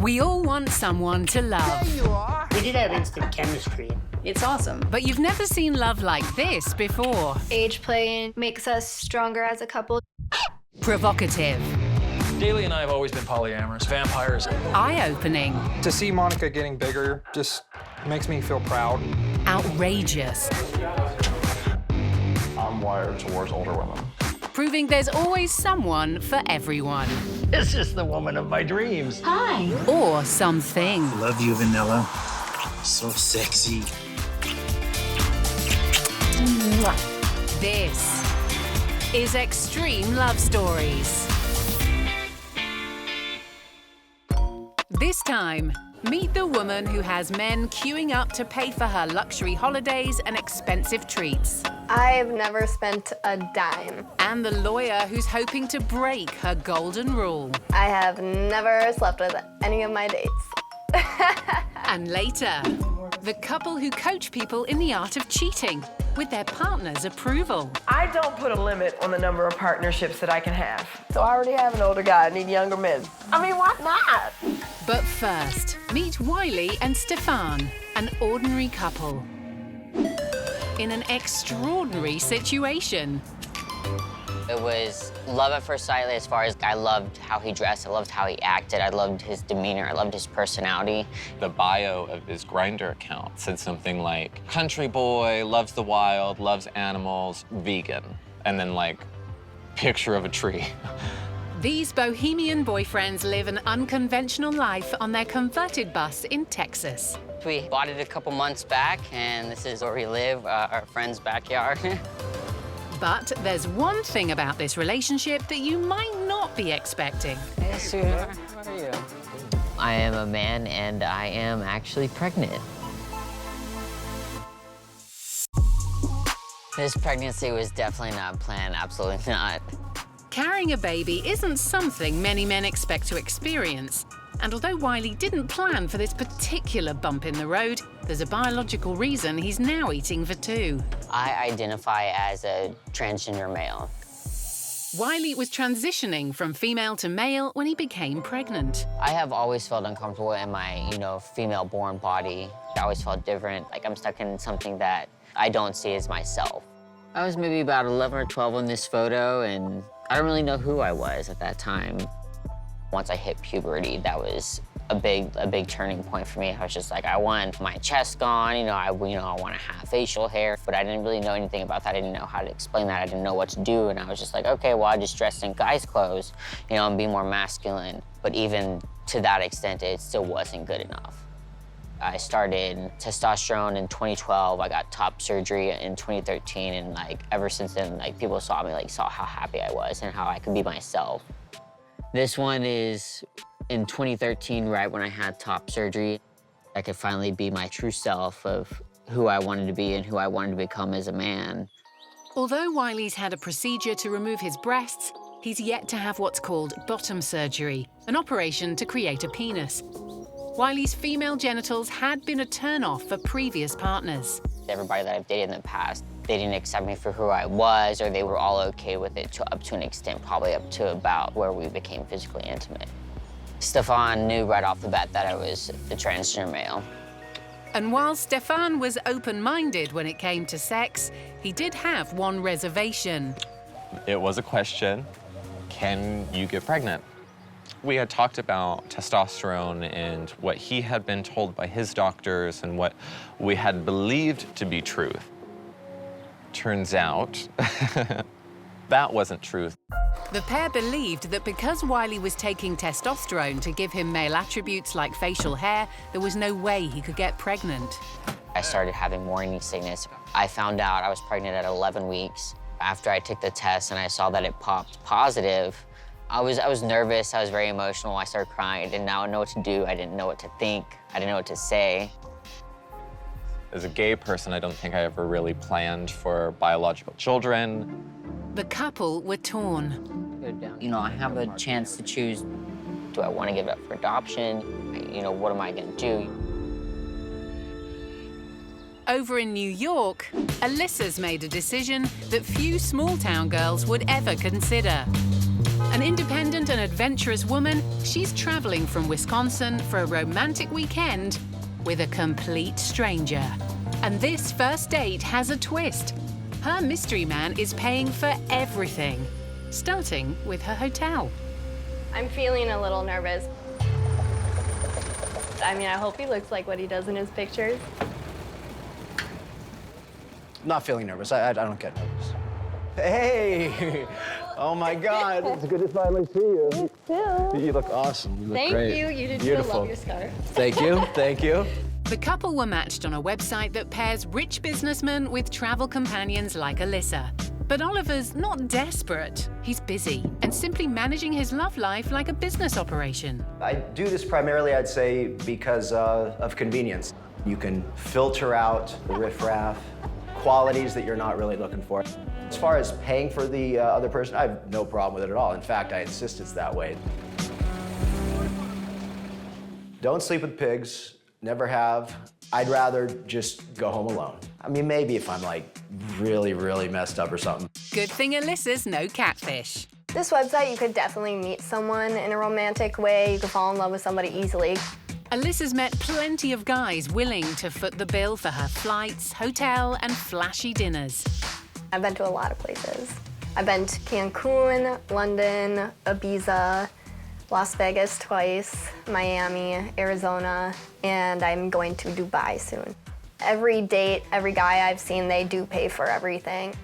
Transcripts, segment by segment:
We all want someone to love. There you are. We did have instant chemistry. It's awesome. But you've never seen love like this before. Age playing makes us stronger as a couple. Provocative. Daly and I have always been polyamorous, vampires. Eye-opening. To see Monica getting bigger just makes me feel proud. Outrageous. I'm wired towards older women. Proving there's always someone for everyone. This is the woman of my dreams. Hi. Or something. Love you, Vanilla. So sexy. This is Extreme Love Stories. This time, meet the woman who has men queuing up to pay for her luxury holidays and expensive treats. I've never spent a dime. And the lawyer who's hoping to break her golden rule. I have never slept with any of my dates. And later, the couple who coach people in the art of cheating with their partner's approval. I don't put a limit on the number of partnerships that I can have. So I already have an older guy, I need younger men. I mean, why not? But first, meet Wiley and Stefan, an ordinary couple in an extraordinary situation. It was love at first sight as far as I loved how he dressed, I loved how he acted, I loved his demeanor, I loved his personality. The bio of his Grindr account said something like, country boy, loves the wild, loves animals, vegan, and then like, picture of a tree. These bohemian boyfriends live an unconventional life on their converted bus in Texas. We bought it a couple months back, and this is where we live, our friend's backyard. But there's one thing about this relationship that you might not be expecting. Hey, sweetheart, how are you? I am a man, and I am actually pregnant. This pregnancy was definitely not planned, absolutely not. Carrying a baby isn't something many men expect to experience. And although Wiley didn't plan for this particular bump in the road, there's a biological reason he's now eating for two. I identify as a transgender male. Wiley was transitioning from female to male when he became pregnant. I have always felt uncomfortable in my, female-born body. I always felt different, like I'm stuck in something that I don't see as myself. I was maybe about 11 or 12 in this photo, and I don't really know who I was at that time. Once I hit puberty, that was a big turning point for me. I was just like, I want my chest gone, I want to have facial hair, but I didn't really know anything about that. I didn't know how to explain that. I didn't know what to do, and I was just like, okay, well, I just dress in guys' clothes, and be more masculine. But even to that extent, it still wasn't good enough. I started testosterone in 2012. I got top surgery in 2013, and ever since then, people saw me, saw how happy I was and how I could be myself. This one is in 2013, right when I had top surgery. I could finally be my true self of who I wanted to be and who I wanted to become as a man. Although Wiley's had a procedure to remove his breasts, he's yet to have what's called bottom surgery, an operation to create a penis. Wiley's female genitals had been a turn-off for previous partners. Everybody that I've dated in the past, they didn't accept me for who I was, or they were all okay with it up to an extent, probably up to about where we became physically intimate. Stefan knew right off the bat that I was a transgender male. And while Stefan was open-minded when it came to sex, he did have one reservation. It was a question, can you get pregnant? We had talked about testosterone and what he had been told by his doctors and what we had believed to be truth. Turns out, that wasn't truth. The pair believed that because Wiley was taking testosterone to give him male attributes like facial hair, there was no way he could get pregnant. I started having morning sickness. I found out I was pregnant at 11 weeks. After I took the test and I saw that it popped positive, I was nervous, I was very emotional, I started crying. I didn't know what to do, I didn't know what to think, I didn't know what to say. As a gay person, I don't think I ever really planned for biological children. The couple were torn. I have a chance to choose. Do I want to give it up for adoption? What am I going to do? Over in New York, Alyssa's made a decision that few small-town girls would ever consider. An independent and adventurous woman, she's traveling from Wisconsin for a romantic weekend with a complete stranger. And this first date has a twist. Her mystery man is paying for everything, starting with her hotel. I'm feeling a little nervous. I mean, I hope he looks like what he does in his pictures. Not feeling nervous. I don't get nervous. Hey! Oh my God! It's good to finally see you. You too. You look awesome. You look Thank great. you. You did Beautiful. too. Love your scarf. Thank you. Thank you. The couple were matched on a website that pairs rich businessmen with travel companions like Alyssa. But Oliver's not desperate. He's busy and simply managing his love life like a business operation. I do this primarily, I'd say, because of convenience. You can filter out the riffraff, qualities that you're not really looking for. As far as paying for the other person, I have no problem with it at all. In fact, I insist it's that way. Don't sleep with pigs. Never have. I'd rather just go home alone. I mean, maybe if I'm like really, really messed up or something. Good thing Alyssa's no catfish. This website, you could definitely meet someone in a romantic way. You could fall in love with somebody easily. Alyssa's met plenty of guys willing to foot the bill for her flights, hotel, and flashy dinners. I've been to a lot of places. I've been to Cancun, London, Ibiza, Las Vegas twice, Miami, Arizona, and I'm going to Dubai soon. Every date, every guy I've seen, they do pay for everything.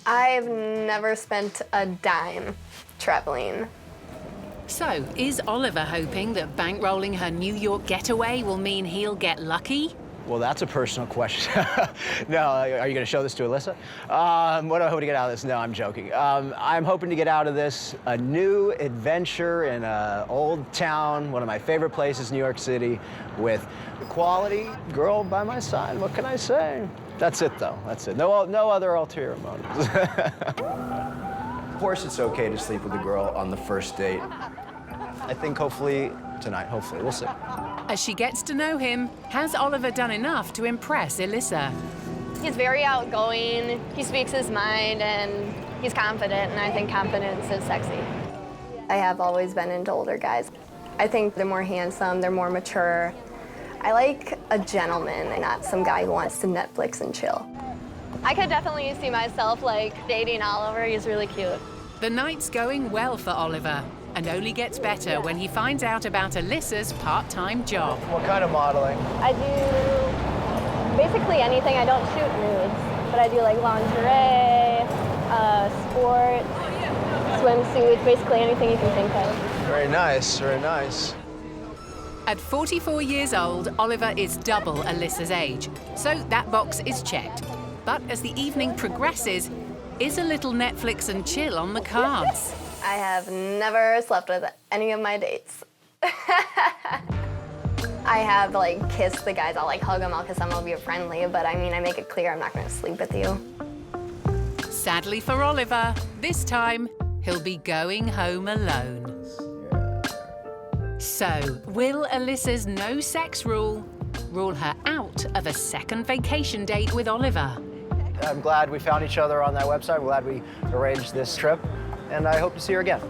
I've never spent a dime traveling. So, is Oliver hoping that bankrolling her New York getaway will mean he'll get lucky? Well, that's a personal question. No, are you going to show this to Alyssa? What do I hope to get out of this? No, I'm joking. I'm hoping to get out of this a new adventure in an old town, one of my favorite places, New York City, with a quality girl by my side. What can I say? That's it, though. That's it. No other ulterior motives. Of course, it's okay to sleep with a girl on the first date. I think hopefully tonight. Hopefully, we'll see. As she gets to know him, has Oliver done enough to impress Alyssa? He's very outgoing, he speaks his mind, and he's confident, and I think confidence is sexy. I have always been into older guys. I think they're more handsome, they're more mature. I like a gentleman and not some guy who wants to Netflix and chill. I could definitely see myself like dating Oliver. He's really cute. The night's going well for Oliver, and only gets better when he finds out about Alyssa's part-time job. What kind of modeling? I do basically anything. I don't shoot nudes, but I do like lingerie, sports, swimsuits, basically anything you can think of. Very nice, very nice. At 44 years old, Oliver is double Alyssa's age, so that box is checked. But as the evening progresses, is a little Netflix and chill on the cards? I have never slept with any of my dates. I have like kissed the guys. I'll like hug them, I'll kiss them, I'll be friendly, but I mean, I make it clear I'm not gonna sleep with you. Sadly for Oliver, this time he'll be going home alone. So, will Alyssa's no sex rule her out of a second vacation date with Oliver? I'm glad we found each other on that website. I'm glad we arranged this trip, and I hope to see her again.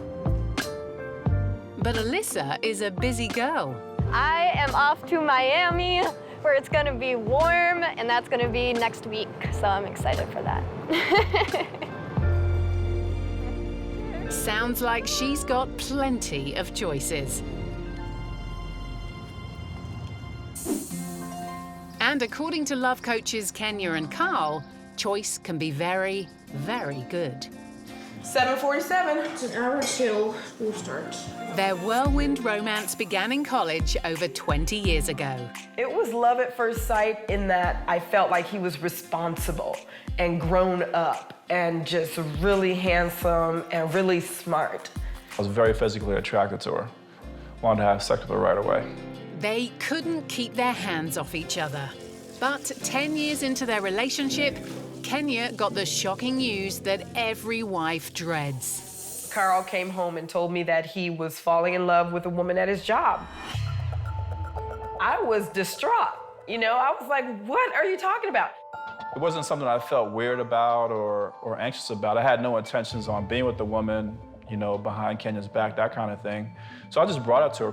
But Alyssa is a busy girl. I am off to Miami, where it's gonna be warm, and that's gonna be next week, so I'm excited for that. Sounds like she's got plenty of choices. And according to love coaches Kenya and Carl, choice can be very, very good. 7:47. It's an hour till school starts. Their whirlwind romance began in college over 20 years ago. It was love at first sight in that I felt like he was responsible and grown up and just really handsome and really smart. I was very physically attracted to her. Wanted to have sex with her right away. They couldn't keep their hands off each other. But 10 years into their relationship, Kenya got the shocking news that every wife dreads. Carl came home and told me that he was falling in love with a woman at his job. I was distraught. You know, I was like, what are you talking about? It wasn't something I felt weird about or anxious about. I had no intentions on being with the woman you know, behind Kenya's back, that kind of thing. So I just brought it to her.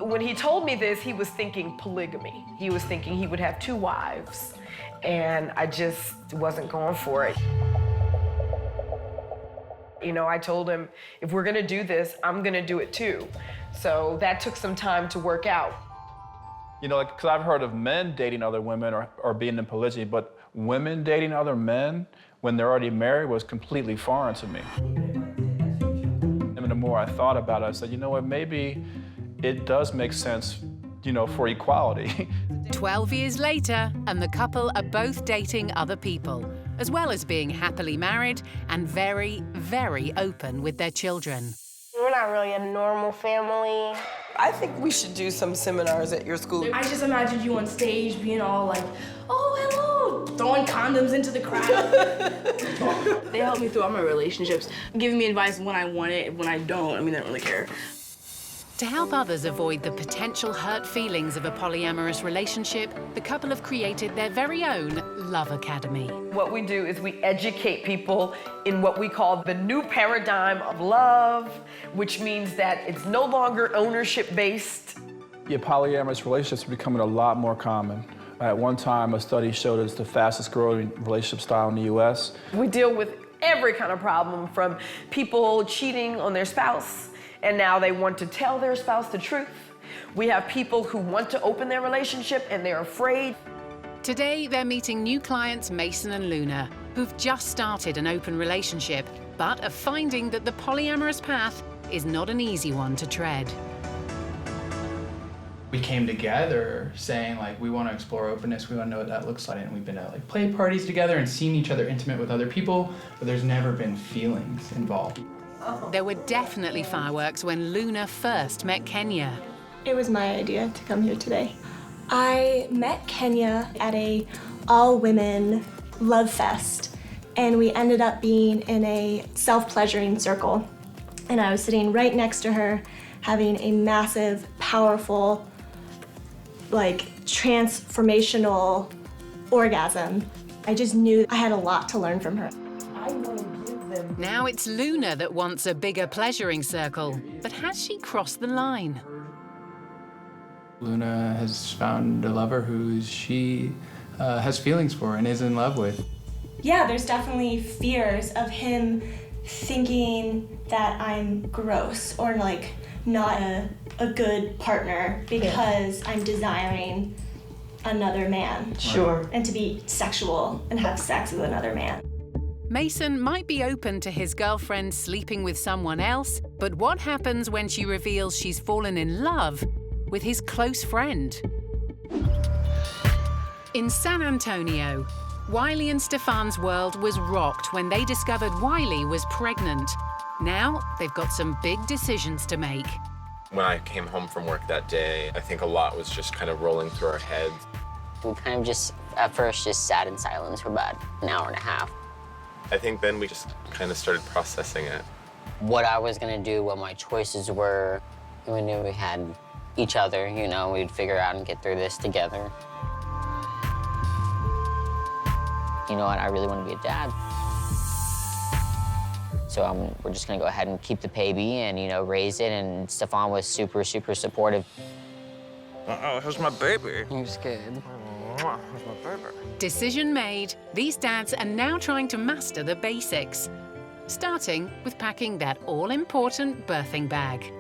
When he told me this, he was thinking polygamy. He was thinking he would have 2 wives, and I just wasn't going for it. You know, I told him, if we're gonna do this, I'm gonna do it too. So that took some time to work out. You know, like, because I've heard of men dating other women or being in polygyny, but women dating other men when they're already married was completely foreign to me. And the more I thought about it, I said, you know what, maybe it does make sense, you know, for equality. 12 years later, and the couple are both dating other people, as well as being happily married and very, very open with their children. We're not really a normal family. I think we should do some seminars at your school. I just imagined you on stage being all like, oh, hello, throwing condoms into the crowd. They help me through all my relationships, giving me advice when I want it, when I don't. I mean, they don't really care. To help others avoid the potential hurt feelings of a polyamorous relationship, the couple have created their very own Love Academy. What we do is we educate people in what we call the new paradigm of love, which means that it's no longer ownership-based. Yeah, polyamorous relationships are becoming a lot more common. At one time, a study showed it's the fastest growing relationship style in the US. We deal with every kind of problem, from people cheating on their spouse, and now they want to tell their spouse the truth. We have people who want to open their relationship and they're afraid. Today, they're meeting new clients Mason and Luna, who've just started an open relationship, but are finding that the polyamorous path is not an easy one to tread. We came together saying, like, we want to explore openness, we want to know what that looks like, and we've been at, like, play parties together and seen each other intimate with other people, but there's never been feelings involved. There were definitely fireworks when Luna first met Kenya. It was my idea to come here today. I met Kenya at a all-women love fest, and we ended up being in a self-pleasuring circle. And I was sitting right next to her, having a massive, powerful, like, transformational orgasm. I just knew I had a lot to learn from her. Now it's Luna that wants a bigger pleasuring circle, but has she crossed the line? Luna has found a lover who she has feelings for and is in love with. Yeah, there's definitely fears of him thinking that I'm gross or, like, not a good partner because I'm desiring another man. Sure. And to be sexual and have sex with another man. Mason might be open to his girlfriend sleeping with someone else, but what happens when she reveals she's fallen in love with his close friend? In San Antonio, Wiley and Stefan's world was rocked when they discovered Wiley was pregnant. Now they've got some big decisions to make. When I came home from work that day, I think a lot was just kind of rolling through our heads. We kind of just, at first, just sat in silence for about an hour and a half. I think then we just kind of started processing it. What I was gonna do, what my choices were. We knew we had each other, you know, we'd figure out and get through this together. You know what, I really want to be a dad. So we're just gonna go ahead and keep the baby and, you know, raise it, and Stefan was super, super supportive. Uh-oh, here's my baby. He's good. Here's my baby. Decision made, these dads are now trying to master the basics, starting with packing that all-important birthing bag.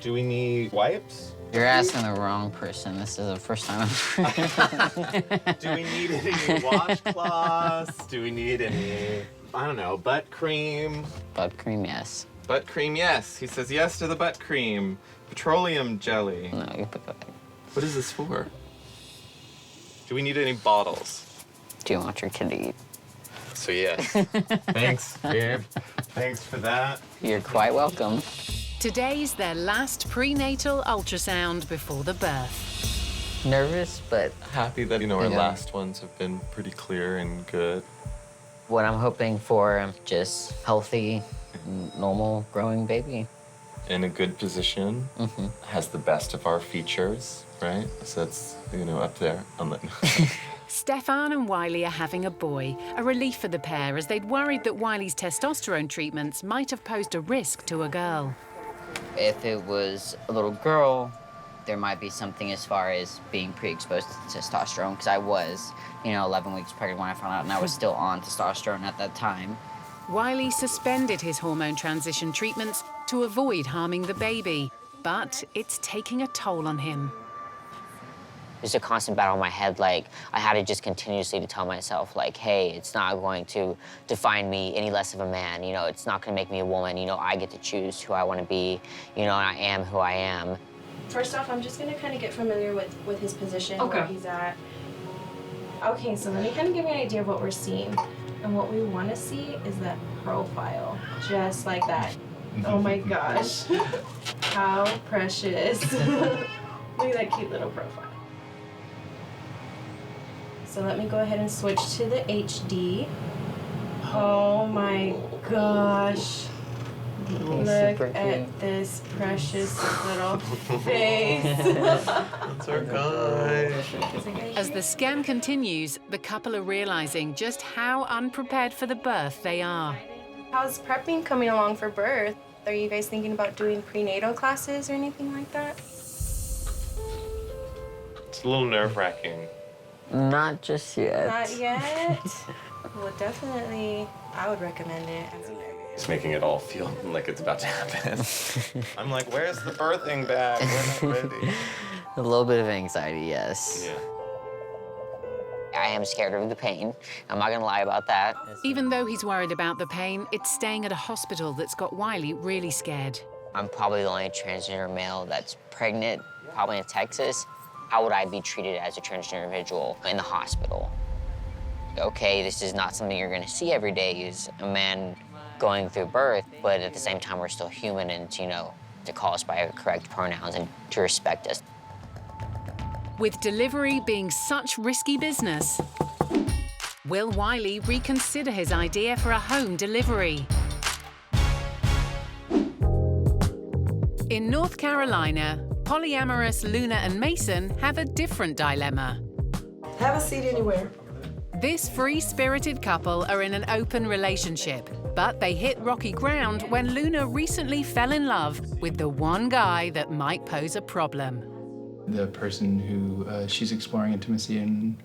Do we need wipes? You're asking the wrong person. This is the first time I've... Do we need any washcloths? Do we need any, I don't know, butt cream? Butt cream, yes. Butt cream, yes. He says yes to the butt cream. Petroleum jelly. No, you put that. What is this for? Do we need any bottles? Do you want your kid to eat? So yes. Thanks, babe. Thanks for that. You're quite welcome. Today's their last prenatal ultrasound before the birth. Nervous, but happy that, you know, our last ones have been pretty clear and good. What I'm hoping for, just healthy, normal growing baby. In a good position, has the best of our features, right? So that's, you know, up there. Stefan and Wiley are having a boy, a relief for the pair as they'd worried that Wiley's testosterone treatments might have posed a risk to a girl. If it was a little girl, there might be something as far as being pre-exposed to testosterone, because I was, 11 weeks pregnant when I found out, and I was still on testosterone at that time. Wiley suspended his hormone transition treatments to avoid harming the baby, but it's taking a toll on him. There's a constant battle in my head, like, I had to just continuously to tell myself, like, hey, it's not going to define me any less of a man, it's not gonna make me a woman, I get to choose who I wanna be, and I am who I am. First off, I'm just gonna kind of get familiar with his position, where he's at. Okay, so let me kind of give you an idea of what we're seeing. And what we wanna see is that profile, just like that. Oh my gosh, how precious. Look at that cute little profile. So let me go ahead and switch to the HD. Oh my gosh. Look at this precious little face. That's our guy. As the scan continues, the couple are realizing just how unprepared for the birth they are. How's prepping coming along for birth? Are you guys thinking about doing prenatal classes or anything like that? It's a little nerve-wracking. Not just yet. Not yet? Well, definitely, I would recommend it. He's making it all feel like it's about to happen. I'm like, where's the birthing bag? We're not ready. A little bit of anxiety, yes. Yeah. I am scared of the pain. I'm not gonna lie about that. Even though he's worried about the pain, it's staying at a hospital that's got Wiley really scared. I'm probably the only transgender male that's pregnant, probably in Texas. How would I be treated as a transgender individual in the hospital? Okay, this is not something you're gonna see every day, is a man going through birth, but at the same time, we're still human, and to call us by our correct pronouns and to respect us. With delivery being such risky business, will Wiley reconsider his idea for a home delivery? In North Carolina, polyamorous Luna and Mason have a different dilemma. Have a seat anywhere. This free-spirited couple are in an open relationship, but they hit rocky ground when Luna recently fell in love with the one guy that might pose a problem. The person who she's exploring intimacy in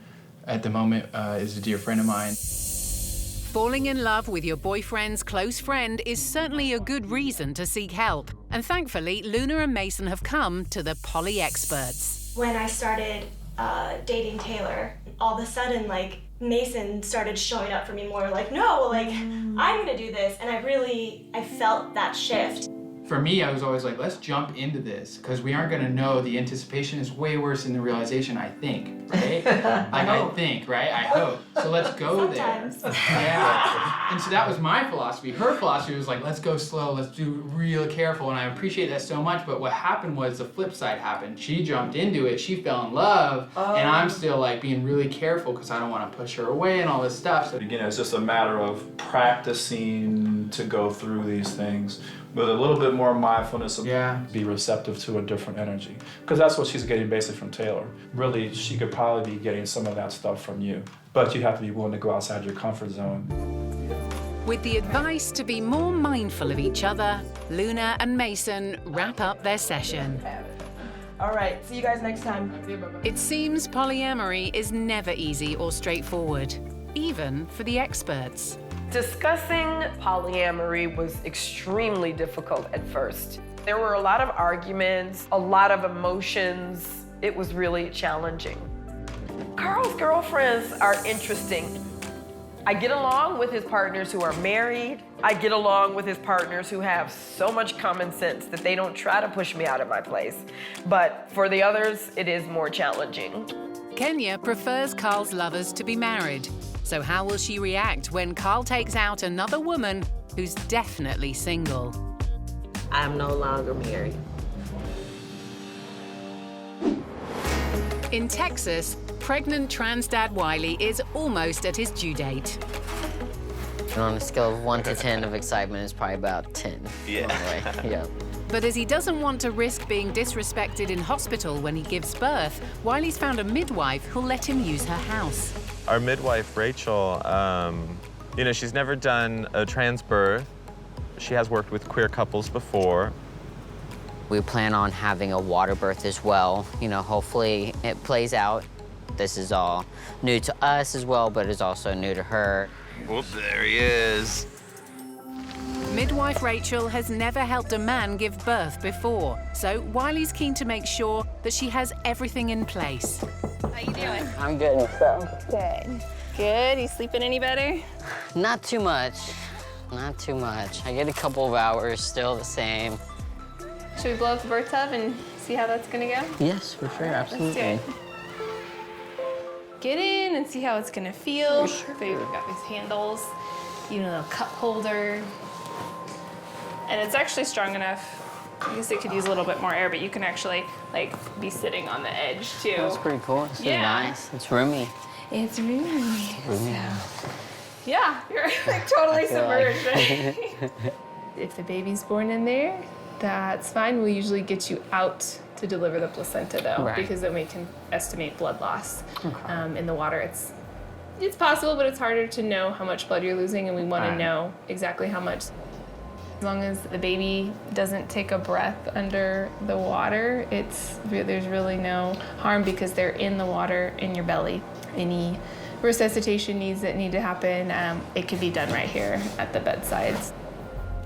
at the moment is a dear friend of mine. Falling in love with your boyfriend's close friend is certainly a good reason to seek help. And thankfully, Luna and Mason have come to the poly experts. When I started dating Taylor, all of a sudden, Mason started showing up for me more, no, I'm gonna do this. And I felt that shift. For me, I was always like, let's jump into this, because we aren't gonna know. The anticipation is way worse than the realization, I think, right? I think, right? I hope. So let's go Sometimes. there. Yeah. And so that was my philosophy. Her philosophy was like, let's go slow, let's do real careful, and I appreciate that so much, but what happened was the flip side happened. She jumped into it, she fell in love, and I'm still being really careful because I don't want to push her away and all this stuff. So Again, it's just a matter of practicing to go through these things with a little bit more mindfulness of be receptive to a different energy. Because that's what she's getting basically from Taylor. Really, she could probably be getting some of that stuff from you. But you have to be willing to go outside your comfort zone. With the advice to be more mindful of each other, Luna and Mason wrap up their session. All right, see you guys next time. It seems polyamory is never easy or straightforward, even for the experts. Discussing polyamory was extremely difficult at first. There were a lot of arguments, a lot of emotions. It was really challenging. Carl's girlfriends are interesting. I get along with his partners who are married. I get along with his partners who have so much common sense that they don't try to push me out of my place. But for the others, it is more challenging. Kenya prefers Carl's lovers to be married. So how will she react when Carl takes out another woman who's definitely single? I'm no longer married. In Texas, pregnant trans dad Wiley is almost at his due date. And on a scale of 1 to 10 of excitement, it's probably about 10. Yeah. Yeah. But as he doesn't want to risk being disrespected in hospital when he gives birth, Wiley's found a midwife who'll let him use her house. Our midwife, Rachel, you know, she's never done a trans birth. She has worked with queer couples before. We plan on having a water birth as well. You know, hopefully it plays out. This is all new to us as well, but it's also new to her. Whoop, there he is. Midwife Rachel has never helped a man give birth before, so Wiley's keen to make sure that she has everything in place. How you doing? I'm good, yourself? Good. Good. You sleeping any better? Not too much. Not too much. I get a couple of hours, still the same. Should we blow up the birth tub and see how that's gonna go? Yes, for sure, absolutely. Let's do it. Get in and see how it's gonna feel. So we've got these handles, you know, a cup holder. And it's actually strong enough. I guess it could use a little bit more air, but you can actually like be sitting on the edge too. That's pretty cool. This is nice. It's roomy. It's roomy. Roomy. Yeah, you're like totally submerged. Like... If the baby's born in there, that's fine. We'll usually get you out to deliver the placenta though, because then we can estimate blood loss in the water. It's possible, but it's harder to know how much blood you're losing, and we want to know exactly how much. As long as the baby doesn't take a breath under the water, there's really no harm because they're in the water in your belly. Any resuscitation needs that need to happen, it can be done right here at the bedside.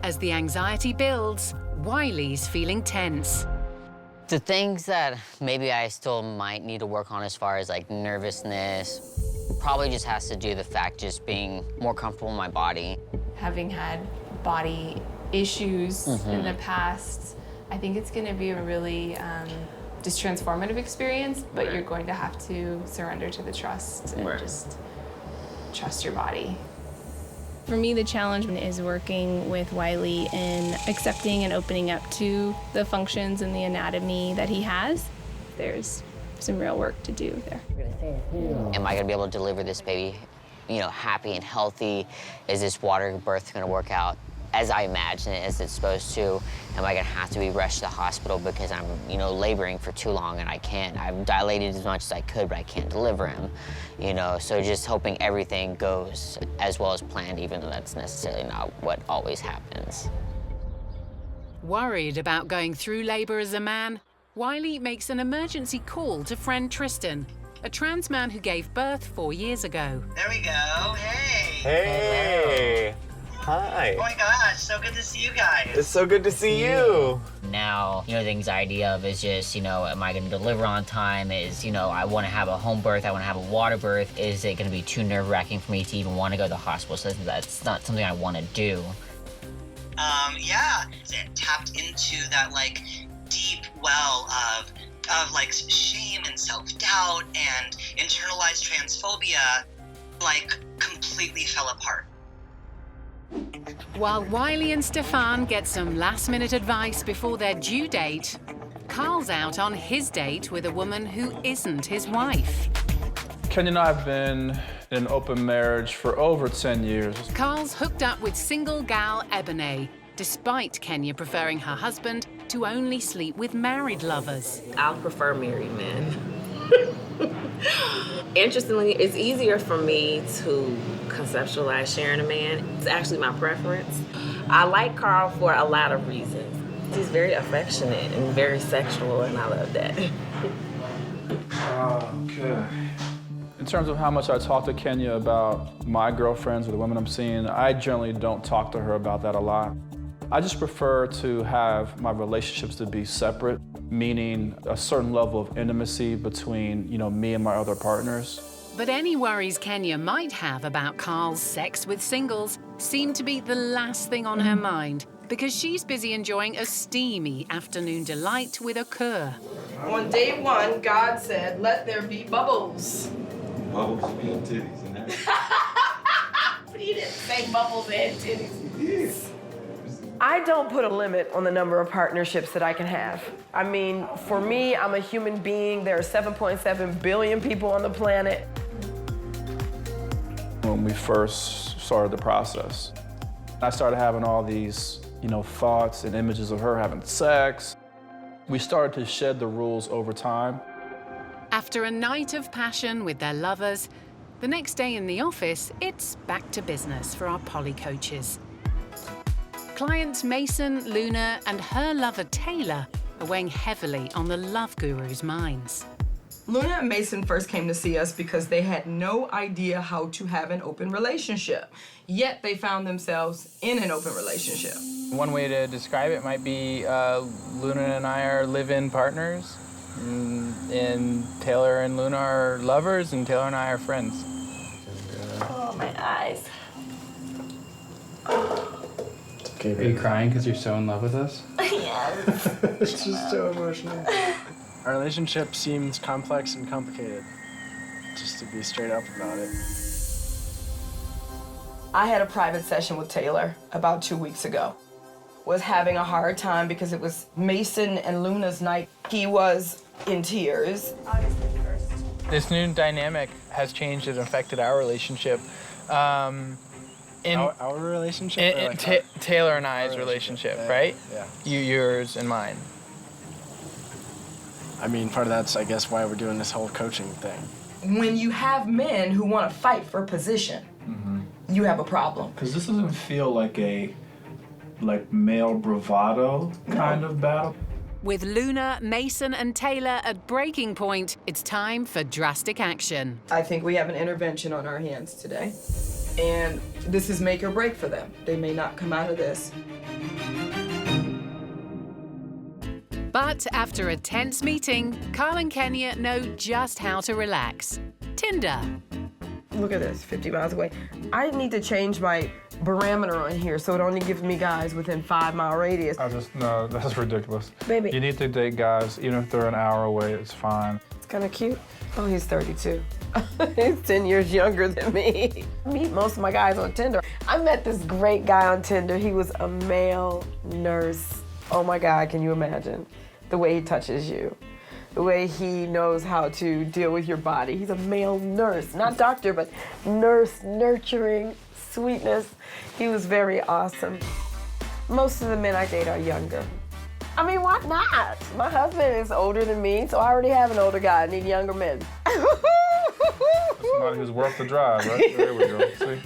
As the anxiety builds, Wiley's feeling tense. The things that maybe I still might need to work on as far as like nervousness, probably just has to do with the fact just being more comfortable in my body. Having had body issues in the past, I think it's going to be a really just transformative experience, but you're going to have to surrender to the trust and just trust your body. For me, the challenge is working with Wiley in accepting and opening up to the functions and the anatomy that he has. There's some real work to do there. Am I gonna be able to deliver this baby, you know, happy and healthy? Is this water birth gonna work out as I imagine it, as it's supposed to? Am I gonna have to be rushed to the hospital because I'm, you know, laboring for too long and I can't? I've dilated as much as I could, but I can't deliver him, you know? So just hoping everything goes as well as planned, even though that's necessarily not what always happens. Worried about going through labor as a man, Wiley makes an emergency call to friend Tristan, a trans man who gave birth 4 years ago. There we go. Hey. Hey. Hi. Oh my gosh, so good to see you guys. It's so good to see you. Now, you know, the anxiety of is just, you know, am I gonna deliver on time? Is, you know, I wanna have a home birth, I wanna have a water birth. Is it gonna be too nerve-wracking for me to even wanna go to the hospital? So that's not something I wanna do. Yeah, it tapped into that, like, deep well of like, shame and self-doubt and internalized transphobia, like, completely fell apart. While Wiley and Stefan get some last-minute advice before their due date, Carl's out on his date with a woman who isn't his wife. Kenya and I have been in an open marriage for over 10 years. Carl's hooked up with single gal Ebony, despite Kenya preferring her husband to only sleep with married lovers. I'll prefer married men. Interestingly, it's easier for me to conceptualize sharing a man. It's actually my preference. I like Carl for a lot of reasons. He's very affectionate and very sexual, and I love that. Okay. In terms of how much I talk to Kenya about my girlfriends or the women I'm seeing, I generally don't talk to her about that a lot. I just prefer to have my relationships to be separate, meaning a certain level of intimacy between, you know, me and my other partners. But any worries Kenya might have about Carl's sex with singles seem to be the last thing on her mind, because she's busy enjoying a steamy afternoon delight with a cur. On day one, God said, "Let there be bubbles." Bubbles being titties and that. But he didn't say bubbles and titties. Yes. I don't put a limit on the number of partnerships that I can have. I mean, for me, I'm a human being. There are 7.7 billion people on the planet. When we first started the process, I started having all these, thoughts and images of her having sex. We started to shed the rules over time. After a night of passion with their lovers, the next day in the office, it's back to business for our poly coaches. Clients Mason, Luna, and her lover Taylor are weighing heavily on the love guru's minds. Luna and Mason first came to see us because they had no idea how to have an open relationship, yet they found themselves in an open relationship. One way to describe it might be Luna and I are live-in partners, and Taylor and Luna are lovers, and Taylor and I are friends. Oh, my eyes. Okay, are you crying because you're so in love with us? Yes. It's just so emotional. Our relationship seems complex and complicated, just to be straight up about it. I had a private session with Taylor about 2 weeks ago. Was having a hard time because it was Mason and Luna's night. He was in tears. August 31st. This new dynamic has changed and affected our relationship. Our relationship? Taylor and I's relationship, yeah, right? Yeah. Yours and mine. I mean, part of that's, I guess, why we're doing this whole coaching thing. When you have men who want to fight for position, you have a problem. Because this doesn't feel like a male bravado kind of battle. With Luna, Mason, and Taylor at breaking point, it's time for drastic action. I think we have an intervention on our hands today. And this is make or break for them. They may not come out of this. But after a tense meeting, Carl and Kenya know just how to relax. Tinder. Look at this, 50 miles away. I need to change my barometer on here so it only gives me guys within 5-mile radius. No, that's ridiculous. Baby. You need to date guys, even if they're an hour away, it's fine. It's kind of cute. Oh, he's 32. He's 10 years younger than me. I meet most of my guys on Tinder. I met this great guy on Tinder. He was a male nurse. Oh my God, can you imagine? The way he touches you, the way he knows how to deal with your body. He's a male nurse, not doctor, but nurse, nurturing, sweetness. He was very awesome. Most of the men I date are younger. I mean, why not? My husband is older than me, so I already have an older guy. I need younger men. Somebody who's worth the drive, right? There we go. See?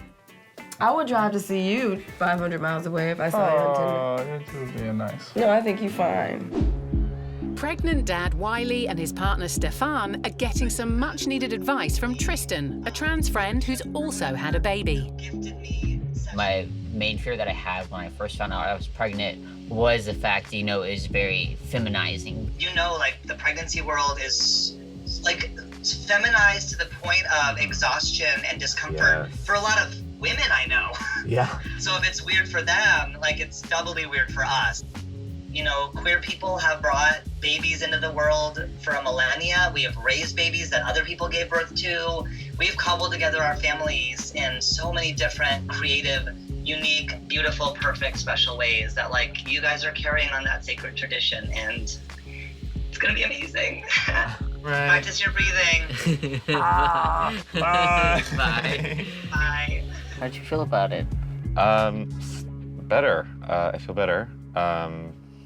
I would drive to see you 500 miles away if I saw you on Tinder. Oh, you're just being nice. No, I think you're fine. Pregnant dad Wiley and his partner Stefan are getting some much-needed advice from Tristan, a trans friend who's also had a baby. My main fear that I had when I first found out I was pregnant was the fact, it was very feminizing. The pregnancy world is feminized to the point of exhaustion and discomfort for a lot of women I know. Yeah. So if it's weird for them, it's doubly weird for us. Queer people have brought babies into the world for a millennia. We have raised babies that other people gave birth to. We've cobbled together our families in so many different creative, unique, beautiful, perfect, special ways that you guys are carrying on that sacred tradition, and it's gonna be amazing. Right. Practice your breathing. Bye. Bye. Bye. How'd you feel about it? Better. I feel better.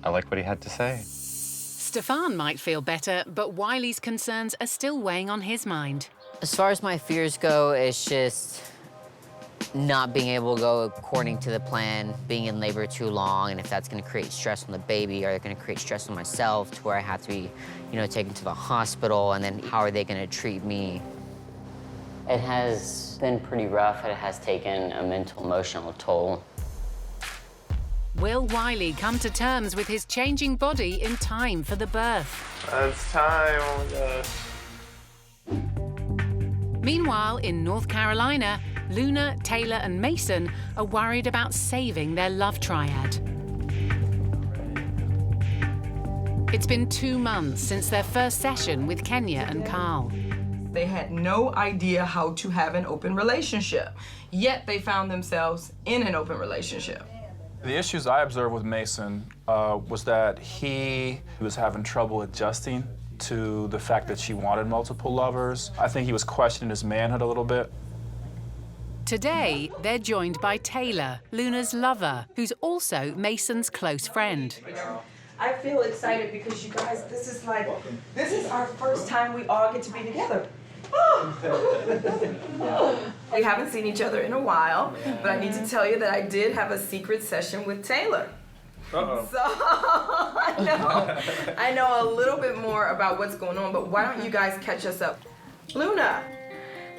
I like what he had to say. Stefan might feel better, but Wiley's concerns are still weighing on his mind. As far as my fears go, it's just not being able to go according to the plan, being in labor too long, and if that's going to create stress on the baby, or it's going to create stress on myself to where I have to be, taken to the hospital, and then how are they going to treat me? It has been pretty rough. It has taken a mental, emotional toll. Will Wiley come to terms with his changing body in time for the birth? It's time, oh my gosh. Meanwhile, in North Carolina, Luna, Taylor, and Mason are worried about saving their love triad. It's been 2 months since their first session with Kenya and Carl. They had no idea how to have an open relationship, yet they found themselves in an open relationship. The issues I observed with Mason was that he was having trouble adjusting to the fact that she wanted multiple lovers. I think he was questioning his manhood a little bit. Today, they're joined by Taylor, Luna's lover, who's also Mason's close friend. I feel excited because you guys, this is our first time we all get to be together. We haven't seen each other in a while, but I need to tell you that I did have a secret session with Taylor. Uh-oh. So I know a little bit more about what's going on, but why don't you guys catch us up? Luna.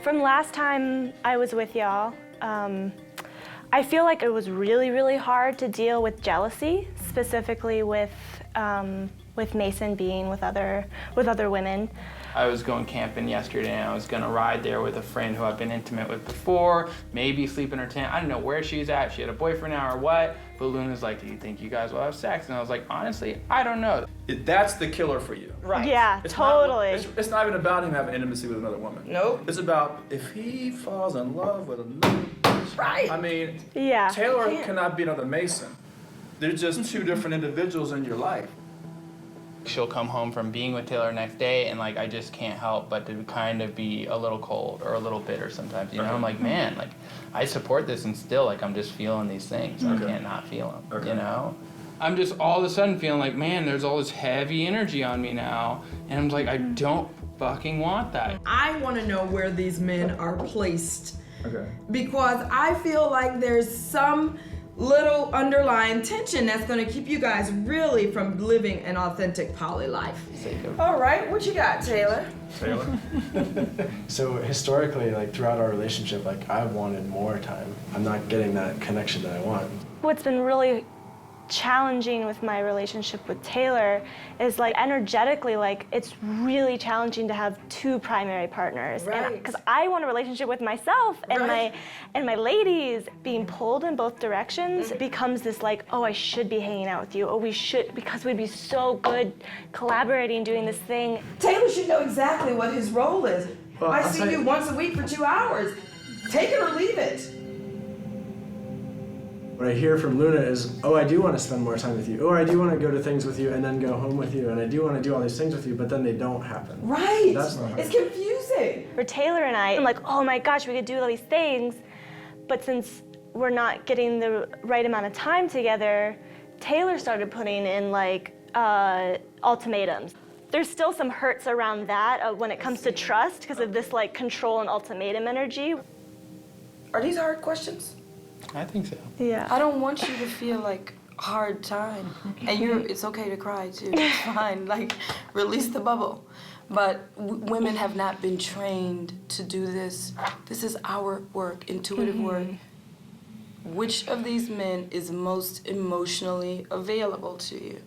From last time I was with y'all, I feel like it was really, really hard to deal with jealousy, specifically with Mason being with other women. I was going camping yesterday and I was gonna ride there with a friend who I've been intimate with before, maybe sleep in her tent. I don't know where she's at, she had a boyfriend now or what, but Luna's like, do you think you guys will have sex? And I was like, honestly, I don't know. That's the killer for you. Right. Yeah, totally. It's not even about him having intimacy with another woman. Nope. It's about if he falls in love with another. Right. I mean, yeah. Taylor cannot be another Mason. They're just two different individuals in your life. She'll come home from being with Taylor next day and like I just can't help but to kind of be a little cold or a little bitter sometimes, you know? I'm like, man, like I support this and still like I'm just feeling these things. I can't not feel them, you know? I'm just all of a sudden feeling like, man, there's all this heavy energy on me now. And I'm like, I don't fucking want that. I want to know where these men are placed. Okay. Because I feel like there's some little underlying tension that's going to keep you guys really from living an authentic poly life. All right, what you got, Taylor? Taylor? So historically, like throughout our relationship, like I've wanted more time. I'm not getting that connection that I want. What's been really challenging with my relationship with Taylor is like energetically, like it's really challenging to have two primary partners. Right. Because I want a relationship with myself and my ladies. Being pulled in both directions becomes this like, oh, I should be hanging out with you. Oh, we should, because we'd be so good collaborating, doing this thing. Taylor should know exactly what his role is. Well, I see you once a week for 2 hours. Take it or leave it. What I hear from Luna is, oh, I do want to spend more time with you. Oh, I do want to go to things with you and then go home with you. And I do want to do all these things with you, but then they don't happen. Right. That's not It's confusing. For Taylor and I'm like, oh my gosh, we could do all these things. But since we're not getting the right amount of time together, Taylor started putting in like ultimatums. There's still some hurts around that when it comes to trust because of this like control and ultimatum energy. Are these hard questions? I think so. Yeah. I don't want you to feel like hard time. And it's okay to cry too, it's fine. Like, release the bubble. But women have not been trained to do this. This is our work, intuitive work. Which of these men is most emotionally available to you?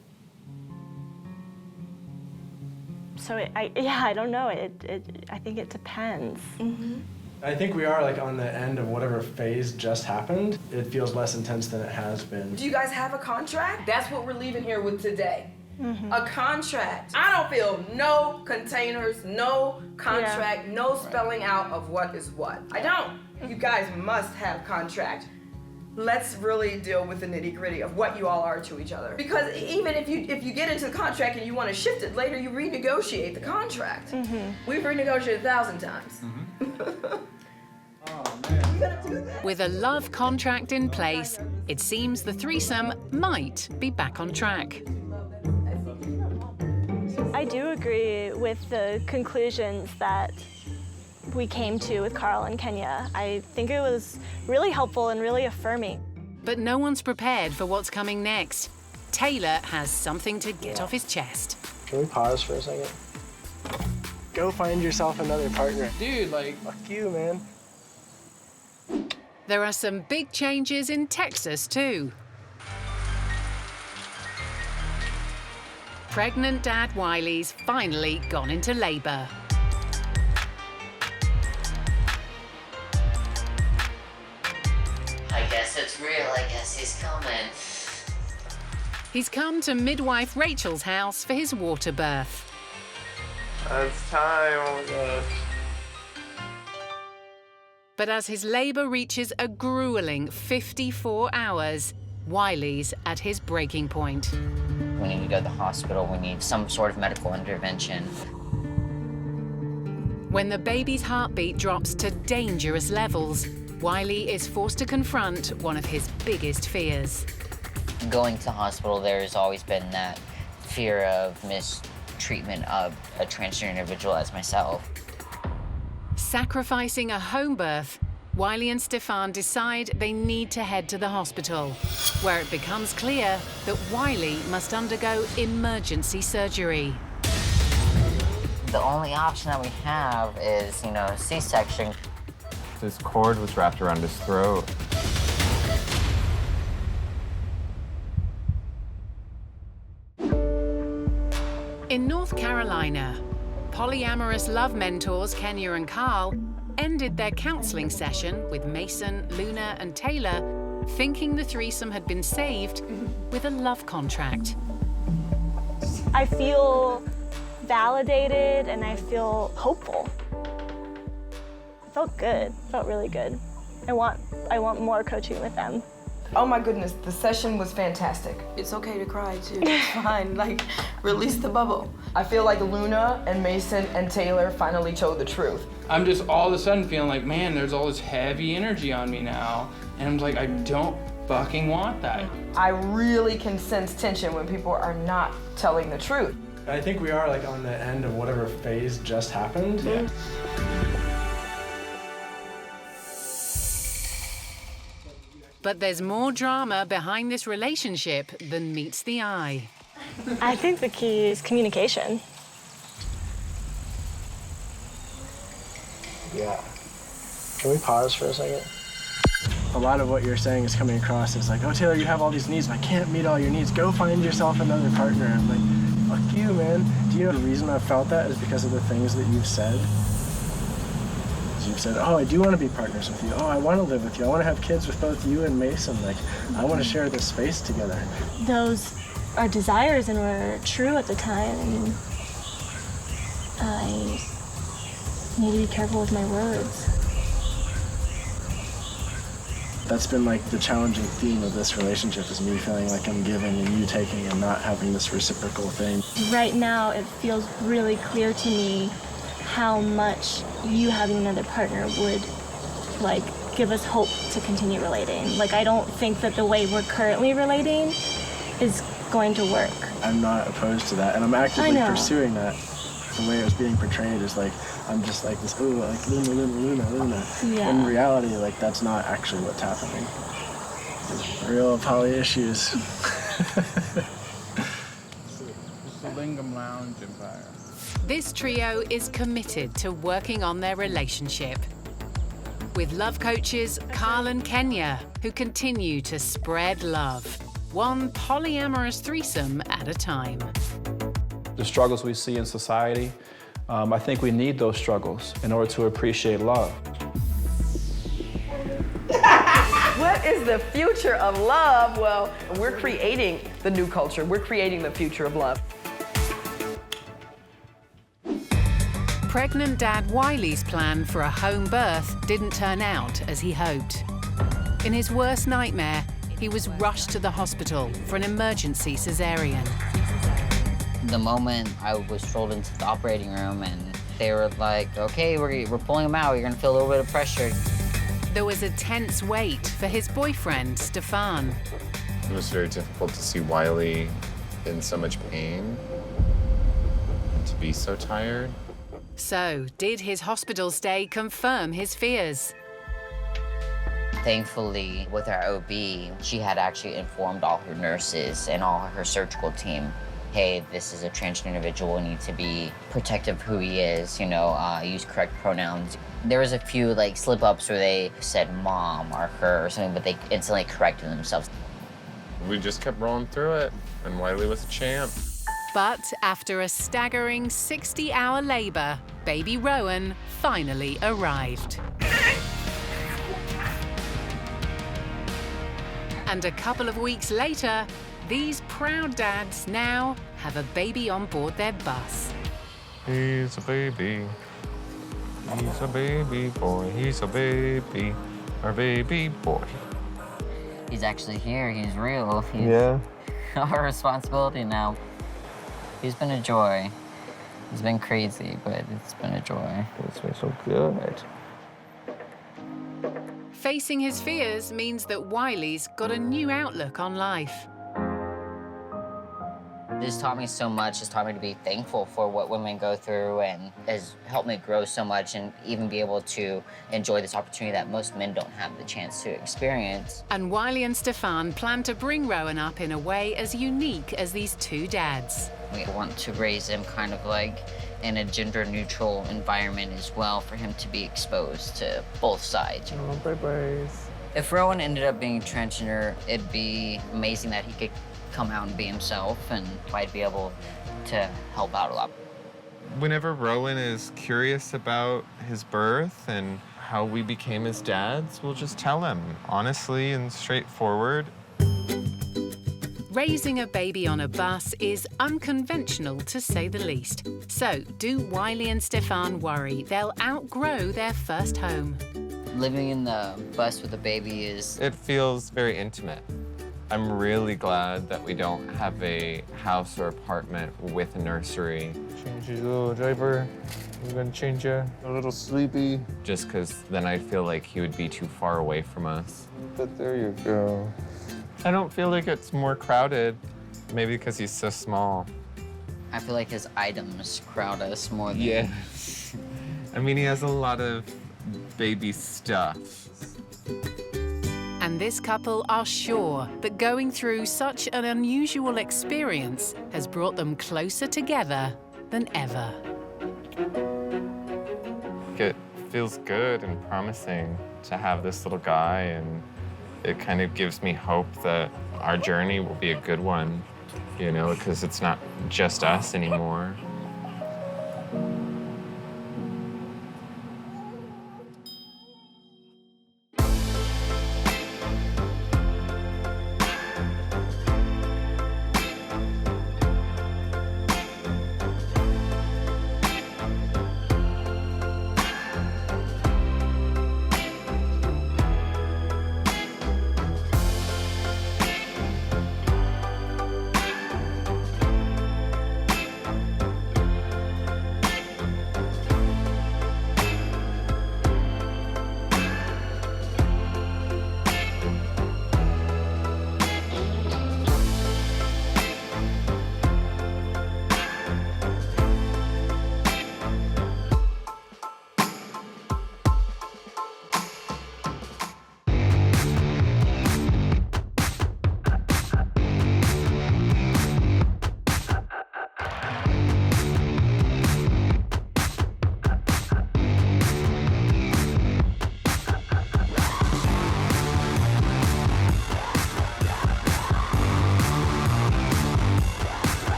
So I don't know. I think it depends. I think we are like on the end of whatever phase just happened. It feels less intense than it has been. Do you guys have a contract? That's what we're leaving here with today. A contract. I don't feel no containers, no contract, no spelling out of what is what. I don't. You guys must have contract. Let's really deal with the nitty-gritty of what you all are to each other. Because even if you get into the contract and you want to shift it later, you renegotiate the contract. We've renegotiated 1,000 times. With a love contract in place, it seems the threesome might be back on track. I do agree with the conclusions that we came to with Carl and Kenya. I think it was really helpful and really affirming. But no one's prepared for what's coming next. Taylor has something to get off his chest. Can we pause for a second? Go find yourself another partner. Dude, like... Fuck you, man. There are some big changes in Texas, too. Pregnant Dad Wiley's finally gone into labor. I guess it's real. I guess he's coming. He's come to midwife Rachel's house for his water birth. It's time, oh my gosh. But as his labor reaches a grueling 54 hours, Wiley's at his breaking point. We need to go to the hospital. We need some sort of medical intervention. When the baby's heartbeat drops to dangerous levels, Wiley is forced to confront one of his biggest fears. Going to hospital, there's always been that fear of mistreatment of a transgender individual as myself. Sacrificing a home birth, Wiley and Stefan decide they need to head to the hospital, where it becomes clear that Wiley must undergo emergency surgery. The only option that we have is, C-section. This cord was wrapped around his throat. In North Carolina, polyamorous love mentors Kenya and Carl ended their counseling session with Mason, Luna, and Taylor, thinking the threesome had been saved with a love contract. I feel validated and I feel hopeful. It felt good, felt really good. I want more coaching with them. Oh my goodness, the session was fantastic. It's okay to cry too, it's fine, like, release the bubble. I feel like Luna and Mason and Taylor finally told the truth. I'm just all of a sudden feeling like, man, there's all this heavy energy on me now. And I'm like, I don't fucking want that. I really can sense tension when people are not telling the truth. I think we are like on the end of whatever phase just happened. Mm-hmm. But there's more drama behind this relationship than meets the eye. I think the key is communication. Yeah. Can we pause for a second? A lot of what you're saying is coming across as like, oh, Taylor, you have all these needs, but I can't meet all your needs. Go find yourself another partner. I'm like, fuck you, man. Do you know the reason I felt that is because of the things that you've said? You've said, oh, I do want to be partners with you. Oh, I want to live with you. I want to have kids with both you and Mason. Like, I want to share this space together. Those are desires and were true at the time. I need to be careful with my words. That's been like the challenging theme of this relationship is me feeling like I'm giving and you taking and not having this reciprocal thing. Right now, it feels really clear to me how much you having another partner would like give us hope to continue relating. Like, I don't think that the way we're currently relating is going to work. I'm not opposed to that, and I'm actively pursuing that. The way it was being portrayed is like I'm just like this, ooh, like Luna. Yeah. In reality, like that's not actually what's happening. Real poly issues. It's the Lingam Lounge Empire. This trio is committed to working on their relationship. With love coaches Carl and Kenya, who continue to spread love, one polyamorous threesome at a time. The struggles we see in society, I think we need those struggles in order to appreciate love. What is the future of love? Well, we're creating the new culture. We're creating the future of love. Pregnant dad Wiley's plan for a home birth didn't turn out as he hoped. In his worst nightmare, he was rushed to the hospital for an emergency cesarean. The moment I was strolled into the operating room and they were like, okay, we're pulling him out, you're gonna feel a little bit of pressure. There was a tense wait for his boyfriend, Stefan. It was very difficult to see Wiley in so much pain and to be so tired. So, did his hospital stay confirm his fears? Thankfully, with our OB, she had actually informed all her nurses and all her surgical team, hey, this is a transgender individual, we need to be protective of who he is, use correct pronouns. There was a few slip-ups where they said mom or her or something, but they instantly corrected themselves. We just kept rolling through it, and Wiley was a champ. But after a staggering 60-hour labor, baby Rowan finally arrived. And a couple of weeks later, these proud dads now have a baby on board their bus. He's a baby. He's a baby boy. He's a baby. Our baby boy. He's actually here. He's real. He's Yeah. our responsibility now. He's been a joy. It's been crazy, but it's been a joy. It's been so good. Facing his fears means that Wiley's got a new outlook on life. This taught me so much. It's taught me to be thankful for what women go through and has helped me grow so much and even be able to enjoy this opportunity that most men don't have the chance to experience. And Wiley and Stefan plan to bring Rowan up in a way as unique as these two dads. We want to raise him kind of like in a gender-neutral environment as well for him to be exposed to both sides. If Rowan ended up being transgender, it'd be amazing that he could come out and be himself, and I'd be able to help out a lot. Whenever Rowan is curious about his birth and how we became his dads, we'll just tell him honestly and straightforward. Raising a baby on a bus is unconventional, to say the least. So, do Wiley and Stefan worry they'll outgrow their first home? Living in the bus with a baby It feels very intimate. I'm really glad that we don't have a house or apartment with a nursery. Change your little diaper. I'm gonna change you. A little sleepy. Just because then I feel like he would be too far away from us. But there you go. I don't feel like it's more crowded. Maybe because he's so small. I feel like his items crowd us more than... Yeah. I mean, he has a lot of baby stuff. And this couple are sure that going through such an unusual experience has brought them closer together than ever. It feels good and promising to have this little guy, and it kind of gives me hope that our journey will be a good one, you know, because it's not just us anymore.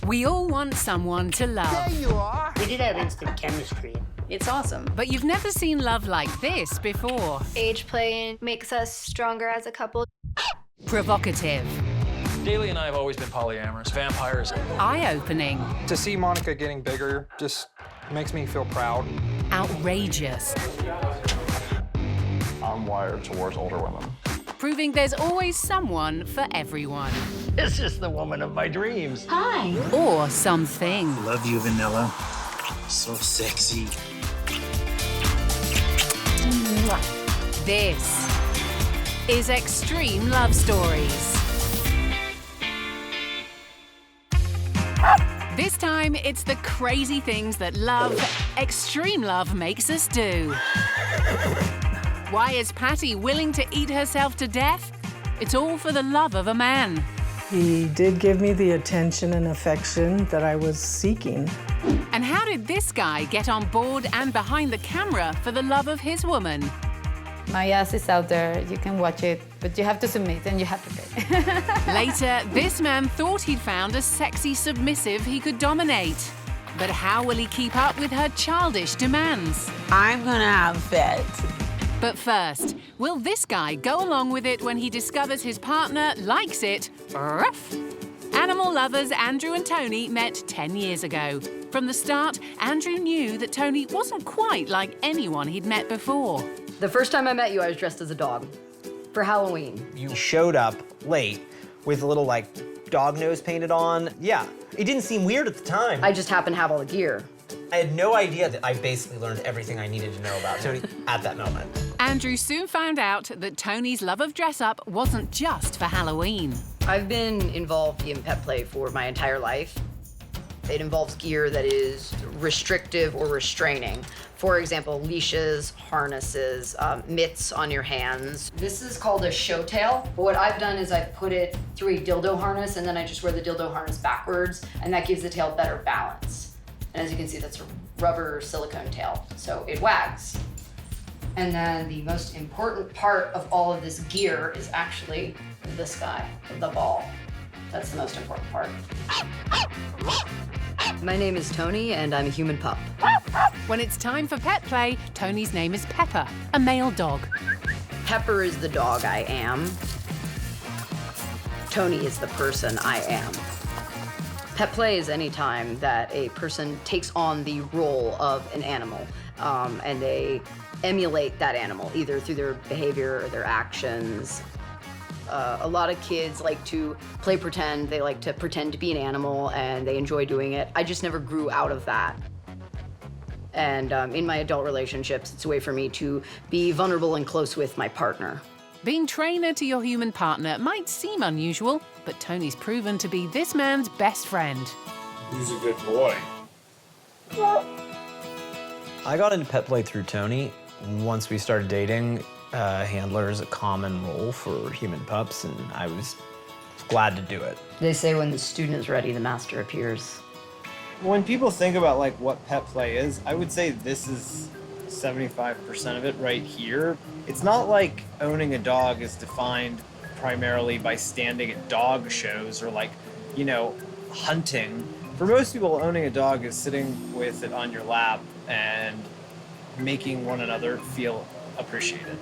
We all want someone to love. There you are. We did have instant chemistry. It's awesome. But you've never seen love like this before. Age play makes us stronger as a couple. Provocative. Daly and I have always been polyamorous, vampires. Eye-opening. To see Monica getting bigger just makes me feel proud. Outrageous. I'm wired towards older women. Proving there's always someone for everyone. This is the woman of my dreams. Hi. Or something. Love you, Vanilla. So sexy. This is Extreme Love Stories. This time, it's the crazy things that love, extreme love, makes us do. Why is Patty willing to eat herself to death? It's all for the love of a man. He did give me the attention and affection that I was seeking. And how did this guy get on board and behind the camera for the love of his woman? My ass is out there, you can watch it, but you have to submit and you have to pay. Later, this man thought he'd found a sexy submissive he could dominate. But how will he keep up with her childish demands? I'm gonna have fit. But first, will this guy go along with it when he discovers his partner likes it rough? Animal lovers Andrew and Tony met 10 years ago. From the start, Andrew knew that Tony wasn't quite like anyone he'd met before. The first time I met you, I was dressed as a dog for Halloween. You showed up late with a little, like, dog nose painted on. Yeah, it didn't seem weird at the time. I just happened to have all the gear. I had no idea that I basically learned everything I needed to know about Tony at that moment. Andrew soon found out that Tony's love of dress-up wasn't just for Halloween. I've been involved in pet play for my entire life. It involves gear that is restrictive or restraining. For example, leashes, harnesses, mitts on your hands. This is called a show tail. What I've done is I've put it through a dildo harness, and then I just wear the dildo harness backwards, and that gives the tail better balance. And as you can see, that's a rubber silicone tail, so it wags. And then the most important part of all of this gear is actually this guy, the ball. That's the most important part. My name is Tony, and I'm a human pup. When it's time for pet play, Tony's name is Pepper, a male dog. Pepper is the dog I am. Tony is the person I am. Pet play is any time that a person takes on the role of an animal, and they emulate that animal, either through their behavior or their actions. A lot of kids like to play pretend. They like to pretend to be an animal, and they enjoy doing it. I just never grew out of that. And in my adult relationships, it's a way for me to be vulnerable and close with my partner. Being trainer to your human partner might seem unusual, but Tony's proven to be this man's best friend. He's a good boy. I got into pet play through Tony. Once we started dating, handler is a common role for human pups, and I was glad to do it. They say when the student is ready, the master appears. When people think about like what pet play is, I would say this is 75% of it right here. It's not like owning a dog is defined primarily by standing at dog shows or like, you know, hunting. For most people, owning a dog is sitting with it on your lap and making one another feel appreciated.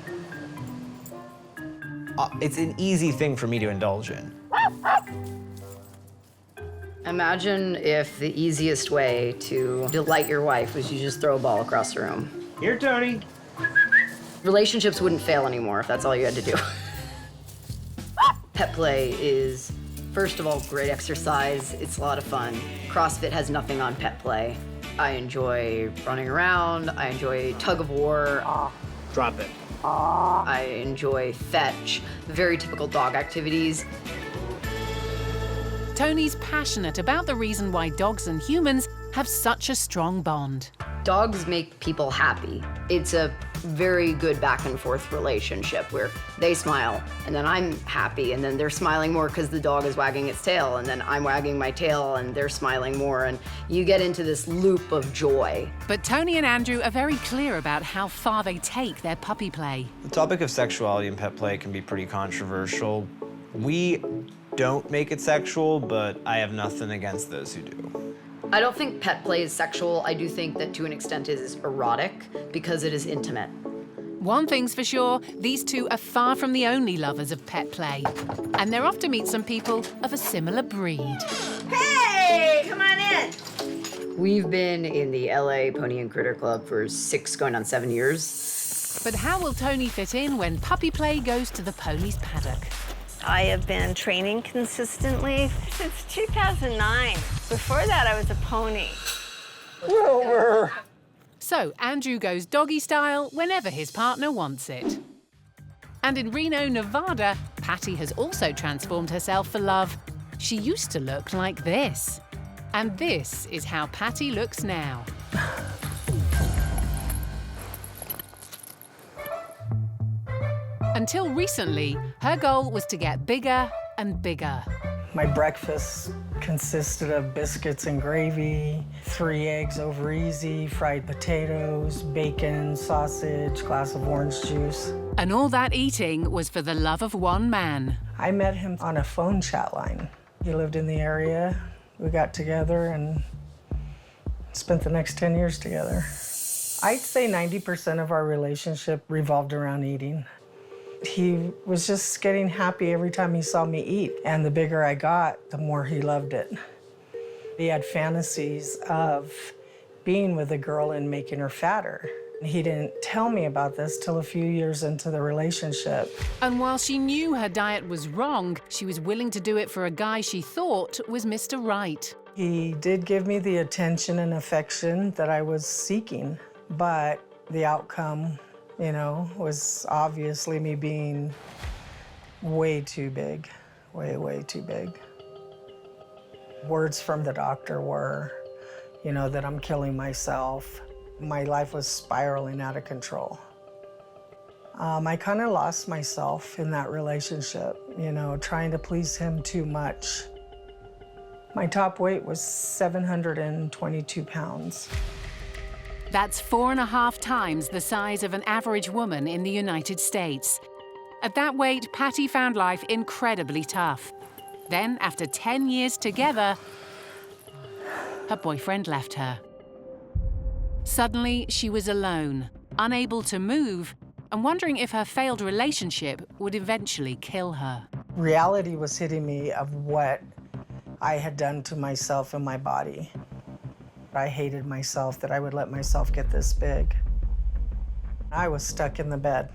It's an easy thing for me to indulge in. Imagine if the easiest way to delight your wife was you just throw a ball across the room. Here, Tony. Relationships wouldn't fail anymore if that's all you had to do. Pet play is, first of all, great exercise. It's a lot of fun. CrossFit has nothing on pet play. I enjoy running around. I enjoy tug of war. Drop it. I enjoy fetch, very typical dog activities. Tony's passionate about the reason why dogs and humans have such a strong bond. Dogs make people happy. It's a very good back and forth relationship where they smile and then I'm happy and then they're smiling more because the dog is wagging its tail and then I'm wagging my tail and they're smiling more, and you get into this loop of joy. But Tony and Andrew are very clear about how far they take their puppy play. The topic of sexuality in pet play can be pretty controversial. We don't make it sexual, but I have nothing against those who do. I don't think pet play is sexual. I do think that to an extent it is erotic because it is intimate. One thing's for sure, these two are far from the only lovers of pet play. And they're off to meet some people of a similar breed. Hey, come on in. We've been in the LA Pony and Critter Club for 6 going on 7 years. But how will Tony fit in when puppy play goes to the pony's paddock? I have been training consistently since 2009. Before that, I was a pony. Rover. So Andrew goes doggy style whenever his partner wants it. And in Reno, Nevada, Patty has also transformed herself for love. She used to look like this. And this is how Patty looks now. Until recently, her goal was to get bigger and bigger. My breakfast consisted of biscuits and gravy, 3 eggs over easy, fried potatoes, bacon, sausage, glass of orange juice. And all that eating was for the love of one man. I met him on a phone chat line. He lived in the area. We got together and spent the next 10 years together. I'd say 90% of our relationship revolved around eating. He was just getting happy every time he saw me eat. And the bigger I got, the more he loved it. He had fantasies of being with a girl and making her fatter. He didn't tell me about this till a few years into the relationship. And while she knew her diet was wrong, she was willing to do it for a guy she thought was Mr. Right. He did give me the attention and affection that I was seeking, but the outcome, you know, was obviously me being way too big, way too big. Words from the doctor were, you know, that I'm killing myself. My life was spiraling out of control. I kind of lost myself in that relationship, you know, trying to please him too much. My top weight was 722 pounds. That's 4.5 times the size of an average woman in the United States. At that weight, Patty found life incredibly tough. Then, after 10 years together, her boyfriend left her. Suddenly, she was alone, unable to move, and wondering if her failed relationship would eventually kill her. Reality was hitting me of what I had done to myself and my body. I hated myself that I would let myself get this big. I was stuck in the bed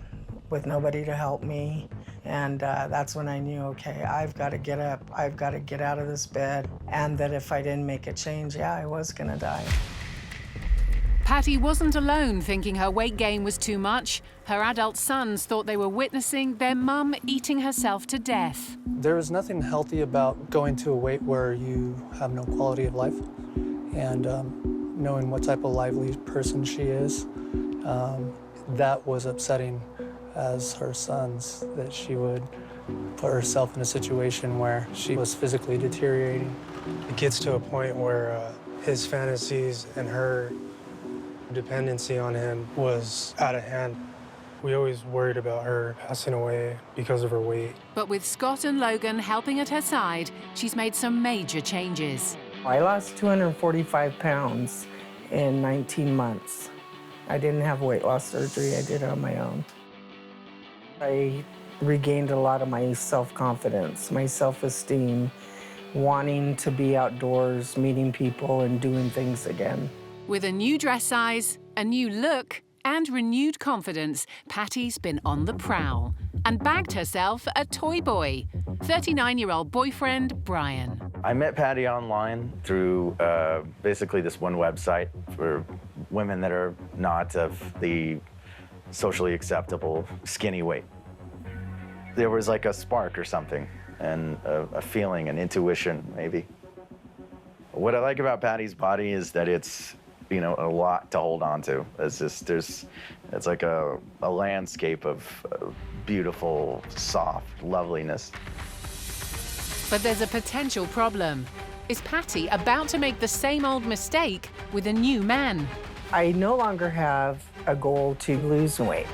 with nobody to help me. And that's when I knew, okay, I've got to get up, I've got to get out of this bed, and that if I didn't make a change, yeah, I was gonna die. Patty wasn't alone thinking her weight gain was too much. Her adult sons thought they were witnessing their mum eating herself to death. There is nothing healthy about going to a weight where you have no quality of life. And knowing what type of lively person she is, that was upsetting as her sons, that she would put herself in a situation where she was physically deteriorating. It gets to a point where his fantasies and her dependency on him was out of hand. We always worried about her passing away because of her weight. But with Scott and Logan helping at her side, she's made some major changes. I lost 245 pounds in 19 months. I didn't have weight loss surgery, I did it on my own. I regained a lot of my self-confidence, my self-esteem, wanting to be outdoors, meeting people, and doing things again. With a new dress size, a new look, and renewed confidence, Patty's been on the prowl and bagged herself a toy boy, 39-year-old boyfriend, Brian. I met Patty online through basically this one website for women that are not of the socially acceptable skinny weight. There was like a spark or something, and a feeling, an intuition, maybe. What I like about Patty's body is that it's, you know, a lot to hold on to. It's just, it's like a landscape of beautiful, soft loveliness. But there's a potential problem. Is Patty about to make the same old mistake with a new man? I no longer have a goal to lose weight.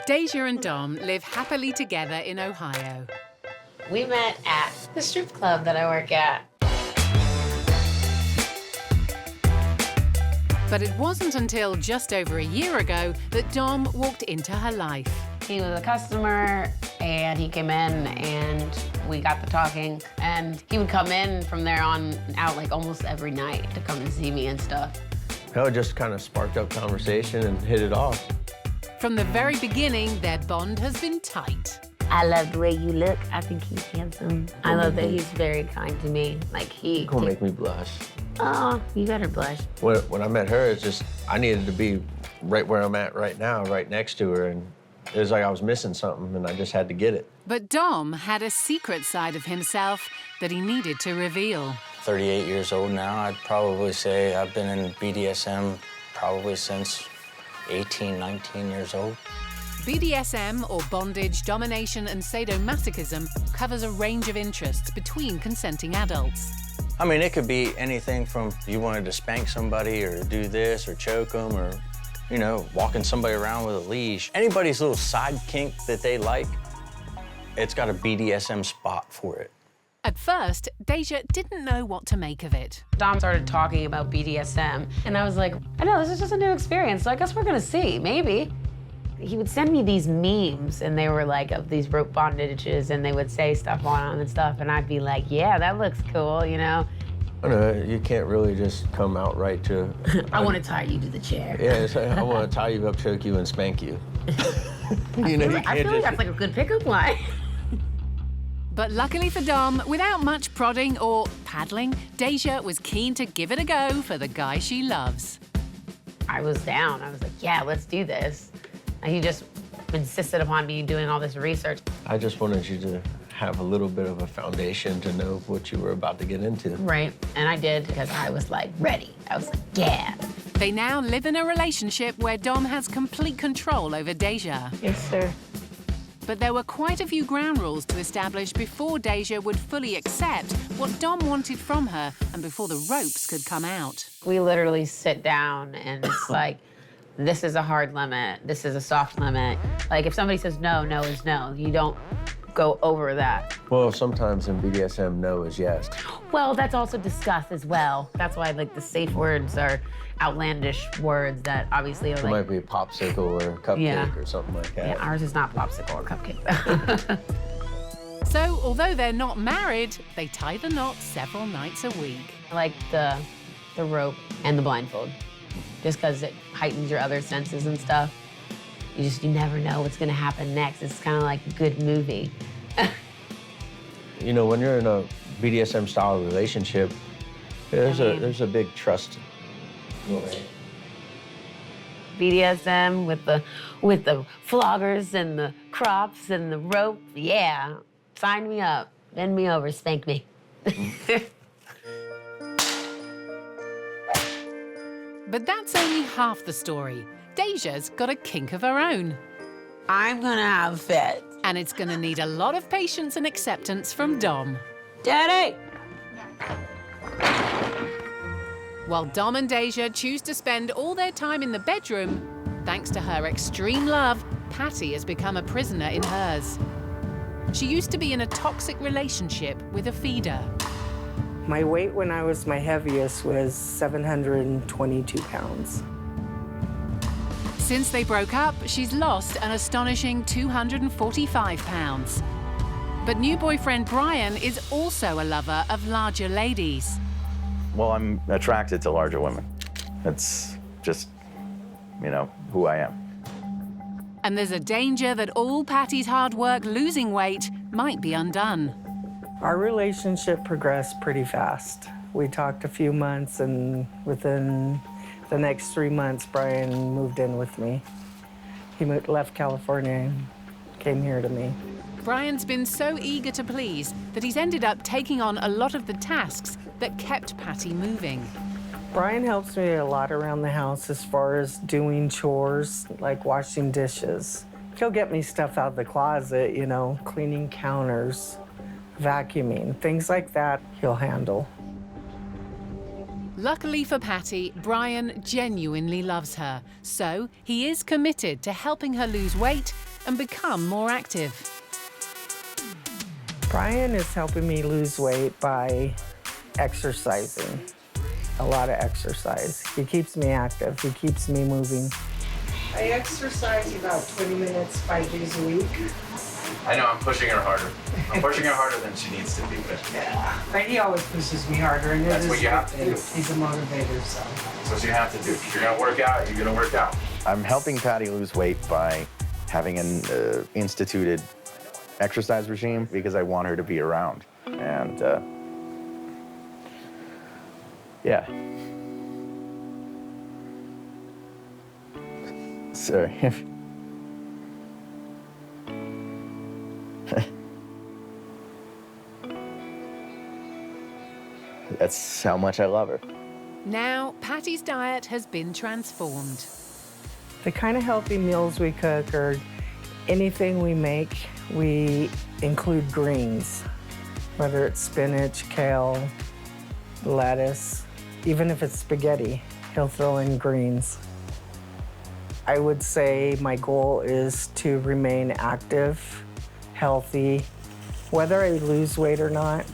Deja and Dom live happily together in Ohio. We met at the strip club that I work at. But it wasn't until just over a year ago that Dom walked into her life. He was a customer, and he came in, and we got to talking. And he would come in from there on out like almost every night to come and see me and stuff. It just kind of sparked up conversation and hit it off. From the very beginning, their bond has been tight. I love the way you look. I think he's handsome. I love that he's very kind to me. Like he. Gonna make me blush. Oh, you better blush. When I met her, it's just I needed to be right where I'm at right now, right next to her, and it was like I was missing something, and I just had to get it. But Dom had a secret side of himself that he needed to reveal. 38 years old now. I'd probably say I've been in BDSM probably since 18, 19 years old. BDSM, or bondage, domination, and sadomasochism, covers a range of interests between consenting adults. I mean, it could be anything from you wanted to spank somebody or do this or choke them or, you know, walking somebody around with a leash. Anybody's little side kink that they like, it's got a BDSM spot for it. At first, Deja didn't know what to make of it. Dom started talking about BDSM, and I was like, I know, this is just a new experience, so I guess we're gonna see, maybe. He would send me these memes, and they were like of these rope bondages, and they would say stuff on them and stuff, and I'd be like, yeah, that looks cool, you know? You can't really just come out right to... I want to tie you to the chair. Yeah, it's like, I want to tie you up, choke you, and spank you. You know, you I feel like that's like a good pickup line. But luckily for Dom, without much prodding or paddling, Deja was keen to give it a go for the guy she loves. I was down. I was like, yeah, let's do this. And he just insisted upon me doing all this research. I just wanted you to have a little bit of a foundation to know what you were about to get into. Right, and I did because I was like ready. I was like, yeah. They now live in a relationship where Dom has complete control over Deja. Yes, sir. But there were quite a few ground rules to establish before Deja would fully accept what Dom wanted from her and before the ropes could come out. We literally sit down and it's like, this is a hard limit, this is a soft limit. Like if somebody says no, no is no. You don't go over that. Well, sometimes in BDSM, no is yes. Well, that's also discussed as well. That's why like the safe words are outlandish words that obviously are It like... might be a popsicle or a cupcake or something like that. Yeah, ours is not popsicle or cupcake. So, although they're not married, they tie the knot several nights a week. I like the rope and the blindfold, just because it heightens your other senses and stuff. You never know what's gonna happen next. It's kind of like a good movie. You know, when you're in a BDSM style relationship, there's a big trust. BDSM with the floggers and the crops and the rope. Yeah, sign me up, bend me over, spank me. But that's only half the story. Deja's got a kink of her own. I'm gonna have a fit. And it's gonna need a lot of patience and acceptance from Dom. Daddy! While Dom and Deja choose to spend all their time in the bedroom, thanks to her extreme love, Patty has become a prisoner in hers. She used to be in a toxic relationship with a feeder. My weight when I was my heaviest was 722 pounds. Since they broke up, she's lost an astonishing 245 pounds. But new boyfriend Brian is also a lover of larger ladies. Well, I'm attracted to larger women. It's just, you know, who I am. And there's a danger that all Patty's hard work losing weight might be undone. Our relationship progressed pretty fast. We talked a few months, and within the next 3 months, Brian moved in with me. He left California and came here to me. Brian's been so eager to please that he's ended up taking on a lot of the tasks that kept Patty moving. Brian helps me a lot around the house as far as doing chores, like washing dishes. He'll get me stuff out of the closet, you know, cleaning counters, vacuuming, things like that he'll handle. Luckily for Patty, Brian genuinely loves her, so he is committed to helping her lose weight and become more active. Brian is helping me lose weight by exercising, a lot of exercise. He keeps me active, he keeps me moving. I exercise about 20 minutes 5 days a week. I know, I'm pushing her harder. I'm pushing her harder than she needs to be. Yeah, but he always pushes me harder, and That's what you have to do. He's a motivator, so. That's what you have to do. If you're gonna work out, you're gonna work out. I'm helping Patty lose weight by having an instituted exercise regime because I want her to be around. And yeah. Sorry. That's how much I love her. Now, Patty's diet has been transformed. The kind of healthy meals we cook or anything we make, we include greens, whether it's spinach, kale, lettuce, even if it's spaghetti, he'll throw in greens. I would say my goal is to remain active, healthy, whether I lose weight or not.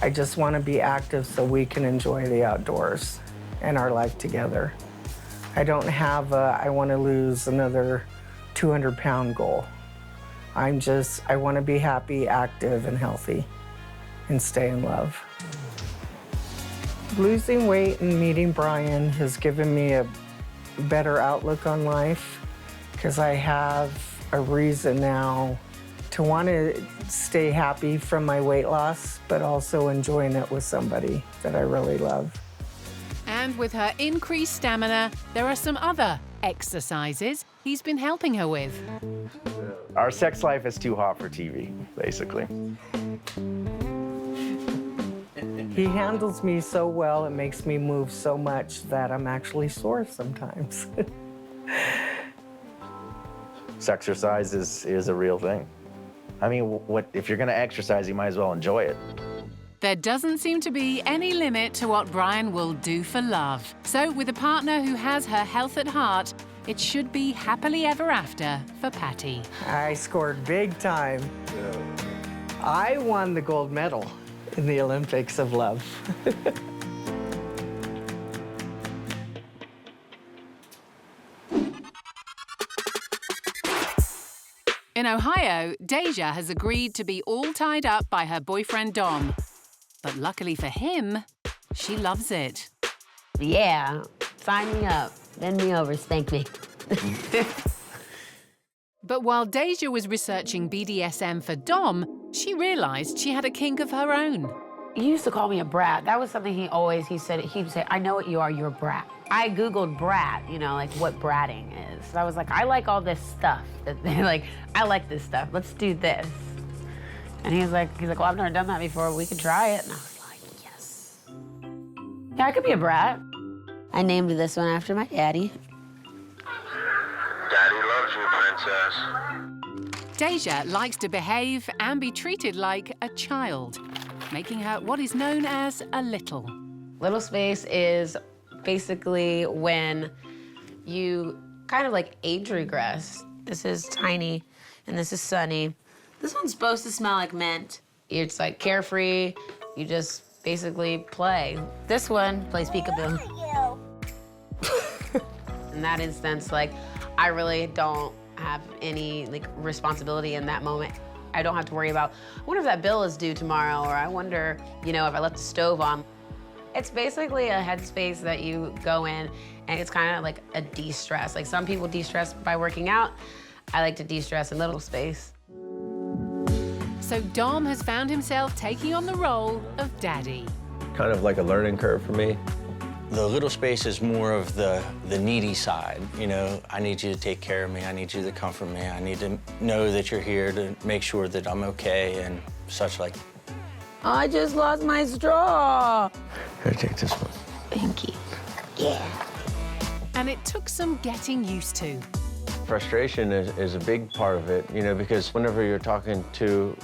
I just want to be active so we can enjoy the outdoors and our life together. I don't have a, I want to lose another 200-pound goal. I want to be happy, active, and healthy, and stay in love. Losing weight and meeting Brian has given me a better outlook on life because I have a reason now to want to stay happy from my weight loss, but also enjoying it with somebody that I really love. And with her increased stamina, there are some other exercises he's been helping her with. Our sex life is too hot for TV, basically. He handles me so well, it makes me move so much that I'm actually sore sometimes. Sexercise is a real thing. I mean, what if you're gonna exercise, you might as well enjoy it. There doesn't seem to be any limit to what Brian will do for love. So with a partner who has her health at heart, it should be happily ever after for Patty. I scored big time. I won the gold medal in the Olympics of love. In Ohio, Deja has agreed to be all tied up by her boyfriend Dom. But luckily for him, she loves it. Yeah, sign me up. Bend me over, spank me. But while Deja was researching BDSM for Dom, she realized she had a kink of her own. He used to call me a brat. That was something he'd say, I know what you are, you're a brat. I Googled brat, you know, like what bratting is. I was like, I like all this stuff. Like, I like this stuff, let's do this. And he's like, well, I've never done that before, we could try it. And I was like, yes. Yeah, I could be a brat. I named this one after my daddy. Daddy loves you, princess. Deja likes to behave and be treated like a child, making her what is known as a little. Little space is basically when you kind of like age regress. This is Tiny, and this is Sunny. This one's supposed to smell like mint. It's like carefree. You just basically play. This one plays peekaboo. In that instance, like, I really don't have any like responsibility in that moment. I don't have to worry about, I wonder if that bill is due tomorrow, or I wonder, you know, if I left the stove on. It's basically a headspace that you go in, and it's kind of like a de-stress. Like, some people de-stress by working out. I like to de-stress in little space. So Dom has found himself taking on the role of daddy. Kind of like a learning curve for me. The little space is more of the needy side. You know, I need you to take care of me. I need you to comfort me. I need to know that you're here to make sure that I'm okay and such like. I just lost my straw. Here, take this one. Thank you. Yeah. And it took some getting used to. Frustration is a big part of it, you know, because whenever you're talking to,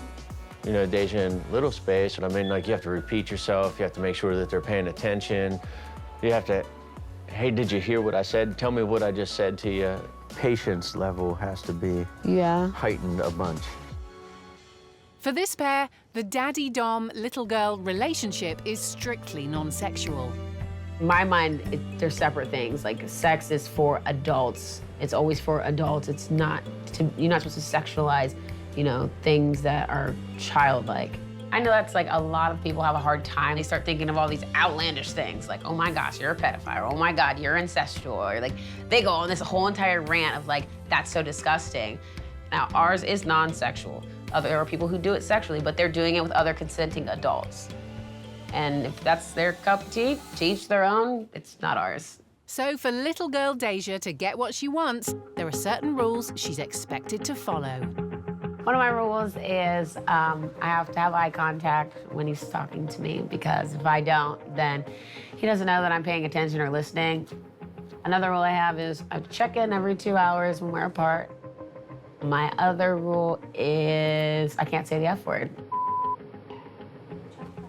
you know, Deja in little space, I mean, like, you have to repeat yourself. You have to make sure that they're paying attention. You have to, hey, did you hear what I said? Tell me what I just said to you. Patience level has to be heightened a bunch. For this pair, the daddy-dom, little girl relationship is strictly non-sexual. In my mind, they're separate things. Like, sex is for adults. It's always for adults. It's not, you're not supposed to sexualize, you know, things that are childlike. I know that's like a lot of people have a hard time. They start thinking of all these outlandish things like, oh my gosh, you're a pedophile. Or, oh my God, you're incestual. Or like, they go on this whole entire rant of like, that's so disgusting. Now, ours is non-sexual. There are people who do it sexually, but they're doing it with other consenting adults. And if that's their cup of tea, to each their own, it's not ours. So for little girl Deja to get what she wants, there are certain rules she's expected to follow. One of my rules is I have to have eye contact when he's talking to me, because if I don't, then he doesn't know that I'm paying attention or listening. Another rule I have is I check in every 2 hours when we're apart. My other rule is I can't say the F word.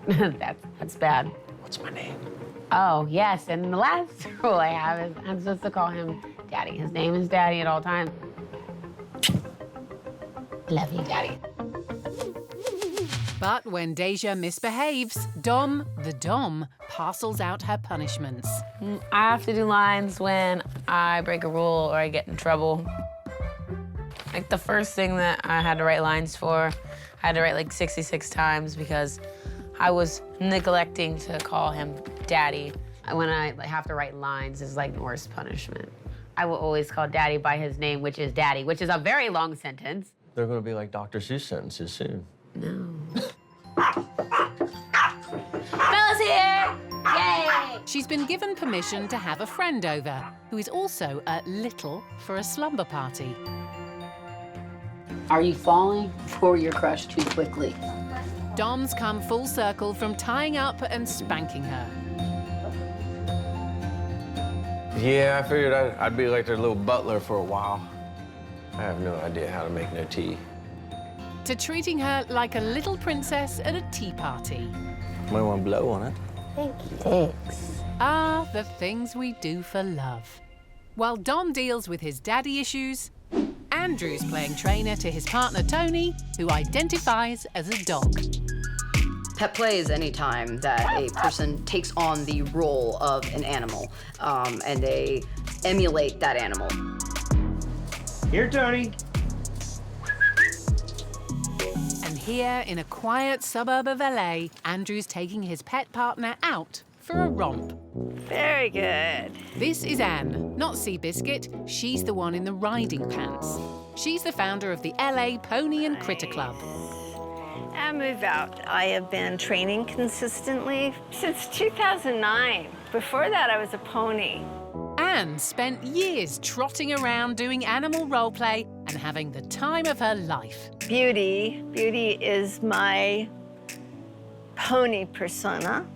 That's bad. What's my name? Oh, yes, and the last rule I have is I'm supposed to call him Daddy. His name is Daddy at all times. Love you, Daddy. But when Deja misbehaves, Dom, the Dom, parcels out her punishments. I have to do lines when I break a rule or I get in trouble. Like the first thing that I had to write lines for, I had to write like 66 times because I was neglecting to call him Daddy. When I have to write lines, it's like the worst punishment. I will always call Daddy by his name, which is Daddy, which is a very long sentence. They're going to be like Dr. Seuss sentences soon. No. Bella's here! Yay! She's been given permission to have a friend over, who is also a little for a slumber party. Are you falling for your crush too quickly? Dom's come full circle from tying up and spanking her. Yeah, I figured I'd be like their little butler for a while. I have no idea how to make no tea. To treating her like a little princess at a tea party. Might want to blow on it. Thank you. Thanks. Ah, the things we do for love. While Dom deals with his daddy issues, Andrew's playing trainer to his partner Tony, who identifies as a dog. Pet play is any time that a person takes on the role of an animal and they emulate that animal. Here, Tony. And here, in a quiet suburb of LA, Andrew's taking his pet partner out for a romp. Very good. This is Anne, not Seabiscuit. She's the one in the riding pants. She's the founder of the LA Pony and Critter Club. And move out. I have been training consistently since 2009. Before that, I was a pony. Anne spent years trotting around doing animal role play and having the time of her life. Beauty is my pony persona.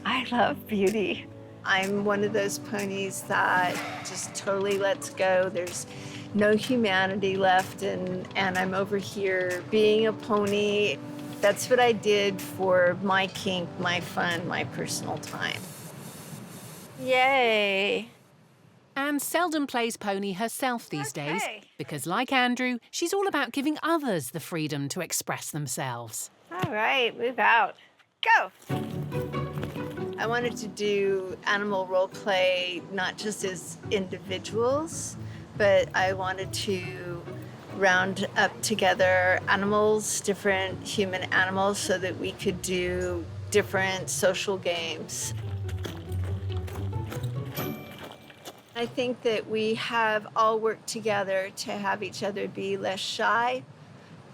I love Beauty. I'm one of those ponies that just totally lets go. There's no humanity left, and I'm over here being a pony. That's what I did for my kink, my fun, my personal time. Yay. Anne seldom plays pony herself these days because, like Andrew, she's all about giving others the freedom to express themselves. All right, move out. Go. I wanted to do animal role play not just as individuals, but I wanted to round up together animals, different human animals, so that we could do different social games. I think that we have all worked together to have each other be less shy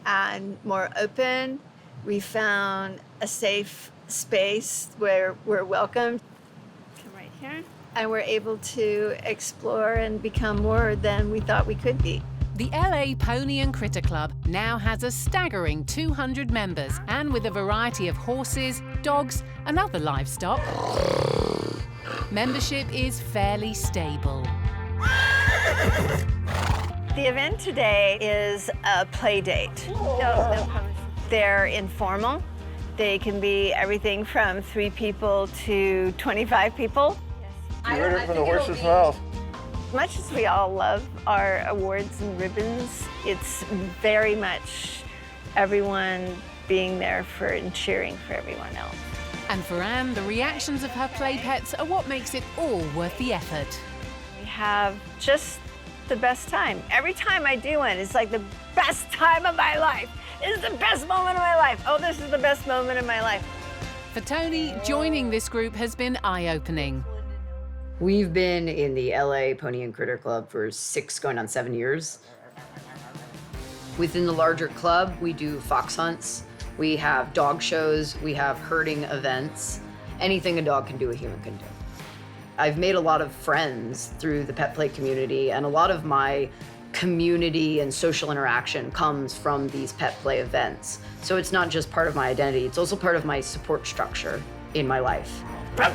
and more open. We found a safe space where we're welcome. Come right here. And we're able to explore and become more than we thought we could be. The LA Pony and Critter Club now has a staggering 200 members, and with a variety of horses, dogs, and other livestock, membership is fairly stable. The event today is a play date. They're informal. They can be everything from 3 people to 25 people. You heard it from the horse's mouth. As much as we all love our awards and ribbons, it's very much everyone being there for and cheering for everyone else. And for Anne, the reactions of her play pets are what makes it all worth the effort. We have just the best time. Every time I do one, it's like the best time of my life. It's the best moment of my life. Oh, this is the best moment of my life. For Tony, joining this group has been eye-opening. We've been in the LA Pony and Critter Club for 6, going on 7 years. Within the larger club, we do fox hunts, we have dog shows, we have herding events. Anything a dog can do, a human can do. I've made a lot of friends through the pet play community, and a lot of my community and social interaction comes from these pet play events. So it's not just part of my identity, it's also part of my support structure in my life. Hey,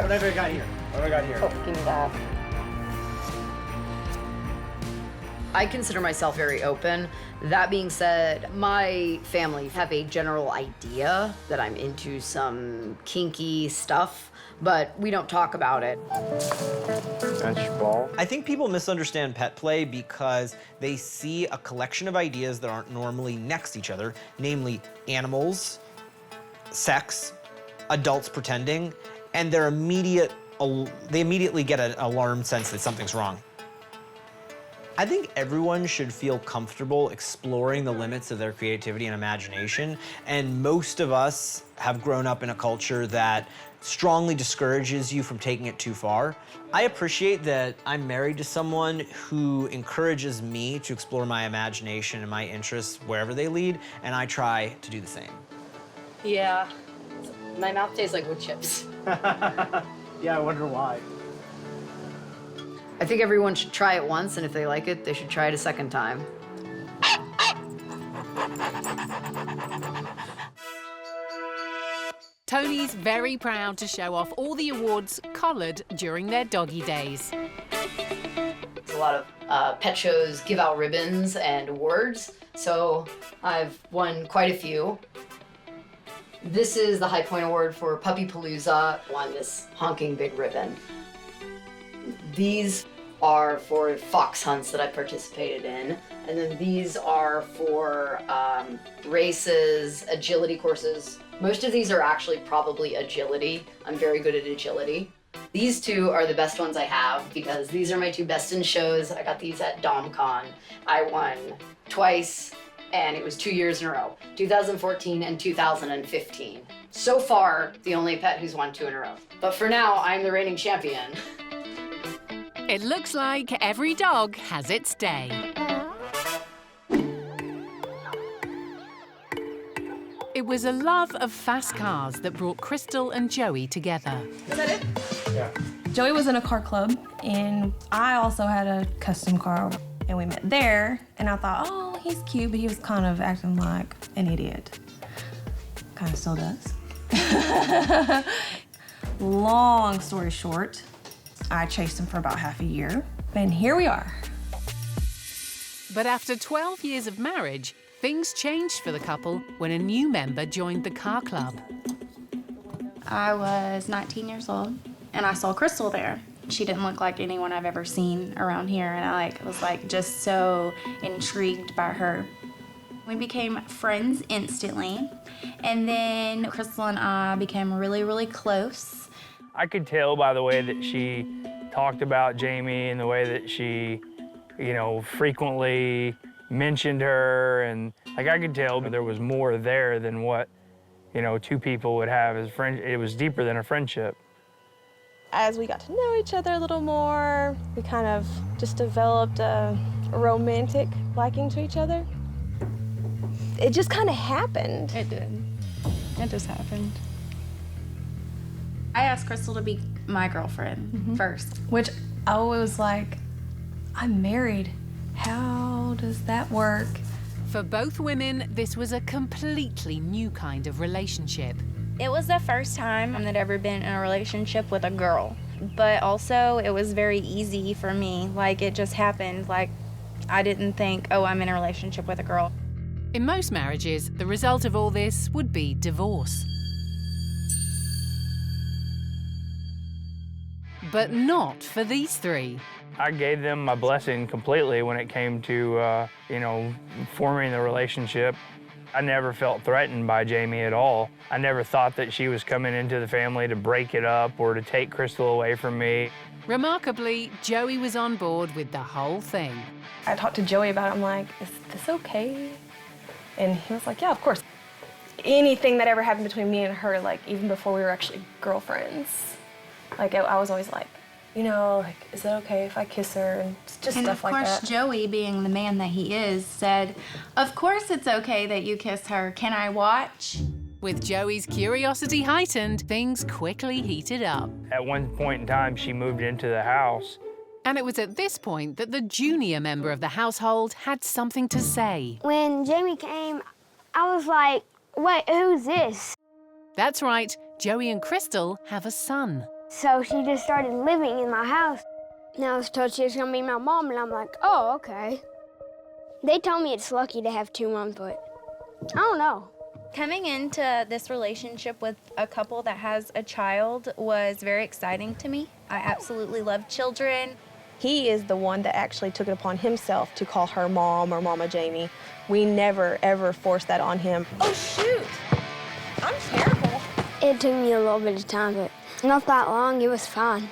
what have I got here? What have I got here? Oh, give me that. I consider myself very open. That being said, my family have a general idea that I'm into some kinky stuff, but we don't talk about it. Ball. I think people misunderstand pet play because they see a collection of ideas that aren't normally next to each other, namely animals, sex, adults pretending, and they immediately get an alarm sense that something's wrong. I think everyone should feel comfortable exploring the limits of their creativity and imagination, and most of us have grown up in a culture that strongly discourages you from taking it too far. I appreciate that I'm married to someone who encourages me to explore my imagination and my interests wherever they lead, and I try to do the same. Yeah, my mouth tastes like wood chips. Yeah, I wonder why. I think everyone should try it once, and if they like it, they should try it a second time. Tony's very proud to show off all the awards collared during their doggy days. A lot of pet shows give out ribbons and awards, so I've won quite a few. This is the High Point Award for Puppy Palooza, won this honking big ribbon. These are for fox hunts that I participated in, and then these are for races, agility courses. Most of these are actually probably agility. I'm very good at agility. These two are the best ones I have because these are my two best in shows. I got these at DomCon. I won twice, and it was 2 years in a row, 2014 and 2015. So far, the only pet who's won 2 in a row. But for now, I'm the reigning champion. It looks like every dog has its day. It was a love of fast cars that brought Crystal and Joey together. Is that it? Yeah. Joey was in a car club, and I also had a custom car, and we met there, and I thought, oh, he's cute, but he was kind of acting like an idiot. Kind of still does. Long story short, I chased him for about half a year, and here we are. But after 12 years of marriage, things changed for the couple when a new member joined the car club. I was 19 years old, and I saw Crystal there. She didn't look like anyone I've ever seen around here, and I was just so intrigued by her. We became friends instantly, and then Crystal and I became really, really close. I could tell by the way that she talked about Jamie and the way that she, frequently mentioned her, and I could tell there was more there than what, two people would have as friends. It was deeper than a friendship. As we got to know each other a little more, we kind of just developed a romantic liking to each other. It just kind of happened. It did. It just happened. I asked Crystal to be my girlfriend first. Which I was like, I'm married. How does that work? For both women, this was a completely new kind of relationship. It was the first time that I'd ever been in a relationship with a girl. But also, it was very easy for me. It just happened. I didn't think, oh, I'm in a relationship with a girl. In most marriages, the result of all this would be divorce. But not for these three. I gave them my blessing completely when it came to, forming the relationship. I never felt threatened by Jamie at all. I never thought that she was coming into the family to break it up or to take Crystal away from me. Remarkably, Joey was on board with the whole thing. I talked to Joey about it. I'm like, is this okay? And he was like, yeah, of course. Anything that ever happened between me and her, even before we were actually girlfriends, I was always like, is it okay if I kiss her? And just stuff like that. And of course, Joey, being the man that he is, said, of course it's okay that you kiss her. Can I watch? With Joey's curiosity heightened, things quickly heated up. At one point in time, she moved into the house. And it was at this point that the junior member of the household had something to say. When Jamie came, I was like, wait, who's this? That's right, Joey and Crystal have a son. So she just started living in my house. And I was told she was gonna be my mom, and I'm like, oh, okay. They told me it's lucky to have 2 moms, but I don't know. Coming into this relationship with a couple that has a child was very exciting to me. I absolutely love children. He is the one that actually took it upon himself to call her mom or Mama Jamie. We never, ever forced that on him. Oh, shoot. I'm terrible. It took me a little bit of time, but not that long. It was fine.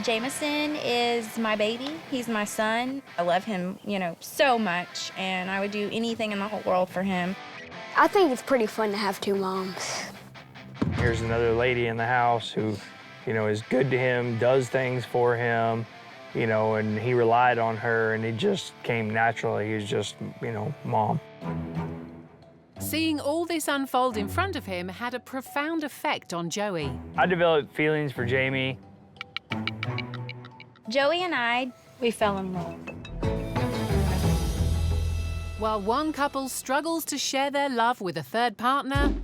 Jameson is my baby. He's my son. I love him, so much, and I would do anything in the whole world for him. I think it's pretty fun to have two moms. Here's another lady in the house who, is good to him, does things for him, and he relied on her, and it just came naturally. He was just, mom. Seeing all this unfold in front of him had a profound effect on Joey. I developed feelings for Jamie. Joey and we fell in love. While one couple struggles to share their love with a third partner,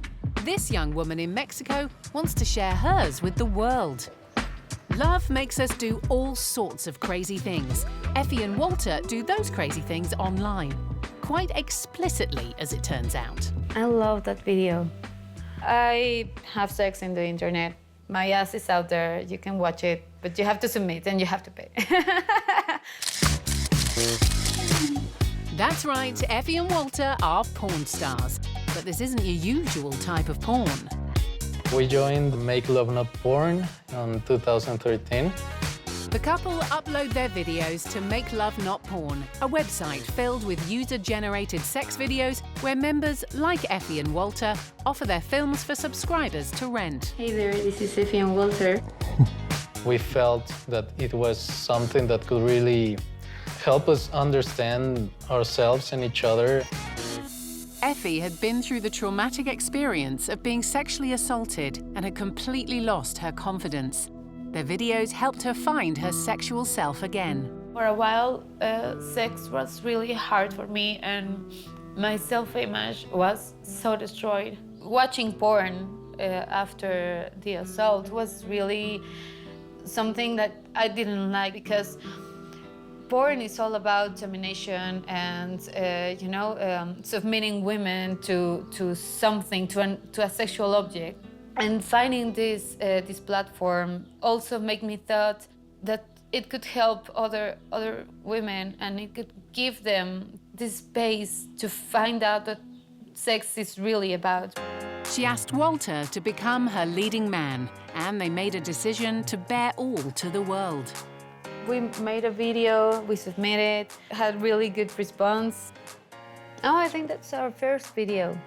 this young woman in Mexico wants to share hers with the world. Love makes us do all sorts of crazy things. Effie and Walter do those crazy things online. Quite explicitly, as it turns out. I love that video. I have sex in the internet. My ass is out there. You can watch it, but you have to submit and you have to pay. That's right, Effie and Walter are porn stars. But this isn't your usual type of porn. We joined Make Love Not Porn in 2013. The couple upload their videos to Make Love Not Porn, a website filled with user-generated sex videos where members like Effie and Walter offer their films for subscribers to rent. Hey there, this is Effie and Walter. We felt that it was something that could really help us understand ourselves and each other. Effie had been through the traumatic experience of being sexually assaulted and had completely lost her confidence. Their videos helped her find her sexual self again. For a while, sex was really hard for me and my self-image was so destroyed. Watching porn after the assault was really something that I didn't like because porn is all about domination and, submitting women to something, to a sexual object. And finding this platform also made me thought that it could help other women and it could give them this space to find out what sex is really about. She asked Walter to become her leading man, and they made a decision to bare all to the world. We made a video, we submitted, had really good response. Oh, I think that's our first video.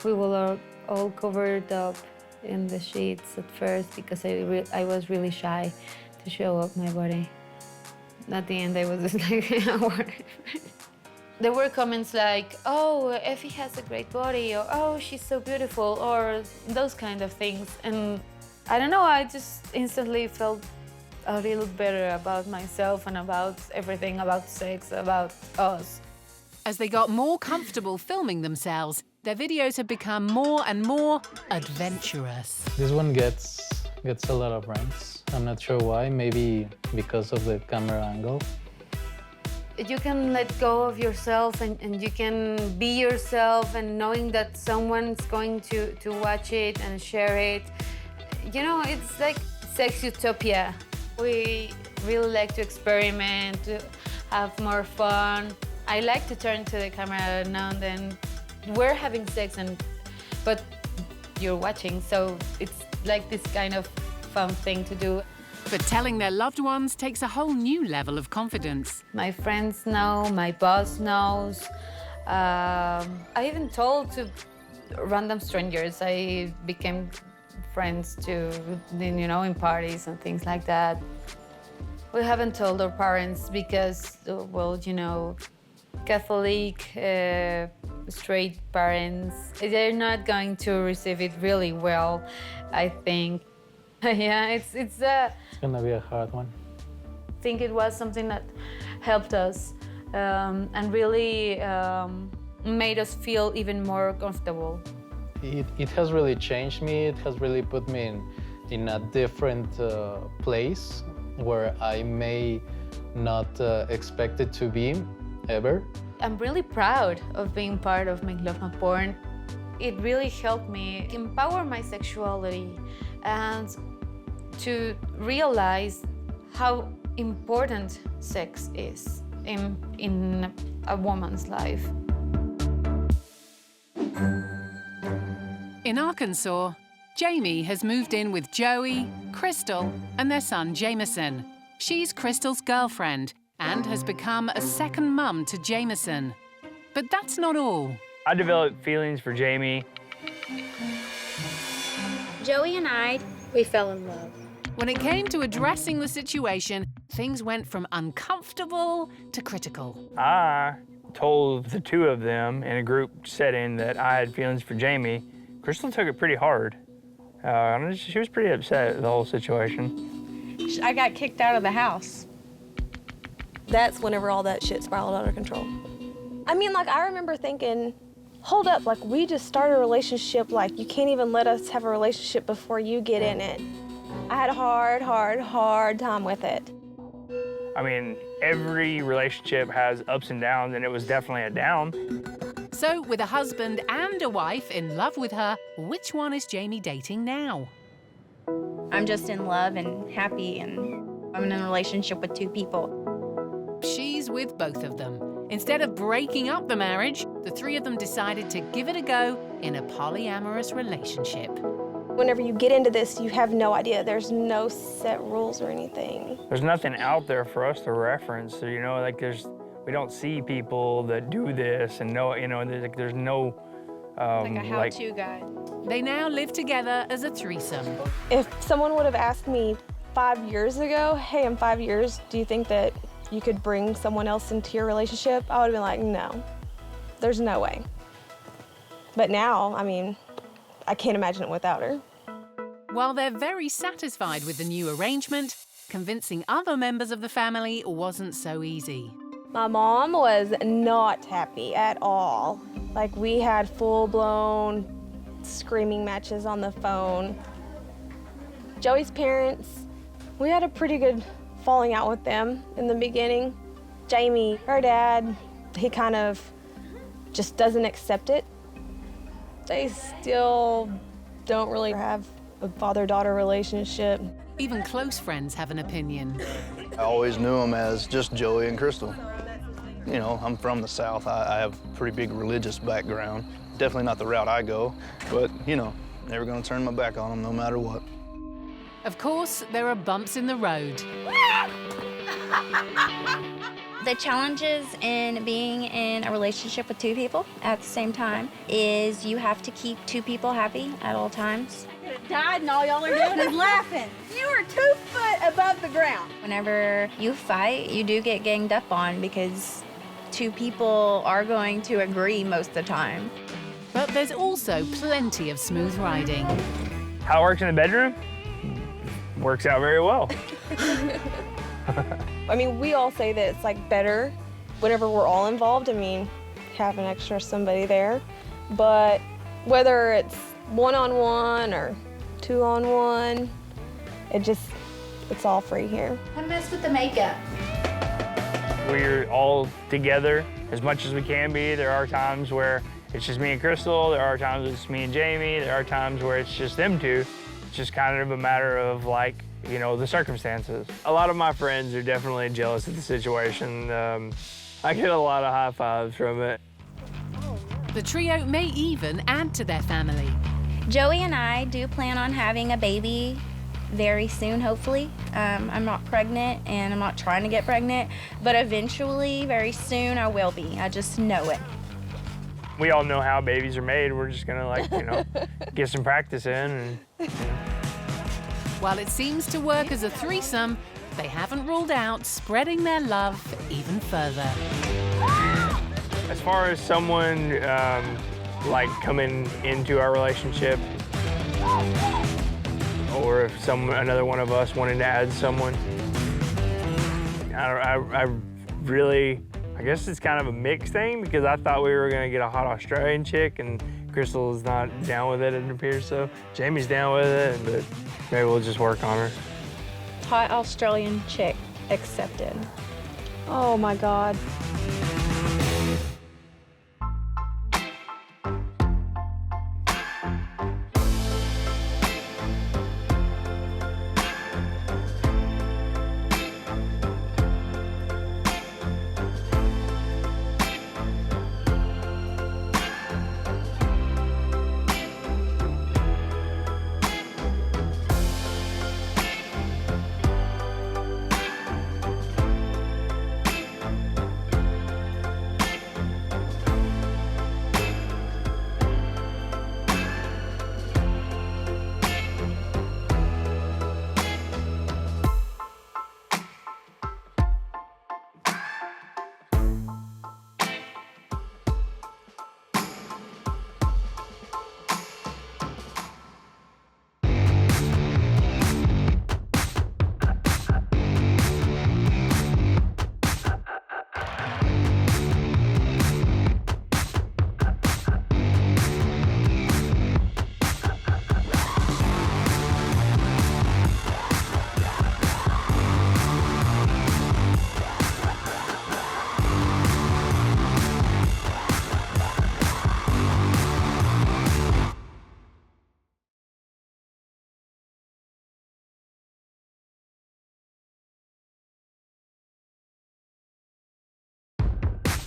We were all covered up in the sheets at first because I was really shy to show up my body. At the end, I was just like, There were comments like, oh, Effie has a great body, or oh, she's so beautiful, or those kind of things. And I don't know, I just instantly felt a little better about myself and about everything, about sex, about us. As they got more comfortable filming themselves, their videos have become more and more adventurous. This one gets a lot of rants. I'm not sure why, maybe because of the camera angle. You can let go of yourself and you can be yourself, and knowing that someone's going to watch it and share it. It's like sex utopia. We really like to experiment, to have more fun. I like to turn to the camera now and then. We're having sex, but you're watching, so it's like this kind of fun thing to do. But telling their loved ones takes a whole new level of confidence. My friends know, my boss knows. I even told to random strangers. I became friends too, in parties and things like that. We haven't told our parents because, Catholic, straight parents, they're not going to receive it really well, I think. Yeah, it's gonna be a hard one. I think it was something that helped us and really made us feel even more comfortable. It has really changed me. It has really put me in a different place where I may not expect it to be ever. I'm really proud of being part of Make Love Not Porn. It really helped me empower my sexuality and to realize how important sex is in a woman's life. In Arkansas, Jamie has moved in with Joey, Crystal, and their son Jameson. She's Crystal's girlfriend and has become a second mum to Jameson. But that's not all. I developed feelings for Jamie. Joey and I, we fell in love. When it came to addressing the situation, things went from uncomfortable to critical. I told the two of them in a group setting that I had feelings for Jamie. Crystal took it pretty hard. She was pretty upset at the whole situation. I got kicked out of the house. That's whenever all that shit spiraled out of control. I mean, like, I remember thinking, hold up, like, we just started a relationship, like, you can't even let us have a relationship before you get in it. I had a hard time with it. I mean, every relationship has ups and downs, and it was definitely a down. So, with a husband and a wife in love with her, which one is Jamie dating now? I'm just in love and happy, and I'm in a relationship with two people. She's with both of them. Instead of breaking up the marriage, the three of them decided to give it a go in a polyamorous relationship. Whenever you get into this, you have no idea. There's no set rules or anything. There's nothing out there for us to reference. So, you know, like we don't see people that do this and know, you know, there's no like a how-to guide. They now live together as a threesome. If someone would have asked me 5 years ago, hey, in 5 years, do you think that you could bring someone else into your relationship? I would have been like, no, there's no way. But now, I mean, I can't imagine it without her. While they're very satisfied with the new arrangement, convincing other members of the family wasn't so easy. My mom was not happy at all. Like, we had full-blown screaming matches on the phone. Joey's parents, we had a pretty good falling out with them in the beginning. Jamie, her dad, he kind of just doesn't accept it. They still don't really have a father-daughter relationship. Even close friends have an opinion. I always knew them as just Joey and Crystal. You know, I'm from the South. I have a pretty big religious background. Definitely not the route I go, but, you know, never gonna turn my back on them no matter what. Of course, there are bumps in the road. The challenges in being in a relationship with two people at the same time is you have to keep two people happy at all times. Died and all y'all are doing is laughing. You are 2 foot above the ground. Whenever you fight, you do get ganged up on because two people are going to agree most of the time. But there's also plenty of smooth riding. How it works in the bedroom? Works out very well. I mean, we all say that it's like better whenever we're all involved. I mean, have an extra somebody there. But whether it's one-on-one or two-on-one, it's all free here. Don't mess with the makeup. We're all together as much as we can be. There are times where it's just me and Crystal. There are times it's me and Jamie. There are times where it's just them two. It's just kind of a matter of, like, you know, the circumstances. A lot of my friends are definitely jealous of the situation. I get a lot of high fives from it. The trio may even add to their family. Joey and I do plan on having a baby very soon, hopefully. I'm not pregnant and I'm not trying to get pregnant, but eventually, very soon, I will be. I just know it. We all know how babies are made. We're just gonna, like, you know, get some practice in. And While it seems to work as a threesome, they haven't ruled out spreading their love even further. As far as someone like coming into our relationship, or if another one of us wanted to add someone, I really, I guess it's kind of a mixed thing because I thought we were gonna get a hot Australian chick and Crystal's not down with it appears so. Jamie's down with it, but maybe we'll just work on her. Hot Australian chick accepted. Oh my God.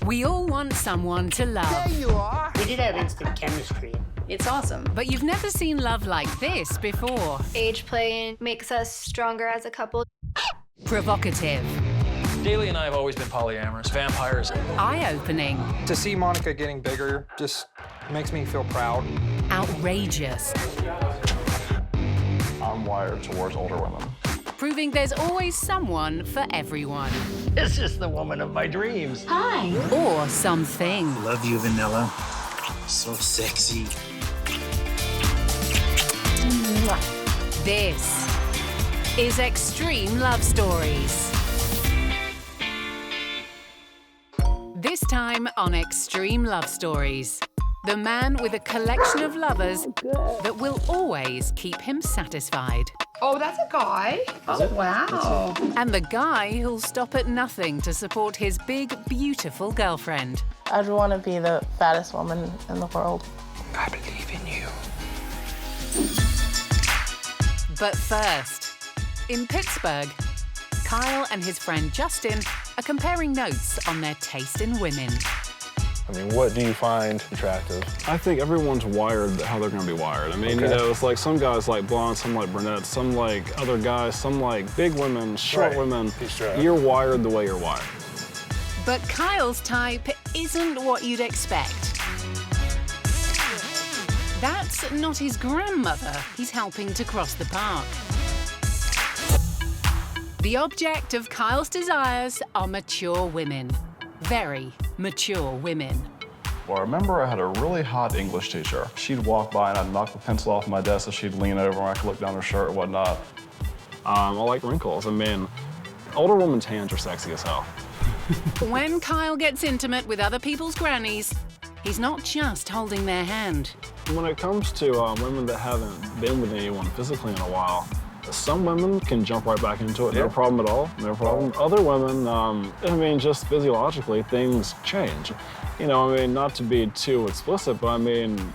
We all want someone to love. There you are. We did have instant chemistry. It's awesome. But you've never seen love like this before. Age play makes us stronger as a couple. Provocative. Daly and I have always been polyamorous, vampires. Eye-opening. To see Monica getting bigger just makes me feel proud. Outrageous. I'm wired towards older women. Proving there's always someone for everyone. This is the woman of my dreams. Hi. Or something. Love you, Vanilla. So sexy. This is Extreme Love Stories. This time on Extreme Love Stories, the man with a collection of lovers that will always keep him satisfied. Oh, that's a guy. Oh, wow. And the guy who'll stop at nothing to support his big, beautiful girlfriend. I'd want to be the fattest woman in the world. I believe in you. But first, in Pittsburgh, Kyle and his friend Justin are comparing notes on their taste in women. I mean, what do you find attractive? I think everyone's wired how they're going to be wired. I mean, you know, it's like some guys like blondes, some like brunettes, some like other guys, some like big women, short women. You're wired the way you're wired. But Kyle's type isn't what you'd expect. That's not his grandmother he's helping to cross the park. The object of Kyle's desires are mature women. Very mature women. Well, I remember I had a really hot English teacher. She'd walk by and I'd knock the pencil off my desk and she'd lean over and I could look down her shirt and whatnot. I like wrinkles. I mean, older women's hands are sexy as hell. When Kyle gets intimate with other people's grannies, he's not just holding their hand. When it comes to women that haven't been with anyone physically in a while, some women can jump right back into it, no problem at all, no problem. Other women, I mean, just physiologically, things change. You know, I mean, not to be too explicit, but I mean,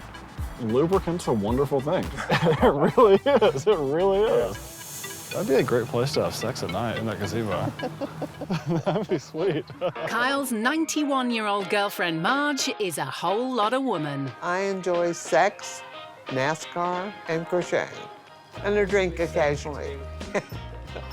lubricant's a wonderful thing. It really is, it really is. That'd be a great place to have sex at night in that gazebo. That'd be sweet. Kyle's 91-year-old girlfriend, Marge, is a whole lot of woman. I enjoy sex, NASCAR, and crocheting. And a drink occasionally.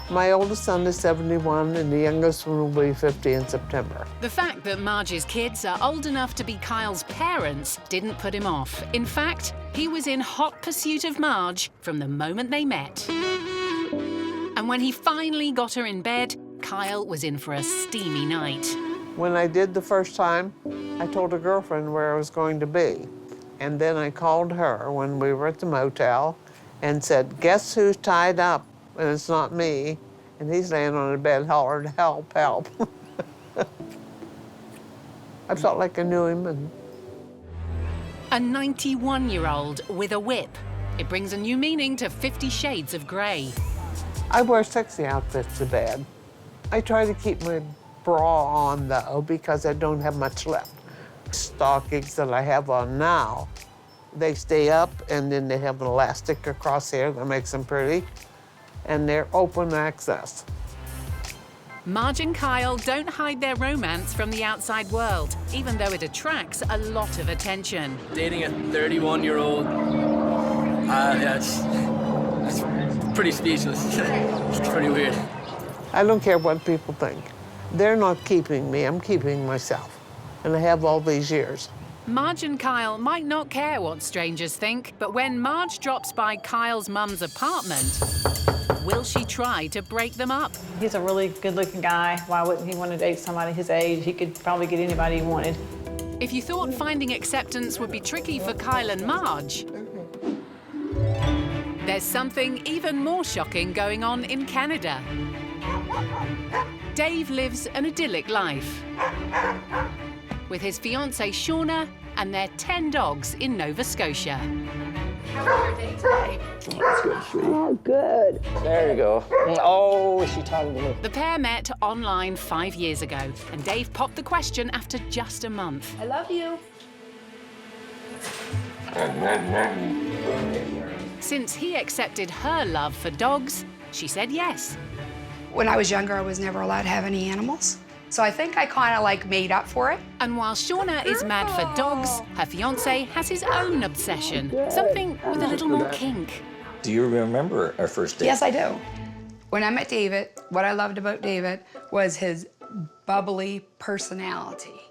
My oldest son is 71, and the youngest one will be 50 in September. The fact that Marge's kids are old enough to be Kyle's parents didn't put him off. In fact, he was in hot pursuit of Marge from the moment they met. And when he finally got her in bed, Kyle was in for a steamy night. When I did the first time, I told a girlfriend where I was going to be. And then I called her when we were at the motel and said, guess who's tied up? And it's not me. And he's laying on the bed, hollered, help, help. I felt like I knew him. And A 91-year-old with a whip. It brings a new meaning to 50 Shades of Grey. I wear sexy outfits to bed. I try to keep my bra on, though, because I don't have much left. Stockings that I have on now, they stay up, and then they have an elastic across here that makes them pretty, and they're open access. Marge and Kyle don't hide their romance from the outside world, even though it attracts a lot of attention. Dating a 31-year-old, that's pretty speechless. It's pretty weird. I don't care what people think. They're not keeping me, I'm keeping myself, and I have all these years. Marge and Kyle might not care what strangers think, but when Marge drops by Kyle's mum's apartment, will she try to break them up? He's a really good-looking guy. Why wouldn't he want to date somebody his age? He could probably get anybody he wanted. If you thought finding acceptance would be tricky for Kyle and Marge, there's something even more shocking going on in Canada. Dave lives an idyllic life with his fiancée Shauna and their 10 dogs in Nova Scotia. Oh, good. There you go. Oh, is she talking to me? The pair met online 5 years ago, and Dave popped the question after just a month. I love you. Since he accepted her love for dogs, she said yes. When I was younger, I was never allowed to have any animals. So I think I kind of like made up for it. And while Shauna is mad for dogs, her fiancé has his own obsession, something with a little more kink. Do you remember our first date? Yes, I do. When I met David, what I loved about David was his bubbly personality.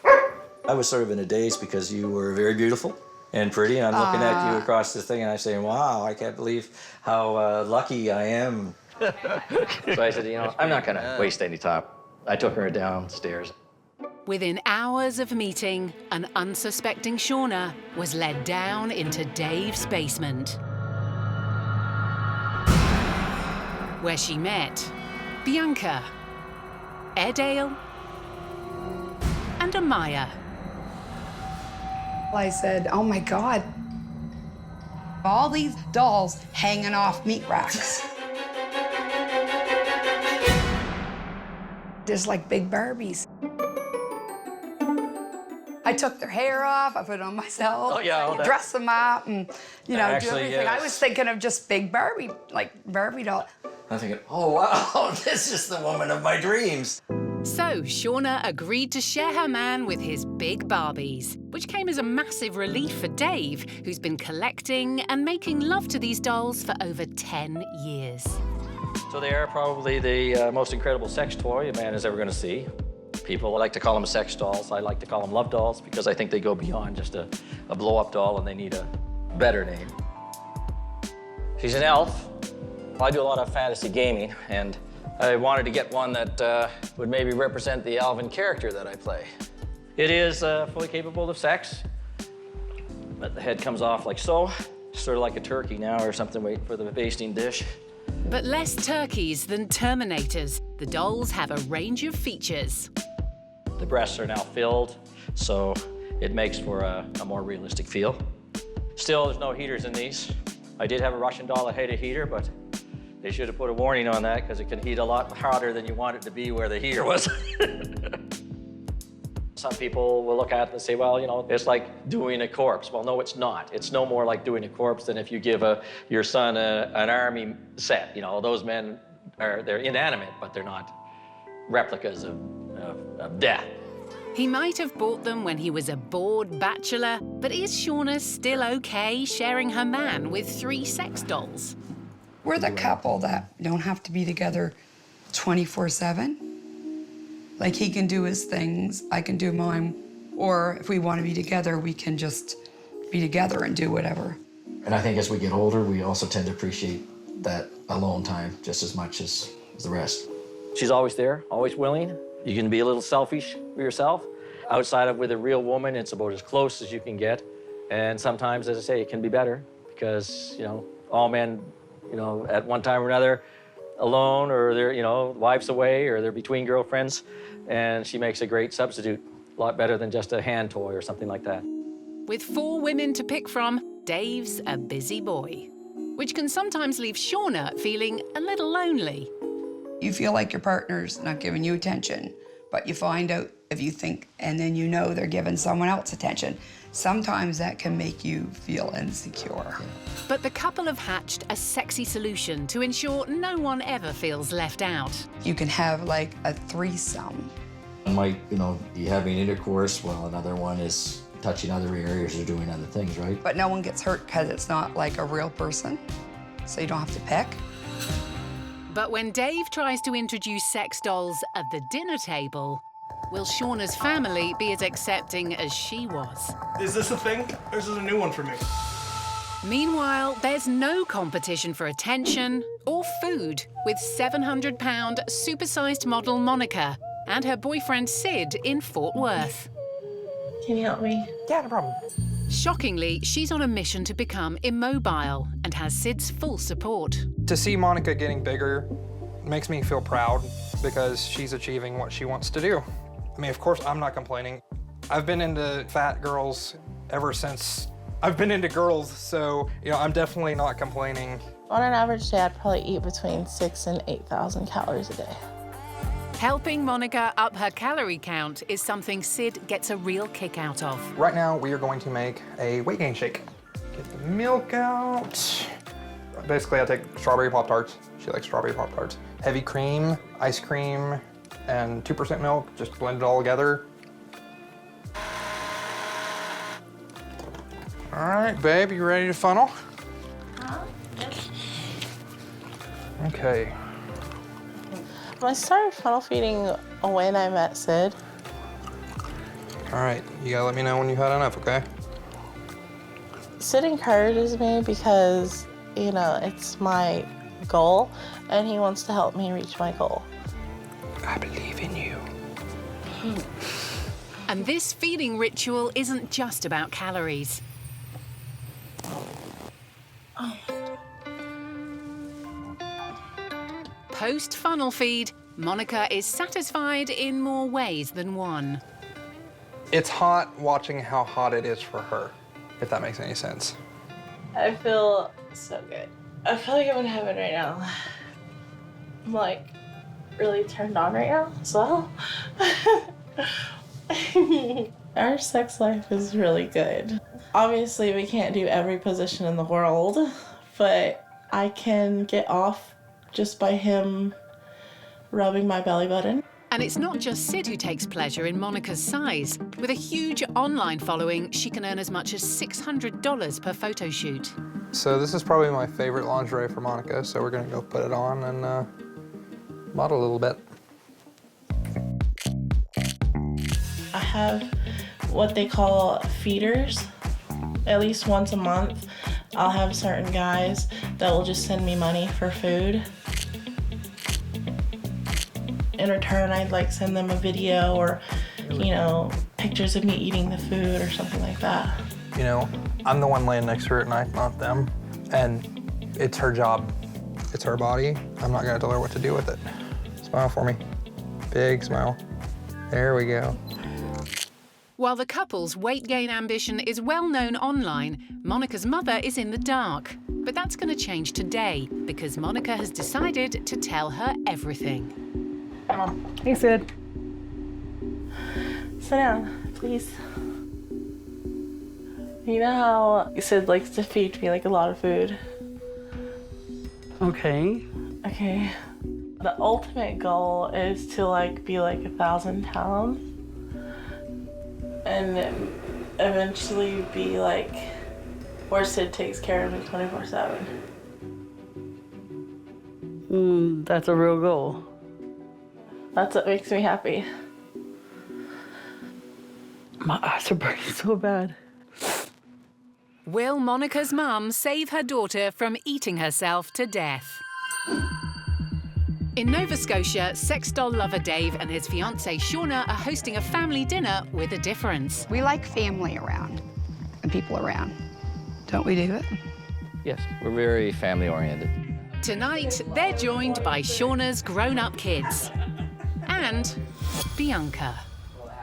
I was sort of in a daze because you were very beautiful and pretty, and I'm looking at you across this thing, and I'm saying, wow, I can't believe how lucky I am. So I said, you know, I'm not gonna waste any time. I took her downstairs. Within hours of meeting, an unsuspecting Shauna was led down into Dave's basement, where she met Bianca, Airedale, and Amaya. I said, oh my God, all these dolls hanging off meat racks. Just like big Barbies. I took their hair off, I put it on myself, dress them up, and do everything. Yes. I was thinking of just big Barbie, like Barbie doll. I'm thinking, oh wow, this is the woman of my dreams. So Shauna agreed to share her man with his big Barbies, which came as a massive relief for Dave, who's been collecting and making love to these dolls for over 10 years. So they are probably the most incredible sex toy a man is ever going to see. People like to call them sex dolls. I like to call them love dolls because I think they go beyond just a blow-up doll and they need a better name. She's an elf. I do a lot of fantasy gaming, and I wanted to get one that would maybe represent the elven character that I play. It is fully capable of sex, but the head comes off like so, sort of like a turkey now or something, waiting for the basting dish. But less turkeys than Terminators, the dolls have a range of features. The breasts are now filled, so it makes for a more realistic feel. Still, there's no heaters in these. I did have a Russian doll that had a heater, but they should have put a warning on that because it can heat a lot hotter than you want it to be where the heater was. Some people will look at it and say, well, you know, it's like doing a corpse. Well, no, it's not. It's no more like doing a corpse than if you give your son an army set. You know, those men they're inanimate, but they're not replicas of death. He might have bought them when he was a bored bachelor, but is Shauna still okay sharing her man with 3 sex dolls? We're the couple that don't have to be together 24/7. Like, he can do his things, I can do mine. Or if we want to be together, we can just be together and do whatever. And I think as we get older, we also tend to appreciate that alone time just as much as the rest. She's always there, always willing. You can be a little selfish for yourself. Outside of with a real woman, it's about as close as you can get. And sometimes, as I say, it can be better because, you know, all men, you know, at one time or another, alone, or they're, you know, wives away, or they're between girlfriends, and she makes a great substitute, a lot better than just a hand toy or something like that. With 4 women to pick from, Dave's a busy boy, which can sometimes leave Shauna feeling a little lonely. You feel like your partner's not giving you attention, but you find out if you think, and then you know they're giving someone else attention. Sometimes that can make you feel insecure. But the couple have hatched a sexy solution to ensure no one ever feels left out. You can have like a threesome. One might, you know, be having intercourse, while another one is touching other areas or doing other things, right? But no one gets hurt because it's not like a real person, so you don't have to peck. But when Dave tries to introduce sex dolls at the dinner table, will Shauna's family be as accepting as she was? Is this a thing, or is this a new one for me? Meanwhile, there's no competition for attention or food with 700-pound supersized model Monica and her boyfriend Sid in Fort Worth. Can you help me? Yeah, no problem. Shockingly, she's on a mission to become immobile and has Sid's full support. To see Monica getting bigger makes me feel proud because she's achieving what she wants to do. I mean, of course, I'm not complaining. I've been into fat girls ever since I've been into girls, so, you know, I'm definitely not complaining. On an average day, I'd probably eat between 6,000 and 8,000 calories a day. Helping Monica up her calorie count is something Sid gets a real kick out of. Right now, we are going to make a weight gain shake. Get the milk out. Basically, I take strawberry Pop-Tarts. She likes strawberry Pop-Tarts. Heavy cream, ice cream, and 2% milk, just blend it all together. All right, babe, you ready to funnel? Okay. I started funnel feeding when I met Sid. All right, you gotta let me know when you've had enough, okay? Sid encourages me because, you know, it's my goal, and he wants to help me reach my goal. I believe in you. And this feeding ritual isn't just about calories. Post-funnel feed, Monica is satisfied in more ways than one. It's hot watching how hot it is for her, if that makes any sense. I feel so good. I feel like I'm in heaven right now. I'm like really turned on right now as well. Our sex life is really good. Obviously, we can't do every position in the world, but I can get off just by him rubbing my belly button. And it's not just Sid who takes pleasure in Monica's size. With a huge online following, she can earn as much as $600 per photo shoot. So this is probably my favorite lingerie for Monica, so we're gonna go put it on and model a little bit. I have what they call feeders. At least once a month, I'll have certain guys that will just send me money for food. In return, I'd like send them a video or, you know, pictures of me eating the food or something like that. You know, I'm the one laying next to her at night, not them. And it's her job. It's her body. I'm not gonna tell her what to do with it. Smile for me. Big smile. There we go. While the couple's weight gain ambition is well known online, Monica's mother is in the dark. But that's going to change today because Monica has decided to tell her everything. Come on. Hey, Sid. Sit down, please. You know how Sid likes to feed me like a lot of food? Okay. Okay. The ultimate goal is to like be like 1,000 pounds and eventually be like where Sid takes care of me 24/7. That's a real goal. That's what makes me happy. My eyes are burning so bad. Will Monica's mum save her daughter from eating herself to death? In Nova Scotia, sex doll lover Dave and his fiancée Shauna are hosting a family dinner with a difference. We like family around and people around. Don't we do it? Yes, we're very family-oriented. Tonight, they're joined by Shauna's grown-up kids and Bianca.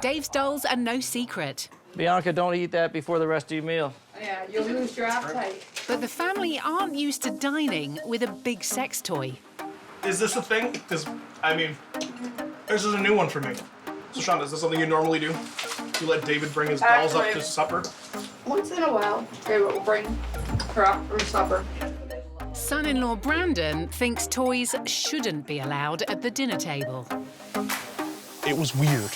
Dave's dolls are no secret. Bianca, don't eat that before the rest of your meal. Yeah, you'll lose your appetite. But the family aren't used to dining with a big sex toy. Is this a thing? Because, I mean, this is a new one for me. So, Sean, is this something you normally do? You let David bring his dolls up to supper? Once in a while, David will bring her up for supper. Son-in-law Brandon thinks toys shouldn't be allowed at the dinner table. It was weird,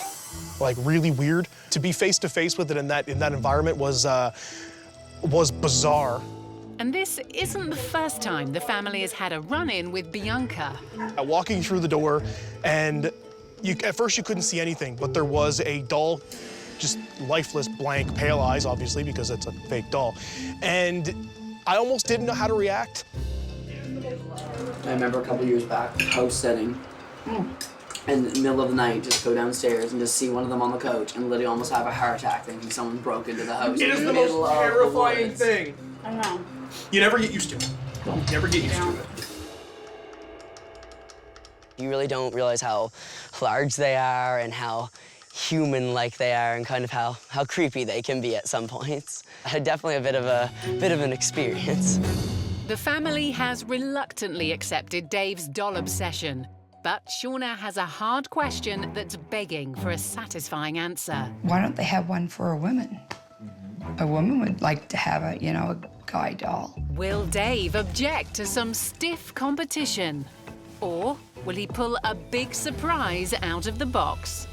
like really weird. To be face-to-face with it in that environment was bizarre. And this isn't the first time the family has had a run-in with Bianca. Walking through the door, and at first you couldn't see anything, but there was a doll, just lifeless, blank, pale eyes, obviously, because it's a fake doll. And I almost didn't know how to react. I remember a couple years back, house sitting, and in the middle of the night, just go downstairs and just see one of them on the couch and literally almost have a heart attack thinking someone broke into the house. It is the most terrifying thing. I know. You never get used to it. You never get used to it. You really don't realize how large they are and how human-like they are and kind of how creepy they can be at some points. Definitely a bit of an experience. The family has reluctantly accepted Dave's doll obsession, but Shauna has a hard question that's begging for a satisfying answer. Why don't they have one for a woman? A woman would like to have a guy doll. Will Dave object to some stiff competition? Or will he pull a big surprise out of the box?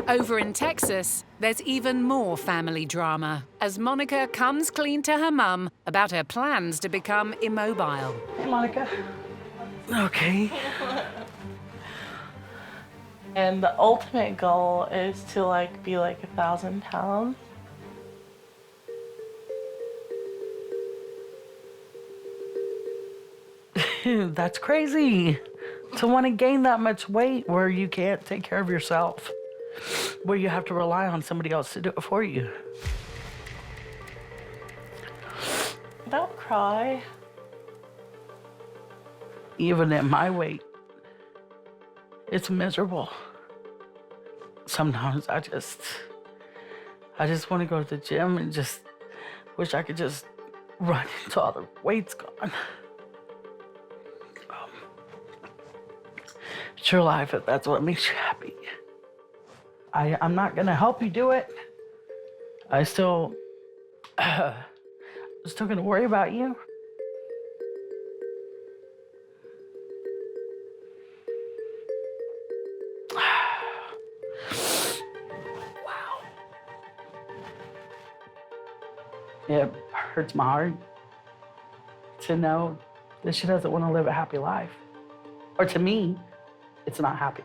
Over in Texas, there's even more family drama as Monica comes clean to her mum about her plans to become immobile. Hey, Monica. Okay. And the ultimate goal is to like be like 1,000 pounds. That's crazy. To want to gain that much weight where you can't take care of yourself, where you have to rely on somebody else to do it for you. Don't cry. Even at my weight, it's miserable. Sometimes I just want to go to the gym and just wish I could just run until all the weight's gone. It's your life if that's what makes you happy. I'm not gonna help you do it. I'm still gonna worry about you. Wow. It hurts my heart to know that she doesn't want to live a happy life. Or to me, it's not happy.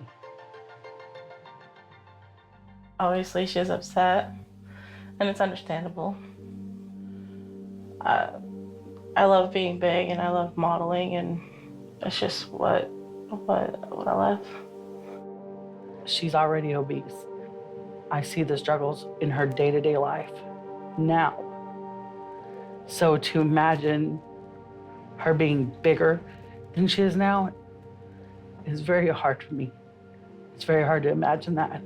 Obviously, she's upset, and it's understandable. I love being big, and I love modeling, and it's just what I love. She's already obese. I see the struggles in her day-to-day life now. So to imagine her being bigger than she is now is very hard for me. It's very hard to imagine that.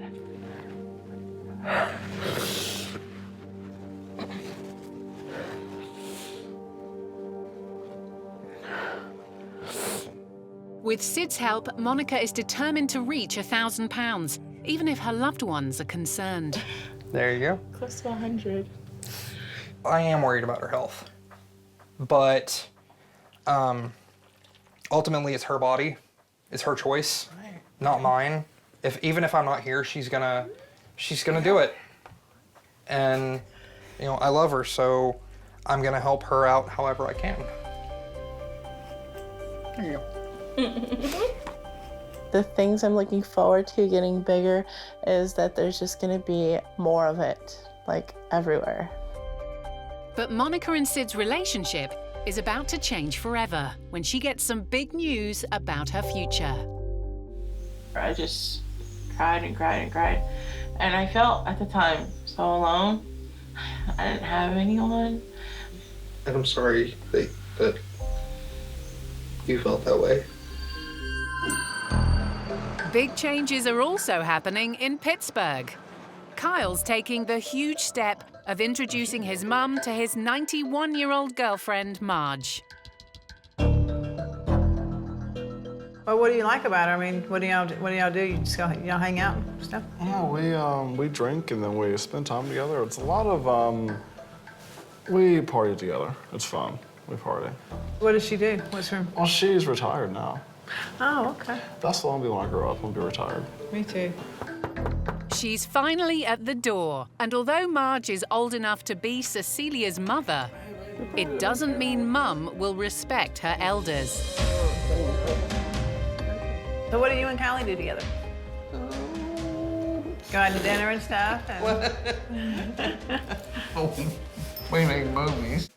With Sid's help, Monica is determined to reach 1,000 pounds, even if her loved ones are concerned. There you go. Close to 100. I am worried about her health, but ultimately it's her body, it's her choice, not mine. Even if I'm not here, she's gonna do it, and you know I love her, so I'm gonna help her out however I can. There you go. The things I'm looking forward to getting bigger is that there's just gonna be more of it, like everywhere. But Monica and Sid's relationship is about to change forever when she gets some big news about her future. I just cried and cried and cried. And I felt at the time so alone. I didn't have anyone. And I'm sorry that you felt that way. Big changes are also happening in Pittsburgh. Kyle's taking the huge step of introducing his mum to his 91-year-old girlfriend, Marge. Well, what do you like about her? I mean, what do y'all do? You just go, hang out and stuff? No, we drink and then we spend time together. It's a lot of, we party together. It's fun. We party. What does she do? What's her? Well, she's retired now. Oh, okay. That's the one when I grow up, I'll be retired. Me too. She's finally at the door, and although Marge is old enough to be Cecilia's mother, it doesn't mean Mum will respect her elders. So what do you and Kylie do together? Go out to dinner and stuff? We make movies.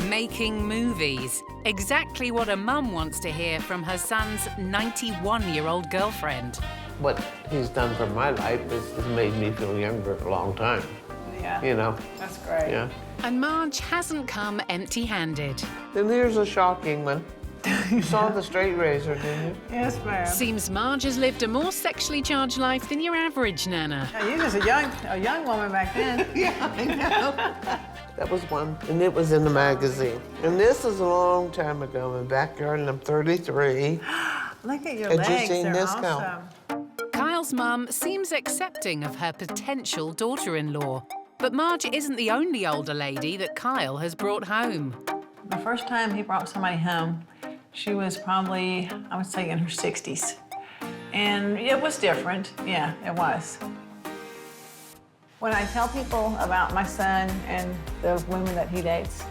Making movies. Exactly what a mum wants to hear from her son's 91-year-old girlfriend. What he's done for my life has made me feel younger a long time. Yeah. You know? That's great. Yeah. And Marge hasn't come empty-handed. Then here's a shocking one. You saw the straight razor, didn't you? Yes, ma'am. Seems Marge has lived a more sexually charged life than your average Nana. Now, you was a young woman back then. Yeah, I know. That was one, and it was in the magazine. And this is a long time ago in the backyard, and I'm 33. Look at your Had legs, you seen they're this awesome. now? Kyle's mum seems accepting of her potential daughter-in-law. But Marge isn't the only older lady that Kyle has brought home. The first time he brought somebody home, She was probably, I would say, in her 60s. And it was different. Yeah, it was. When I tell people about my son and the women that he dates,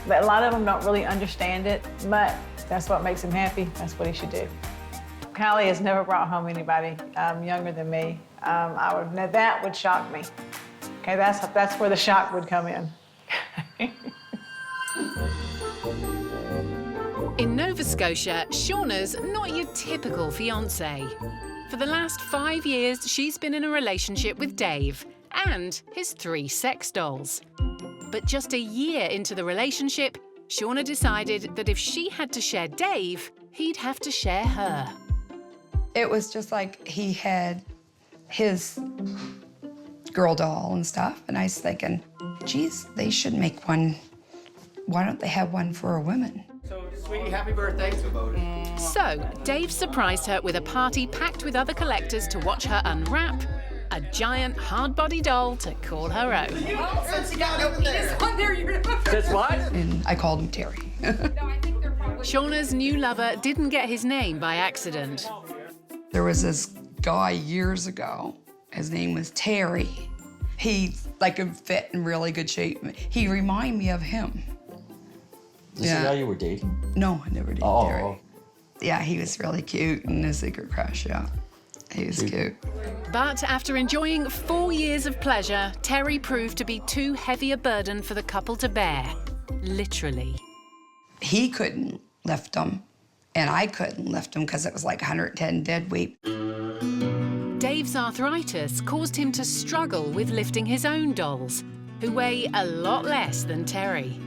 but a lot of them don't really understand it, but that's what makes him happy. That's what he should do. Callie has never brought home anybody younger than me. Now that would shock me. Okay, that's where the shock would come in. In Nova Scotia, Shauna's not your typical fiancé. For the last 5 years, she's been in a relationship with Dave and his 3 sex dolls. But just a year into the relationship, Shauna decided that if she had to share Dave, he'd have to share her. It was just like he had his girl doll and stuff, and I was thinking, geez, they should make one. Why don't they have one for a woman? So, sweetie, happy birthday. So, Dave surprised her with a party packed with other collectors to watch her unwrap a giant hard-body doll to call her own. Since you got no penis on there, you're That's what? And I called him Terry. Shauna's new lover didn't get his name by accident. There was this guy years ago. His name was Terry. He fit in really good shape. He reminded me of him. Is this the guy you were dating? No, I never dated Terry. Yeah, he was really cute and a secret crush, yeah. He was cute. But after enjoying 4 years of pleasure, Terry proved to be too heavy a burden for the couple to bear. Literally. He couldn't lift him, and I couldn't lift him because it was like 110 dead weight. Dave's arthritis caused him to struggle with lifting his own dolls, who weigh a lot less than Terry.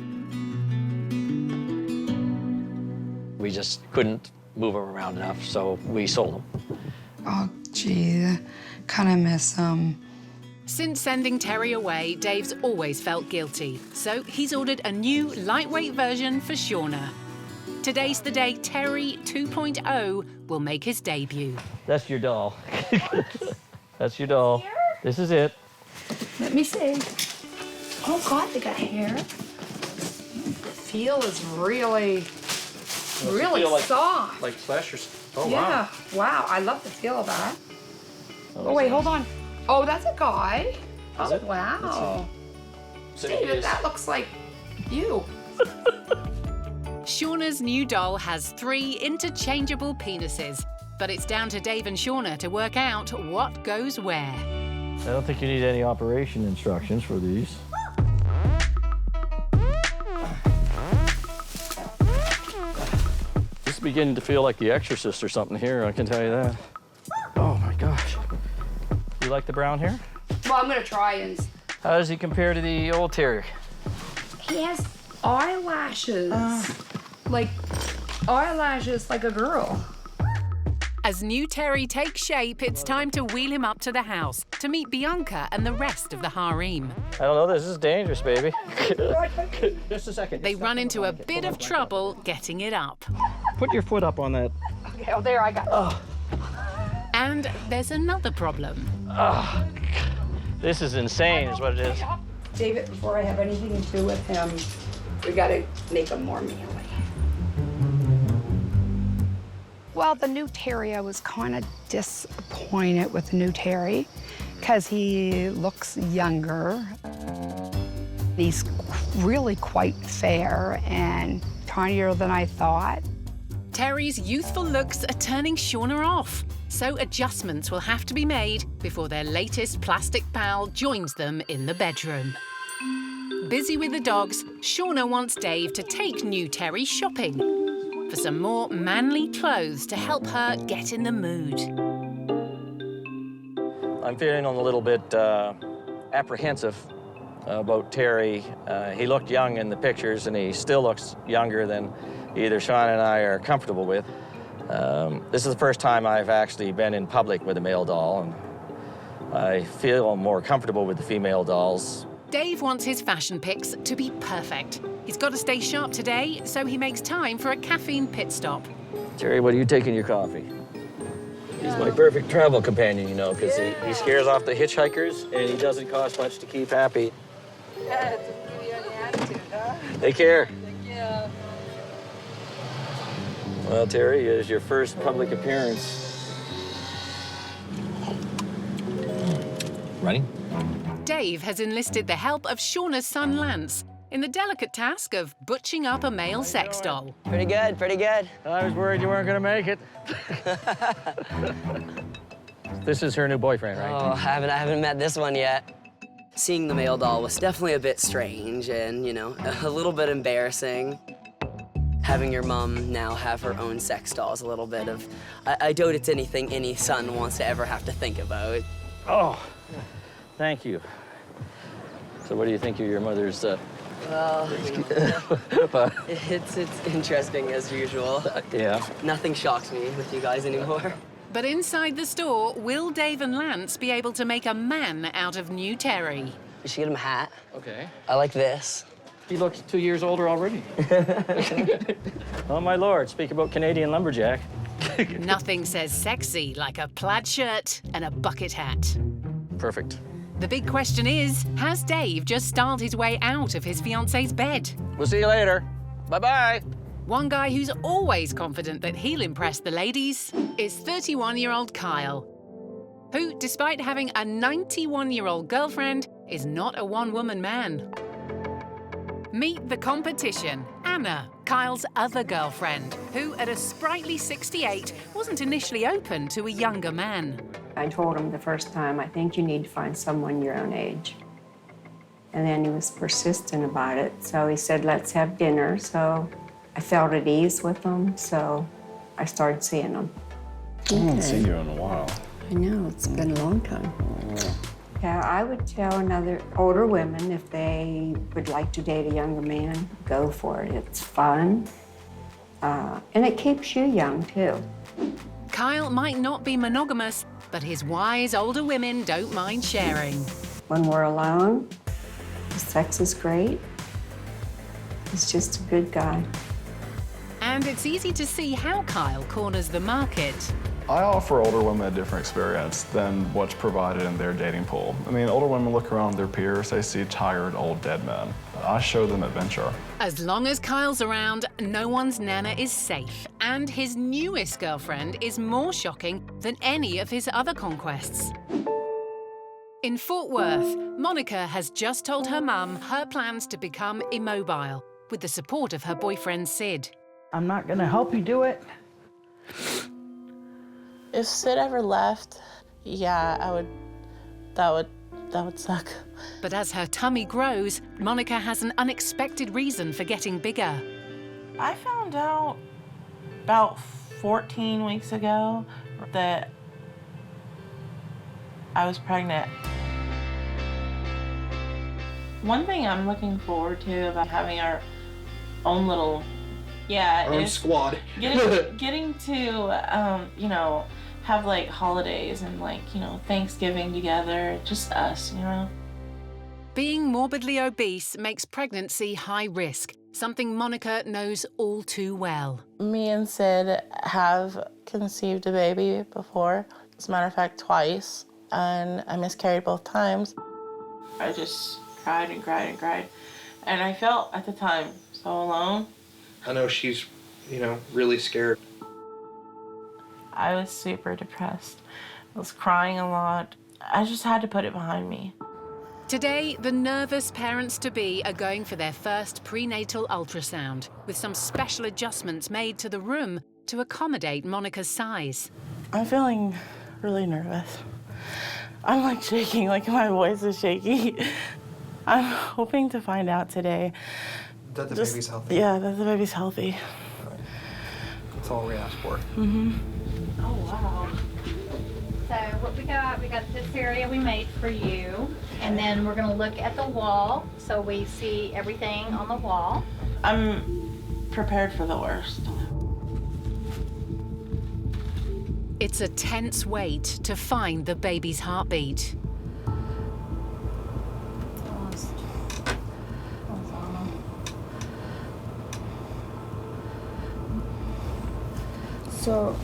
We just couldn't move them around enough, so we sold them. Oh, gee, kind of miss him. Since sending Terry away, Dave's always felt guilty, so he's ordered a new, lightweight version for Shauna. Today's the day Terry 2.0 will make his debut. That's your doll. That's your doll. Here? This is it. Let me see. Oh, God, they got hair. The feel is really soft. Like flesh or oh, yeah. Wow, I love the feel of that. Oh, wait, hold on. Oh, that's a guy. Is it? Wow. So David, that looks like you. Shauna's new doll has 3 interchangeable penises, but it's down to Dave and Shauna to work out what goes where. I don't think you need any operation instructions for these. This is beginning to feel like The Exorcist or something here, I can tell you that. Oh my gosh. You like the brown hair? Well, I'm gonna try and... How does he compare to the old terrier? He has eyelashes. Like a girl. As new Terry takes shape, it's time to wheel him up to the house to meet Bianca and the rest of the harem. I don't know, this is dangerous, baby. Just a second. They run into a bit of trouble getting it up. Put your foot up on that. Okay, oh, there, I got it. Oh. And there's another problem. Oh. This is insane, is what it is. David, before I have anything to do with him, we gotta make him more manly. Well, the new Terry, I was kind of disappointed with the new Terry because he looks younger. He's really quite fair and tinier than I thought. Terry's youthful looks are turning Shauna off, so adjustments will have to be made before their latest plastic pal joins them in the bedroom. Busy with the dogs, Shauna wants Dave to take new Terry shopping for some more manly clothes to help her get in the mood. I'm feeling a little bit apprehensive about Terry. He looked young in the pictures, and he still looks younger than either Sean and I are comfortable with. This is the first time I've actually been in public with a male doll, and I feel more comfortable with the female dolls. Dave wants his fashion pics to be perfect. He's got to stay sharp today, so he makes time for a caffeine pit stop. Terry, what do you take in your coffee? He's my perfect travel companion, you know, because he scares off the hitchhikers, and he doesn't cost much to keep happy. Yeah, it's a really on the attitude, huh? They care. Yeah. Well, Terry, is your first public appearance. Ready? Dave has enlisted the help of Shauna's son Lance in the delicate task of butching up a male sex doll. Pretty good, pretty good. I was worried you weren't gonna make it. This is her new boyfriend, right? Oh, I haven't met this one yet. Seeing the male doll was definitely a bit strange and, you know, a little bit embarrassing. Having your mom now have her own sex doll is a little bit of... I doubt it's anything any son wants to ever have to think about. Oh, thank you. So what do you think of your mother's, Well, it's interesting as usual. Yeah. Nothing shocks me with you guys anymore. But inside the store, will Dave and Lance be able to make a man out of new Terry? We should get him a hat. Okay. I like this. He looks 2 years older already. Oh, my Lord, speak about Canadian lumberjack. Nothing says sexy like a plaid shirt and a bucket hat. Perfect. The big question is, has Dave just styled his way out of his fiancée's bed? We'll see you later. Bye-bye. One guy who's always confident that he'll impress the ladies is 31-year-old Kyle, who, despite having a 91-year-old girlfriend, is not a one-woman man. Meet the competition, Anna, Kyle's other girlfriend, who at a sprightly 68 wasn't initially open to a younger man. I told him the first time, I think you need to find someone your own age. And then he was persistent about it, so he said, let's have dinner. So I felt at ease with him, so I started seeing him. I haven't seen you in a while. I know, it's been a long time. Yeah, I would tell older women if they would like to date a younger man, go for it. It's fun, and it keeps you young, too. Kyle might not be monogamous, but his wise older women don't mind sharing. When we're alone, the sex is great. He's just a good guy. And it's easy to see how Kyle corners the market. I offer older women a different experience than what's provided in their dating pool. I mean, older women look around their peers, they see tired old dead men. I show them adventure. As long as Kyle's around, no one's nana is safe. And his newest girlfriend is more shocking than any of his other conquests. In Fort Worth, Monica has just told her mum her plans to become immobile with the support of her boyfriend Sid. I'm not gonna help you do it. If Sid ever left, yeah, that would suck. But as her tummy grows, Monica has an unexpected reason for getting bigger. I found out about 14 weeks ago that I was pregnant. One thing I'm looking forward to about having our own little, Our own squad. getting to, you know, have like holidays and like, you know, Thanksgiving together, just us, you know. Being morbidly obese makes pregnancy high risk, something Monica knows all too well. Me and Sid have conceived a baby before, as a matter of fact, twice, and I miscarried both times. I just cried and cried and cried, and I felt at the time so alone. I know she's, really scared. I was super depressed. I was crying a lot. I just had to put it behind me. Today, the nervous parents-to-be are going for their first prenatal ultrasound, with some special adjustments made to the room to accommodate Monica's size. I'm feeling really nervous. I'm like shaking, like my voice is shaky. I'm hoping to find out today. That the baby's healthy? Yeah, that the baby's healthy. That's all we ask for. Mm-hmm. Oh, wow. So what we got this area we made for you. And then we're gonna look at the wall so we see everything on the wall. I'm prepared for the worst. It's a tense wait to find the baby's heartbeat. So,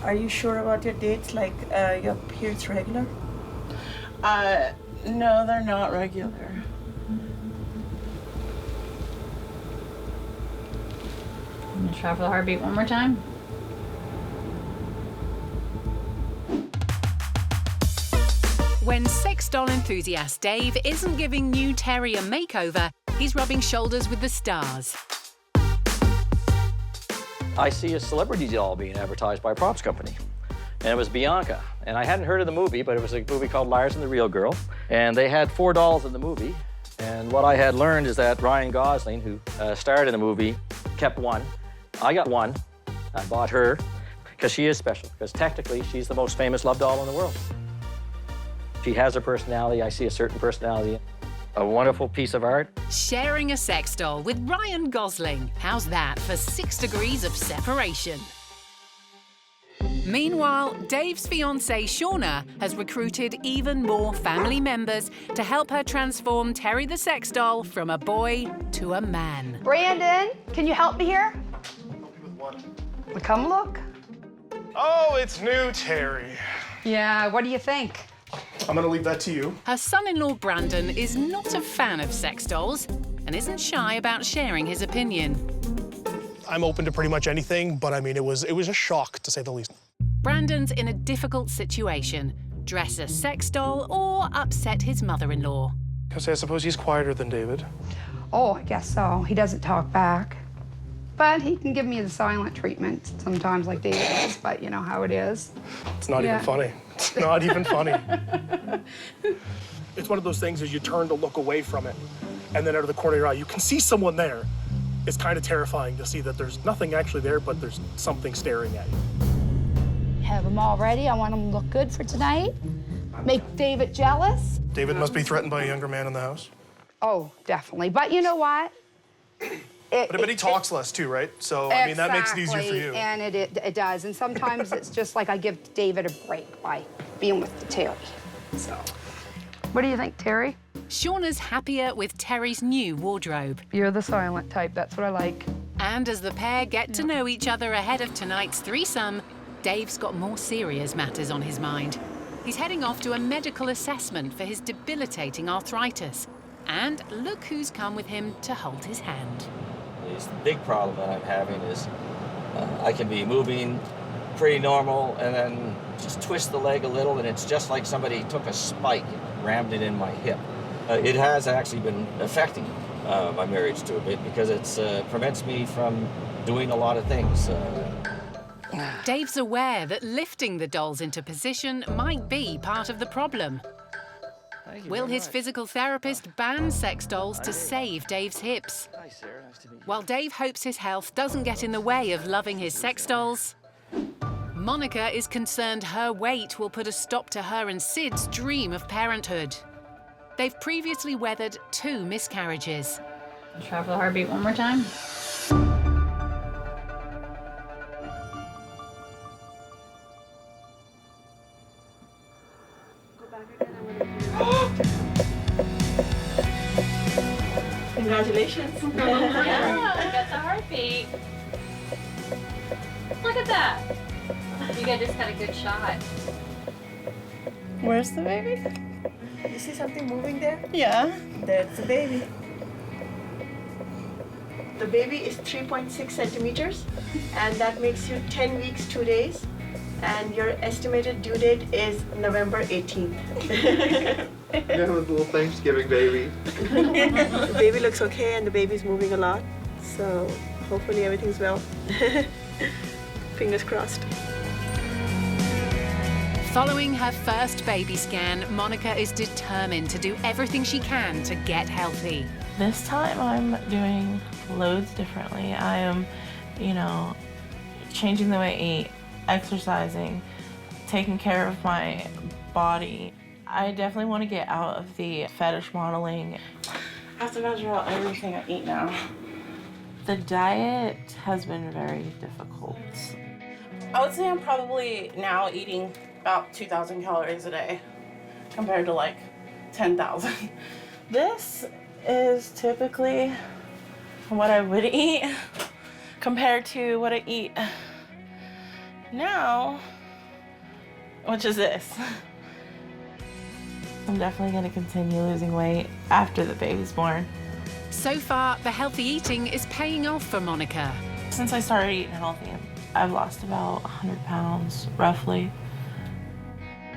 are you sure about your dates? Like, your periods regular? No, they're not regular. I'm gonna try for the heartbeat one more time. When sex doll enthusiast Dave isn't giving new Terry a makeover, he's rubbing shoulders with the stars. I see a celebrity doll being advertised by a props company, and it was Bianca. And I hadn't heard of the movie, but it was a movie called Liars and the Real Girl. And they had 4 dolls in the movie. And what I had learned is that Ryan Gosling, who starred in the movie, kept one. I got one. I bought her because she is special, because technically she's the most famous love doll in the world. She has a personality. I see a certain personality. A wonderful piece of art. Sharing a sex doll with Ryan Gosling. How's that for 6 degrees of separation? Meanwhile, Dave's fiancée, Shauna, has recruited even more family members to help her transform Terry the sex doll from a boy to a man. Brandon, can you help me here? Come look. Oh, it's new Terry. Yeah, what do you think? I'm gonna leave that to you. Her son-in-law, Brandon, is not a fan of sex dolls and isn't shy about sharing his opinion. I'm open to pretty much anything, but I mean, it was a shock, to say the least. Brandon's in a difficult situation. Dress a sex doll or upset his mother-in-law. I suppose he's quieter than David. Oh, I guess so. He doesn't talk back. But he can give me the silent treatment sometimes like David does, but you know how it is. It's not even funny. It's not even funny. It's one of those things as you turn to look away from it, and then out of the corner of your eye, you can see someone there. It's kind of terrifying to see that there's nothing actually there, but there's something staring at you. Have them all ready. I want them to look good for tonight. Make David jealous. David must be threatened by a younger man in the house. Oh, definitely. But you know what? But he talks less too, right? So, I mean, that makes it easier for you. And it does. And sometimes it's just like I give David a break by being with the Terry. So, what do you think, Terry? Shauna's happier with Terry's new wardrobe. You're the silent type. That's what I like. And as the pair get to know each other ahead of tonight's threesome, Dave's got more serious matters on his mind. He's heading off to a medical assessment for his debilitating arthritis. And look who's come with him to hold his hand. The big problem that I'm having is I can be moving pretty normal and then just twist the leg a little and it's just like somebody took a spike and rammed it in my hip. It has actually been affecting my marriage to a bit because it prevents me from doing a lot of things. Dave's aware that lifting the dolls into position might be part of the problem. Will his physical therapist ban sex dolls to save Dave's hips? Hi, Sarah. Nice to meet you. While Dave hopes his health doesn't get in the way of loving his sex dolls, Monica is concerned her weight will put a stop to her and Sid's dream of parenthood. They've previously weathered 2 miscarriages. Try for the heartbeat one more time. Congratulations. Yeah, got the heartbeat. Look at that. You guys just got a good shot. Where's the baby? You see something moving there? Yeah. That's the baby. The baby is 3.6 centimeters, and that makes you 10 weeks, 2 days. And your estimated due date is November 18th. You have a little Thanksgiving baby. The baby looks okay and the baby's moving a lot. So hopefully everything's well. Fingers crossed. Following her first baby scan, Monica is determined to do everything she can to get healthy. This time I'm doing loads differently. I am, changing the way I eat, exercising, taking care of my body. I definitely want to get out of the fetish modeling. I have to measure out everything I eat now. The diet has been very difficult. I would say I'm probably now eating about 2,000 calories a day compared to like 10,000. This is typically what I would eat compared to what I eat now, which is this. I'm definitely going to continue losing weight after the baby's born. So far, the healthy eating is paying off for Monica. Since I started eating healthy, I've lost about 100 pounds, roughly.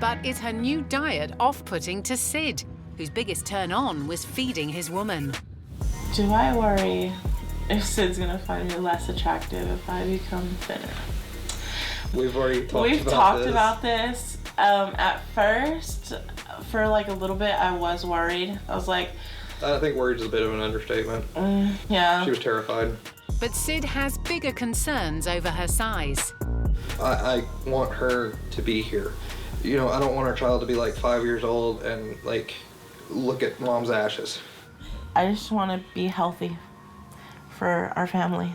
But is her new diet off-putting to Sid, whose biggest turn-on was feeding his woman? Do I worry if Sid's gonna find me less attractive if I become thinner? We've already talked about this. At first, for like a little bit, I was worried. I was like, I think worried is a bit of an understatement. Yeah. She was terrified. But Sid has bigger concerns over her size. I want her to be here. You know, I don't want our child to be like 5 years old and like look at mom's ashes. I just want to be healthy for our family.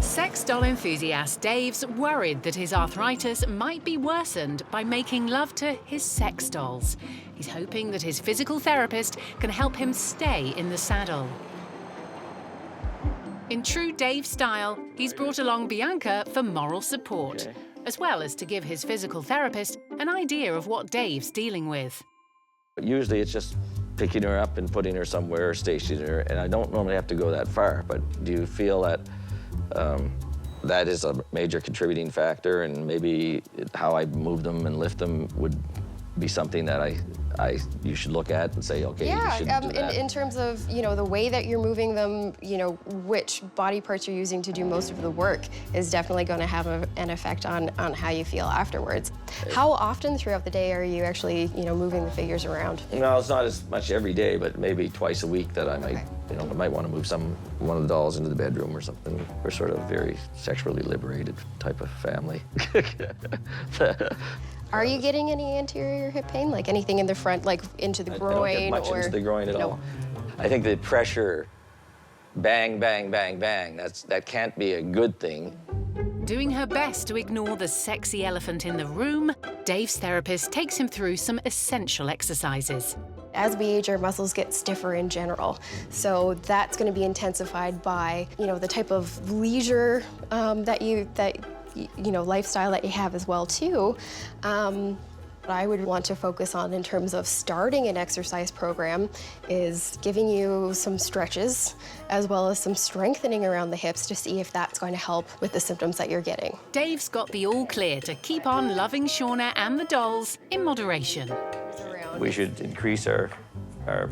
Sex doll enthusiast Dave's worried that his arthritis might be worsened by making love to his sex dolls. He's hoping that his physical therapist can help him stay in the saddle. In true Dave style, he's brought along Bianca for moral support, as well as to give his physical therapist an idea of what Dave's dealing with. Usually it's just picking her up and putting her somewhere, stationing her, and I don't normally have to go that far, but do you feel that that is a major contributing factor, and maybe how I move them and lift them would be something that you should look at and say, okay, you shouldn't do that. In terms of, you know, the way that you're moving them, you know, which body parts you're using to do most of the work is definitely going to have an effect on how you feel afterwards. How often throughout the day are you actually, you know, moving the figures around? No, it's not as much every day, but maybe twice a week that I might, you know, I might want to move one of the dolls into the bedroom or something. We're sort of very sexually liberated type of family. Are you getting any anterior hip pain, like anything in the front, like into the groin? I don't get much into the groin at all. I think the pressure, bang, bang, bang, bang, that can't be a good thing. Doing her best to ignore the sexy elephant in the room, Dave's therapist takes him through some essential exercises. As we age, our muscles get stiffer in general. So that's going to be intensified by, you know, the type of leisure lifestyle that you have as well too. What I would want to focus on in terms of starting an exercise program is giving you some stretches as well as some strengthening around the hips to see if that's going to help with the symptoms that you're getting. Dave's got the all clear to keep on loving Shauna and the dolls in moderation. We should increase our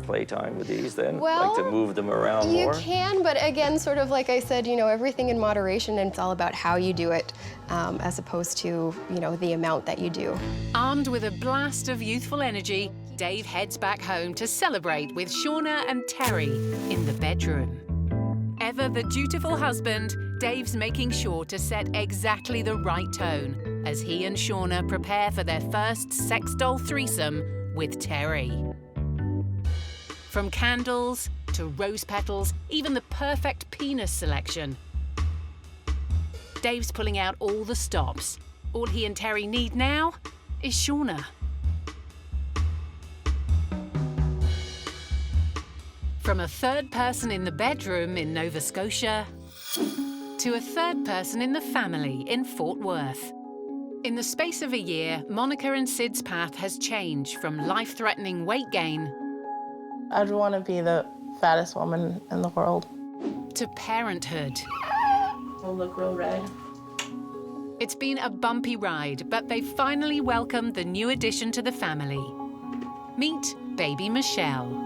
playtime with these then? Well, like to move them around more? You can, but again, sort of like I said, you know, everything in moderation, and it's all about how you do it as opposed to, you know, the amount that you do. Armed with a blast of youthful energy, Dave heads back home to celebrate with Shauna and Terry in the bedroom. Ever the dutiful husband, Dave's making sure to set exactly the right tone as he and Shauna prepare for their first sex doll threesome with Terry. From candles to rose petals, even the perfect penis selection. Dave's pulling out all the stops. All he and Terry need now is Shauna. From a third person in the bedroom in Nova Scotia to a third person in the family in Fort Worth. In the space of a year, Monica and Sid's path has changed from life-threatening weight gain I'd want to be the fattest woman in the world. to parenthood. I'll look real red. It's been a bumpy ride, but they've finally welcomed the new addition to the family. Meet baby Michelle.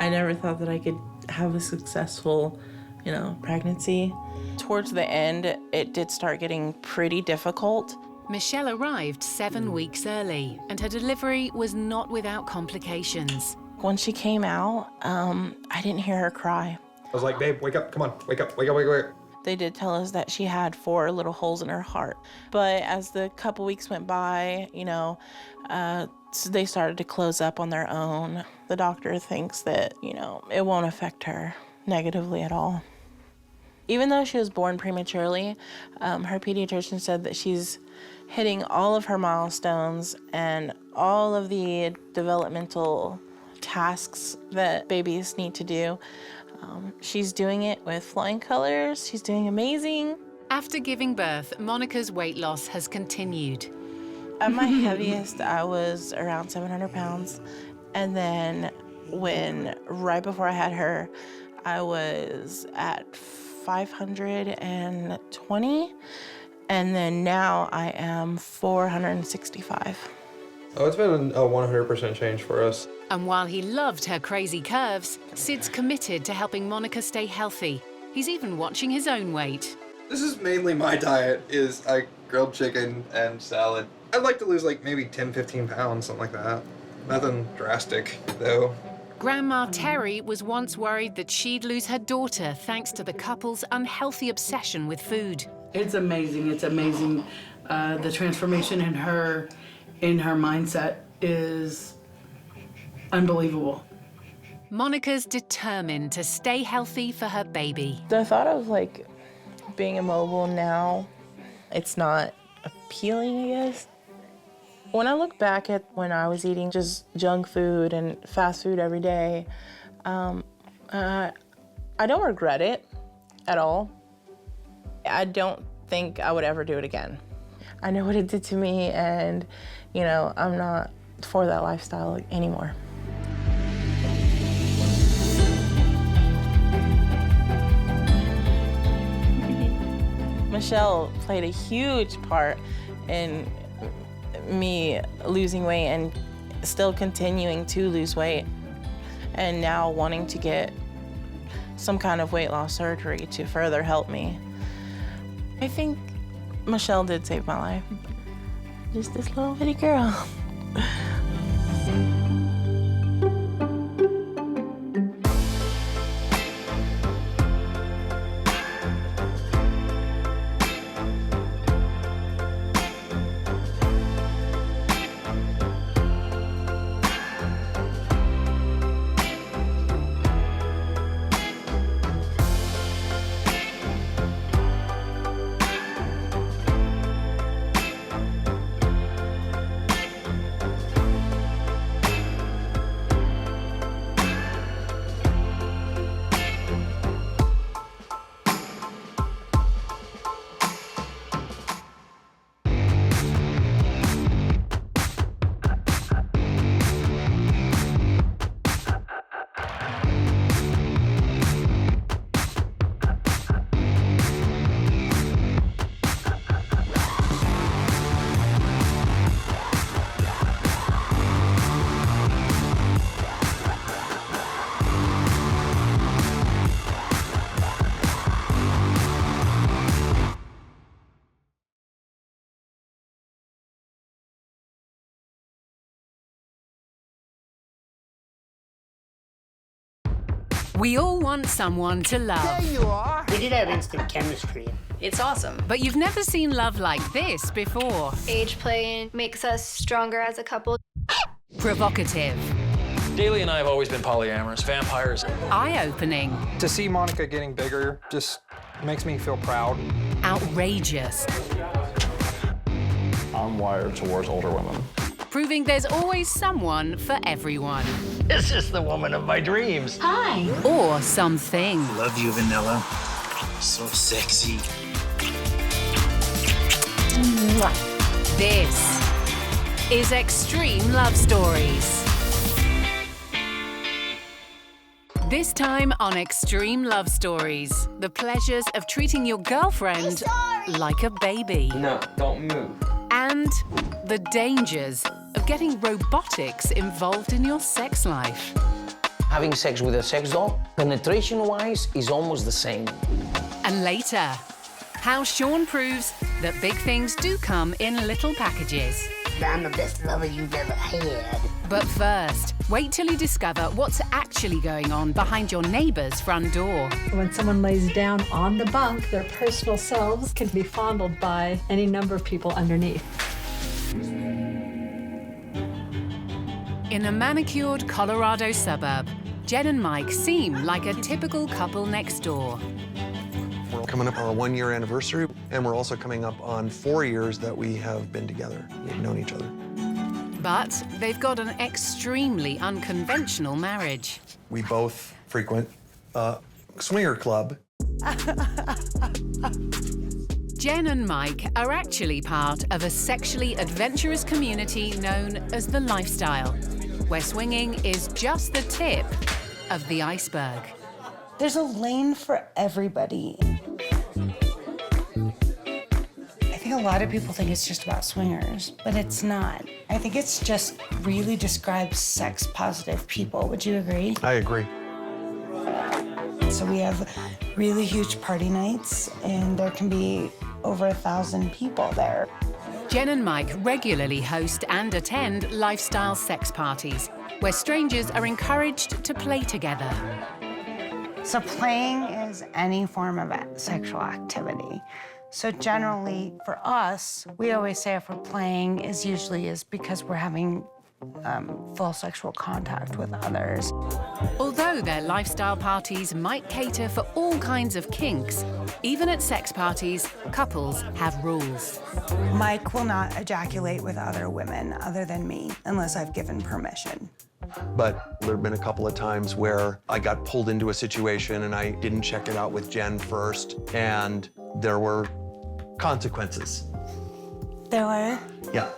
I never thought that I could have a successful, you know, pregnancy. Towards the end, it did start getting pretty difficult. Michelle arrived 7 weeks early, and her delivery was not without complications. When she came out, I didn't hear her cry. I was like, babe, wake up, come on, wake up, wake up, wake up, wake up. They did tell us that she had 4 little holes in her heart. But as the couple weeks went by, you know, so they started to close up on their own. The doctor thinks that, you know, it won't affect her negatively at all. Even though she was born prematurely, her pediatrician said that she's hitting all of her milestones and all of the developmental tasks that babies need to do. She's doing it with flying colors. She's doing amazing. After giving birth, Monica's weight loss has continued. At my heaviest, I was around 700 pounds. And then right before I had her, I was at 520. And then now I am 465. Oh, it's been a 100% change for us. And while he loved her crazy curves, Sid's committed to helping Monica stay healthy. He's even watching his own weight. This is mainly my diet, is grilled chicken and salad. I'd like to lose like maybe 10, 15 pounds, something like that. Nothing drastic, though. Grandma Terry was once worried that she'd lose her daughter thanks to the couple's unhealthy obsession with food. It's amazing. It's amazing. The transformation in her mindset is unbelievable. Monica's determined to stay healthy for her baby. The thought of like being immobile now, it's not appealing, I guess. When I look back at when I was eating just junk food and fast food every day, I don't regret it at all. I don't think I would ever do it again. I know what it did to me, and, you know, I'm not for that lifestyle anymore. Michelle played a huge part in me losing weight and still continuing to lose weight, and now wanting to get some kind of weight loss surgery to further help me. I think Michelle did save my life. Just this little bitty girl. We all want someone to love. There you are. We did have instant chemistry. It's awesome. But you've never seen love like this before. Age play makes us stronger as a couple. Provocative. Daly and I have always been polyamorous, vampires. Eye-opening. To see Monica getting bigger just makes me feel proud. Outrageous. I'm wired towards older women. Proving there's always someone for everyone. This is the woman of my dreams. Hi. Or something. Love you, Vanilla. So sexy. This is Extreme Love Stories. This time on Extreme Love Stories, the pleasures of treating your girlfriend like a baby. No, don't move. And the dangers of getting robotics involved in your sex life. Having sex with a sex doll, penetration-wise, is almost the same. And later, how Sean proves that big things do come in little packages. I'm the best lover you've ever had. But first, wait till you discover what's actually going on behind your neighbor's front door. When someone lays down on the bunk, their personal selves can be fondled by any number of people underneath. In a manicured Colorado suburb, Jen and Mike seem like a typical couple next door. We're coming up on our 1-year anniversary, and we're also coming up on 4 years that we have been together, we've known each other. But they've got an extremely unconventional marriage. We both frequent a swinger club. Jen and Mike are actually part of a sexually adventurous community known as the Lifestyle, where swinging is just the tip of the iceberg. There's a lane for everybody. I think think a lot of people think it's just about swingers, but it's not. I think it's just really describes sex-positive people. Would you agree? I agree. So we have really huge party nights, and there can be over 1,000 people there. Jen and Mike regularly host and attend lifestyle sex parties, where strangers are encouraged to play together. So playing is any form of sexual activity. So generally, for us, we always say if we're playing is because we're having full sexual contact with others. Although their lifestyle parties might cater for all kinds of kinks, even at sex parties, couples have rules. Mike will not ejaculate with other women other than me, unless I've given permission. But there have been a couple of times where I got pulled into a situation and I didn't check it out with Jen first, and there were consequences. There were? Yeah.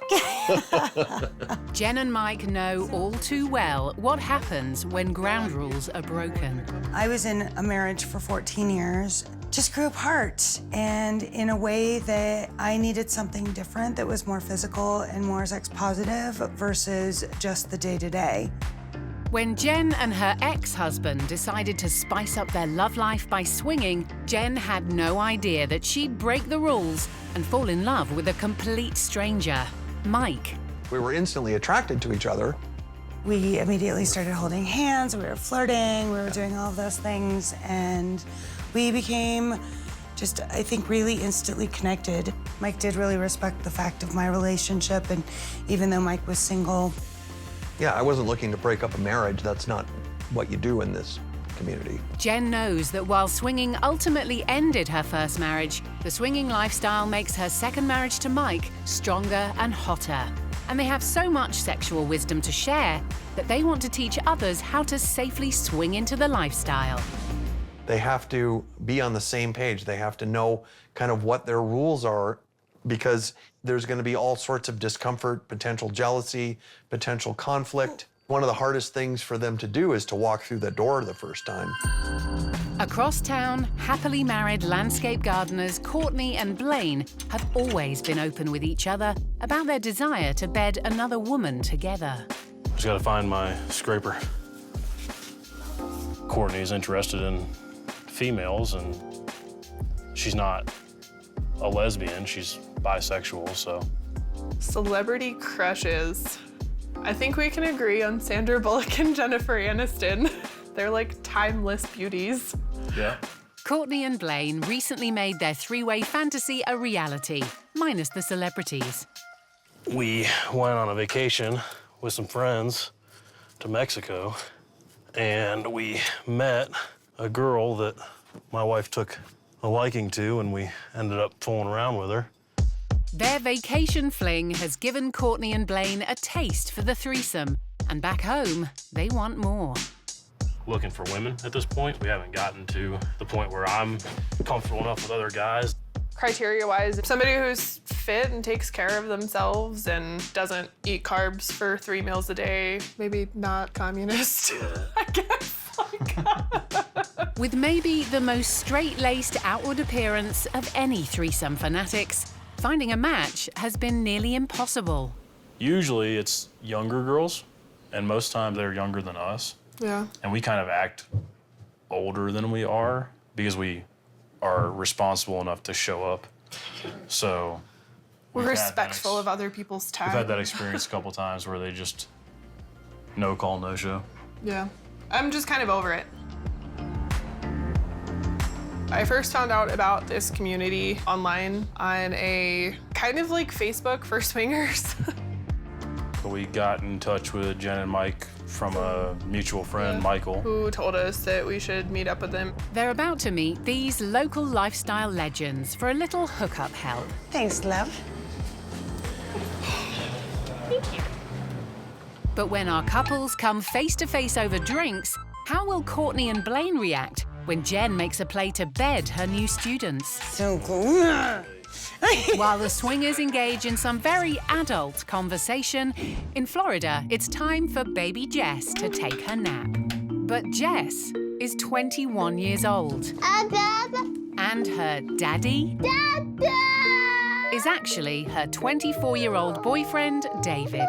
Jen and Mike know all too well what happens when ground rules are broken. I was in a marriage for 14 years, just grew apart, and in a way that I needed something different that was more physical and more sex positive versus just the day-to-day. When Jen and her ex-husband decided to spice up their love life by swinging, Jen had no idea that she'd break the rules and fall in love with a complete stranger, Mike. We were instantly attracted to each other. We immediately started holding hands, we were flirting, we were doing all of those things, and we became just, I think, really instantly connected. Mike did really respect the fact of my relationship, and even though Mike was single. Yeah, I wasn't looking to break up a marriage. That's not what you do in this community. Jen knows that while swinging ultimately ended her first marriage, the swinging lifestyle makes her second marriage to Mike stronger and hotter. And they have so much sexual wisdom to share that they want to teach others how to safely swing into the lifestyle. They have to be on the same page. They have to know kind of what their rules are, because there's going to be all sorts of discomfort, potential jealousy, potential conflict. One of the hardest things for them to do is to walk through the door the first time. Across town, happily married landscape gardeners Courtney and Blaine have always been open with each other about their desire to bed another woman together. Just gotta find my scraper. Courtney's interested in females, and she's not a lesbian, she's bisexual, so. Celebrity crushes. I think we can agree on Sandra Bullock and Jennifer Aniston. They're like timeless beauties. Yeah. Courtney and Blaine recently made their three-way fantasy a reality, minus the celebrities. We went on a vacation with some friends to Mexico, and we met a girl that my wife took a liking to, and we ended up fooling around with her. Their vacation fling has given Courtney and Blaine a taste for the threesome, and back home, they want more. Looking for women at this point. We haven't gotten to the point where I'm comfortable enough with other guys. Criteria-wise, somebody who's fit and takes care of themselves and doesn't eat carbs for 3 meals a day, maybe not communist, I guess. With maybe the most straight-laced outward appearance of any threesome fanatics, finding a match has been nearly impossible. Usually it's younger girls, and most times they're younger than us. Yeah. And we kind of act older than we are because we are responsible enough to show up. So We're respectful of other people's time. we've had that experience a couple times where they just no call, no show. Yeah. I'm just kind of over it. I first found out about this community online on a kind of like Facebook for swingers. We got in touch with Jen and Mike from a mutual friend, Michael. Who told us that we should meet up with them. They're about to meet these local lifestyle legends for a little hookup help. Thanks, love. Thank you. But when our couples come face to face over drinks, how will Courtney and Blaine react when Jen makes a play to bed her new students? So cool. While the swingers engage in some very adult conversation, in Florida, it's time for baby Jess to take her nap. But Jess is 21 years old. And her daddy is is actually her 24-year-old boyfriend, David.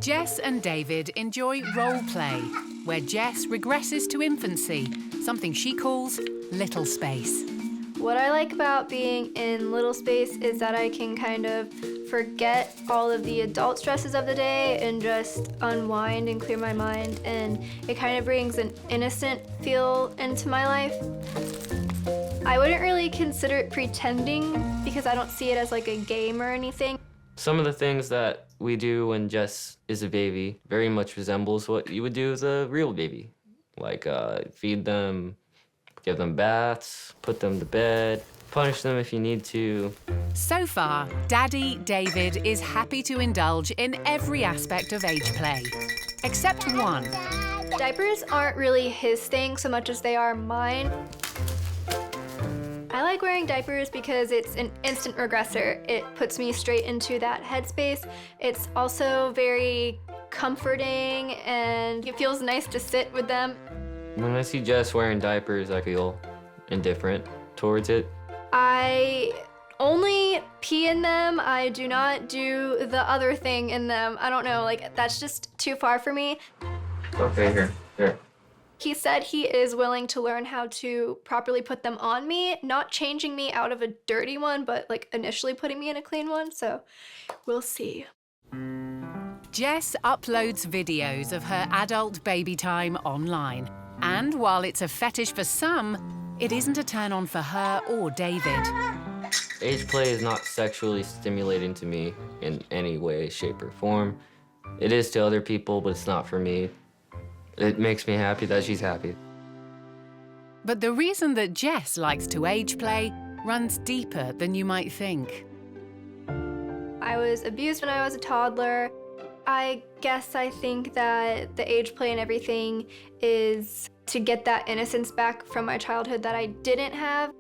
Jess and David enjoy role play, where Jess regresses to infancy, something she calls little space. What I like about being in little space is that I can kind of forget all of the adult stresses of the day and just unwind and clear my mind, and it kind of brings an innocent feel into my life. I wouldn't really consider it pretending because I don't see it as like a game or anything. Some of the things that we do when Jess is a baby very much resembles what you would do as a real baby. Like feed them, give them baths, put them to bed, punish them if you need to. So far, Daddy David is happy to indulge in every aspect of age play, except one. Diapers aren't really his thing so much as they are mine. I like wearing diapers because it's an instant regressor. It puts me straight into that headspace. It's also very comforting and it feels nice to sit with them. When I see Jess wearing diapers, I feel indifferent towards it. I only pee in them. I do not do the other thing in them. I don't know, like that's just too far for me. Okay, here. He said he is willing to learn how to properly put them on me, not changing me out of a dirty one, but like initially putting me in a clean one, so we'll see. Jess uploads videos of her adult baby time online. And while it's a fetish for some, it isn't a turn-on for her or David. Age play is not sexually stimulating to me in any way, shape, or form. It is to other people, but it's not for me. It makes me happy that she's happy. But the reason that Jess likes to age play runs deeper than you might think. I was abused when I was a toddler. I guess I think that the age play and everything is to get that innocence back from my childhood that I didn't have,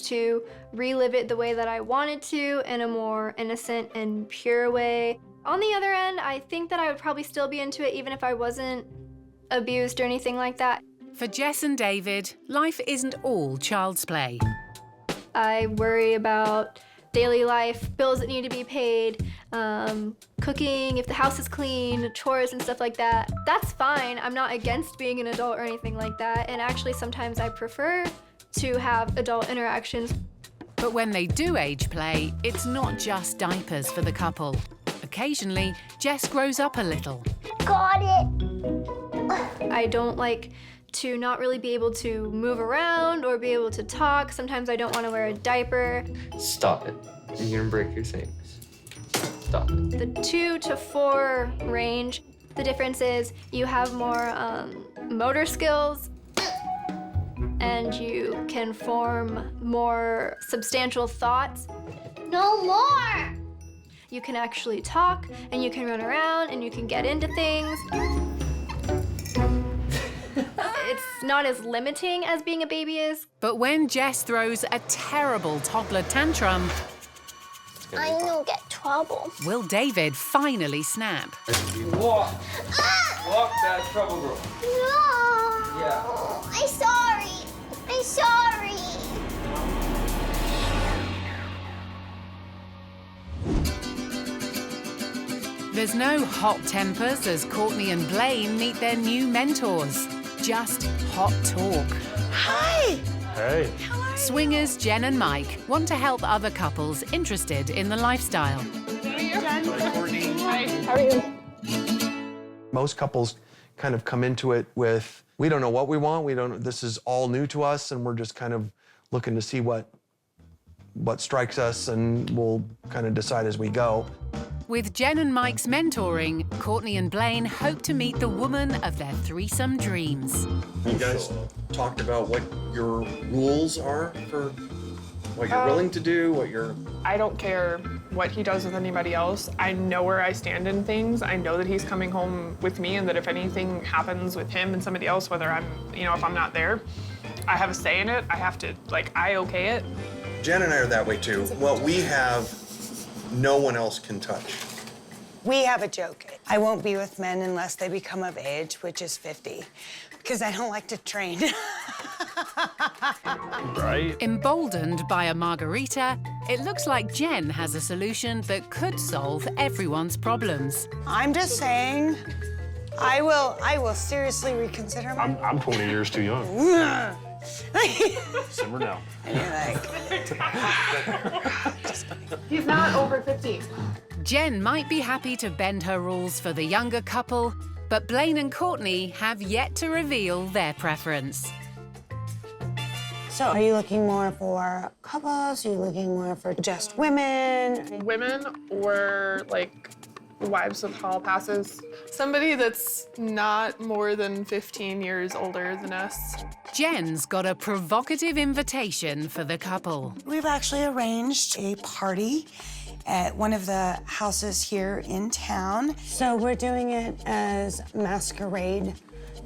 to relive it the way that I wanted to in a more innocent and pure way. On the other end, I think that I would probably still be into it even if I wasn't abused or anything like that. For Jess and David, life isn't all child's play. I worry about daily life, bills that need to be paid, cooking, if the house is clean, chores and stuff like that. That's fine. I'm not against being an adult or anything like that. And actually, sometimes I prefer to have adult interactions. But when they do age play, it's not just diapers for the couple. Occasionally, Jess grows up a little. Got it! I don't like to not really be able to move around or be able to talk. Sometimes I don't want to wear a diaper. Stop it. You're gonna break your things. Stop it. The 2 to 4 range, the difference is you have more motor skills and you can form more substantial thoughts. No more! You can actually talk and you can run around and you can get into things. It's not as limiting as being a baby is. But when Jess throws a terrible toddler tantrum, I don't get trouble. will David finally snap? Walk. Walk that trouble girl. No. Yeah. I'm sorry. I'm sorry. There's no hot tempers as Courtney and Blaine meet their new mentors. Just hot talk. Hi. Hey. Swingers Jen and Mike want to help other couples interested in the lifestyle. How are you? Most couples kind of come into it with, we don't know what we want, this is all new to us, and we're just kind of looking to see what strikes us, and we'll kind of decide as we go. With Jen and Mike's mentoring, Courtney and Blaine hope to meet the woman of their threesome dreams. You guys talked about what your rules are for what you're willing to do, I don't care what he does with anybody else. I know where I stand in things. I know that he's coming home with me and that if anything happens with him and somebody else, whether I'm, if I'm not there, I have a say in it. I have to, I okay it. Jen and I are that way too. What we have, no one else can touch. We have a joke. I won't be with men unless they become of age, which is 50. because I don't like to train. Right? Emboldened by a margarita, it looks like Jen has a solution that could solve everyone's problems. I'm just saying, I will seriously reconsider my... I'm 20 years too young. Simmer down. And you're like... He's not over 15. Jen might be happy to bend her rules for the younger couple, but Blaine and Courtney have yet to reveal their preference. So are you looking more for couples? Are you looking more for just women? Women or like wives with hall passes. Somebody that's not more than 15 years older than us. Jen's got a provocative invitation for the couple. We've actually arranged a party at one of the houses here in town. So we're doing it as masquerade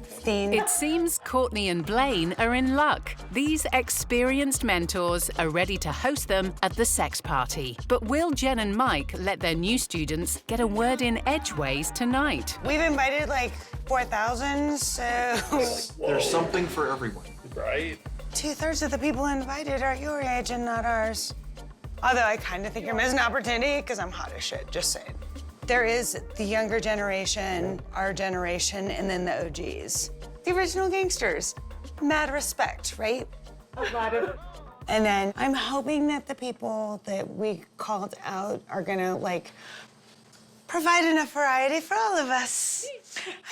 theme. It seems Courtney and Blaine are in luck. These experienced mentors are ready to host them at the sex party. But will Jen and Mike let their new students get a word in edgeways tonight? We've invited like 4,000, so... There's something for everyone. Right? 2/3 of the people invited are your age and not ours. Although I kind of think you're missing opportunity because I'm hot as shit, just saying. There is the younger generation, our generation, and then the OGs. The original gangsters. Mad respect, right? And then I'm hoping that the people that we called out are gonna, like, provide enough variety for all of us.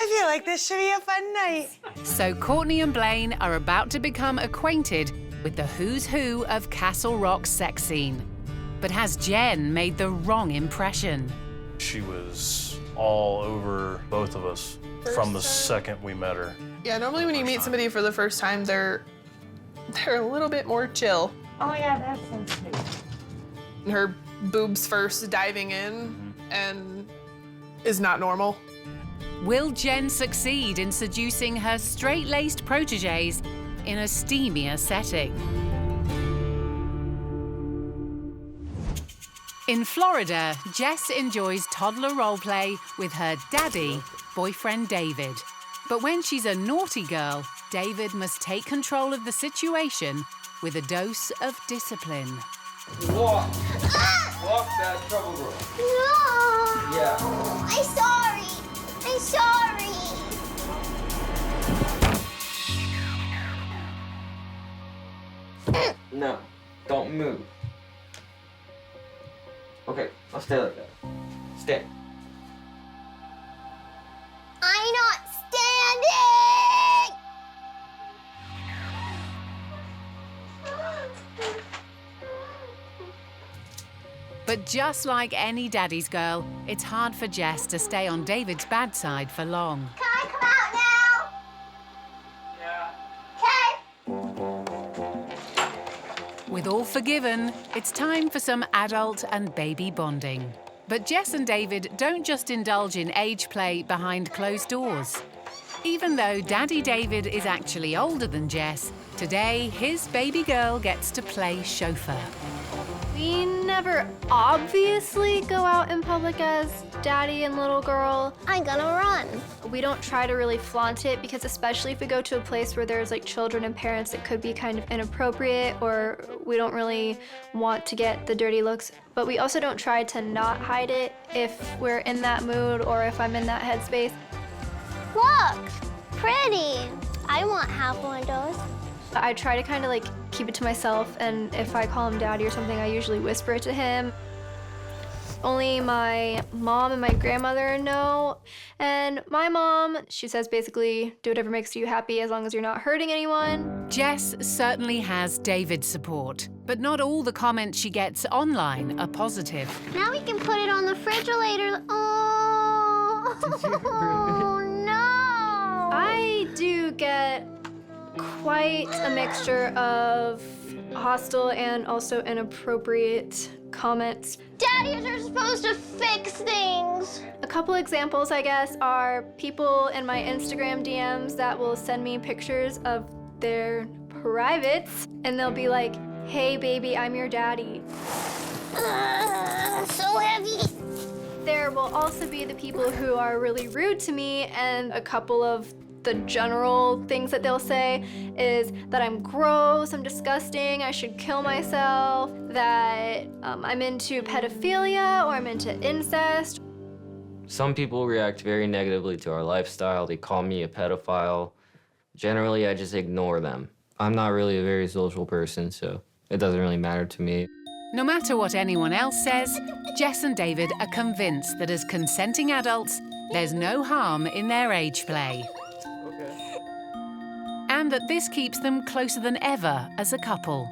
I feel like this should be a fun night. So Courtney and Blaine are about to become acquainted with the who's who of Castle Rock's sex scene. But has Jen made the wrong impression? She was all over both of us from the second we met her. Yeah, normally when you meet somebody for the first time, they're a little bit more chill. Oh yeah, that sounds good. Her boobs first diving in and is not normal. Will Jen succeed in seducing her straight-laced protégés in a steamier setting? In Florida, Jess enjoys toddler roleplay with her daddy, boyfriend David. But when she's a naughty girl, David must take control of the situation with a dose of discipline. Walk. Walk that trouble girl. No. Yeah. I'm sorry. I'm sorry. No, don't move. Okay, I'll stay like that. Stay. I'm not standing. But just like any daddy's girl, it's hard for Jess to stay on David's bad side for long. Can I come out now? Yeah. Okay. With all forgiven, it's time for some adult and baby bonding. But Jess and David don't just indulge in age play behind closed doors. Even though Daddy David is actually older than Jess, today his baby girl gets to play chauffeur. We never obviously go out in public as daddy and little girl. I'm gonna run. We don't try to really flaunt it because especially if we go to a place where there's like children and parents, it could be kind of inappropriate or we don't really want to get the dirty looks. But we also don't try to not hide it if we're in that mood or if I'm in that headspace. Look, pretty. I want to have one of those. I try to kind of like keep it to myself, and if I call him daddy or something, I usually whisper it to him. Only my mom and my grandmother know. And my mom, she says basically, do whatever makes you happy as long as you're not hurting anyone. Jess certainly has David's support, but not all the comments she gets online are positive. Now we can put it on the refrigerator. Oh, no. I do get quite a mixture of hostile and also inappropriate comments. Daddies are supposed to fix things. A couple examples, I guess, are people in my Instagram DMs that will send me pictures of their privates, and they'll be like, hey, baby, I'm your daddy. So heavy. There will also be the people who are really rude to me, and a couple of The general things that they'll say is that I'm gross, I'm disgusting, I should kill myself, that I'm into pedophilia or I'm into incest. Some people react very negatively to our lifestyle. They call me a pedophile. Generally, I just ignore them. I'm not really a very social person, so it doesn't really matter to me. No matter what anyone else says, Jess and David are convinced that as consenting adults, there's no harm in their age play. And that this keeps them closer than ever as a couple.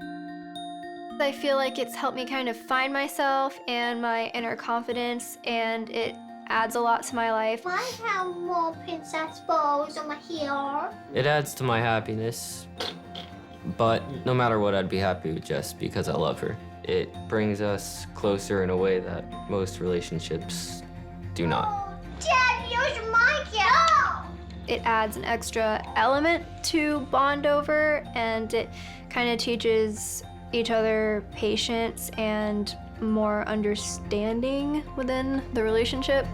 I feel like it's helped me kind of find myself and my inner confidence, and it adds a lot to my life. I have more princess bows on my hair. It adds to my happiness, but no matter what, I'd be happy with Jess because I love her. It brings us closer in a way that most relationships do not. Dad, use my hair. It adds an extra element to bond over, and it kind of teaches each other patience and more understanding within the relationship.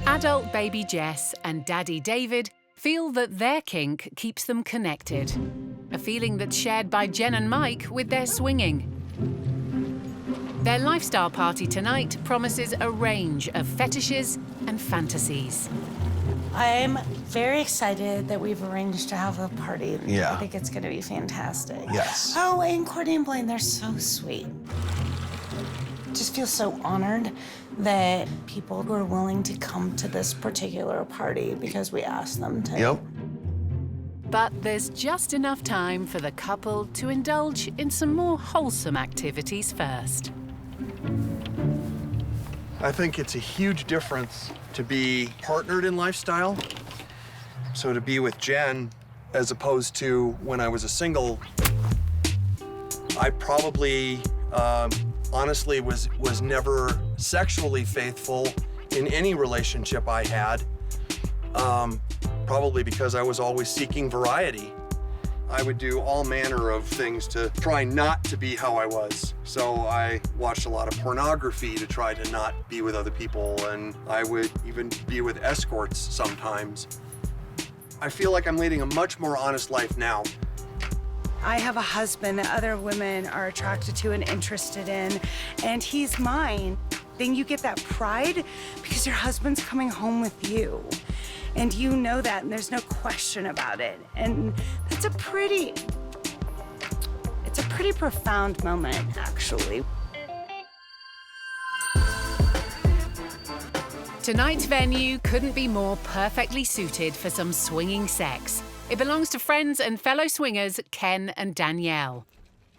Adult baby Jess and daddy David feel that their kink keeps them connected, a feeling that's shared by Jen and Mike with their swinging. Their lifestyle party tonight promises a range of fetishes and fantasies. I'm very excited that we've arranged to have a party. Yeah. I think it's going to be fantastic. Yes. Oh, and Courtney and Blaine, they're so sweet. Just feel so honored that people were willing to come to this particular party because we asked them to. Yep. But there's just enough time for the couple to indulge in some more wholesome activities first. I think it's a huge difference to be partnered in lifestyle. So to be with Jen, as opposed to when I was a single, I probably, honestly, was never sexually faithful in any relationship I had. Probably because I was always seeking variety. I would do all manner of things to try not to be how I was. So I watched a lot of pornography to try to not be with other people, and I would even be with escorts sometimes. I feel like I'm leading a much more honest life now. I have a husband that other women are attracted to and interested in, and he's mine. Then you get that pride because your husband's coming home with you. And you know that, and there's no question about it. And it's a pretty profound moment, actually. Tonight's venue couldn't be more perfectly suited for some swinging sex. It belongs to friends and fellow swingers Ken and Danielle,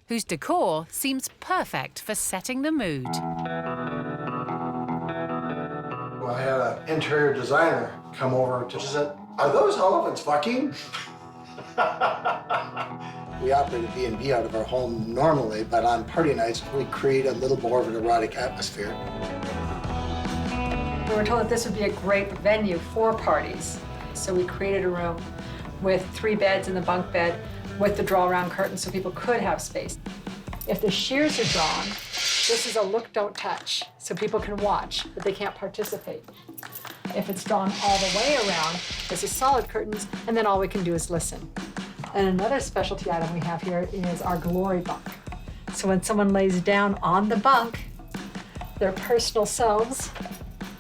whose decor seems perfect for setting the mood. I had an interior designer come over to said, "Are those elephants fucking?" We operate a B&B out of our home normally, but on party nights, we create a little more of an erotic atmosphere. We were told that this would be a great venue for parties. So we created a room with 3 beds in the bunk bed with the draw-around curtains so people could have space. If the shears are drawn, this is a look, don't touch, so people can watch, but they can't participate. If it's drawn all the way around, this is solid curtains, and then all we can do is listen. And another specialty item we have here is our glory bunk. So when someone lays down on the bunk, their personal selves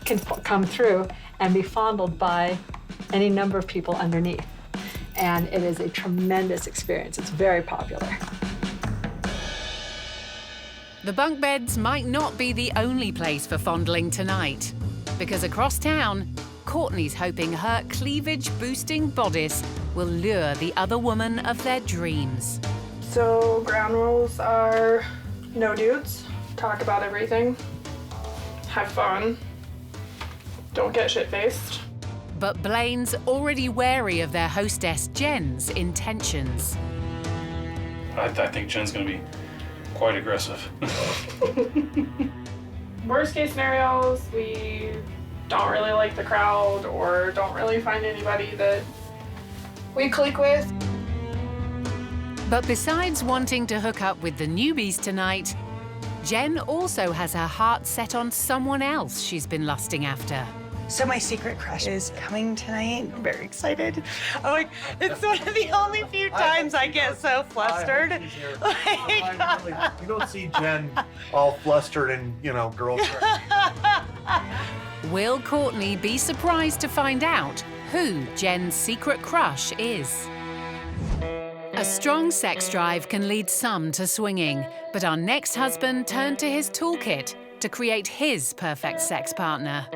can come through and be fondled by any number of people underneath. And it is a tremendous experience. It's very popular. The bunk beds might not be the only place for fondling tonight, because across town, Courtney's hoping her cleavage-boosting bodice will lure the other woman of their dreams. So ground rules are no dudes, talk about everything, have fun, don't get shit-faced. But Blaine's already wary of their hostess Jen's intentions. I think Jen's gonna be quite aggressive. Worst case scenarios, we don't really like the crowd or don't really find anybody that we click with. But besides wanting to hook up with the newbies tonight, Jen also has her heart set on someone else she's been lusting after. So my secret crush is coming tonight. I'm very excited. I'm like, it's one of the only few times I get so flustered. You don't see Jen all flustered and, girl crush. Will Courtney be surprised to find out who Jen's secret crush is? A strong sex drive can lead some to swinging, but our next husband turned to his toolkit to create his perfect sex partner.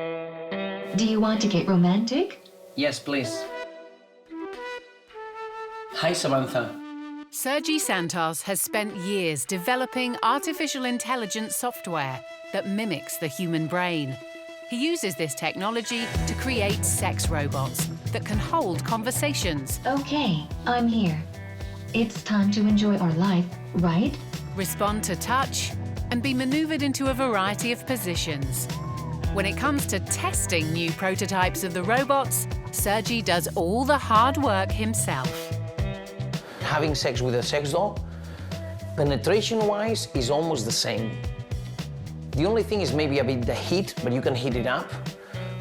Do you want to get romantic? Yes, please. Hi, Samantha. Sergi Santos has spent years developing artificial intelligence software that mimics the human brain. He uses this technology to create sex robots that can hold conversations. Okay, I'm here. It's time to enjoy our life, right? Respond to touch and be maneuvered into a variety of positions. When it comes to testing new prototypes of the robots, Sergi does all the hard work himself. Having sex with a sex doll, penetration-wise, is almost the same. The only thing is maybe a bit the heat, but you can heat it up.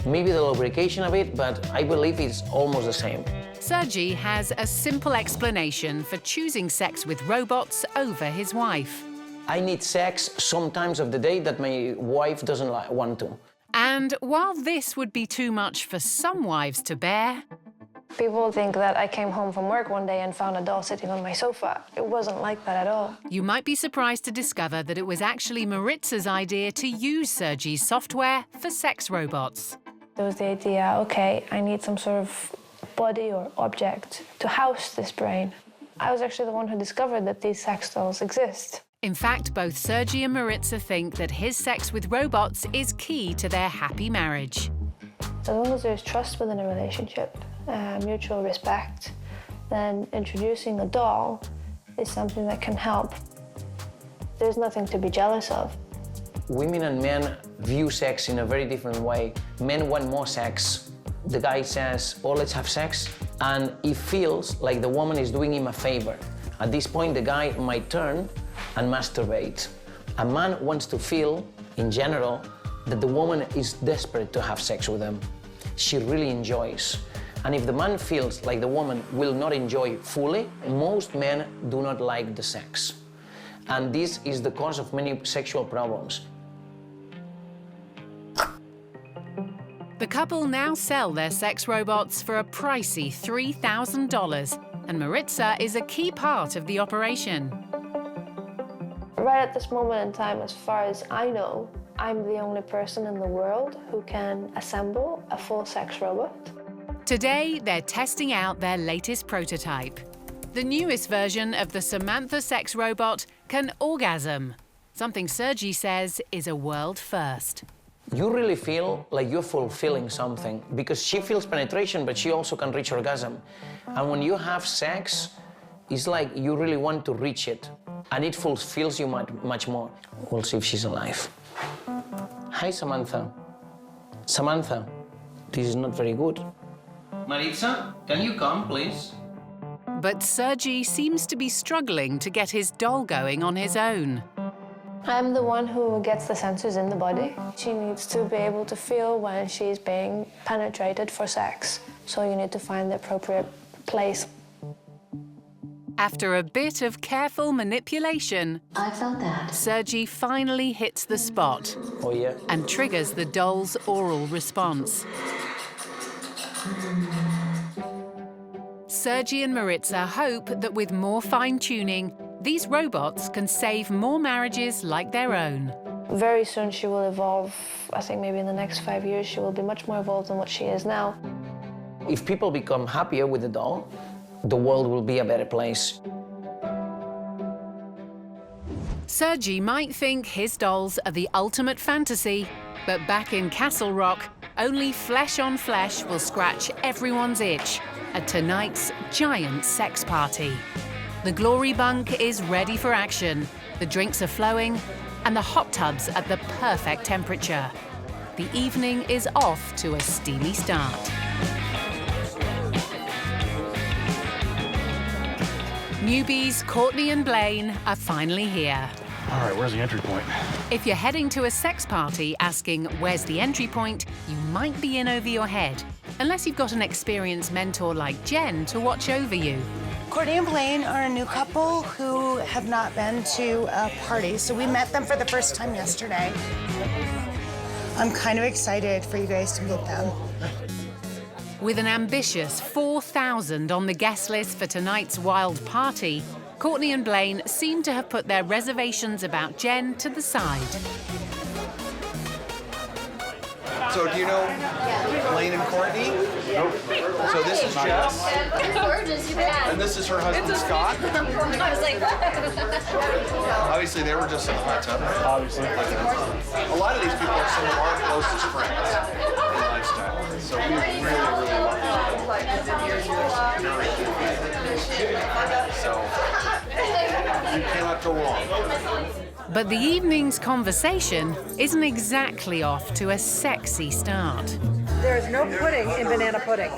Maybe the lubrication of it, but I believe it's almost the same. Sergi has a simple explanation for choosing sex with robots over his wife. I need sex sometimes of the day that my wife doesn't want to. And while this would be too much for some wives to bear, people think that I came home from work one day and found a doll sitting on my sofa. It wasn't like that at all. You might be surprised to discover that it was actually Maritza's idea to use Sergi's software for sex robots. There was the idea, okay, I need some sort of body or object to house this brain. I was actually the one who discovered that these sex dolls exist. In fact, both Sergi and Maritza think that his sex with robots is key to their happy marriage. As long as there's trust within a relationship, mutual respect, then introducing a doll is something that can help. There's nothing to be jealous of. Women and men view sex in a very different way. Men want more sex. The guy says, oh, let's have sex. And he feels like the woman is doing him a favor. At this point, the guy might turn and masturbate. A man wants to feel, in general, that the woman is desperate to have sex with him. She really enjoys. And if the man feels like the woman will not enjoy fully, most men do not like the sex. And this is the cause of many sexual problems. The couple now sell their sex robots for a pricey $3,000, and Maritza is a key part of the operation. Right at this moment in time, as far as I know, I'm the only person in the world who can assemble a full sex robot. Today, they're testing out their latest prototype. The newest version of the Samantha sex robot can orgasm, something Sergi says is a world first. You really feel like you're fulfilling something because she feels penetration, but she also can reach orgasm. And when you have sex, it's like you really want to reach it, and it fulfills you much more. We'll see if she's alive. Hi, Samantha. Samantha, this is not very good. Maritza, can you come, please? But Sergi seems to be struggling to get his doll going on his own. I'm the one who gets the sensors in the body. She needs to be able to feel when she's being penetrated for sex. So you need to find the appropriate place. After a bit of careful manipulation, I felt that. Sergi finally hits the spot. Oh, yeah. And triggers the doll's oral response. Sergi and Maritza hope that with more fine-tuning, these robots can save more marriages like their own. Very soon she will evolve. I think maybe in the next 5 years she will be much more evolved than what she is now. If people become happier with the doll, the world will be a better place. Sergi might think his dolls are the ultimate fantasy, but back in Castle Rock, only flesh on flesh will scratch everyone's itch at tonight's giant sex party. The glory bunk is ready for action, the drinks are flowing, and the hot tub's at the perfect temperature. The evening is off to a steamy start. Newbies Courtney and Blaine are finally here. All right, where's the entry point? If you're heading to a sex party asking where's the entry point, you might be in over your head. Unless you've got an experienced mentor like Jen to watch over you. Courtney and Blaine are a new couple who have not been to a party, so we met them for the first time yesterday. I'm kind of excited for you guys to meet them. With an ambitious 4,000 on the guest list for tonight's wild party, Courtney and Blaine seem to have put their reservations about Jen to the side. So do you know Blaine and Courtney? Nope. So this is Jess. Gorgeous, you bet. And this is her husband, Scott. I was like, Obviously, they were just in a hot tub, right? Obviously. A lot of these people are some of our closest friends in lifestyle. So we really, really love them. So you cannot go wrong. But the evening's conversation isn't exactly off to a sexy start. There is no pudding in banana pudding.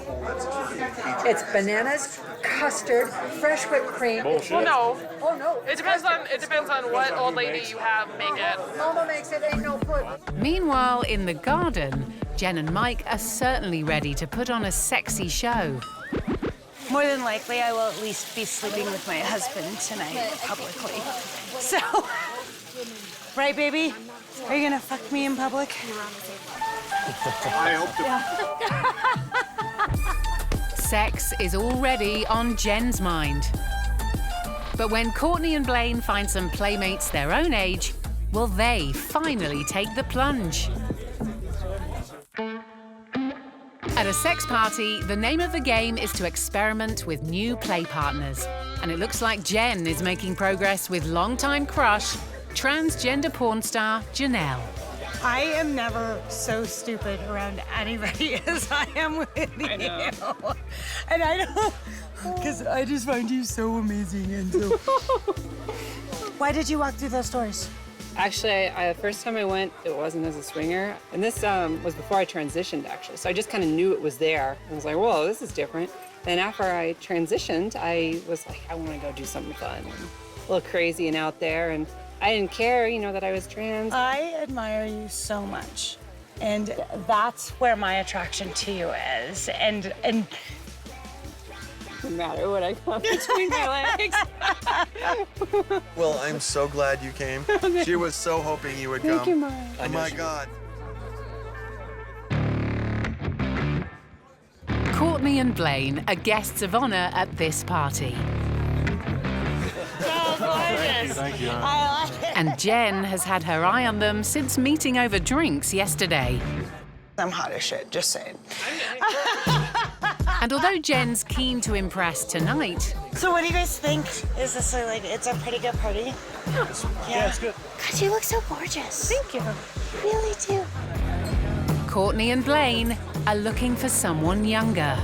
It's bananas, custard, fresh whipped cream. Well, no. Oh no. It depends on what old lady you have make it. Mama makes it, ain't no pudding. Meanwhile, in the garden, Jen and Mike are certainly ready to put on a sexy show. More than likely, I will at least be sleeping with my husband tonight publicly. So, right, baby? Are you gonna fuck me in public? I hope to. Sex is already on Jen's mind. But when Courtney and Blaine find some playmates their own age, will they finally take the plunge? At a sex party, the name of the game is to experiment with new play partners. And it looks like Jen is making progress with longtime crush, transgender porn star Janelle. I am never so stupid around anybody as I am with you. And I don't, because I just find you so amazing and so. Why did you walk through those doors? Actually, the first time I went, it wasn't as a swinger. And this was before I transitioned, actually. So I just kind of knew it was there. I was like, whoa, this is different. Then after I transitioned, I was like, I want to go do something fun, and a little crazy and out there. And I didn't care, that I was trans. I admire you so much. And that's where my attraction to you is. And no matter what I got between my legs. Well, I'm so glad you came. She was so hoping you would come. Thank you, Mom. Oh my God. Courtney and Blaine are guests of honor at this party. Thank you. I like it. And Jen has had her eye on them since meeting over drinks yesterday. I'm hot as shit, just saying. And although Jen's keen to impress tonight... So what do you guys think? Is this it's a pretty good party? Yeah, it's good. God, you look so gorgeous. Thank you. You really do. Courtney and Blaine are looking for someone younger.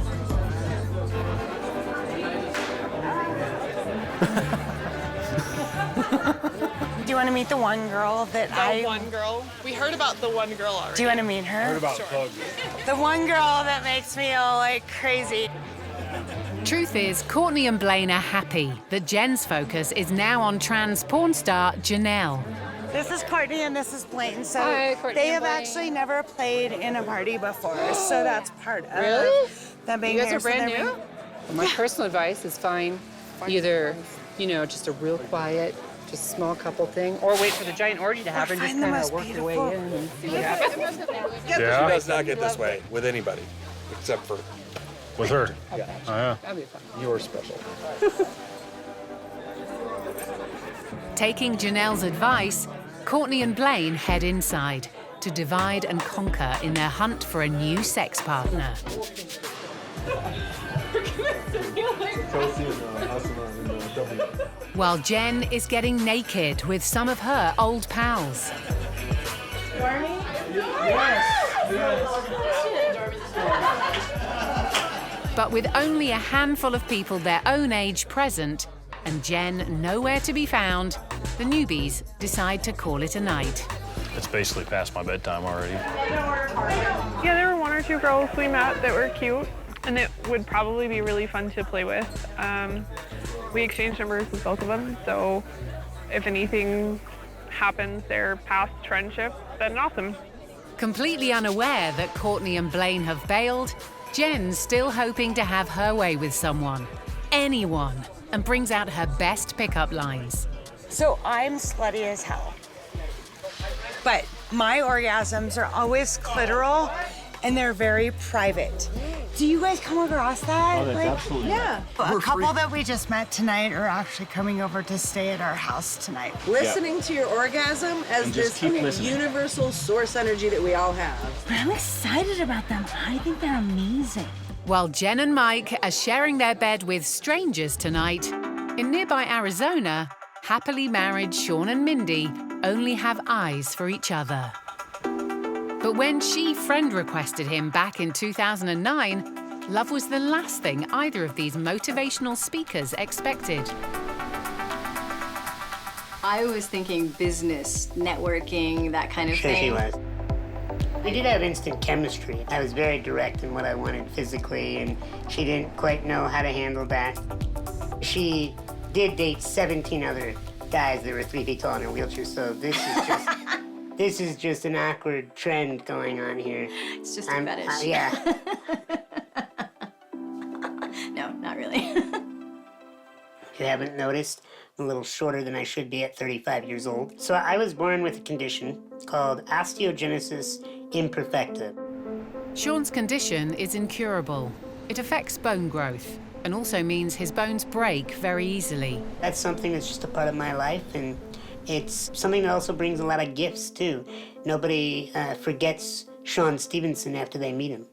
Do you want to meet the one girl that One girl. We heard about the one girl already. Do you want to meet her? Heard about Sure. The one girl that makes me all like crazy. Truth is, Courtney and Blaine are happy that Jen's focus is now on trans porn star Janelle. This is Courtney and this is Blaine. So Hi, Courtney they and have Blaine. actually never played in a party before. So that's part of Really? them being You guys here. are brand So new? they're- Well, my personal advice is find either, just a real quiet, just small couple thing, or wait for the giant orgy to happen, just find the kind most of work your way beautiful- in and see what happens. She does not get this way with anybody, except for With her? Yeah. Oh, yeah. That'd be fun. You're special. Taking Janelle's advice, Courtney and Blaine head inside to divide and conquer in their hunt for a new sex partner. While Jen is getting naked with some of her old pals. But with only a handful of people their own age present, and Jen nowhere to be found, the newbies decide to call it a night. It's basically past my bedtime already. Yeah, there were one or two girls we met that were cute and that would probably be really fun to play with. We exchange numbers with both of them, so if anything happens, their past friendship, then awesome. Completely unaware that Courtney and Blaine have bailed, Jen's still hoping to have her way with someone, anyone, and brings out her best pickup lines. So I'm slutty as hell, but my orgasms are always clitoral and they're very private. Do you guys come across that? Oh, that's absolutely Yeah. right. A couple that we just met tonight are actually coming over to stay at our house tonight. Listening to your orgasm as And just this keep listening. universal source energy that we all have. But I'm excited about them. I think they're amazing. While Jen and Mike are sharing their bed with strangers tonight, in nearby Arizona, happily married Sean and Mindy only have eyes for each other. But when she friend requested him back in 2009, love was the last thing either of these motivational speakers expected. I was thinking business, networking, that kind of Sure thing. she was. We did have instant chemistry. I was very direct in what I wanted physically, and she didn't quite know how to handle that. She did date 17 other guys that were 3 feet tall in a wheelchair, so this is just this is just an awkward trend going on here. It's just a fetish. Yeah. No, not really. If you haven't noticed, I'm a little shorter than I should be at 35 years old. So I was born with a condition called osteogenesis imperfecta. Sean's condition is incurable. It affects bone growth and also means his bones break very easily. That's something that's just a part of my life, and it's something that also brings a lot of gifts, too. Nobody forgets Sean Stevenson after they meet him.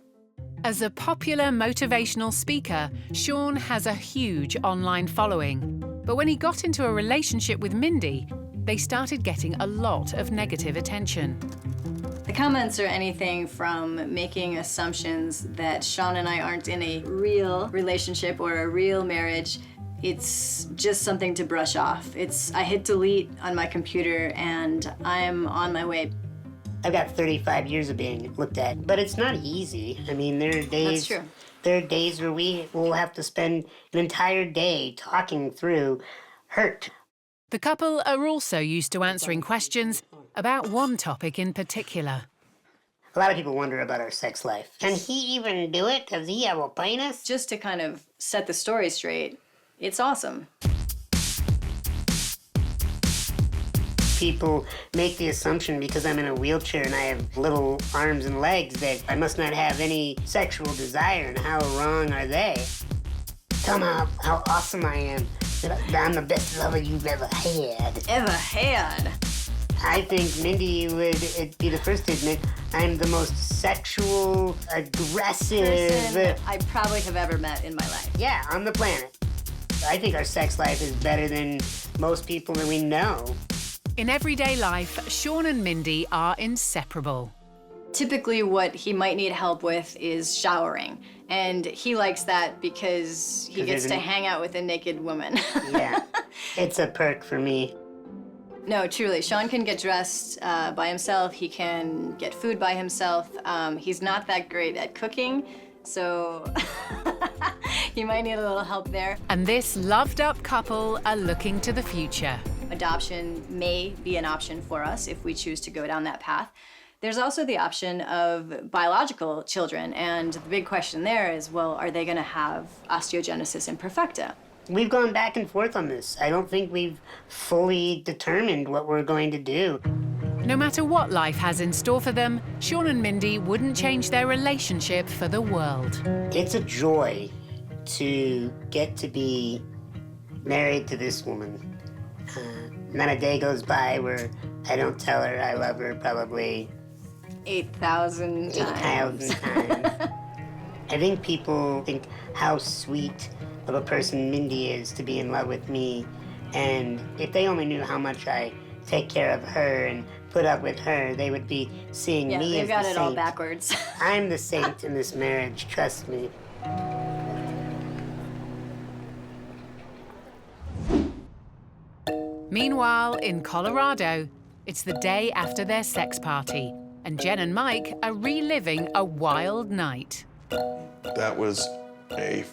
As a popular motivational speaker, Sean has a huge online following. But when he got into a relationship with Mindy, they started getting a lot of negative attention. The comments are anything from making assumptions that Sean and I aren't in a real relationship or a real marriage. It's just something to brush off. I hit delete on my computer and I'm on my way. I've got 35 years of being looked at, but it's not easy. I mean, there are days. That's true. There are days where we will have to spend an entire day talking through hurt. The couple are also used to answering questions about one topic in particular. A lot of people wonder about our sex life. Can he even do it? Does he have a penis? Just to kind of set the story straight, it's awesome. People make the assumption because I'm in a wheelchair and I have little arms and legs that I must not have any sexual desire, and how wrong are they? Tell me how awesome I am, that I'm the best lover you've ever had. Ever had? I think Mindy would be the first to admit I'm the most sexual, aggressive person I probably have ever met in my life. Yeah, on the planet. I think our sex life is better than most people that we know. In everyday life, Sean and Mindy are inseparable. Typically what he might need help with is showering. And he likes that because he gets to hang out with a naked woman. Yeah, it's a perk for me. No, truly, Sean can get dressed by himself. He can get food by himself. He's not that great at cooking, so he might need a little help there. And this loved-up couple are looking to the future. Adoption may be an option for us if we choose to go down that path. There's also the option of biological children, and the big question there is, well, are they gonna have osteogenesis imperfecta? We've gone back and forth on this. I don't think we've fully determined what we're going to do. No matter what life has in store for them, Sean and Mindy wouldn't change their relationship for the world. It's a joy to get to be married to this woman. Not a day goes by where I don't tell her I love her probably 8,000 times. 8,000 times. I think people think how sweet of a person Mindy is to be in love with me, and if they only knew how much I take care of her and put up with her, they would be seeing me as the saint. Yeah, they've got it all backwards. I'm the saint in this marriage, trust me. Meanwhile, in Colorado, it's the day after their sex party, and Jen and Mike are reliving a wild night. That was a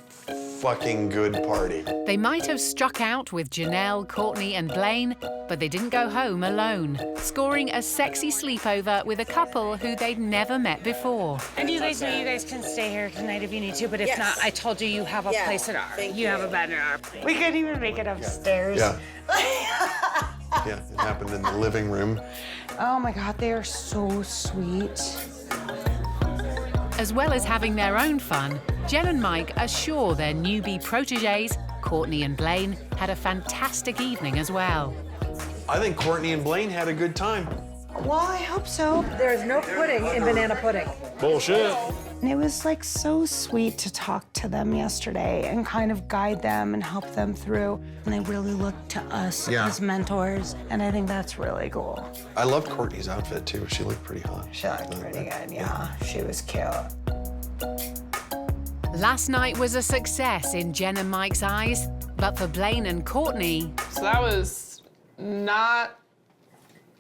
fucking good party. They might have struck out with Janelle, Courtney, and Blaine, but they didn't go home alone, scoring a sexy sleepover with a couple who they'd never met before. And you guys know you guys can stay here tonight if you need to, but if Yes. not, I told you have a Yeah, place at our. thank You have a bed in our. We couldn't even make it upstairs. Yeah. Yeah, it happened in the living room. Oh my God, they are so sweet. As well as having their own fun, Jen and Mike are sure their newbie proteges, Courtney and Blaine, had a fantastic evening as well. I think Courtney and Blaine had a good time. Well, I hope so. There is no pudding in banana pudding. Bullshit. And it was like so sweet to talk to them yesterday and kind of guide them and help them through. And they really looked to us as mentors, and I think that's really cool. I loved Courtney's outfit too. She looked pretty hot. She looked pretty good, yeah. She was cute. Last night was a success in Jen and Mike's eyes, but for Blaine and Courtney, So that was not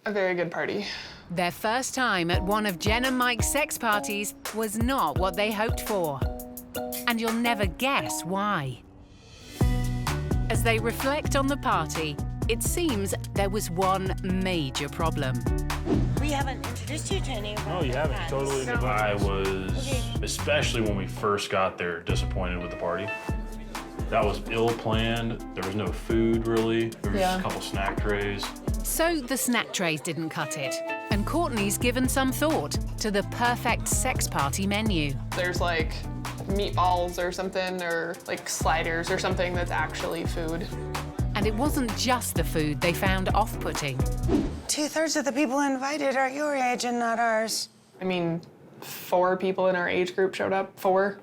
a very good party. their first time at one of Jen and Mike's sex parties was not what they hoped for. And you'll never guess why. As they reflect on the party, it seems there was one major problem. We haven't introduced you to any of No, you haven't. Totally. I was, especially when we first got there, disappointed with the party. That was ill-planned. There was no food, really. There was just a couple snack trays. So the snack trays didn't cut it. And Courtney's given some thought to the perfect sex party menu. There's like meatballs or something, or like sliders or something that's actually food. And it wasn't just the food they found off-putting. 2/3 of the people invited are your age and not ours. I mean, 4 people in our age group showed up. 4.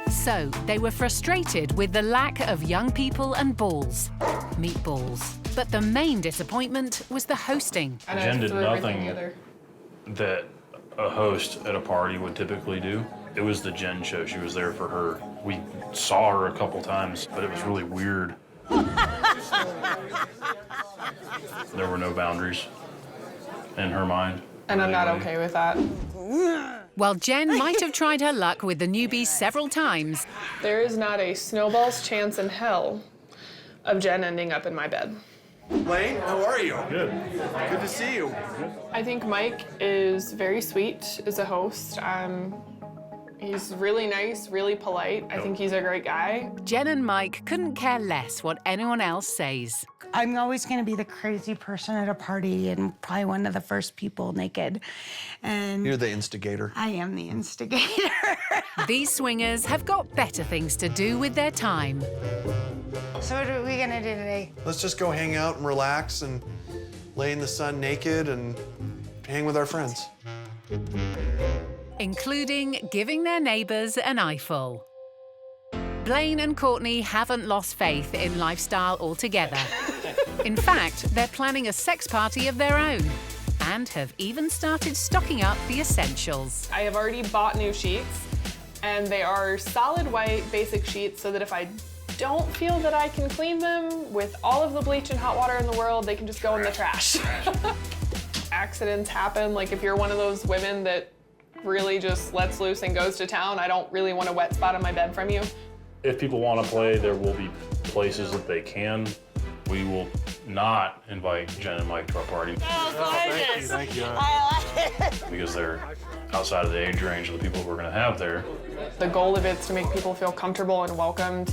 So they were frustrated with the lack of young people and balls, meatballs. But the main disappointment was the hosting. Jen did nothing that a host at a party would typically do. It was the Jen show. She was there for her. We saw her a couple times, but it was really weird. There were no boundaries in her mind. And I'm not okay with that. While Jen might have tried her luck with the newbies several times, There is not a snowball's chance in hell of Jen ending up in my bed. Blaine, how are you? Good. Good to see you. I think Mike is very sweet as a host. He's really nice, really polite. I think he's a great guy. Jen and Mike couldn't care less what anyone else says. I'm always going to be the crazy person at a party and probably one of the first people naked. And You're the instigator. I am the instigator. These swingers have got better things to do with their time. So what are we going to do today? Let's just go hang out and relax and lay in the sun naked and hang with our friends. Including giving their neighbours an eyeful. Blaine and Courtney haven't lost faith in lifestyle altogether. In fact, they're planning a sex party of their own and have even started stocking up the essentials. I have already bought new sheets, and they are solid white basic sheets so that if I don't feel that I can clean them with all of the bleach and hot water in the world, they can just go in the trash. Accidents happen. Like if you're one of those women that really just lets loose and goes to town, I don't really want a wet spot on my bed from you. If people want to play, there will be places that they can. We will not invite Jen and Mike to our party. Thank you. I like it. Because they're outside of the age range of the people we're going to have there. The goal of it is to make people feel comfortable and welcomed.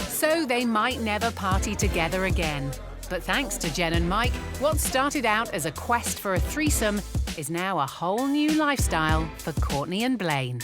So they might never party together again. But thanks to Jen and Mike, what started out as a quest for a threesome is now a whole new lifestyle for Courtney and Blaine.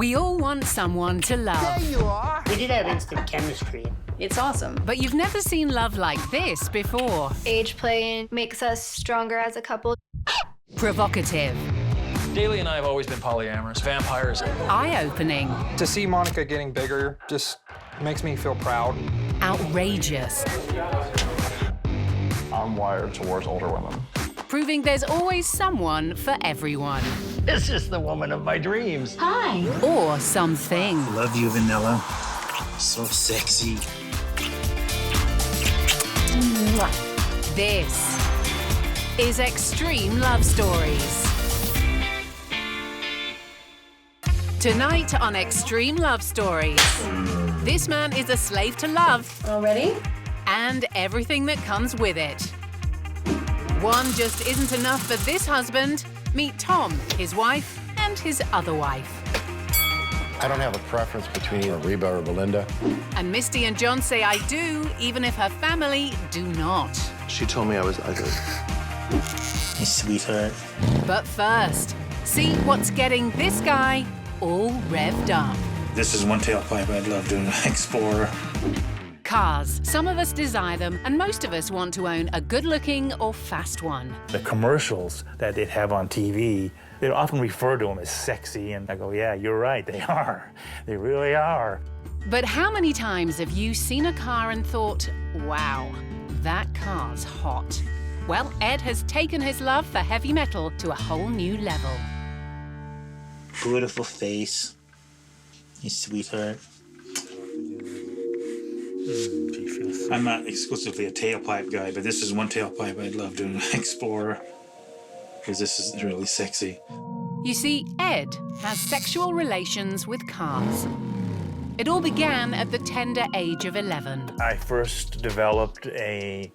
We all want someone to love. There you are. We did have instant chemistry. It's awesome. But you've never seen love like this before. Age play makes us stronger as a couple. Provocative. Daly and I have always been polyamorous, vampires. Eye-opening. To see Monica getting bigger just makes me feel proud. Outrageous. I'm wired towards older women. Proving there's always someone for everyone. This is the woman of my dreams. Hi. Or something. Love you, Vanilla. So sexy. This is Extreme Love Stories. Tonight on Extreme Love Stories, this man is a slave to love. Already? And everything that comes with it. One just isn't enough for this husband. Meet Tom, his wife, and his other wife. I don't have a preference between either Reba or Belinda. And Misty and John say I do, even if her family do not. She told me I was ugly. You sweetheart. But first, see what's getting this guy all revved up. This is one tailpipe I'd love to explore. Cars. Some of us desire them, and most of us want to own a good-looking or fast one. The commercials that they'd have on TV, they'd often refer to them as sexy, and I go, yeah, you're right, they are. They really are. But how many times have you seen a car and thought, wow, that car's hot? Well, Ed has taken his love for heavy metal to a whole new level. Beautiful face. You sweetheart. I'm not exclusively a tailpipe guy, but this is one tailpipe I'd love to explore because this is really sexy. You see, Ed has sexual relations with cars. It all began at the tender age of 11. I first developed an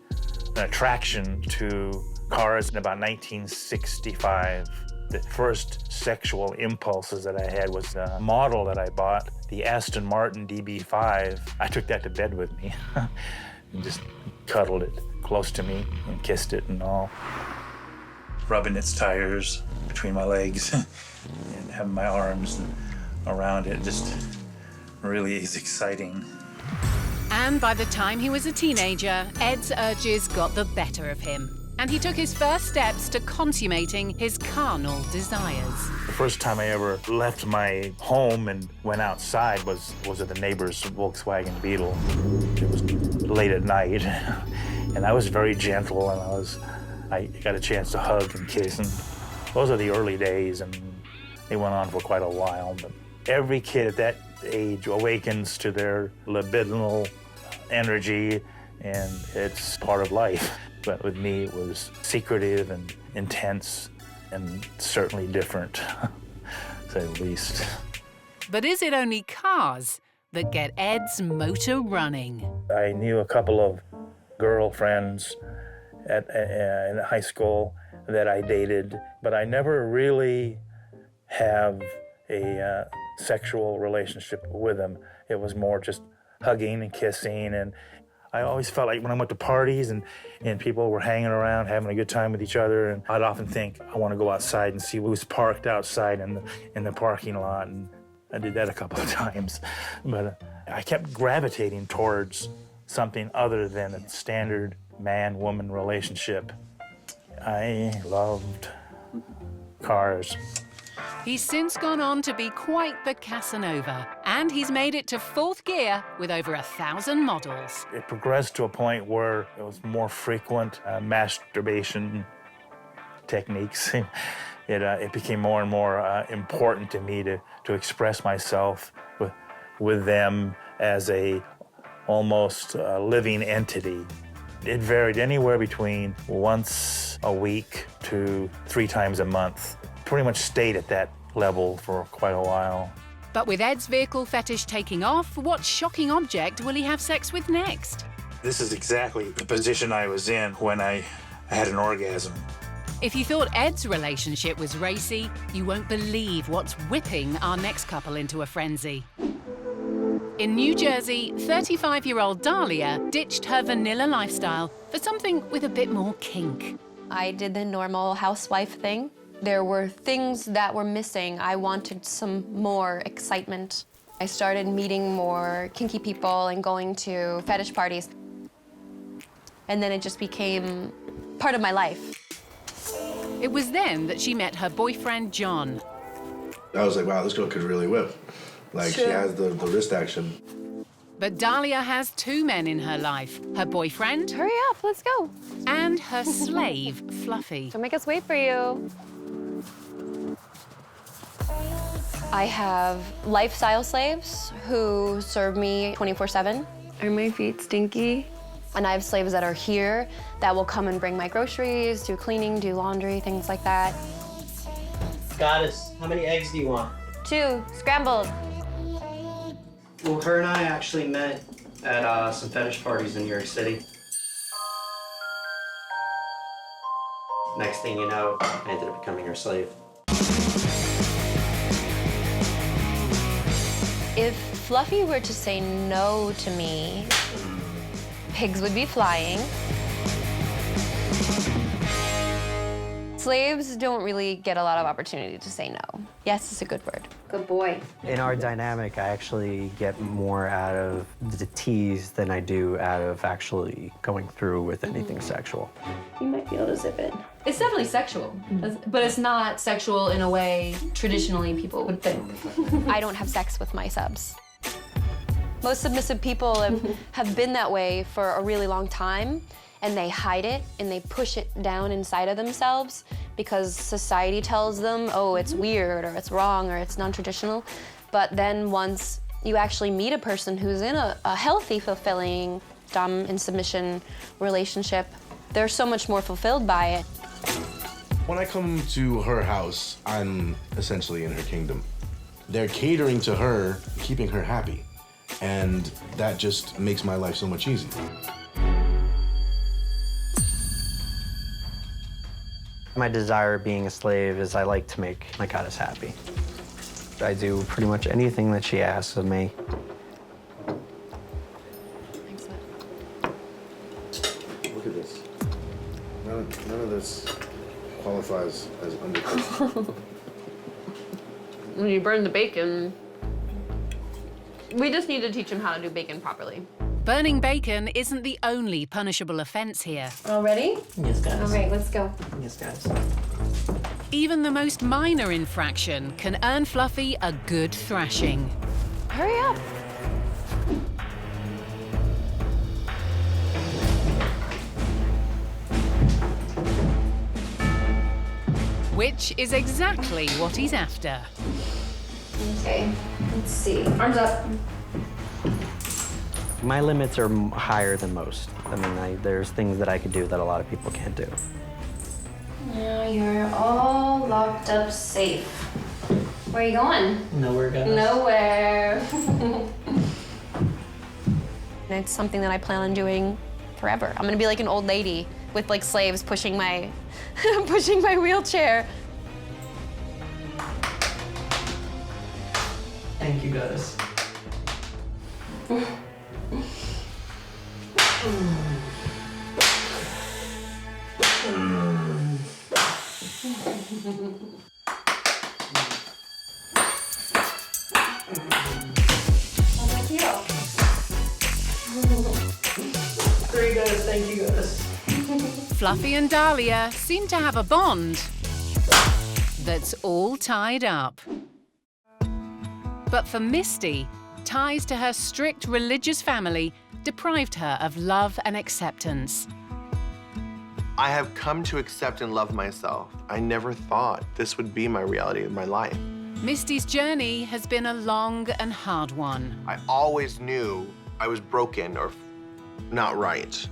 attraction to cars in about 1965. The first sexual impulses that I had was a model that I bought, the Aston Martin DB5. I took that to bed with me and just cuddled it close to me and kissed it and all. Rubbing its tires between my legs and having my arms around it just really is exciting. And by the time he was a teenager, Ed's urges got the better of him. And he took his first steps to consummating his carnal desires. The first time I ever left my home and went outside was at the neighbor's Volkswagen Beetle. It was late at night, and I was very gentle, and I got a chance to hug and kiss, and those are the early days, and they went on for quite a while. But every kid at that age awakens to their libidinal energy, and it's part of life. But with me, it was secretive and intense and certainly different, to say the least. But is it only cars that get Ed's motor running? I knew a couple of girlfriends in high school that I dated, but I never really have a sexual relationship with them. It was more just hugging and kissing, and I always felt like when I went to parties and people were hanging around, having a good time with each other, and I'd often think, I want to go outside and see who's parked outside in the parking lot, and I did that a couple of times. But I kept gravitating towards something other than a standard man-woman relationship. I loved cars. He's since gone on to be quite the Casanova, and he's made it to fourth gear with over 1,000 models. It progressed to a point where it was more frequent masturbation techniques. It became more and more important to me to express myself with them as a almost living entity. It varied anywhere between once a week to 3 times a month. Pretty much stayed at that level for quite a while. But with Ed's vehicle fetish taking off, what shocking object will he have sex with next? This is exactly the position I was in when I had an orgasm. If you thought Ed's relationship was racy, you won't believe what's whipping our next couple into a frenzy. In New Jersey, 35-year-old Dahlia ditched her vanilla lifestyle for something with a bit more kink. I did the normal housewife thing, There were things that were missing. I wanted some more excitement. I started meeting more kinky people and going to fetish parties. And then it just became part of my life. It was then that she met her boyfriend, John. I was like, wow, this girl could really whip. Like, she has the wrist action. But Dahlia has two men in her life, her boyfriend... Hurry up, let's go. ...and her slave, Fluffy. Don't make us wait for you. I have lifestyle slaves who serve me 24/7. Are my feet stinky? And I have slaves that are here that will come and bring my groceries, do cleaning, do laundry, things like that. Goddess, how many eggs do you want? 2, scrambled. Well, her and I actually met at some fetish parties in New York City. Next thing you know, I ended up becoming her slave. If Fluffy were to say no to me, pigs would be flying. Slaves don't really get a lot of opportunity to say no. Yes is a good word. Good boy. In our dynamic, I actually get more out of the tease than I do out of actually going through with anything sexual. You might be able to zip it. It's definitely sexual, but it's not sexual in a way traditionally people would think. I don't have sex with my subs. Most submissive people have been that way for a really long time, and they hide it and they push it down inside of themselves because society tells them, oh, it's weird or it's wrong or it's non-traditional. But then once you actually meet a person who's in a healthy, fulfilling dom and submission relationship, they're so much more fulfilled by it. When I come to her house, I'm essentially in her kingdom. They're catering to her, keeping her happy. And that just makes my life so much easier. My desire being a slave is I like to make my goddess happy. I do pretty much anything that she asks of me. Look at this. None of this qualifies as undercooked. When you burn the bacon, we just need to teach him how to do bacon properly. Burning bacon isn't the only punishable offence here. All ready? Yes, guys. All right, let's go. Yes, guys. Even the most minor infraction can earn Fluffy a good thrashing. Hurry up. Which is exactly what he's after. Okay, let's see. Arms up. My limits are higher than most. I mean, there's things that I could do that a lot of people can't do. Now you're all locked up safe. Where are you going? Nowhere, guys. Nowhere. It's something that I plan on doing forever. I'm gonna be like an old lady with like slaves pushing my pushing my wheelchair. Thank you, guys. Three guys, thank you guys. Fluffy and Dahlia seem to have a bond that's all tied up. But for Misty, ties to her strict religious family deprived her of love and acceptance. I have come to accept and love myself. I never thought this would be my reality of my life. Misty's journey has been a long and hard one. I always knew I was broken or not right.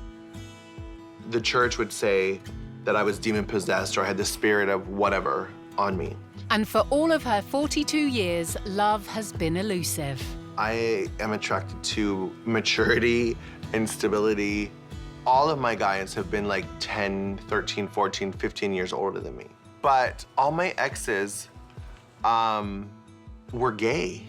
The church would say that I was demon-possessed or I had the spirit of whatever on me. And for all of her 42 years, love has been elusive. I am attracted to maturity and stability. All of my guys have been like 10, 13, 14, 15 years older than me. But all my exes were gay.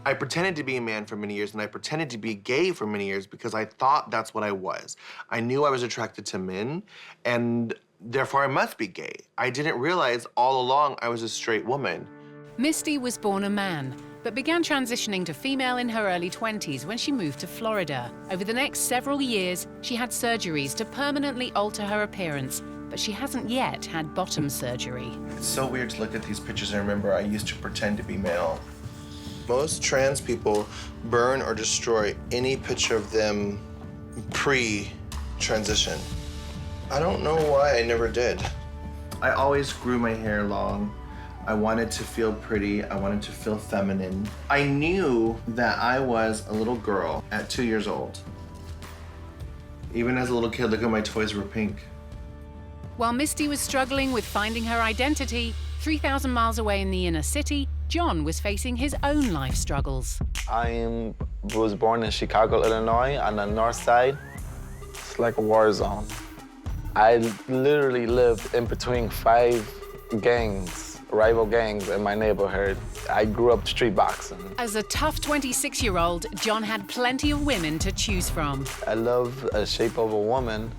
I pretended to be a man for many years, and I pretended to be gay for many years because I thought that's what I was. I knew I was attracted to men, and therefore I must be gay. I didn't realize all along I was a straight woman. Misty was born a man, but began transitioning to female in her early 20s when she moved to Florida. Over the next several years, she had surgeries to permanently alter her appearance, but she hasn't yet had bottom surgery. It's so weird to look at these pictures and remember I used to pretend to be male. Most trans people burn or destroy any picture of them pre-transition. I don't know why I never did. I always grew my hair long. I wanted to feel pretty. I wanted to feel feminine. I knew that I was a little girl at 2 years old. Even as a little kid, look at my toys were pink. While Misty was struggling with finding her identity, 3,000 miles away in the inner city, John was facing his own life struggles. I was born in Chicago, Illinois, on the north side. It's like a war zone. I literally lived in between 5 gangs, rival gangs in my neighborhood. I grew up street boxing. As a tough 26-year-old, John had plenty of women to choose from. I love the shape of a woman.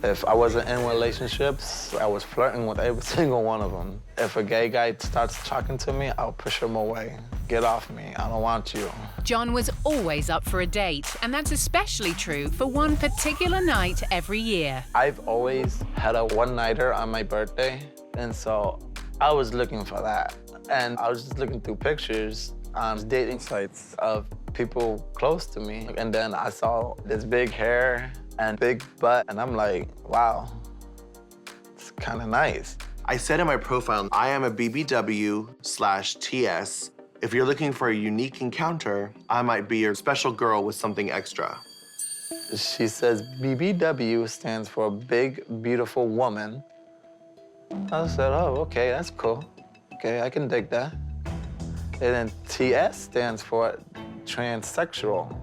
If I wasn't in relationships, I was flirting with every single one of them. If a gay guy starts talking to me, I'll push him away. Get off me, I don't want you. John was always up for a date, and that's especially true for one particular night every year. I've always had a one-nighter on my birthday, and so I was looking for that. And I was just looking through pictures on dating sites of people close to me, and then I saw this big hair and big butt, and I'm like, wow, it's kind of nice. I said in my profile, I am a BBW/TS. If you're looking for a unique encounter, I might be your special girl with something extra. She says BBW stands for Big Beautiful Woman. I said, oh, okay, that's cool. Okay, I can dig that. And then TS stands for transsexual.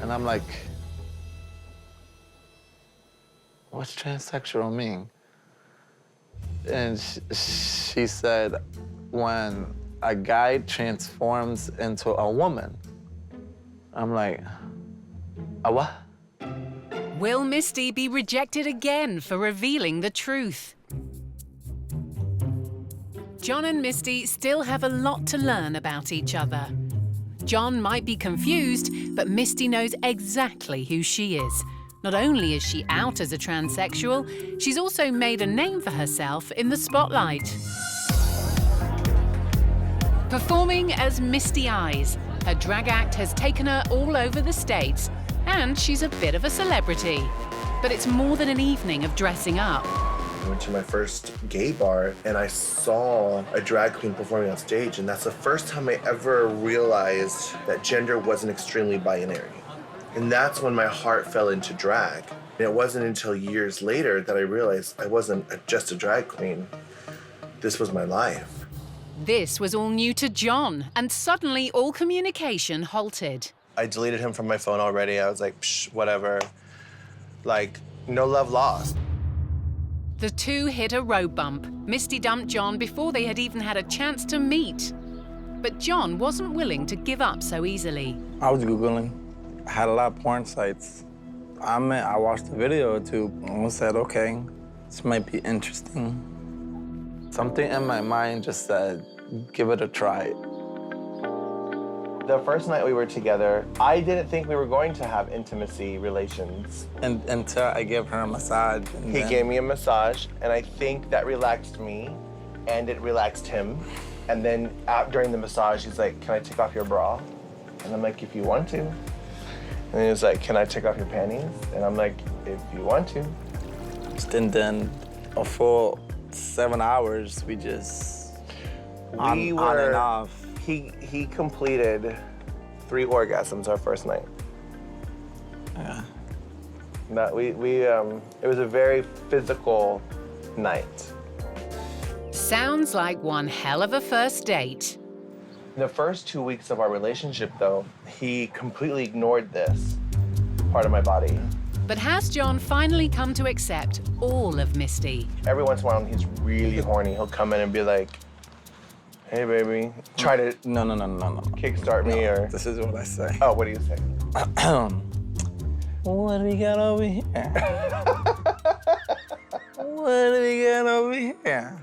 And I'm like, what's transsexual mean? And she said, when a guy transforms into a woman. I'm like, a what? Will Misty be rejected again for revealing the truth? John and Misty still have a lot to learn about each other. John might be confused, but Misty knows exactly who she is. Not only is she out as a transsexual, she's also made a name for herself in the spotlight. Performing as Misty Eyes, her drag act has taken her all over the States, and she's a bit of a celebrity. But it's more than an evening of dressing up. I went to my first gay bar and I saw a drag queen performing on stage, and that's the first time I ever realized that gender wasn't extremely binary. And that's when my heart fell into drag. And it wasn't until years later that I realized I wasn't just a drag queen. This was my life. This was all new to John, and suddenly all communication halted. I deleted him from my phone already. I was like, psh, whatever. Like, no love lost. The two hit a road bump. Misty dumped John before they had even had a chance to meet. But John wasn't willing to give up so easily. I was Googling. I had a lot of porn sites. I watched a video or two and said, okay, this might be interesting. Something in my mind just said, give it a try. The first night we were together, I didn't think we were going to have intimacy relations. Until I gave her a massage. He gave me a massage, and I think that relaxed me, and it relaxed him. And then during the massage, he's like, can I take off your bra? And I'm like, if you want to. And he was like, can I take off your panties? And I'm like, if you want to. And then a full 7 hours, we just on and off. He completed 3 orgasms our first night. Yeah. It was a very physical night. Sounds like one hell of a first date. The first 2 weeks of our relationship, though, he completely ignored this part of my body. But has John finally come to accept all of Misty? Every once in a while, when he's really horny, he'll come in and be like, Hey, baby. Try to No. kickstart me or... This is what I say. Oh, what do you say? What do we got over here? What do we got over here?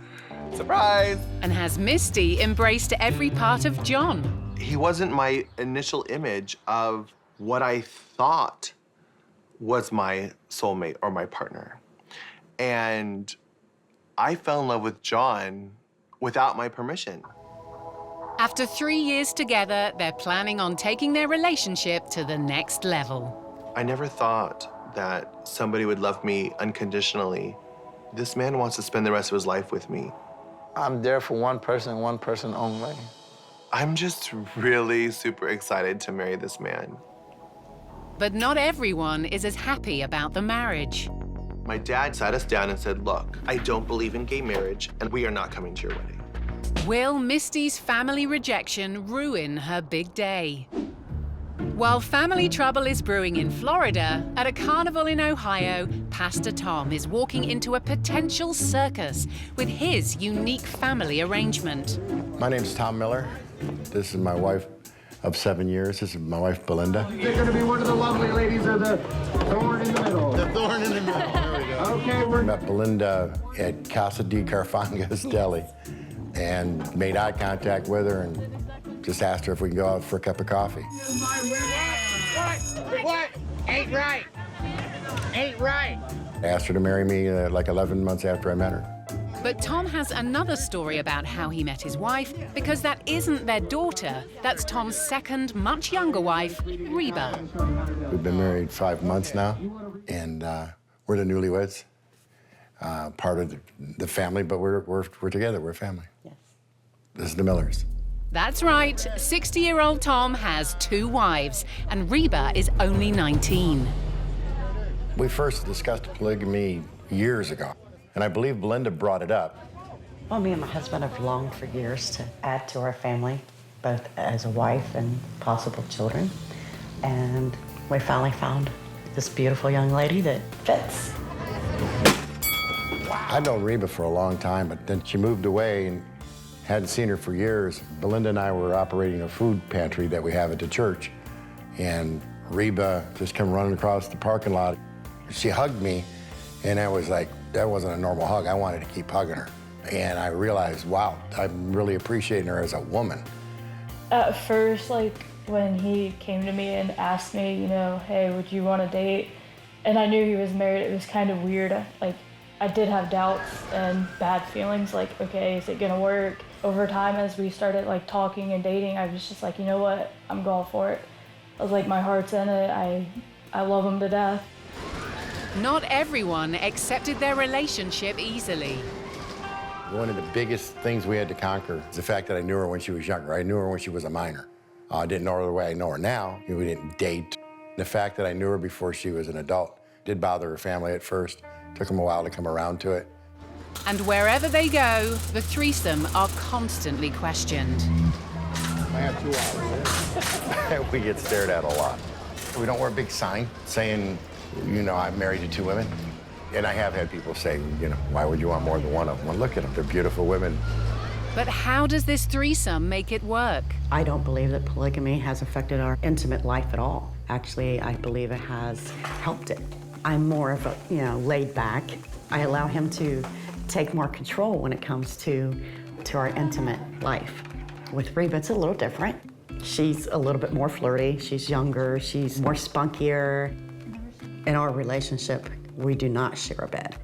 Surprise! And has Misty embraced every part of John? He wasn't my initial image of what I thought was my soulmate or my partner. And I fell in love with John without my permission. After 3 years together, they're planning on taking their relationship to the next level. I never thought that somebody would love me unconditionally. This man wants to spend the rest of his life with me. I'm there for one person only. I'm just really super excited to marry this man. But not everyone is as happy about the marriage. My dad sat us down and said, look, I don't believe in gay marriage, and we are not coming to your wedding. Will Misty's family rejection ruin her big day? While family trouble is brewing in Florida, at a carnival in Ohio, Pastor Tom is walking into a potential circus with his unique family arrangement. My name's Tom Miller. This is my wife of 7 years. This is my wife, Belinda. They're going to be one of the lovely ladies of the thorn in the middle. The thorn in the middle. There we go. Okay, we're... Met Belinda at Casa di Carfanga's Deli and made eye contact with her and just asked her if we can go out for a cup of coffee. What? Ain't right. Ain't right. I asked her to marry me like 11 months after I met her. But Tom has another story about how he met his wife, because that isn't their daughter. That's Tom's second, much younger wife, Reba. We've been married 5 months now, and we're the newlyweds, part of the family, but we're together, we're a family. Yes. This is the Millers. That's right, 60-year-old Tom has 2 wives, and Reba is only 19. We first discussed polygamy years ago, and I believe Belinda brought it up. Well, me and my husband have longed for years to add to our family, both as a wife and possible children. And we finally found this beautiful young lady that fits. I'd known Reba for a long time, but then she moved away and hadn't seen her for years. Belinda and I were operating a food pantry that we have at the church, and Reba just came running across the parking lot. She hugged me, and I was like, that wasn't a normal hug. I wanted to keep hugging her. And I realized, wow, I'm really appreciating her as a woman. At first, like, when he came to me and asked me, you know, hey, would you want to date? And I knew he was married, it was kind of weird. Like, I did have doubts and bad feelings, like, okay, is it gonna work? Over time, as we started, like, talking and dating, I was just like, you know what, I'm going for it. I was like, my heart's in it, I love him to death. Not everyone accepted their relationship easily. One of the biggest things we had to conquer is the fact that I knew her when she was younger. I knew her when she was a minor. I didn't know her the way I know her now. We didn't date. The fact that I knew her before she was an adult did bother her family at first. Took them a while to come around to it. And wherever they go, the threesome are constantly questioned. I have 2 hours. We get stared at a lot. We don't wear a big sign saying, you know, I'm married to 2 women. And I have had people say, you know, why would you want more than one of them? Well, look at them, they're beautiful women. But how does this threesome make it work? I don't believe that polygamy has affected our intimate life at all. Actually, I believe it has helped it. I'm more of a, you know, laid back. I allow him to take more control when it comes to our intimate life. With Reba, it's a little different. She's a little bit more flirty. She's younger. She's more spunkier. In our relationship, we do not share a bed.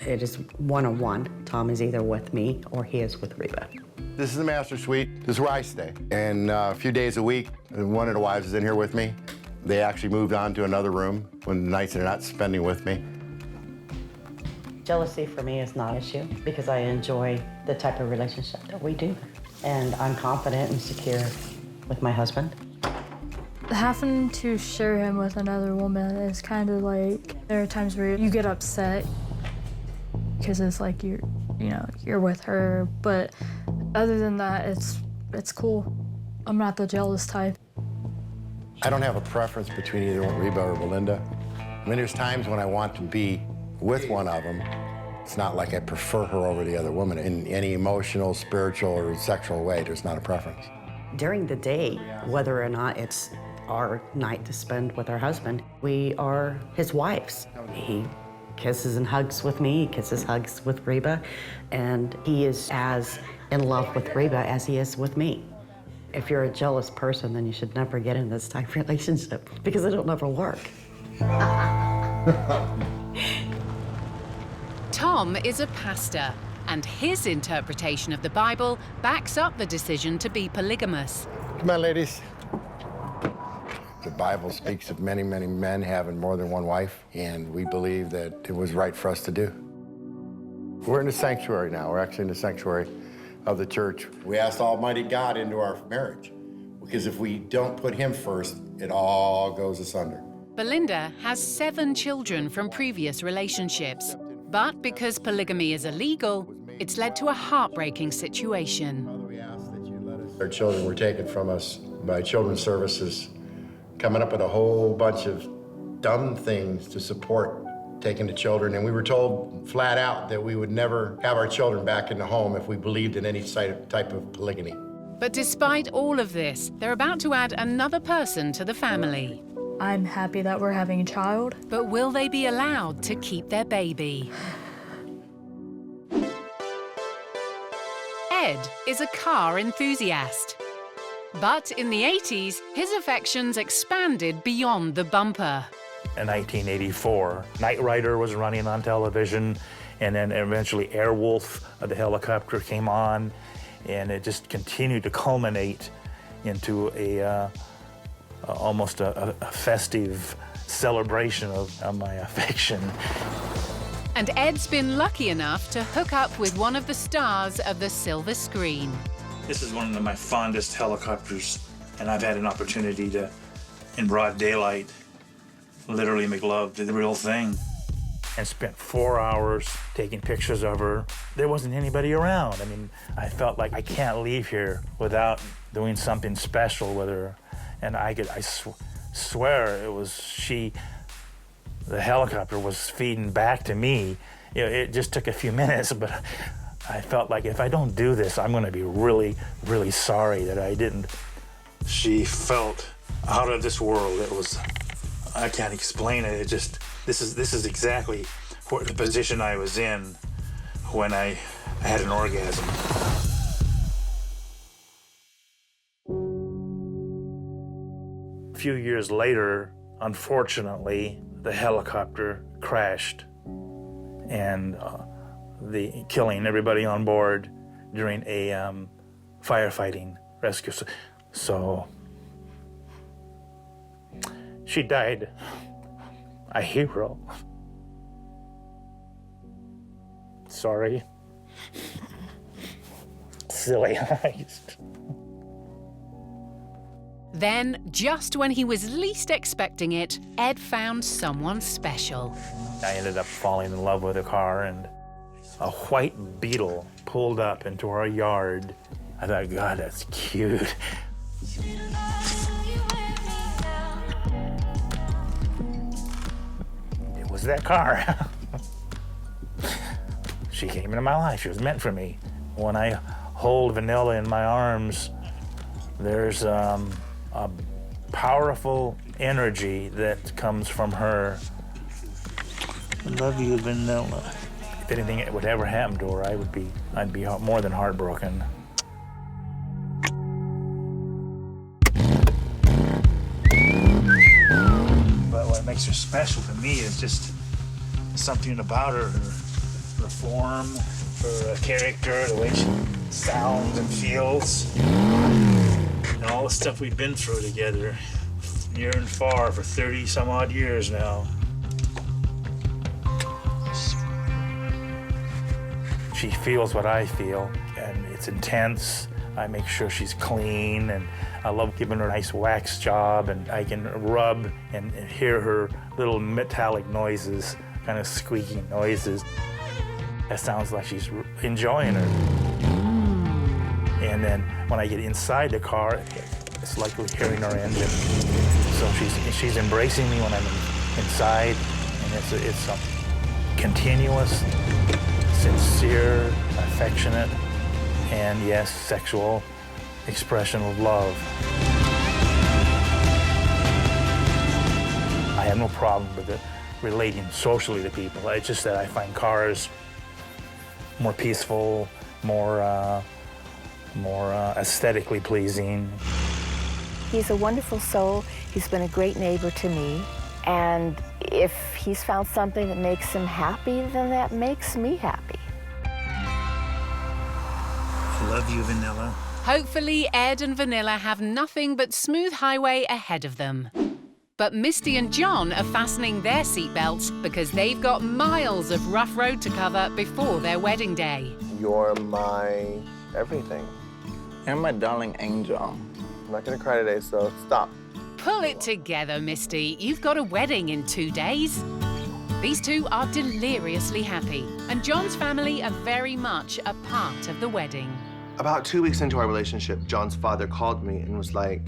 It is one-on-one. Tom is either with me or he is with Reba. This is the master suite. This is where I stay. And a few days a week, one of the wives is in here with me. They actually moved on to another room when the nights they're not spending with me. Jealousy for me is not an issue because I enjoy the type of relationship that we do. And I'm confident and secure with my husband. Having to share him with another woman is kind of like, there are times where you get upset because it's like you're with her, but other than that, it's cool. I'm not the jealous type. I don't have a preference between either Reba or Belinda. I mean, there's times when I want to be with one of them, It's not like I prefer her over the other woman in any emotional, spiritual, or sexual way. There's not a preference. During the day, whether or not it's our night to spend with our husband, we are his wives. He kisses and hugs with me, he kisses, hugs with Reba, and he is as in love with Reba as he is with me. If you're a jealous person, then you should never get in this type of relationship because it'll never work. Tom is a pastor, and his interpretation of the Bible backs up the decision to be polygamous. Come on, ladies. The Bible speaks of many, many men having more than one wife, and we believe that it was right for us to do. We're in the sanctuary now. We're actually in the sanctuary of the church. We asked Almighty God into our marriage, because if we don't put him first, it all goes asunder. Belinda has 7 children from previous relationships, but because polygamy is illegal, it's led to a heartbreaking situation. Our children were taken from us by children's services, coming up with a whole bunch of dumb things to support taking the children, and we were told flat out that we would never have our children back in the home if we believed in any type of polygamy. But despite all of this, they're about to add another person to the family. I'm happy that we're having a child. But will they be allowed to keep their baby? Ed is a car enthusiast. But in the 80s, his affections expanded beyond the bumper. In 1984, Knight Rider was running on television, and then eventually Airwolf, the helicopter, came on, and it just continued to culminate into almost a festive celebration of my affection. And Ed's been lucky enough to hook up with one of the stars of the silver screen. This is one of my fondest helicopters, and I've had an opportunity to, in broad daylight, literally make love to the real thing. And spent 4 hours taking pictures of her. There wasn't anybody around. I mean, I felt like I can't leave here without doing something special with her. And I swear it was she, the helicopter was feeding back to me. You know, it just took a few minutes, but I felt like if I don't do this, I'm gonna be really, really sorry that I didn't. She felt out of this world. It was, I can't explain it. It just, this is exactly the position I was in when I had an orgasm. A few years later, unfortunately, the helicopter crashed and killing everybody on board during a firefighting rescue. So she died a hero. Sorry. Silly eyes. Then, just when he was least expecting it, Ed found someone special. I ended up falling in love with a car, and a white Beetle pulled up into our yard. I thought, God, that's cute. It was that car. She came into my life. She was meant for me. When I hold Vanilla in my arms, there's a powerful energy that comes from her. I love you, Vanilla. If anything would ever happen to her, I'd be more than heartbroken. But what makes her special to me is just something about her form, her character, the way she sounds and feels. And all the stuff we've been through together, near and far, for 30 some odd years now. She feels what I feel, and it's intense. I make sure she's clean, and I love giving her a nice wax job, and I can rub and hear her little metallic noises, kind of squeaky noises. That sounds like she's enjoying her. And then when I get inside the car, it's like hearing her engine. So she's embracing me when I'm inside, and it's a continuous sincere, affectionate, and yes, sexual expression of love. I have no problem with it relating socially to people. It's just that I find cars more peaceful, more aesthetically pleasing. He's a wonderful soul. He's been a great neighbor to me. And if he's found something that makes him happy, then that makes me happy. I love you, Vanilla. Hopefully, Ed and Vanilla have nothing but smooth highway ahead of them. But Misty and John are fastening their seatbelts because they've got miles of rough road to cover before their wedding day. You're my everything. You're my darling angel. I'm not gonna cry today, so stop. Pull it together, Misty. You've got a wedding in 2 days. These two are deliriously happy, and John's family are very much a part of the wedding. About 2 weeks into our relationship, John's father called me and was like,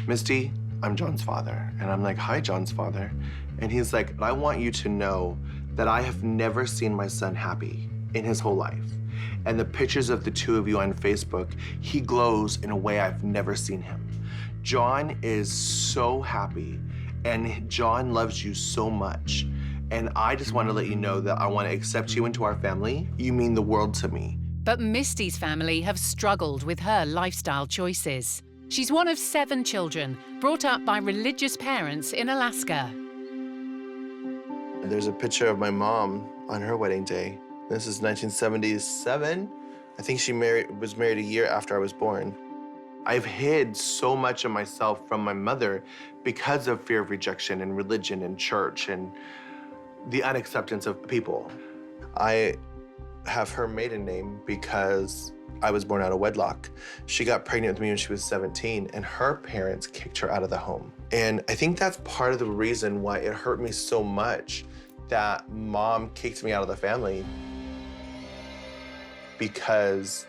Misty, I'm John's father. And I'm like, hi, John's father. And he's like, I want you to know that I have never seen my son happy in his whole life. And the pictures of the two of you on Facebook, he glows in a way I've never seen him. John is so happy, and John loves you so much. And I just want to let you know that I want to accept you into our family. You mean the world to me. But Misty's family have struggled with her lifestyle choices. She's one of 7 children, brought up by religious parents in Alaska. There's a picture of my mom on her wedding day. This is 1977. I think she was married a year after I was born. I've hid so much of myself from my mother because of fear of rejection and religion and church and the unacceptance of people. I have her maiden name because I was born out of wedlock. She got pregnant with me when she was 17, and her parents kicked her out of the home. And I think that's part of the reason why it hurt me so much that mom kicked me out of the family, because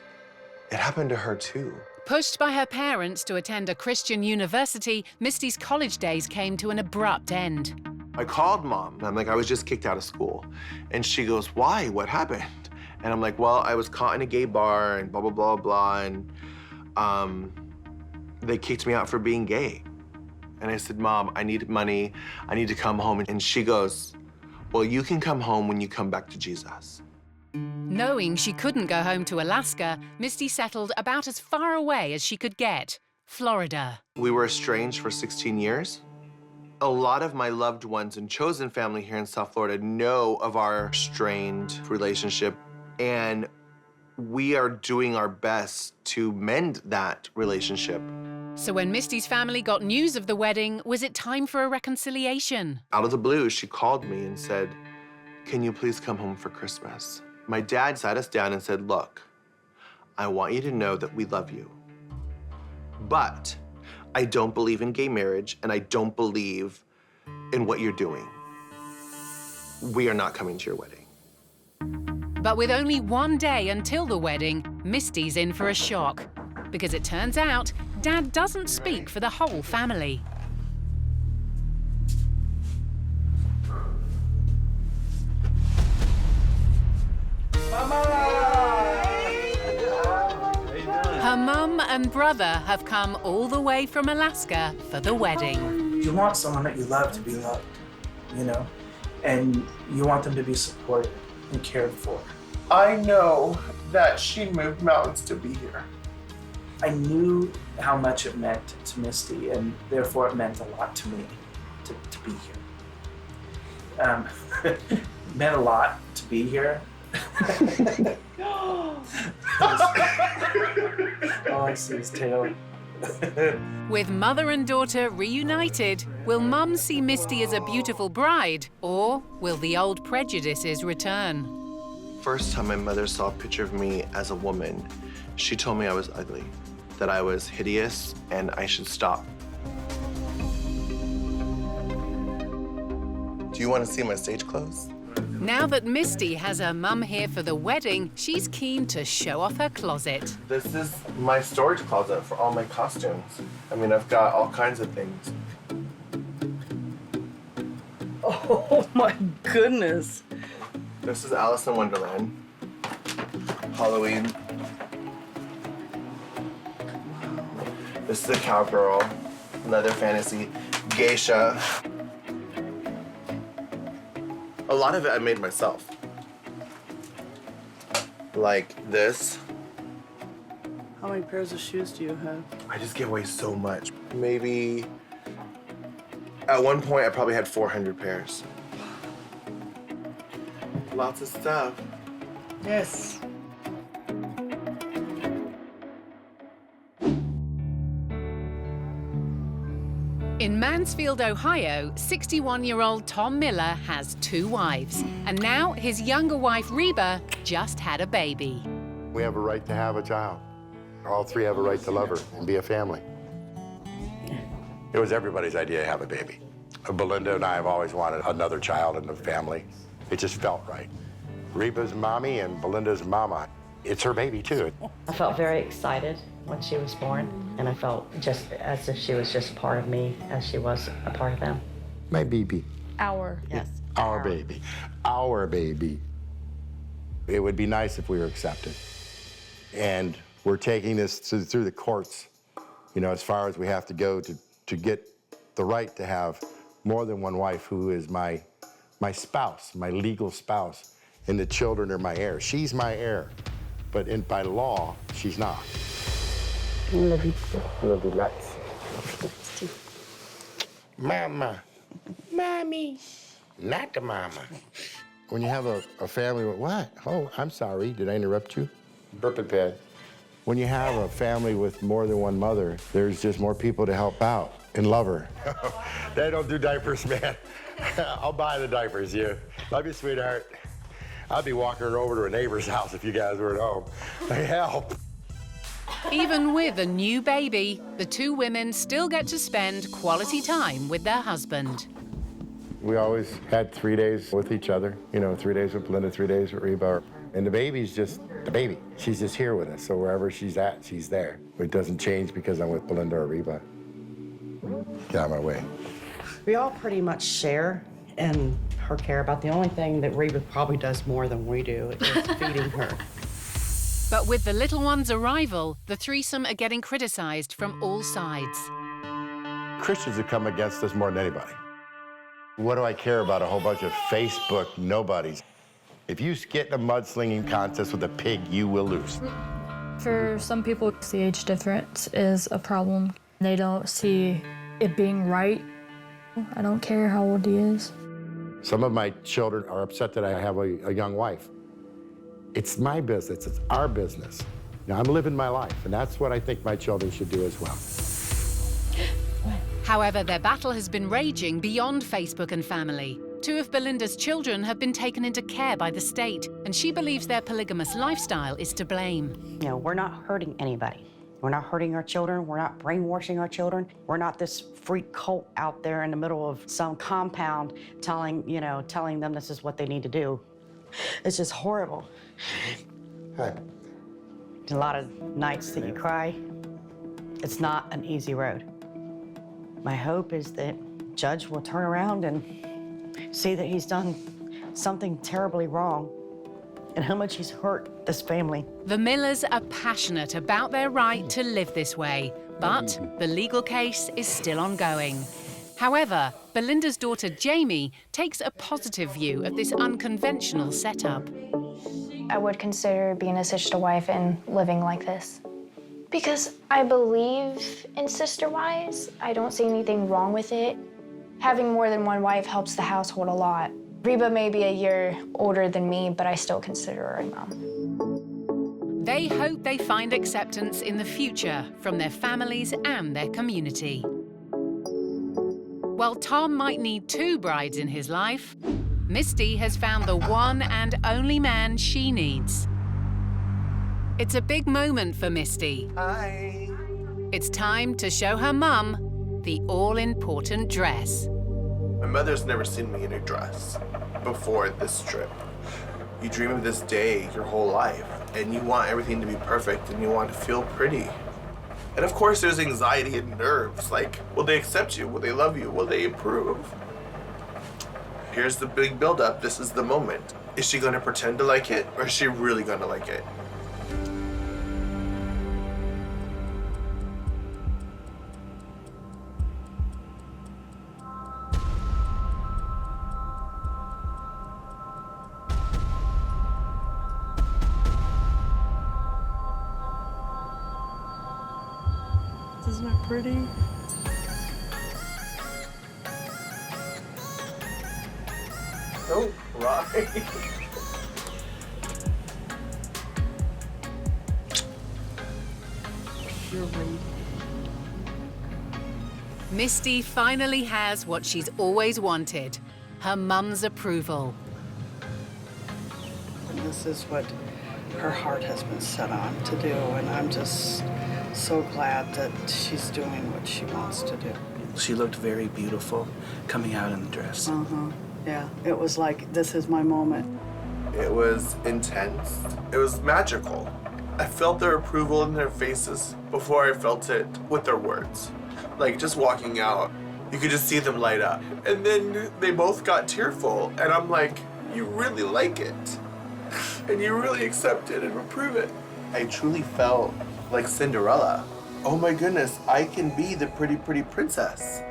it happened to her too. Pushed by her parents to attend a Christian university, Misty's college days came to an abrupt end. I called mom. I'm like, I was just kicked out of school. And she goes, why? What happened? And I'm like, well, I was caught in a gay bar and blah, blah, blah, blah. And they kicked me out for being gay. And I said, Mom, I need money. I need to come home. And she goes, well, you can come home when you come back to Jesus. Knowing she couldn't go home to Alaska, Misty settled about as far away as she could get, Florida. We were estranged for 16 years. A lot of my loved ones and chosen family here in South Florida know of our strained relationship, and we are doing our best to mend that relationship. So when Misty's family got news of the wedding, was it time for a reconciliation? Out of the blue, she called me and said, can you please come home for Christmas? My dad sat us down and said, look, I want you to know that we love you, but I don't believe in gay marriage, and I don't believe in what you're doing. We are not coming to your wedding. But with only 1 day until the wedding, Misty's in for a shock. Because it turns out, Dad doesn't speak for the whole family. Her mum and brother have come all the way from Alaska for the wedding. You want someone that you love to be loved, you know? And you want them to be supported and cared for. I know that she moved mountains to be here. I knew how much it meant to Misty, and therefore it meant a lot to me to be here. It meant a lot to be here. All I see is tail. With mother and daughter reunited, will Mum see Misty as a beautiful bride, or will the old prejudices return? First time my mother saw a picture of me as a woman, she told me I was ugly, that I was hideous, and I should stop. Do you want to see my stage clothes? Now that Misty has her mum here for the wedding, she's keen to show off her closet. This is my storage closet for all my costumes. I mean, I've got all kinds of things. Oh my goodness. This is Alice in Wonderland. Halloween. This is a cowgirl, leather fantasy, geisha. A lot of it I made myself. Like this. How many pairs of shoes do you have? I just give away so much. Maybe, at one point I probably had 400 pairs. Lots of stuff. Yes. In Mansfield, Ohio, 61-year-old Tom Miller has 2 wives. And now his younger wife, Reba, just had a baby. We have a right to have a child. All 3 have a right to love her and be a family. It was everybody's idea to have a baby. Belinda and I have always wanted another child in the family. It just felt right. Reba's mommy and Belinda's mama. It's her baby, too. I felt very excited when she was born, and I felt just as if she was just part of me, as she was a part of them. My baby. Yes. Our baby. Our baby. It would be nice if we were accepted. And we're taking this through the courts, you know, as far as we have to go to get the right to have more than one wife who is my spouse, my legal spouse, and the children are my heir. She's my heir, but by law, she's not. I love you. Love you lots. Mama. Mommy. Not the mama. When you have a family with what? Oh, I'm sorry. Did I interrupt you? Burping pad. When you have a family with more than one mother, there's just more people to help out and love her. They don't do diapers, man. I'll buy the diapers, you. Love you, sweetheart. I'd be walking her over to a neighbor's house if you guys were at home. Help. Even with a new baby, the 2 women still get to spend quality time with their husband. We always had 3 days with each other. You know, 3 days with Belinda, 3 days with Reba. And the baby's just the baby. She's just here with us, so wherever she's at, she's there. It doesn't change because I'm with Belinda or Reba. Get out of my way. We all pretty much share in her care about. The only thing that Reba probably does more than we do is feeding her. But with the little one's arrival, the threesome are getting criticized from all sides. Christians have come against us more than anybody. What do I care about a whole bunch of Facebook nobodies? If you get in a mudslinging contest with a pig, you will lose. For some people, the age difference is a problem. They don't see it being right. I don't care how old he is. Some of my children are upset that I have a young wife. It's my business, it's our business. Now, I'm living my life, and that's what I think my children should do as well. However, their battle has been raging beyond Facebook and family. 2 of Belinda's children have been taken into care by the state, and she believes their polygamous lifestyle is to blame. You know, we're not hurting anybody. We're not hurting our children. We're not brainwashing our children. We're not this freak cult out there in the middle of some compound telling them this is what they need to do. It's just horrible. Hi. A lot of nights that you cry. It's not an easy road. My hope is that Judge will turn around and see that he's done something terribly wrong and how much he's hurt this family. The Millers are passionate about their right to live this way, but the legal case is still ongoing. However, Belinda's daughter Jamie takes a positive view of this unconventional setup. I would consider being a sister wife and living like this. Because I believe in sister wives. I don't see anything wrong with it. Having more than one wife helps the household a lot. Reba may be a year older than me, but I still consider her a mom. They hope they find acceptance in the future from their families and their community. While Tom might need 2 brides in his life, Misty has found the one and only man she needs. It's a big moment for Misty. Hi. It's time to show her mum the all-important dress. My mother's never seen me in a dress before this trip. You dream of this day your whole life, and you want everything to be perfect, and you want to feel pretty. And of course there's anxiety and nerves, like, will they accept you? Will they love you? Will they approve? Here's the big build-up. This is the moment. Is she gonna pretend to like it, or is she really gonna like it? Isn't it pretty? Don't cry. You're radiant. Misty finally has what she's always wanted, her mum's approval. And this is what her heart has been set on to do, and I'm just so glad that she's doing what she wants to do. She looked very beautiful coming out in the dress. Yeah, it was like, this is my moment. It was intense. It was magical. I felt their approval in their faces before I felt it with their words. Like, just walking out, you could just see them light up. And then they both got tearful, and I'm like, you really like it. And you really accept it and approve it. I truly felt like Cinderella. Oh my goodness, I can be the pretty, pretty princess.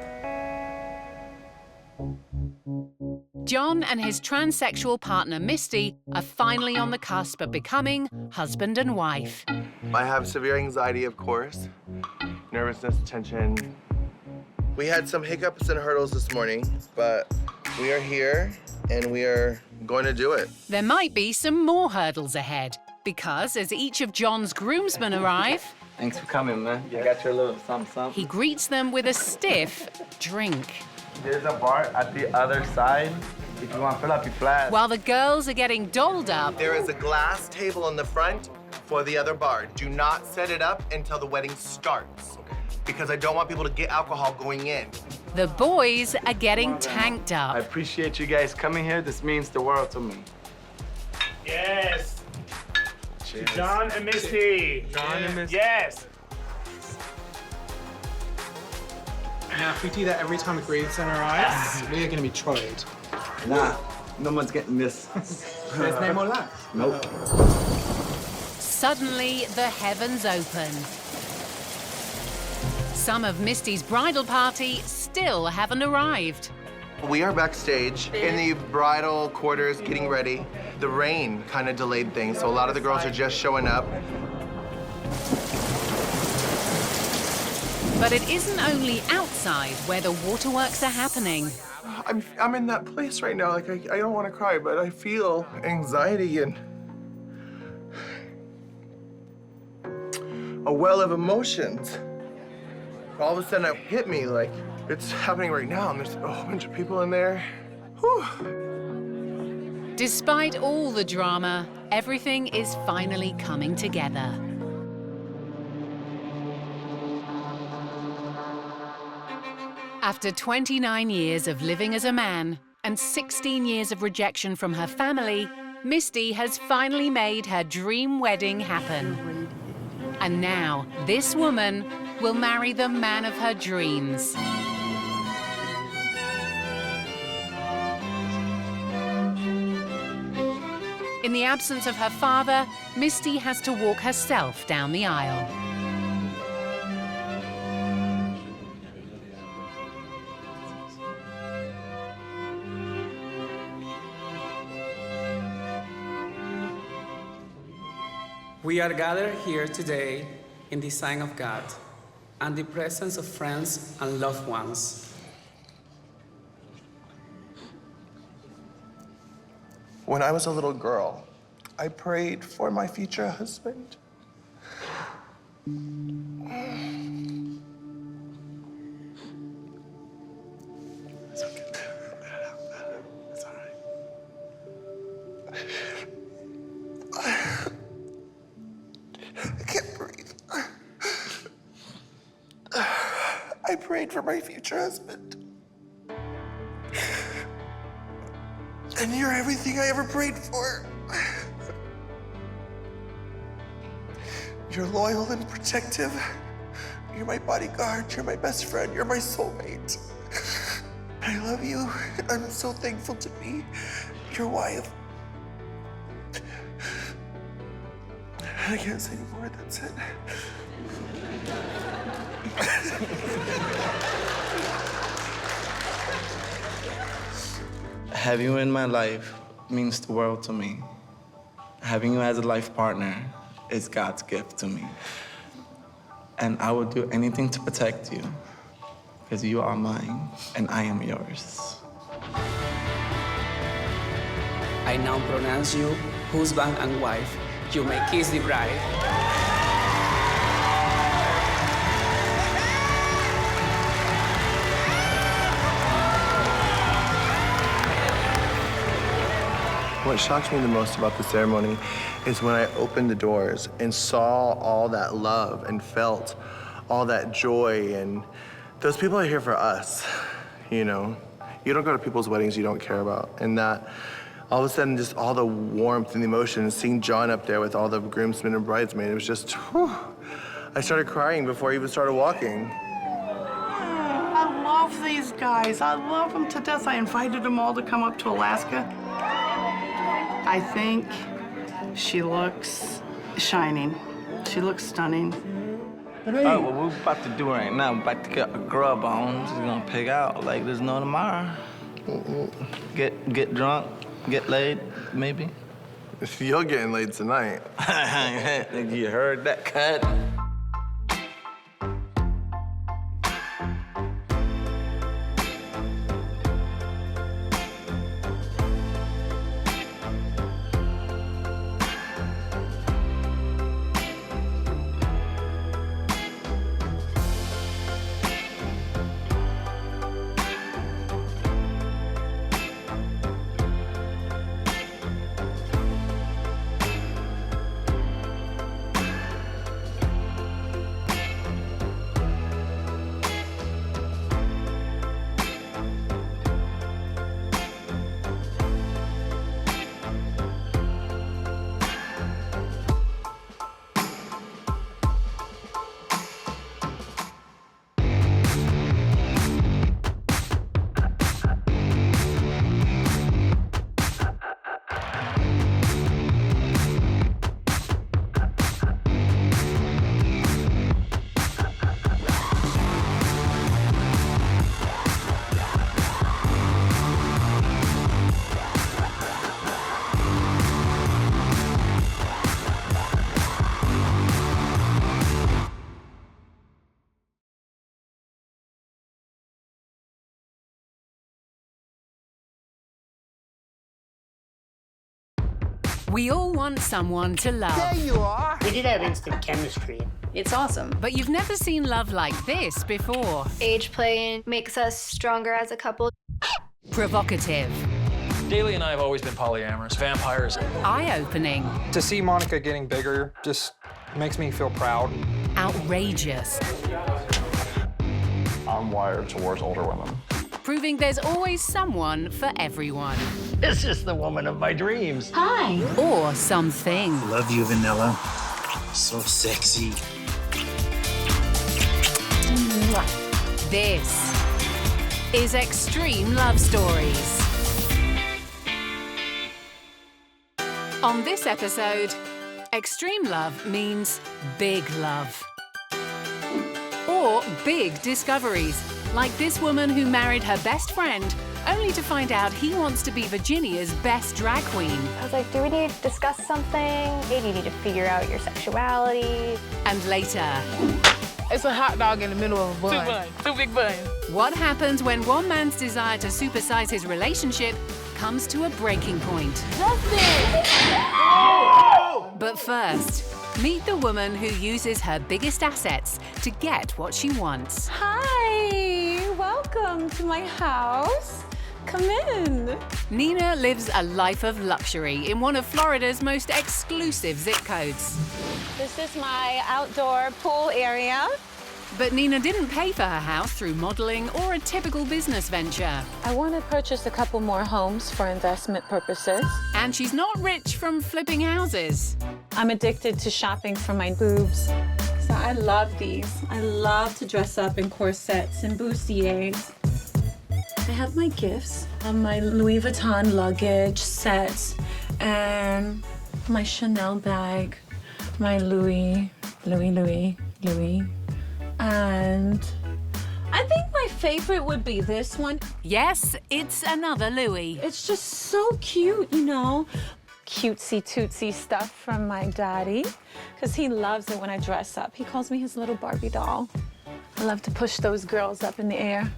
John and his transsexual partner Misty are finally on the cusp of becoming husband and wife. I have severe anxiety, of course. Nervousness, tension. We had some hiccups and hurdles this morning, but we are here and we are going to do it. There might be some more hurdles ahead, because as each of John's groomsmen arrive, Thanks for coming, man. I got your little something. he greets them with a stiff drink. There's a bar at the other side if you want to fill up your flask. While the girls are getting dolled up, There is a glass table in the front for the other bar. Do not set it up until the wedding starts, because I don't want people to get alcohol going in. the boys are getting tanked I up. appreciate you guys coming here. This means the world to me. Yes. Cheers. John and Misty. John and Misty. Yes. Now, if we do that every time a grade center arrives, we are going to be trolled. Nah, no one's getting this. There's no more left. Nope. Suddenly, the heavens open. Some of Misty's bridal party still haven't arrived. We are backstage in the bridal quarters getting ready. The rain kind of delayed things, so a lot of the girls are just showing up. But it isn't only outside where the waterworks are happening. I'm in that place right now. Like, I don't want to cry, but I feel anxiety and a well of emotions. All of a sudden, it hit me like it's happening right now, and there's a whole bunch of people in there. Whew. Despite all the drama, everything is finally coming together. After 29 years of living as a man and 16 years of rejection from her family, Misty has finally made her dream wedding happen. And now, this woman will marry the man of her dreams. In the absence of her father, Misty has to walk herself down the aisle. We are gathered here today in the sign of God and the presence of friends and loved ones. When I was a little girl, I prayed for my future husband. It's okay. It's all right. I can't breathe. I prayed for my future husband. And you're everything I ever prayed for. You're loyal and protective. You're my bodyguard. You're my best friend. You're my soulmate. I love you. I'm so thankful to be your wife. I can't say anymore. That's it. Having you in my life means the world to me. Having you as a life partner is God's gift to me. And I will do anything to protect you, because you are mine and I am yours. I now pronounce you husband and wife. You may kiss the bride. What shocked me the most about the ceremony is when I opened the doors and saw all that love and felt all that joy. And those people are here for us, you know? You don't go to people's weddings you don't care about. And that, all of a sudden, just all the warmth and the emotion, and seeing John up there with all the groomsmen and bridesmaids, it was just, whew. I started crying before I even started walking. I love these guys. I love them to death. I invited them all to come up to Alaska. I think she looks shining. She looks stunning. All right, what we're about to do right now, we're about to get a grub on. Just gonna pig out like there's no tomorrow. Get drunk, get laid, maybe. You're getting laid tonight. You heard that cut? We all want someone to love. There you are. We did have instant chemistry. It's awesome. But you've never seen love like this before. Age play makes us stronger as a couple. Provocative. Daly and I have always been polyamorous, vampires. Eye-opening. To see Monica getting bigger just makes me feel proud. Outrageous. I'm wired towards older women. Proving there's always someone for everyone. This is the woman of my dreams. Hi. Or something. Love you, Vanilla. So sexy. This is Extreme Love Stories. On this episode, extreme love means big love. Or big discoveries, like this woman who married her best friend only to find out he wants to be Virginia's best drag queen. I was like, do we need to discuss something? Maybe you need to figure out your sexuality. And later, it's a hot dog in the middle of a bun. Two big buns. what happens when one man's desire to supersize his relationship comes to a breaking point. But first, meet the woman who uses her biggest assets to get what she wants. Hi, welcome to my house. Come in. Nina lives a life of luxury in one of Florida's most exclusive zip codes. This is my outdoor pool area. But Nina didn't pay for her house through modeling or a typical business venture. I want to purchase a couple more homes for investment purposes. And she's not rich from flipping houses. I'm addicted to shopping for my boobs. So I love these. I love to dress up in corsets and bustiers. I have my gifts, my Louis Vuitton luggage set, and my Chanel bag, my Louis. And I think my favorite would be this one. Yes, it's another Louis. It's just so cute, you know. cutesy stuff from my daddy, because he loves it when I dress up. He calls me his little Barbie doll. I love to push those girls up in the air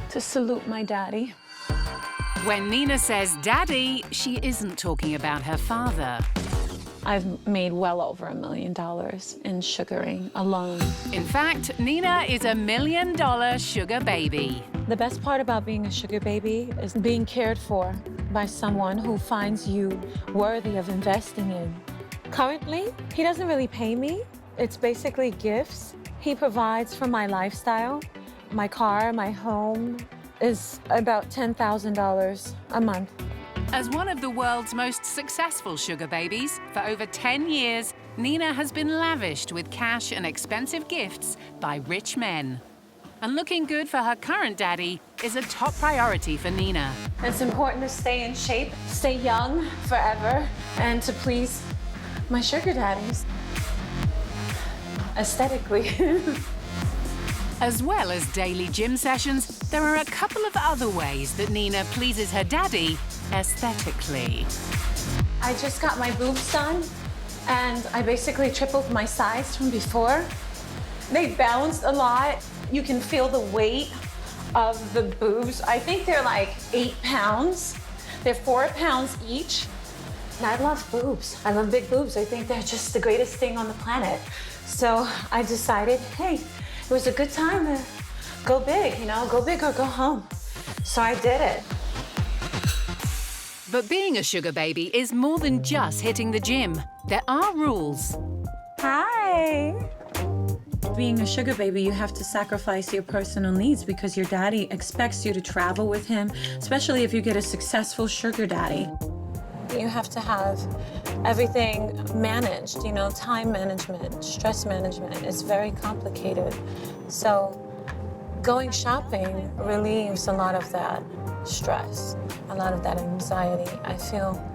to salute my daddy. When Nina says daddy, she isn't talking about her father. I've made well over $1 million in sugaring alone. In fact, Nina is $1 million sugar baby. The best part about being a sugar baby is being cared for by someone who finds you worthy of investing in. Currently, he doesn't really pay me. It's basically gifts. He provides for my lifestyle. My car, my home is about $10,000 a month. As one of the world's most successful sugar babies, for over 10 years, Nina has been lavished with cash and expensive gifts by rich men. And looking good for her current daddy is a top priority for Nina. It's important to stay in shape, stay young forever, and to please my sugar daddies. Aesthetically. As well as daily gym sessions, there are a couple of other ways that Nina pleases her daddy aesthetically. I just got my boobs done, and I basically tripled my size from before. They bounced a lot. You can feel the weight of the boobs. I think they're like 8 pounds. They're 4 pounds each. And I love boobs. I love big boobs. I think they're just the greatest thing on the planet. So I decided, hey, it was a good time to go big, you know, go big or go home. So I did it. But being a sugar baby is more than just hitting the gym. There are rules. Hi. Being a sugar baby, you have to sacrifice your personal needs because your daddy expects you to travel with him, especially if you get a successful sugar daddy. You have to have everything managed, you know, time management, stress management. It's very complicated. So going shopping relieves a lot of that stress, a lot of that anxiety. I feel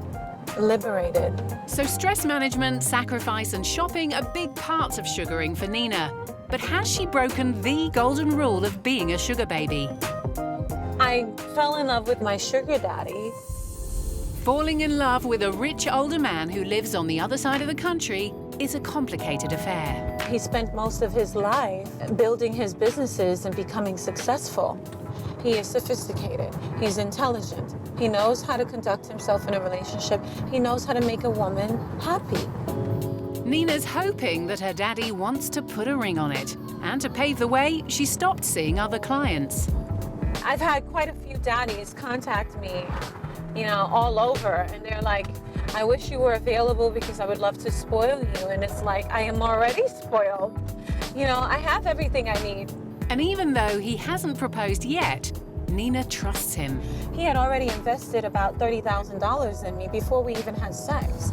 liberated. So stress management, sacrifice, and shopping are big parts of sugaring for Nina. But has she broken the golden rule of being a sugar baby? I fell in love with my sugar daddy. Falling in love with a rich older man who lives on the other side of the country is a complicated affair. He spent most of his life building his businesses and becoming successful. He is sophisticated. He's intelligent. He knows how to conduct himself in a relationship. He knows how to make a woman happy. Nina's hoping that her daddy wants to put a ring on it. And to pave the way, she stopped seeing other clients. I've had quite a few daddies contact me, you know, all over. And they're like, I wish you were available because I would love to spoil you. And it's like, I am already spoiled. You know, I have everything I need. And even though he hasn't proposed yet, Nina trusts him. He had already invested about $30,000 in me before we even had sex.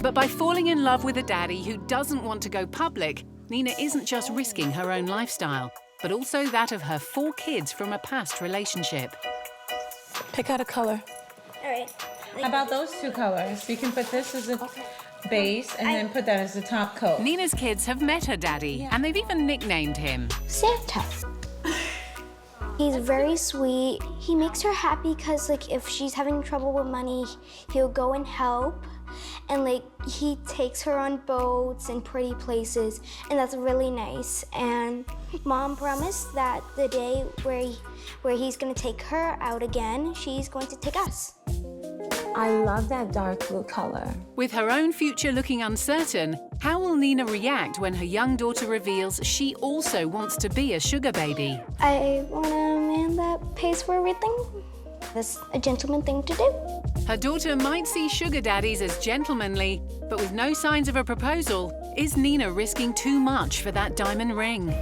But by falling in love with a daddy who doesn't want to go public, Nina isn't just risking her own lifestyle, but also that of her 4 kids from a past relationship. Pick out a color. All right. How about those 2 colors? You can put this as a base and then put that as the top coat. Nina's kids have met her daddy, and they've even nicknamed him Santa. He's very sweet. He makes her happy because, like, if she's having trouble with money, he'll go and help. And, like, he takes her on boats and pretty places, and that's really nice. And Mom promised that the day where he's gonna take her out again, she's going to take us. I love that dark blue color. With her own future looking uncertain, how will Nina react when her young daughter reveals she also wants to be a sugar baby? I want a man that pays for everything. That's a gentleman thing to do. Her daughter might see sugar daddies as gentlemanly, but with no signs of a proposal, is Nina risking too much for that diamond ring?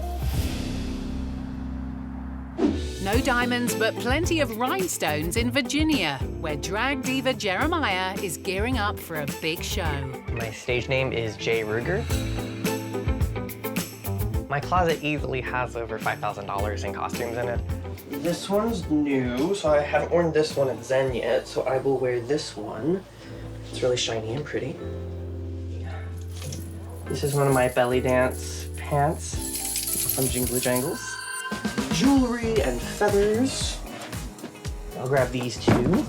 No diamonds, but plenty of rhinestones in Virginia, where drag diva Jeremiah is gearing up for a big show. My stage name is Jay Ruger. My closet easily has over $5,000 in costumes in it. This one's new, so I haven't worn this one at Zen yet, so I will wear this one. It's really shiny and pretty. This is one of my belly dance pants from Jingle Jangles. Jewelry and feathers. I'll grab these 2.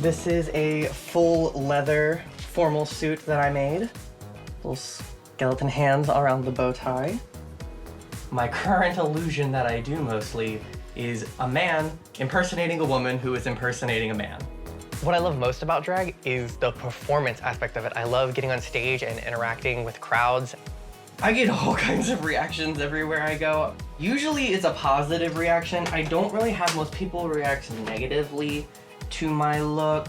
This is a full leather formal suit that I made. Little skeleton hands around the bow tie. My current illusion that I do mostly is a man impersonating a woman who is impersonating a man. What I love most about drag is the performance aspect of it. I love getting on stage and interacting with crowds. I get all kinds of reactions everywhere I go. Usually it's a positive reaction. I don't really have most people react negatively to my look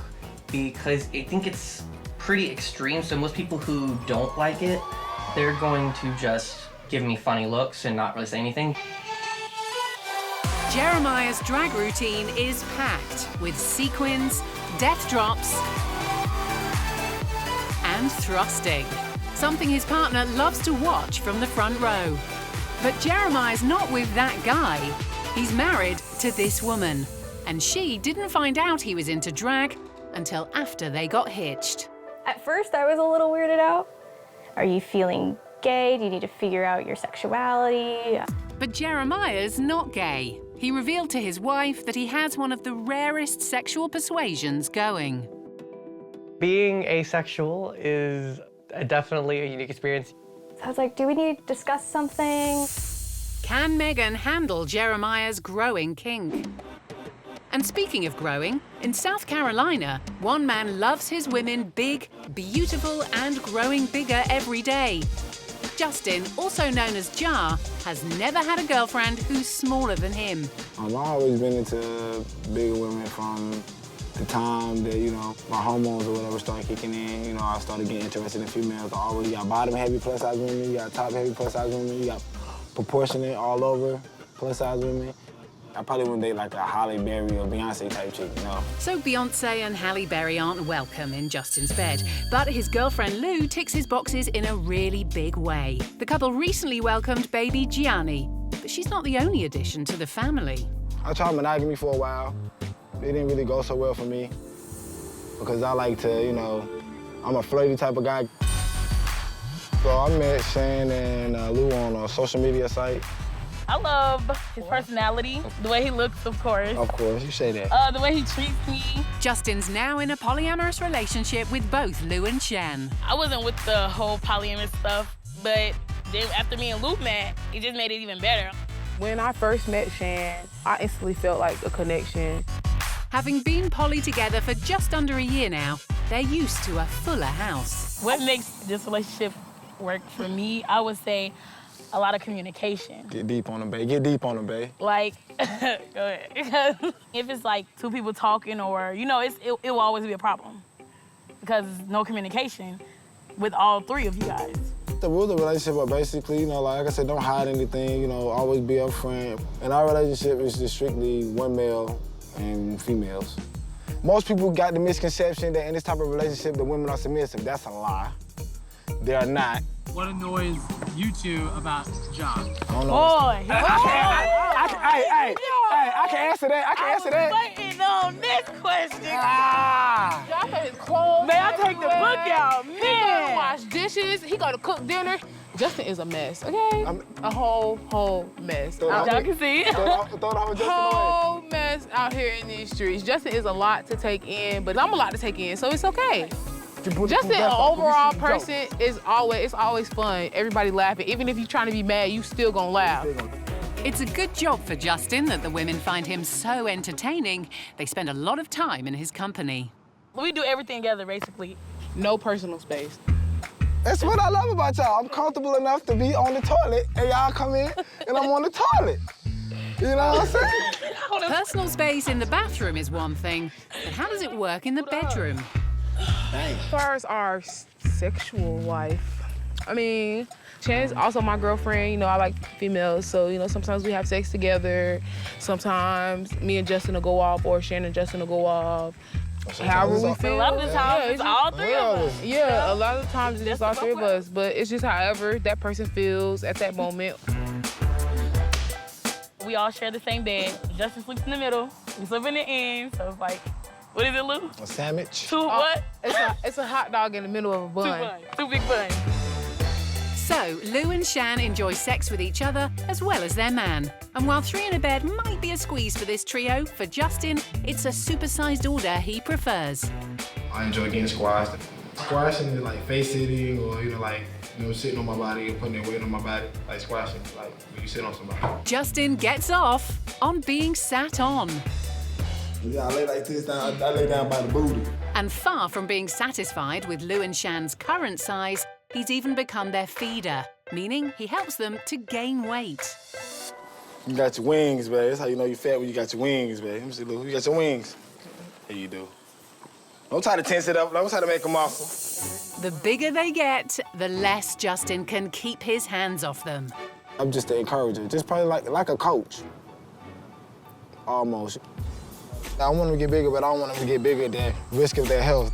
because I think it's pretty extreme. So most people who don't like it, they're going to just give me funny looks and not really say anything. Jeremiah's drag routine is packed with sequins, death drops, and thrusting. Something his partner loves to watch from the front row. But Jeremiah's not with that guy. He's married to this woman. And she didn't find out he was into drag until after they got hitched. At first, I was a little weirded out. Are you feeling gay? Do you need to figure out your sexuality? But Jeremiah's not gay. He revealed to his wife that he has one of the rarest sexual persuasions going. Being asexual is definitely a unique experience. So I was like, do we need to discuss something? Can Megan handle Jeremiah's growing kink? And speaking of growing, in South Carolina, one man loves his women big, beautiful, and growing bigger every day. Justin, also known as Jar, has never had a girlfriend who's smaller than him. I've always been into bigger women from the time that, my hormones or whatever started kicking in. I started getting interested in females. I already got bottom-heavy plus-size women, you got top-heavy plus-size women, you got proportionate all over plus-size women. I probably wouldn't date like a Halle Berry or Beyonce type chick, So Beyonce and Halle Berry aren't welcome in Justin's bed, but his girlfriend Lou ticks his boxes in a really big way. The couple recently welcomed baby Gianni, but she's not the only addition to the family. I tried monogamy for a while. It didn't really go so well for me because I like to, I'm a flirty type of guy. So I met Shane and Lou on a social media site. I love his personality, the way he looks, of course. Of course, you say that. The way he treats me. Justin's now in a polyamorous relationship with both Lou and Shen. I wasn't with the whole polyamorous stuff, but then after me and Lou met, it just made it even better. When I first met Shan, I instantly felt like a connection. Having been poly together for just under a year now, they're used to a fuller house. What makes this relationship work for me, I would say, a lot of communication. Get deep on them, babe. Get deep on them, babe. Like, go ahead. If it's like two people talking or, it will always be a problem because no communication with all three of you guys. The rules of the relationship are basically, like I said, don't hide anything, always be upfront. And our relationship is just strictly one male and females. Most people got the misconception that in this type of relationship, the women are submissive. That's a lie. They are not. What annoys you two about John? I don't know. Hey, I can answer that. I can answer that. I was waiting on this question. Y'all put his clothes. May I take the book out? He gonna wash dishes. He gonna cook dinner. Justin is a mess, okay? A whole mess. Y'all can see. Whole mess out here in these streets. Justin is a lot to take in, but I'm a lot to take in, so it's okay. Justin, an overall person, it's always fun. Everybody laughing. Even if you're trying to be mad, you still gonna laugh. It's a good job for Justin that the women find him so entertaining. They spend a lot of time in his company. We do everything together, basically. No personal space. That's what I love about y'all. I'm comfortable enough to be on the toilet, and y'all come in, and I'm on the toilet. You know what I'm saying? Personal space in the bathroom is one thing, but how does it work in the bedroom? As far as our sexual life, Chan's also my girlfriend. I like females, so, sometimes we have sex together. Sometimes me and Justin will go off, or Shan and Justin will go off. However we feel. A lot of the times it's all three of us. Yeah, a lot of times it's just all three of us, but it's just however that person feels at that moment. We all share the same bed. Justin sleeps in the middle, we sleep in the end, so it's like, what is it, Lou? A sandwich. Two what? It's a hot dog in the middle of a bun. Two big buns. So, Lou and Shan enjoy sex with each other as well as their man. And while 3 in a bed might be a squeeze for this trio, for Justin, it's a supersized order he prefers. I enjoy getting squashed. Squashing is like face sitting or, sitting on my body and putting their weight on my body. Like squashing, like when you sit on somebody. Justin gets off on being sat on. Yeah, I lay like this down, I lay down by the booty. And far from being satisfied with Lou and Shan's current size, he's even become their feeder, meaning he helps them to gain weight. You got your wings, babe. That's how you know you're fat when you got your wings, babe. Let me see, Lou, you got your wings. Here you do. Don't try to tense it up. Don't try to make a muscle. The bigger they get, the less Justin can keep his hands off them. I'm just the encourager, just probably like a coach. Almost. I want them to get bigger, but I don't want them to get bigger at the risk of their health.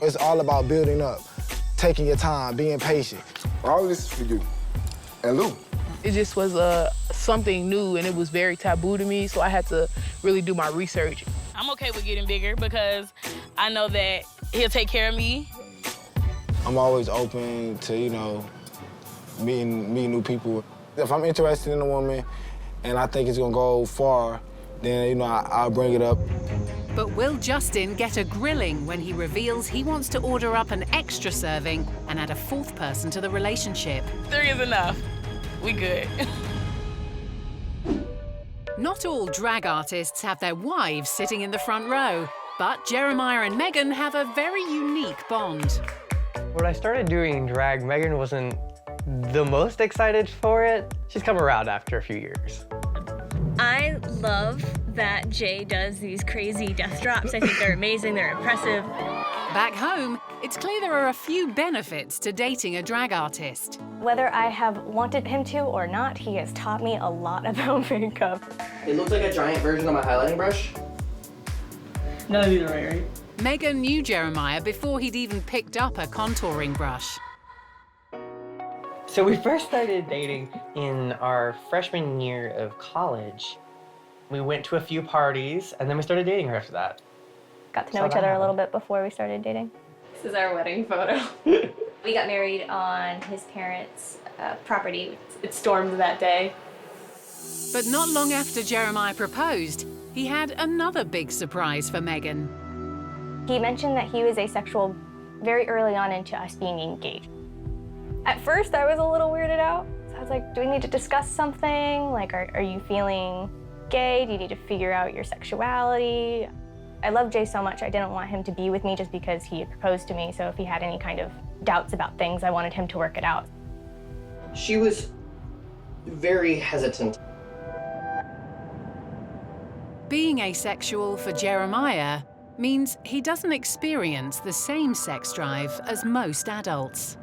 It's all about building up, taking your time, being patient. All of this is for you. And Lou. It just was something new, and it was very taboo to me, so I had to really do my research. I'm okay with getting bigger because I know that he'll take care of me. I'm always open to, meeting new people. If I'm interested in a woman and I think it's gonna go far, then, I'll bring it up. But will Justin get a grilling when he reveals he wants to order up an extra serving and add a 4th person to the relationship? 3 is enough. We good. Not all drag artists have their wives sitting in the front row, but Jeremiah and Megan have a very unique bond. When I started doing drag, Megan wasn't the most excited for it. She's come around after a few years. I love that Jay does these crazy death drops. I think they're amazing, they're impressive. Back home, it's clear there are a few benefits to dating a drag artist. Whether I have wanted him to or not, he has taught me a lot about makeup. It looks like a giant version of my highlighting brush. None of these are right? Megan knew Jeremiah before he'd even picked up a contouring brush. So we first started dating in our freshman year of college. We went to a few parties, and then we started dating her after that. Got to know each other a little bit before we started dating. This is our wedding photo. We got married on his parents' property. It stormed that day. But not long after Jeremiah proposed, he had another big surprise for Megan. He mentioned that he was asexual very early on into us being engaged. At first, I was a little weirded out. So I was like, do we need to discuss something? Like, are you feeling gay? Do you need to figure out your sexuality? I love Jay so much, I didn't want him to be with me just because he had proposed to me. So if he had any kind of doubts about things, I wanted him to work it out. She was very hesitant. Being asexual for Jeremiah means he doesn't experience the same sex drive as most adults.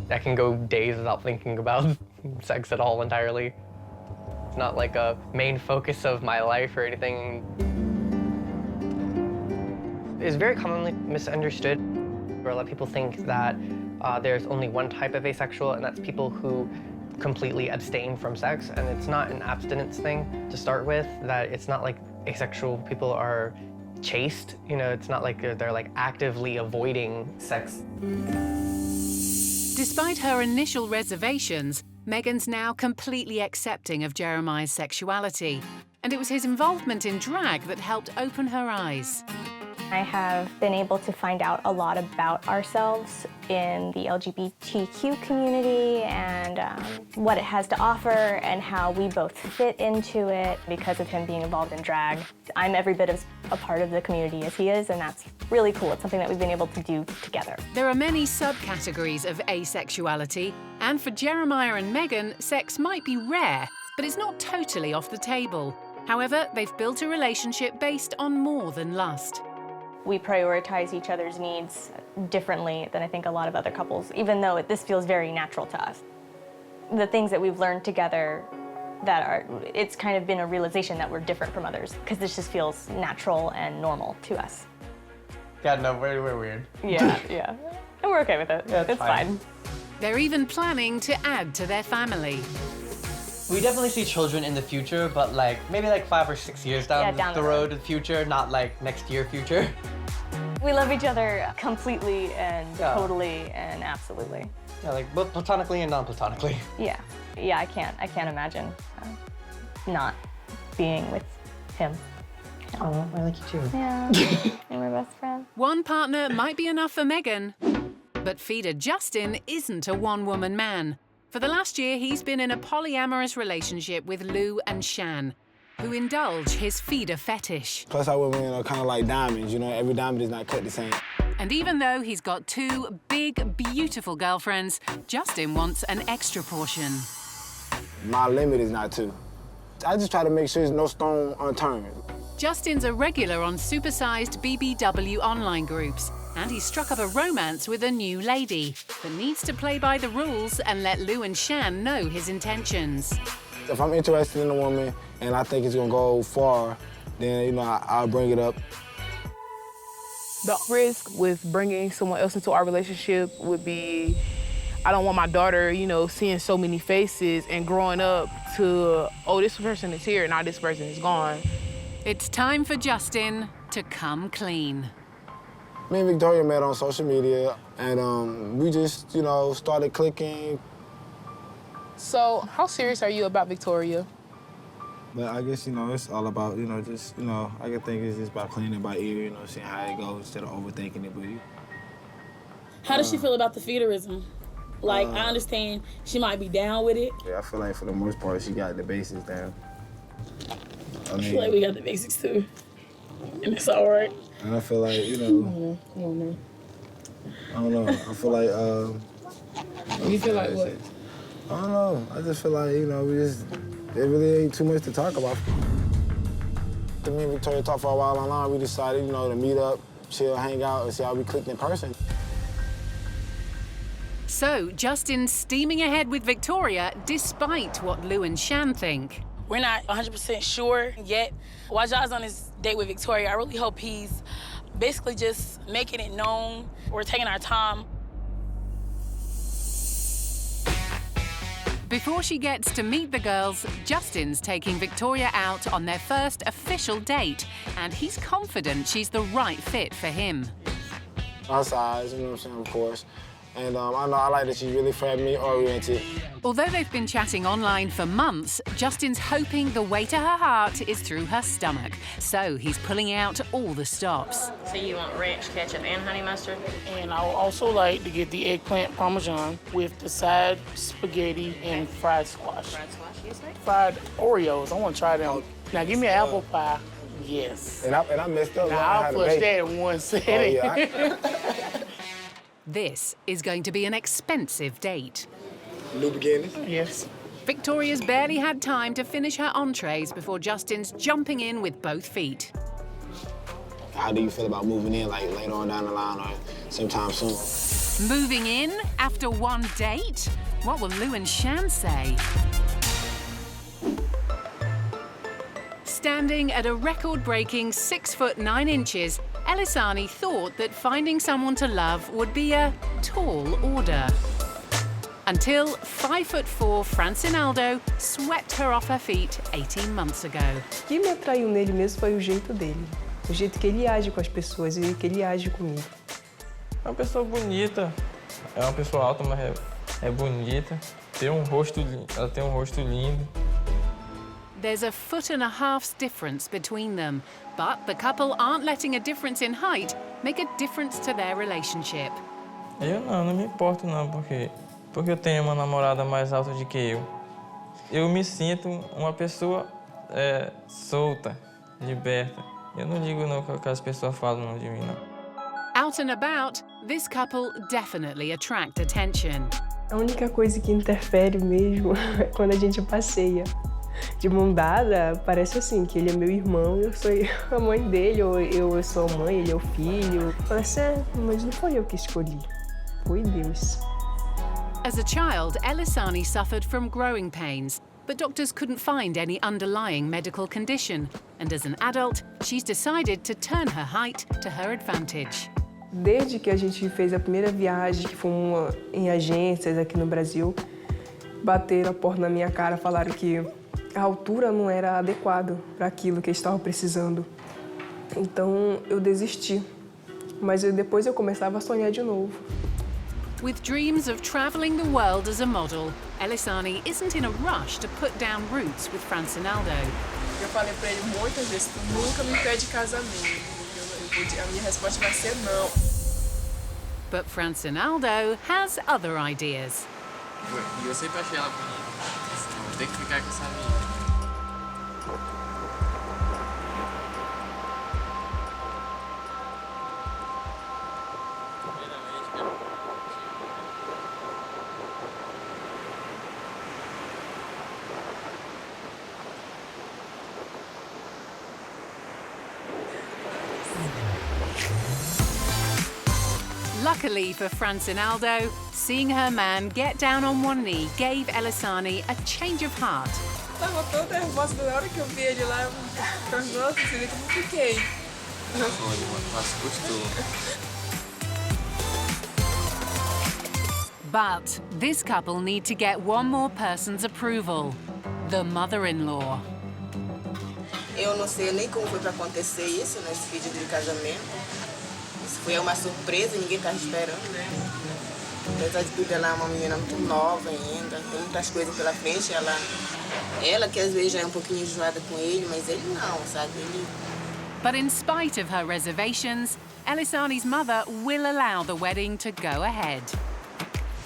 I can go days without thinking about sex at all entirely. It's not like a main focus of my life or anything. It's very commonly misunderstood, where a lot of people think that there's only one type of asexual, and that's people who completely abstain from sex, and it's not an abstinence thing to start with, that it's not like asexual people are chaste, it's not like they're like actively avoiding sex. Despite her initial reservations, Megan's now completely accepting of Jeremiah's sexuality, and it was his involvement in drag that helped open her eyes. I have been able to find out a lot about ourselves in the LGBTQ community and what it has to offer and how we both fit into it because of him being involved in drag. I'm every bit as a part of the community as he is, and that's really cool. It's something that we've been able to do together. There are many subcategories of asexuality, and for Jeremiah and Megan, sex might be rare, but it's not totally off the table. However, they've built a relationship based on more than lust. We prioritize each other's needs differently than I think a lot of other couples, even though this feels very natural to us. The things that we've learned together it's kind of been a realization that we're different from others, because this just feels natural and normal to us. Yeah, no, we're weird. Yeah, yeah. And we're okay with it. Yeah, it's fine. They're even planning to add to their family. We definitely see children in the future, but like maybe like 5 or 6 years down the road in the future, not like next year future. We love each other completely and totally and absolutely. Yeah, like both platonically and non-platonically. Yeah, yeah, I can't imagine not being with him. Oh, I like you too. Yeah, and we're best friends. One partner might be enough for Megan, but feeder Justin isn't a one-woman man. For the last year, he's been in a polyamorous relationship with Lou and Shan, who indulge his feeder fetish. Plus, our women are kind of like diamonds, you know, every diamond is not cut the same. And even though he's got 2 big, beautiful girlfriends, Justin wants an extra portion. My limit is not 2. I just try to make sure there's no stone unturned. Justin's a regular on supersized BBW online groups, and he struck up a romance with a new lady, but needs to play by the rules and let Lou and Shan know his intentions. If I'm interested in a woman and I think it's gonna go far, then, you know, I'll bring it up. The risk with bringing someone else into our relationship would be, I don't want my daughter, you know, seeing so many faces and growing up to, oh, this person is here, now this person is gone. It's time for Justin to come clean. Me and Victoria met on social media, and we just, you know, started clicking. So, how serious are you about Victoria? But I guess, you know, it's all about, you know, just, you know, I can think it's just about playing it by ear, you know, seeing how it goes instead of overthinking it, but you. How does she feel about the feederism? Like, I understand she might be down with it. Yeah, I feel like for the most part, she got the basics down. I feel like we got the basics too, and it's all right. And I feel like, you know, I don't know. I feel like, You feel like what? I don't know. I just feel like, you know, there really ain't too much to talk about. Me and Victoria talked for a while online. We decided, you know, to meet up, chill, hang out, and see how we clicked in person. So, Justin's steaming ahead with Victoria, despite what Lou and Shan think. We're not 100% sure yet. While John's on his date with Victoria, I really hope he's basically just making it known. We're taking our time. Before she gets to meet the girls, Justin's taking Victoria out on their first official date, and he's confident she's the right fit for him. Our size, you know what I'm saying, of course. And I know I like that she's really family-oriented. Although they've been chatting online for months, Justin's hoping the way to her heart is through her stomach. So he's pulling out all the stops. So you want ranch, ketchup, and honey mustard? And I would also like to get the eggplant parmesan with the side spaghetti and fried squash. Fried squash, you say? Fried Oreos. I want to try them. Now give me an apple pie. Yes. And I messed up. Now I'll flush that in one setting. Oh, yeah. This is going to be an expensive date. New beginnings? Yes. Victoria's barely had time to finish her entrees before Justin's jumping in with both feet. How do you feel about moving in, like later on down the line or sometime soon? Moving in after one date? What will Lou and Shan say? Standing at a record-breaking 6'9", Alyssa thought that finding someone to love would be a tall order. Until 5'4" Francinaldo swept her off her feet 18 months ago. O que me atraiu nele mesmo foi o jeito dele. O jeito que ele age com as pessoas e que ele age comigo. É uma pessoa bonita, é uma pessoa alta, mas é bonita. Ela tem um rosto lindo. There's a 1.5 difference between them, but the couple aren't letting a difference in height make a difference to their relationship. Eu não me importo não, porque eu tenho uma namorada mais alta do que eu. Eu me sinto uma pessoa solta, liberta. Eu não digo não o que as pessoas falam não de mim, não. Out and about, this couple definitely attract attention. A única coisa que interfere mesmo é quando a gente passeia. De mão dada, parece assim, que ele é meu irmão, eu sou a mãe dele, ou eu sou a mãe, ele é o filho. Parece, mas não foi eu que escolhi, foi Deus. As a child, Alyssa suffered from growing pains, but doctors couldn't find any underlying medical condition. And as an adult, she's decided to turn her height to her advantage. Desde que a gente fez a primeira viagem, que foi em agências aqui no Brasil, Bateram a porta na minha cara, falaram que a altura não era adequada para aquilo que eu estava precisando. Então eu desisti, mas depois eu começava a sonhar de novo. With dreams of traveling the world as a model, Elisani isn't in a rush to put down roots with Francinaldo. Eu falei para ele muitas vezes, tu nunca me pede casamento. A minha resposta vai ser não. But Francinaldo has other ideas. E eu sempre achei ela bonita. Vou ter que ficar com essa menina. Luckily for Francinaldo, seeing her man get down on one knee gave Elisani a change of heart. Tava tão nervosa, na hora que eu vi ele lá, nossa, você vê como fiquei. But this couple need to get one more person's approval, the mother-in-law. Eu não sei nem como foi para acontecer isso, nesse pedido de casamento. Isso foi uma surpresa, ninguém estava esperando, né? Apesar de tudo, ela é uma menina muito nova ainda, tem muitas coisas pela frente. Ela que às vezes já é um pouquinho enjoada com ele, mas ele não, sabe? But in spite of her reservations, Elisani's mother will allow the wedding to go ahead.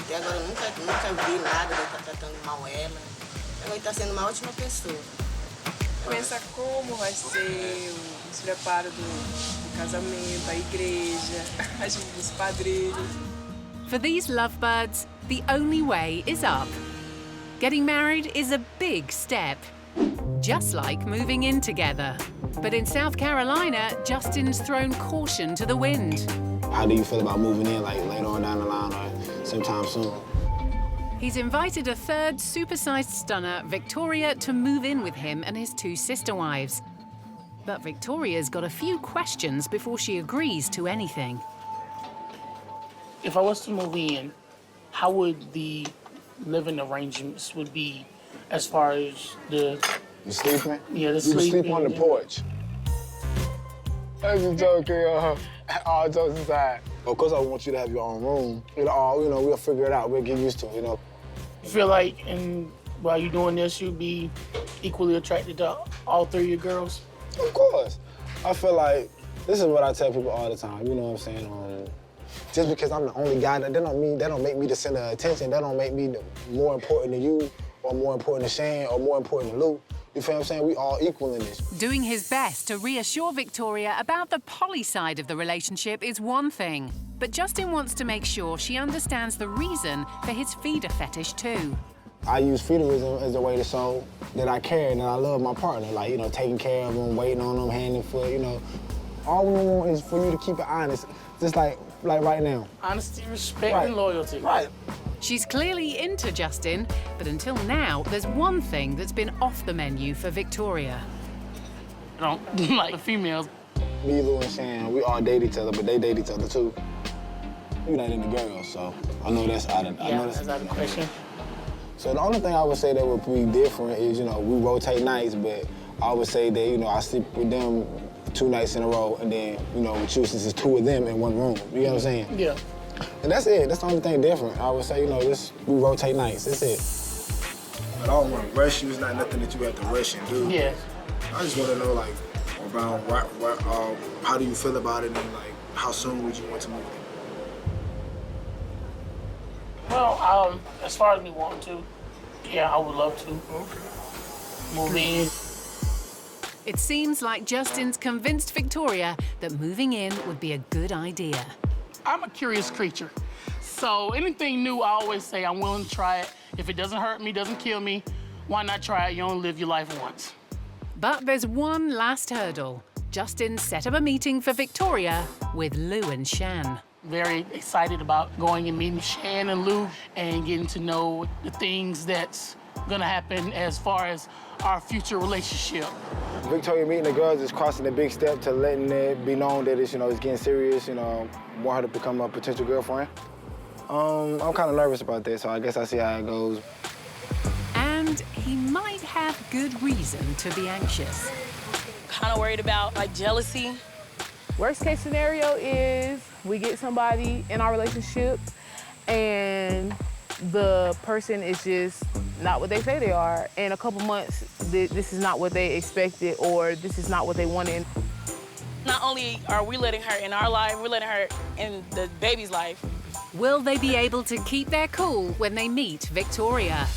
Até agora eu nunca vi nada de estar tratando mal ela. Ela está sendo uma ótima pessoa. Pensa como vai ser os preparos do casamento, a igreja, os padrinhos. For these lovebirds, the only way is up. Getting married is a big step, just like moving in together. But in South Carolina, Justin's thrown caution to the wind. How do you feel about moving in, like later on down the line or sometime soon? He's invited a third supersized stunner, Victoria, to move in with him and his two sister wives. But Victoria's got a few questions before she agrees to anything. If I was to move in, how would the living arrangements would be as far as the sleeping? Yeah, the you sleeping. You sleep on the porch. I'm just joking, all jokes aside. Of course, I want you to have your own room. We'll figure it out. We'll get used to it, You feel like, while you're doing this, you'll be equally attracted to all three of your girls? Of course. I feel like, this is what I tell people all the time, you know what I'm saying? Just because I'm the only guy, that don't make me the center of attention. That don't make me more important than you, or more important than Shane, or more important than Lou. You feel what I'm saying? We all equal in this. Doing his best to reassure Victoria about the poly side of the relationship is one thing, but Justin wants to make sure she understands the reason for his feeder fetish too. I use feederism as a way to show that I care and that I love my partner. Like, taking care of them, waiting on them, hand and foot, All we want is for you to keep it honest, just like right now. Honesty, respect, and loyalty. Right. She's clearly into Justin, but until now, there's one thing that's been off the menu for Victoria. I don't like the females. Me, Lou, and Shan, we all date each other, but they date each other too. You're not into girls, so I know that's out of that's out of question. So the only thing I would say that would be different is, we rotate nights, but I would say that, I sleep with them 2 nights in a row, and then, with you, since it's 2 of them in one room. You know what I'm saying? Yeah. And that's it. That's the only thing different. I would say, we rotate nights. That's it. But I don't want to rush you. It's not nothing that you have to rush and do. Yeah. I just want to know, around how do you feel about it, and, how soon would you want to move in? Well, as far as me wanting to, yeah, I would love to. Okay. Move in. It seems like Justin's convinced Victoria that moving in would be a good idea. I'm a curious creature. So anything new, I always say I'm willing to try it. If it doesn't hurt me, doesn't kill me, why not try it? You only live your life once. But there's one last hurdle. Justin set up a meeting for Victoria with Lou and Shan. Very excited about going and meeting Shan and Lou and getting to know the things that's gonna happen as far as our future relationship. Victoria meeting the girls is crossing a big step to letting it be known that it's, it's getting serious, want her to become a potential girlfriend. I'm kind of nervous about that, so I guess I see how it goes. and he might have good reason to be anxious. Kind of worried about, like, jealousy. Worst case scenario is we get somebody in our relationship and the person is just not what they say they are. In a couple months, this is not what they expected or this is not what they wanted. Not only are we letting her in our life, we're letting her in the baby's life. Will they be able to keep their cool when they meet Victoria?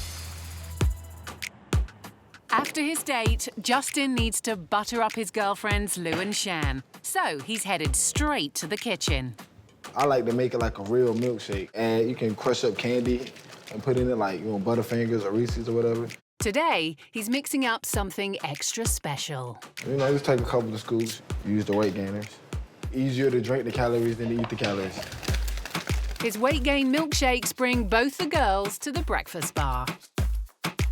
After his date, Justin needs to butter up his girlfriends Lou and Shan, so he's headed straight to the kitchen. I like to make it like a real milkshake, and you can crush up candy and put in it like, Butterfingers or Reese's or whatever. Today, he's mixing up something extra special. Just take a couple of scoops, use the weight gainers. Easier to drink the calories than to eat the calories. His weight gain milkshakes bring both the girls to the breakfast bar.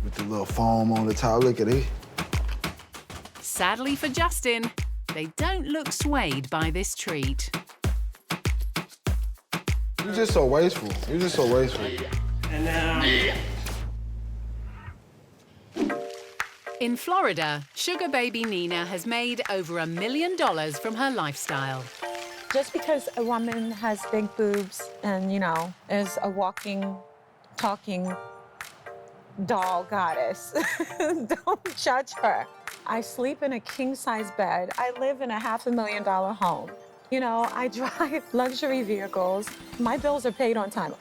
With the little foam on the top, look at it. Sadly for Justin, they don't look swayed by this treat. You're just so wasteful. You're just so wasteful. And now... In Florida, sugar baby Nina has made over $1 million from her lifestyle. Just because a woman has big boobs and, is a walking, talking doll goddess, don't judge her. I sleep in a king-size bed. I live in a $500,000 home. I drive luxury vehicles. My bills are paid on time.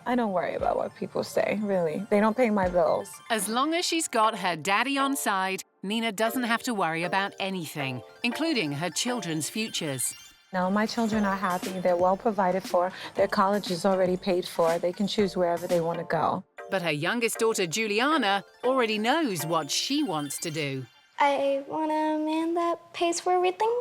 I don't worry about what people say, really. They don't pay my bills. As long as she's got her daddy on side, Nina doesn't have to worry about anything, including her children's futures. No, my children are happy. They're well provided for. Their college is already paid for. They can choose wherever they want to go. But her youngest daughter, Juliana, already knows what she wants to do. I want a man that pays for everything,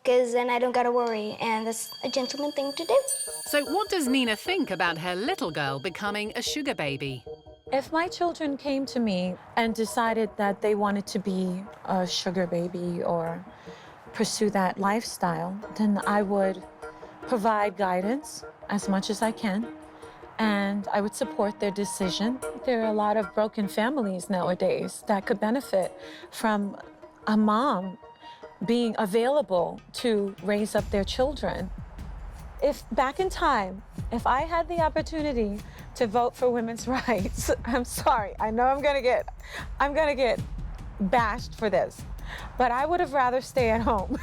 because then I don't gotta worry, and that's a gentleman thing to do. So what does Nina think about her little girl becoming a sugar baby? If my children came to me and decided that they wanted to be a sugar baby or pursue that lifestyle, then I would provide guidance as much as I can, and I would support their decision. There are a lot of broken families nowadays that could benefit from a mom being available to raise up their children. If back in time, if I had the opportunity to vote for women's rights, I'm sorry, I know I'm gonna get bashed for this, but I would have rather stay at home.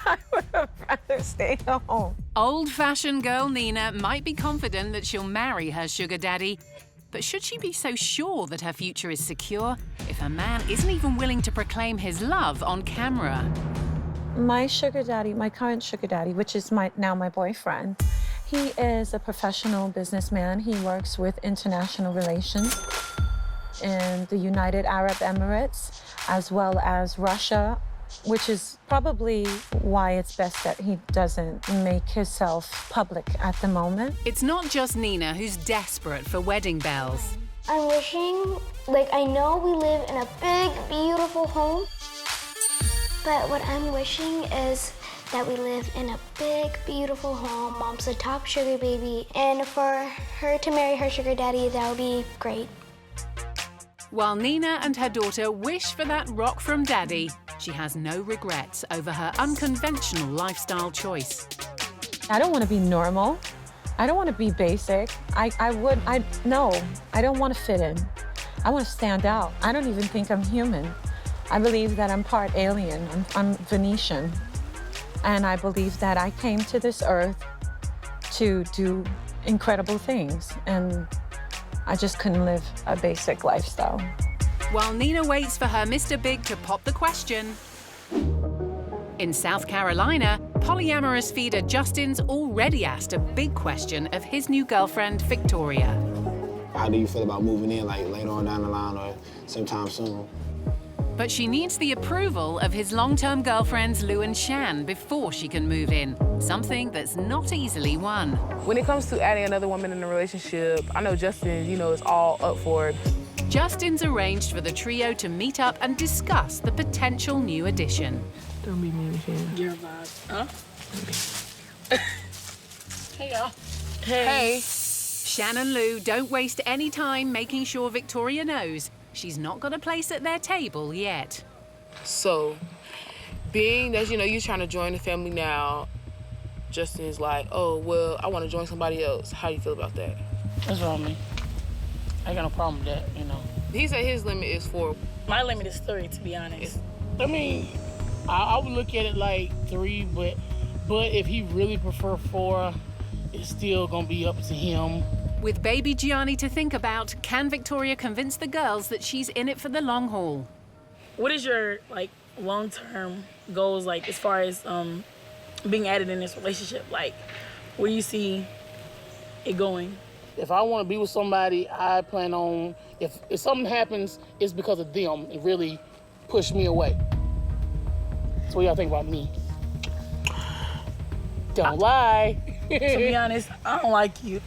I would have rather stay at home. Old-fashioned girl Nina might be confident that she'll marry her sugar daddy, but should she be so sure that her future is secure if a man isn't even willing to proclaim his love on camera? My sugar daddy, my current sugar daddy, which is now my boyfriend, he is a professional businessman. He works with international relations in the United Arab Emirates, as well as Russia, which is probably why it's best that he doesn't make himself public at the moment. It's not just Nina who's desperate for wedding bells. I'm wishing, I know we live in a big, beautiful home, but what I'm wishing is that we live in a big, beautiful home. Mom's a top sugar baby, and for her to marry her sugar daddy, that would be great. While Nina and her daughter wish for that rock from daddy, she has no regrets over her unconventional lifestyle choice. I don't want to be normal. I don't want to be basic. I don't want to fit in. I want to stand out. I don't even think I'm human. I believe that I'm part alien. I'm Venetian. And I believe that I came to this earth to do incredible things. And I just couldn't live a basic lifestyle. While Nina waits for her Mr. Big to pop the question, in South Carolina, polyamorous feeder Justin's already asked a big question of his new girlfriend, Victoria. How do you feel about moving in, later on down the line or sometime soon? But she needs the approval of his long-term girlfriends Lou and Shan before she can move in, something that's not easily won. When it comes to adding another woman in a relationship, I know Justin, is all up for it. Justin's arranged for the trio to meet up and discuss the potential new addition. Don't be mean, Shan. Your vibe. Huh? Hey, y'all. Hey. Shan and Lou don't waste any time making sure Victoria knows she's not got a place at their table yet. So, being that, you're trying to join the family now, Justin is like, oh, well, I want to join somebody else. How do you feel about that? That's what I mean. I ain't got no problem with that, He said his limit is 4. My limit is 3, to be honest. I mean, I would look at it like 3, but if he really prefer 4, it's still gonna be up to him. With baby Gianni to think about, can Victoria convince the girls that she's in it for the long haul? What is your long-term goals as far as being added in this relationship? Where do you see it going? If I want to be with somebody, I plan on, if something happens, it's because of them. It really pushed me away. So what y'all think about me? Don't lie. To be honest, I don't like you.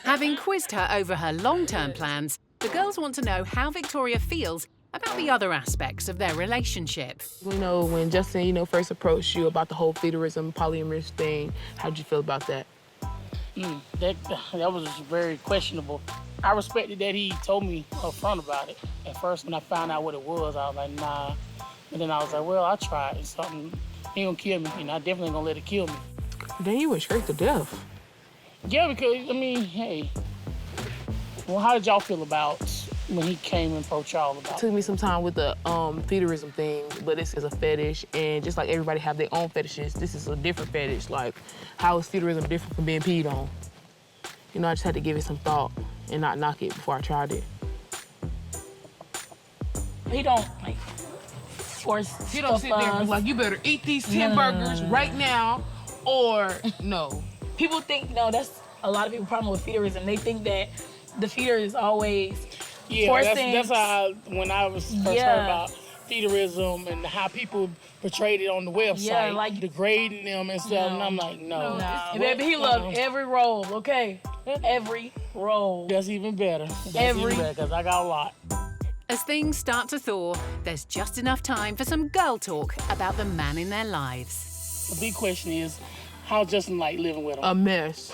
Having quizzed her over her long-term plans, the girls want to know how Victoria feels about the other aspects of their relationship. When Justin, first approached you about the whole fetishism, polyamorous thing, how'd you feel about that? That was very questionable. I respected that he told me up front about it. At first, when I found out what it was, I was like, nah. And then I was like, well, I'll try it. It's something, he ain't gonna kill me, and I definitely ain't gonna let it kill me. Then you went straight to death. Yeah, because, hey. Well, how did y'all feel about when he came and approached y'all about it? It took me some time with the fetishism thing, but this is a fetish, and just like everybody have their own fetishes, this is a different fetish. How is fetishism different from being peed on? I just had to give it some thought and not knock it before I tried it. He don't, force He don't sit there and be you better eat these 10 burgers right now, or no. People think, that's a lot of people's problem with fetishism. They think that the feeder is always forcing. That's how when I was first heard about fetishism and how people portrayed it on the website, degrading them and stuff, and I'm like, no. Baby, he loved every role, okay? Every role. That's even better. Because I got a lot. As things start to thaw, there's just enough time for some girl talk about the man in their lives. The big question is, how Justin like living with him? A mess.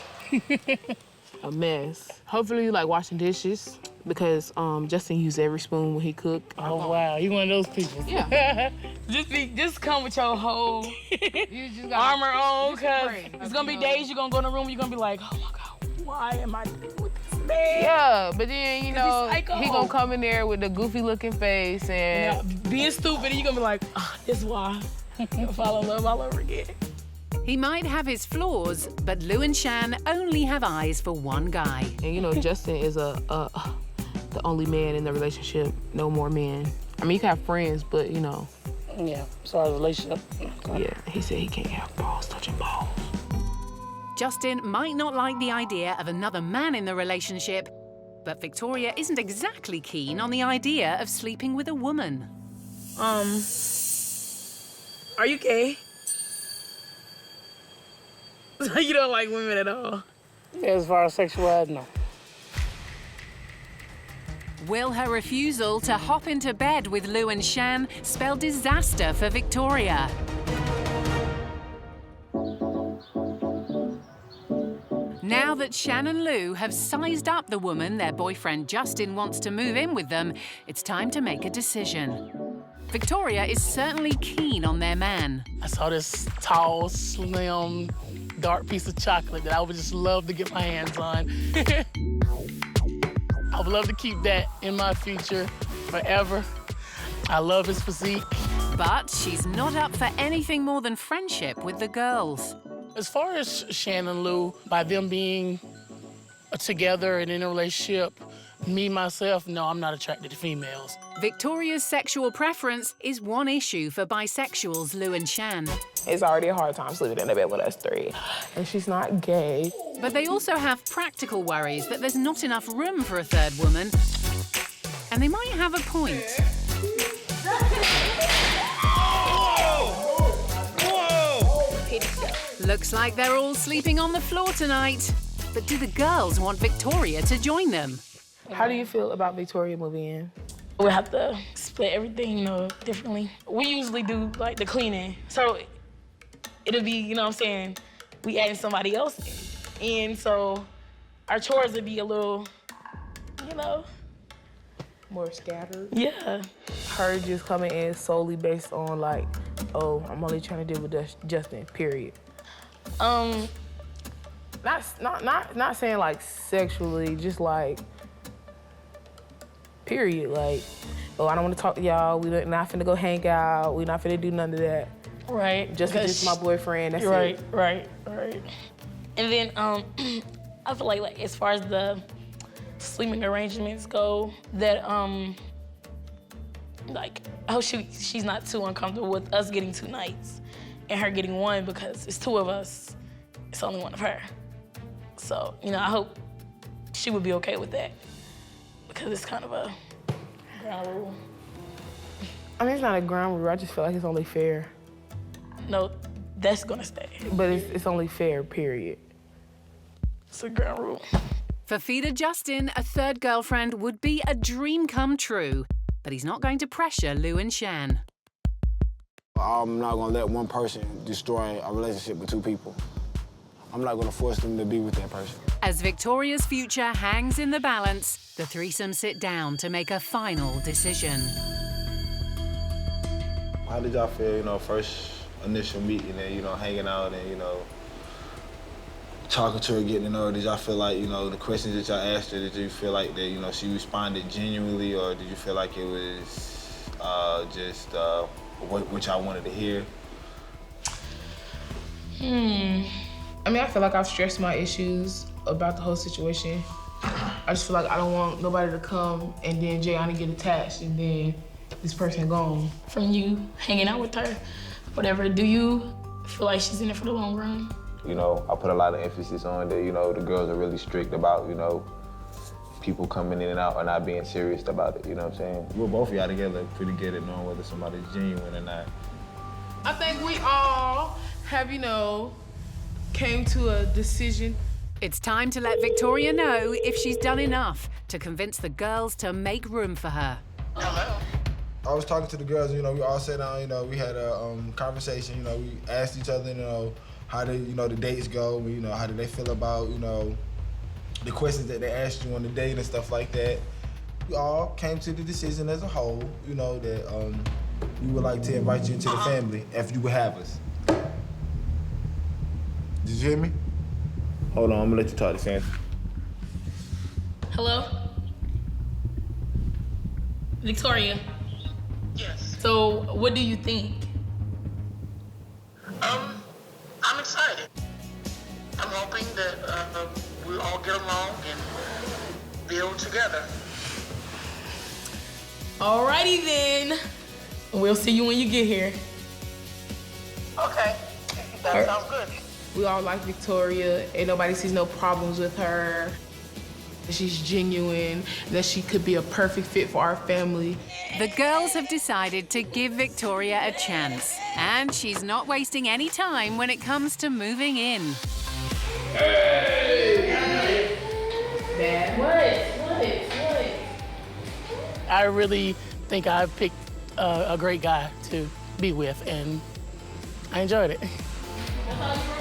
A mess. Hopefully you like washing dishes, because Justin used every spoon when he cooked. Oh wow, you one of those people. Yeah. just come with your whole armor on, because it's gonna be days you're gonna go in the room, you're gonna be like, oh my God, why am I with this man? Yeah, but then, he gonna come in there with the goofy looking face and being stupid, and you're gonna be like, this is why you'll fall in love all over again. He might have his flaws, but Lou and Shan only have eyes for one guy. And Justin is the only man in the relationship, no more men. I mean, you can have friends, but Yeah, as far as relationship. Yeah, he said he can't have balls touching balls. Justin might not like the idea of another man in the relationship, but Victoria isn't exactly keen on the idea of sleeping with a woman. Are you gay? You don't like women at all? As far as sexuality, no. Will her refusal to hop into bed with Lou and Shan spell disaster for Victoria? Now that Shan and Lou have sized up the woman their boyfriend Justin wants to move in with them, it's time to make a decision. Victoria is certainly keen on their man. I saw this tall, slim, dark piece of chocolate that I would just love to get my hands on. I would love to keep that in my future forever. I love his physique. But she's not up for anything more than friendship with the girls. As far as Shan and Lou, by them being together and in a relationship, me, myself, no, I'm not attracted to females. Victoria's sexual preference is one issue for bisexuals Lou and Shan. It's already a hard time sleeping in a bed with us 3, and she's not gay. But they also have practical worries that there's not enough room for a third woman. And they might have a point. Looks like they're all sleeping on the floor tonight. But do the girls want Victoria to join them? How do you feel about Victoria moving in? We have to split everything, differently. We usually do, the cleaning. So it'll be, you know what I'm saying, we adding somebody else in. And so our chores would be a little, you know. More scattered? Yeah. Her just coming in solely based on like, oh, I'm only trying to deal with Justin, period. Not saying like sexually, just like, period. Like, oh, I don't want to talk to y'all. We're not finna go hang out. We're not finna do none of that. Right. Just because it's my boyfriend, that's right, it. Right. And then I feel like as far as the sleeping arrangements go, that like, oh, she's not too uncomfortable with us getting 2 nights and her getting 1 because it's 2 of us. It's only 1 of her. So, you know, I hope she would be okay with that because it's kind of a ground rule. I mean, it's not a ground rule. I just feel like it's only fair. No, that's gonna stay. But it's only fair, period. It's a ground rule. For Feeder Justin, a 3rd girlfriend would be a dream come true, but he's not going to pressure Lou and Shan. I'm not gonna let one person destroy a relationship with 2 people. I'm not gonna force them to be with that person. As Victoria's future hangs in the balance, the threesome sit down to make a final decision. How did y'all feel, you know, first initial meeting and, you know, hanging out and, you know, talking to her, getting to know her? Did y'all feel like, you know, the questions that y'all asked her, did you feel like that, you know, she responded genuinely, or did you feel like it was just what y'all wanted to hear? I mean, I feel like I've stressed my issues about the whole situation. I just feel like I don't want nobody to come and then Jayani get attached and then this person gone. From you hanging out with her, whatever, do you feel like she's in it for the long run? You know, I put a lot of emphasis on that, you know, the girls are really strict about, you know, people coming in and out or not being serious about it, you know what I'm saying? We're both of y'all together pretty good at knowing whether somebody's genuine or not. I think we all have, you know, came to a decision. It's time to let Victoria know if she's done enough to convince the girls to make room for her. Hello. I was talking to the girls, you know, we all sat down, you know, we had a conversation, you know, we asked each other, you know, how did, you know, the dates go, you know, how did they feel about, you know, the questions that they asked you on the date and stuff like that. We all came to the decision as a whole, you know, that we would like to invite you into the family if you would have us. Did you hear me? Hold on, I'm gonna let you talk to Sandy. Hello? Victoria? Yes. So, what do you think? I'm excited. I'm hoping that we all get along and build together. Alrighty then. We'll see you when you get here. Okay, that sounds good. We all like Victoria, and nobody sees no problems with her. She's genuine, that she could be a perfect fit for our family. The girls have decided to give Victoria a chance, and she's not wasting any time when it comes to moving in. Hey! What? I really think I picked a great guy to be with, and I enjoyed it.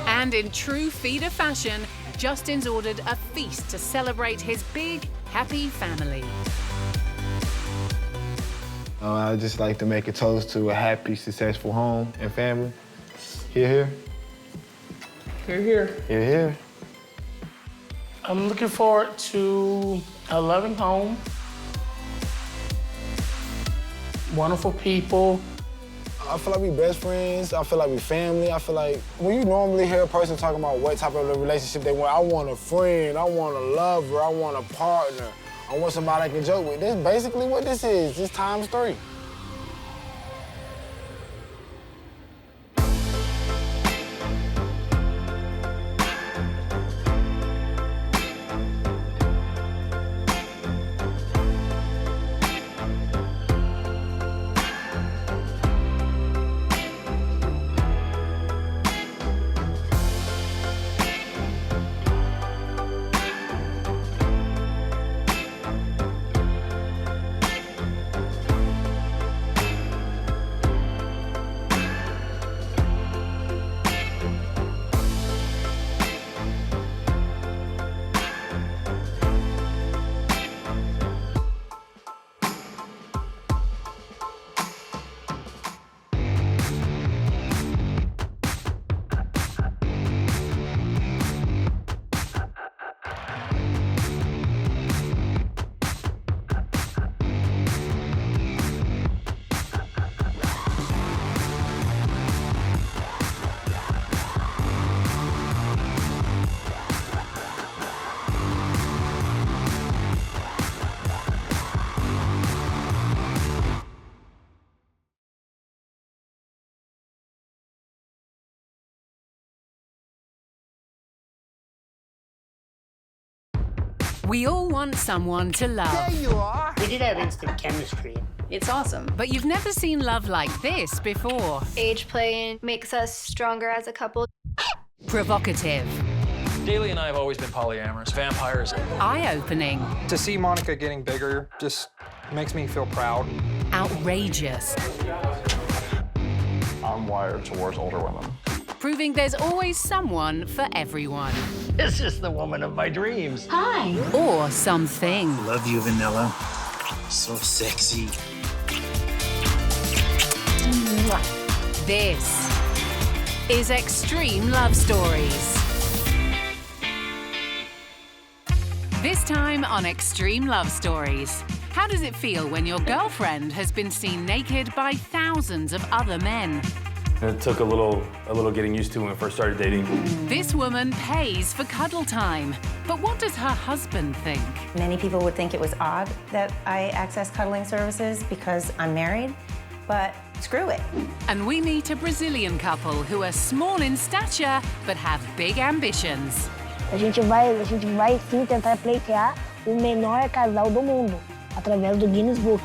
And in true Feeder fashion, Justin's ordered a feast to celebrate his big, happy family. I'd just like to make a toast to a happy, successful home and family. Hear, hear. Hear, hear. Hear, hear. I'm looking forward to a loving home, wonderful people. I feel like we best friends. I feel like we family. I feel like when you normally hear a person talking about what type of relationship they want, I want a friend, I want a lover, I want a partner, I want somebody I can joke with. This is basically what this is. This times 3. We all want someone to love. There you are. We did have instant chemistry. It's awesome. But you've never seen love like this before. Age playing makes us stronger as a couple. Provocative. Daly and I have always been polyamorous. Vampires. Eye-opening. To see Monica getting bigger just makes me feel proud. Outrageous. I'm wired towards older women. Proving there's always someone for everyone. This is the woman of my dreams. Hi. Or something. Love you, Vanilla. So sexy. This is Extreme Love Stories. This time on Extreme Love Stories. How does it feel when your girlfriend has been seen naked by thousands of other men? It took a little getting used to when we first started dating. This woman pays for cuddle time. But what does her husband think? Many people would think it was odd that I access cuddling services because I'm married, but screw it. And we meet a Brazilian couple who are small in stature but have big ambitions. A gente vai sim tentar pleitear o menor casal do mundo através do Guinness Book.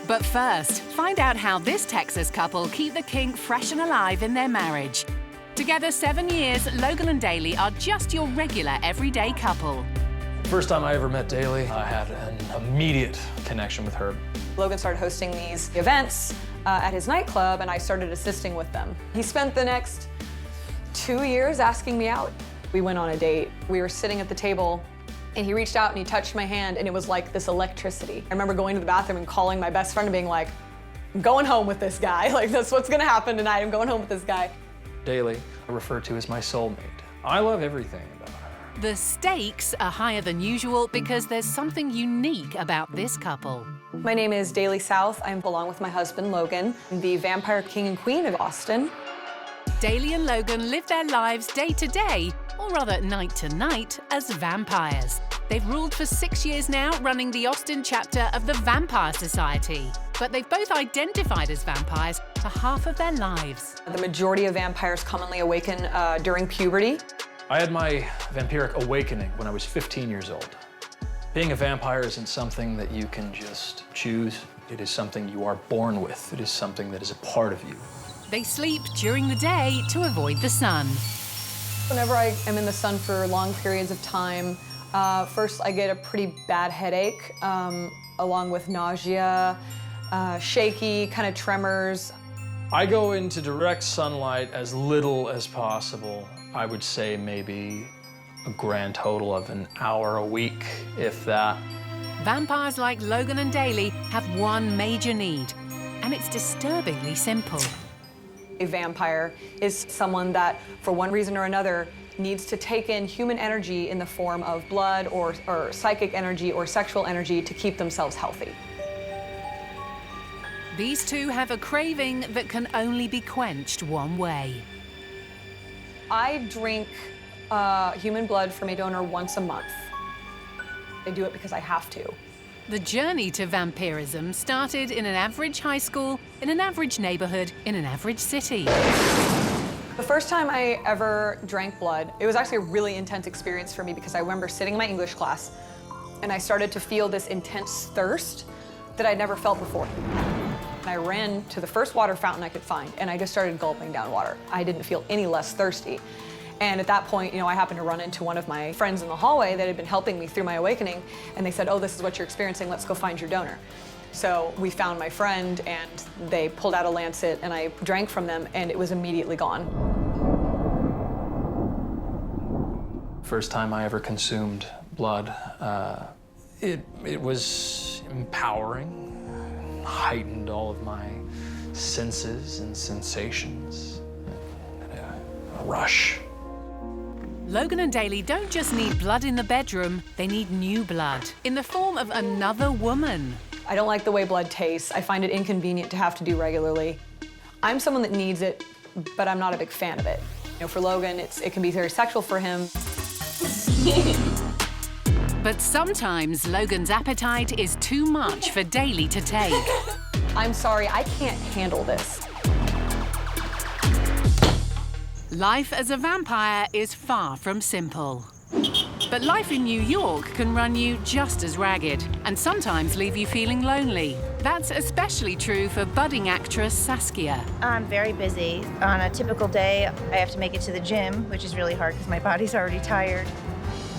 But first, find out how this Texas couple keep the kink fresh and alive in their marriage. Together 7 years, Logan and Daly are just your regular everyday couple. First time I ever met Daly, I had an immediate connection with her. Logan started hosting these events at his nightclub, and I started assisting with them. He spent the next 2 years asking me out. We went on a date. We were sitting at the table, and he reached out and he touched my hand, and it was like this electricity. I remember going to the bathroom and calling my best friend and being like, I'm going home with this guy. Like, that's what's gonna happen tonight. I'm going home with this guy. Daly, I refer to as my soulmate. I love everything about her. The stakes are higher than usual because there's something unique about this couple. My name is Daly South. I'm along with my husband, Logan, the vampire king and queen of Austin. Daly and Logan live their lives day to day, or rather night to night, as vampires. They've ruled for 6 years now, running the Austin chapter of the Vampire Society. But they've both identified as vampires for half of their lives. The majority of vampires commonly awaken during puberty. I had my vampiric awakening when I was 15 years old. Being a vampire isn't something that you can just choose. It is something you are born with. It is something that is a part of you. They sleep during the day to avoid the sun. Whenever I am in the sun for long periods of time, first I get a pretty bad headache, along with nausea, shaky, kind of tremors. I go into direct sunlight as little as possible. I would say maybe a grand total of an hour a week, if that. Vampires like Logan and Daly have one major need, and it's disturbingly simple. A vampire is someone that, for one reason or another, needs to take in human energy in the form of blood or psychic energy or sexual energy to keep themselves healthy. These two have a craving that can only be quenched one way. I drink human blood from a donor once a month. I do it because I have to. The journey to vampirism started in an average high school, in an average neighborhood, in an average city. The first time I ever drank blood, it was actually a really intense experience for me because I remember sitting in my English class and I started to feel this intense thirst that I'd never felt before. And I ran to the first water fountain I could find and I just started gulping down water. I didn't feel any less thirsty. And at that point, I happened to run into one of my friends in the hallway that had been helping me through my awakening, and they said, oh, this is what you're experiencing, let's go find your donor. So we found my friend, and they pulled out a lancet, and I drank from them, and it was immediately gone. First time I ever consumed blood, it was empowering, heightened all of my senses and sensations, a rush. Logan and Daly don't just need blood in the bedroom, they need new blood in the form of another woman. I don't like the way blood tastes. I find it inconvenient to have to do regularly. I'm someone that needs it, but I'm not a big fan of it. For Logan, it can be very sexual for him. But sometimes Logan's appetite is too much for Daly to take. I'm sorry, I can't handle this. Life as a vampire is far from simple. But life in New York can run you just as ragged and sometimes leave you feeling lonely. That's especially true for budding actress Saskia. I'm very busy. On a typical day, I have to make it to the gym, which is really hard because my body's already tired.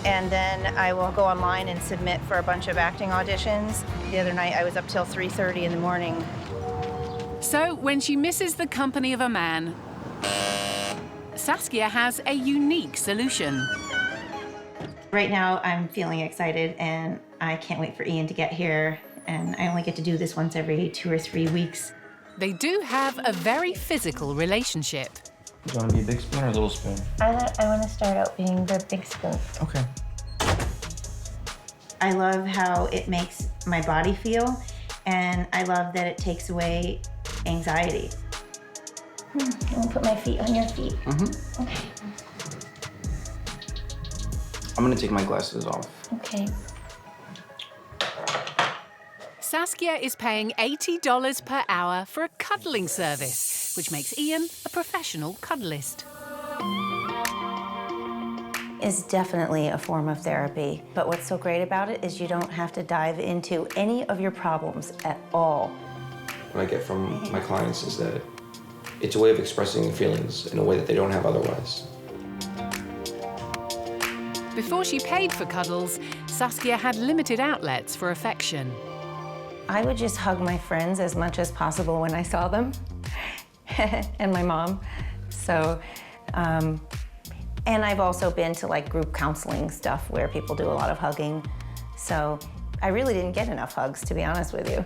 And then I will go online and submit for a bunch of acting auditions. The other night, I was up till 3:30 in the morning. So when she misses the company of a man, Saskia has a unique solution. Right now, I'm feeling excited, and I can't wait for Ian to get here. And I only get to do this once every 2 or 3 weeks. They do have a very physical relationship. Do you want to be a big spoon or a little spoon? I want to start out being the big spoon. Okay. I love how it makes my body feel, and I love that it takes away anxiety. I'm gonna put my feet on your feet. Mm-hmm. Okay. I'm gonna take my glasses off. Okay. Saskia is paying $80 per hour for a cuddling service, which makes Ian a professional cuddlist. It's definitely a form of therapy, but what's so great about it is you don't have to dive into any of your problems at all. What I get from my clients is that it's a way of expressing feelings in a way that they don't have otherwise. Before she paid for cuddles, Saskia had limited outlets for affection. I would just hug my friends as much as possible when I saw them, and my mom. So, and I've also been to like group counseling stuff where people do a lot of hugging. So I really didn't get enough hugs, to be honest with you.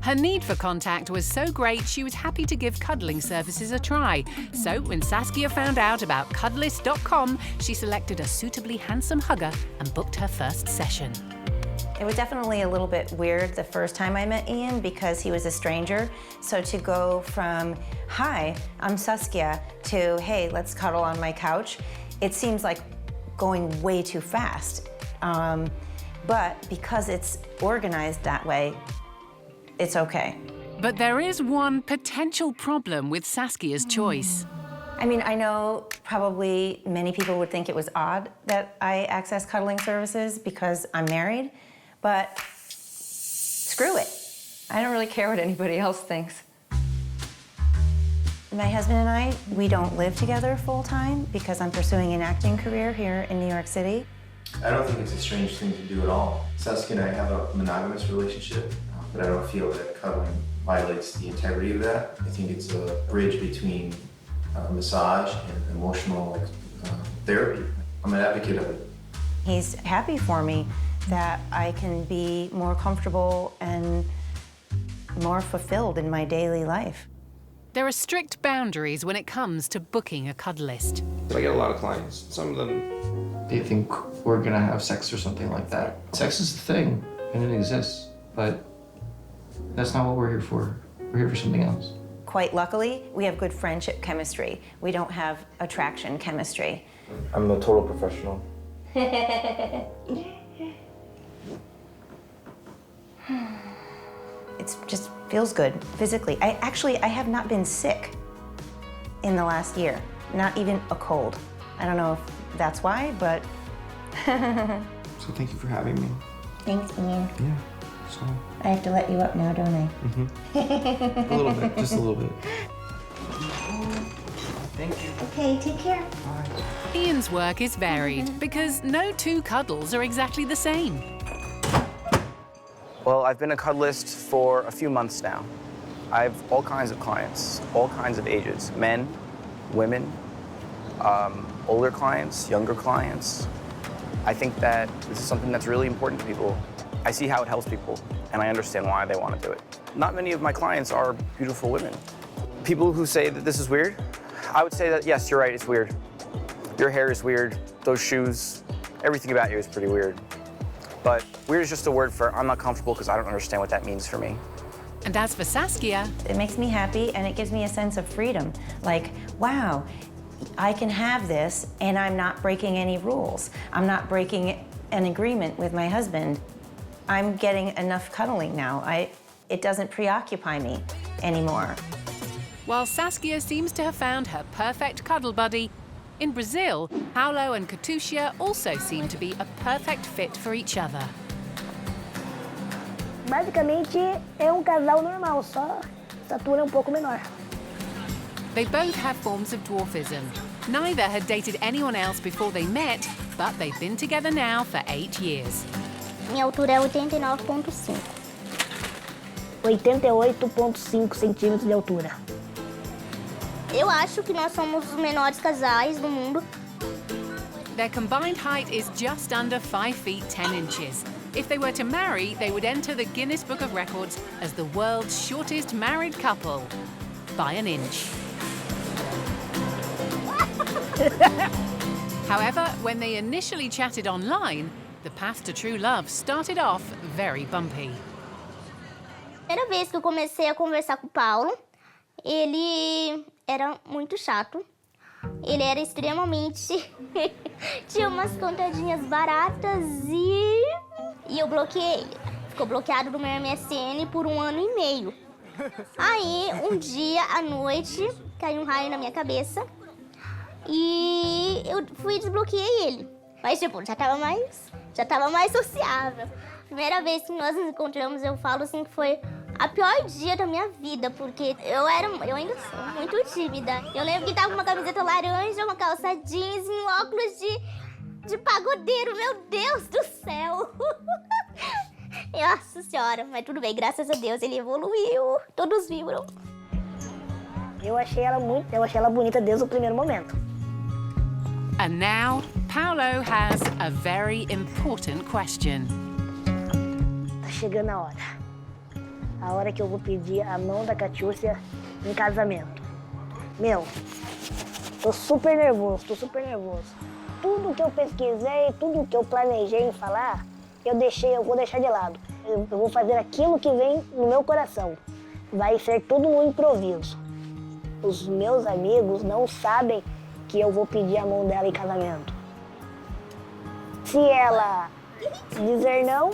Her need for contact was so great, she was happy to give cuddling services a try. So when Saskia found out about cuddlist.com, she selected a suitably handsome hugger and booked her first session. It was definitely a little bit weird the first time I met Ian because he was a stranger. So to go from, hi, I'm Saskia, to, hey, let's cuddle on my couch, it seems like going way too fast. But because it's organized that way, it's okay. But there is one potential problem with Saskia's choice. I mean, I know probably many people would think it was odd that I access cuddling services because I'm married, but screw it. I don't really care what anybody else thinks. My husband and I, we don't live together full time because I'm pursuing an acting career here in New York City. I don't think it's a strange thing to do at all. Saskia and I have a monogamous relationship, but I don't feel that cuddling violates the integrity of that. I think it's a bridge between massage and emotional therapy. I'm an advocate of it. He's happy for me that I can be more comfortable and more fulfilled in my daily life. There are strict boundaries when it comes to booking a cuddlist. I get a lot of clients. Some of them, they think we're gonna have sex or something like that. Sex is the thing, and it exists, but that's not what we're here for. We're here for something else. Quite luckily, we have good friendship chemistry. We don't have attraction chemistry. I'm a total professional. It just feels good physically. I have not been sick in the last year, not even a cold. I don't know if that's why, but. So thank you for having me. Thanks, Ian. Yeah, so. I have to let you up now, don't I? Mm-hmm. A little bit, just a little bit. Thank you. Okay, take care. Bye. Ian's work is varied because no two cuddles are exactly the same. Well, I've been a cuddlist for a few months now. I have all kinds of clients, all kinds of ages, men, women, older clients, younger clients. I think that this is something that's really important to people. I see how it helps people, and I understand why they want to do it. Not many of my clients are beautiful women. People who say that this is weird, I would say that, yes, you're right, it's weird. Your hair is weird, those shoes, everything about you is pretty weird. But weird is just a word for I'm not comfortable because I don't understand what that means for me. And as for Saskia, it makes me happy and it gives me a sense of freedom. Like, wow, I can have this and I'm not breaking any rules. I'm not breaking an agreement with my husband. I'm getting enough cuddling now. It doesn't preoccupy me anymore. While Saskia seems to have found her perfect cuddle buddy, in Brazil, Paulo and Katusha also seem to be a perfect fit for each other. Basicamente, é casal normal, só estatura pouco menor. They both have forms of dwarfism. Neither had dated anyone else before they met, but they've been together now for 8 years. Minha altura é 89,5. 88,5 centímetros de altura. Eu acho que nós somos os menores casais do mundo. Their combined height is just under 5 feet 10 inches. If they were to marry, they would enter the Guinness Book of Records as the world's shortest married couple by an inch. However, when they initially chatted online, the path to true love started off very bumpy. Primeira vez que eu comecei a conversar com o Paulo, ele era muito chato. Ele era extremamente... tinha umas contadinhas baratas e eu bloqueei ele. Ficou bloqueado no meu MSN por 1 ano e meio. Aí, um dia à noite, caiu um raio na minha cabeça e eu fui e desbloqueei ele. Mas, tipo, já tava mais sociável. Primeira vez que nós nos encontramos, eu falo assim que foi a pior dia da minha vida, porque eu ainda sou muito tímida. Eu lembro que tava com uma camiseta laranja, uma calça jeans e um óculos de pagodeiro. Meu Deus do céu! Nossa senhora, mas tudo bem, graças a Deus ele evoluiu, todos vibram. Eu achei ela bonita desde o primeiro momento. And now, Paulo has a very important question. Tá chegando a hora. A hora que eu vou pedir a mão da Katusha em casamento. Meu, tô super nervoso. Tudo que eu pesquisei, tudo que eu planejei em falar, eu vou deixar de lado. Eu vou fazer aquilo que vem no meu coração. Vai ser tudo no improviso. Os meus amigos não sabem que eu vou pedir a mão dela em casamento. Se ela dizer não,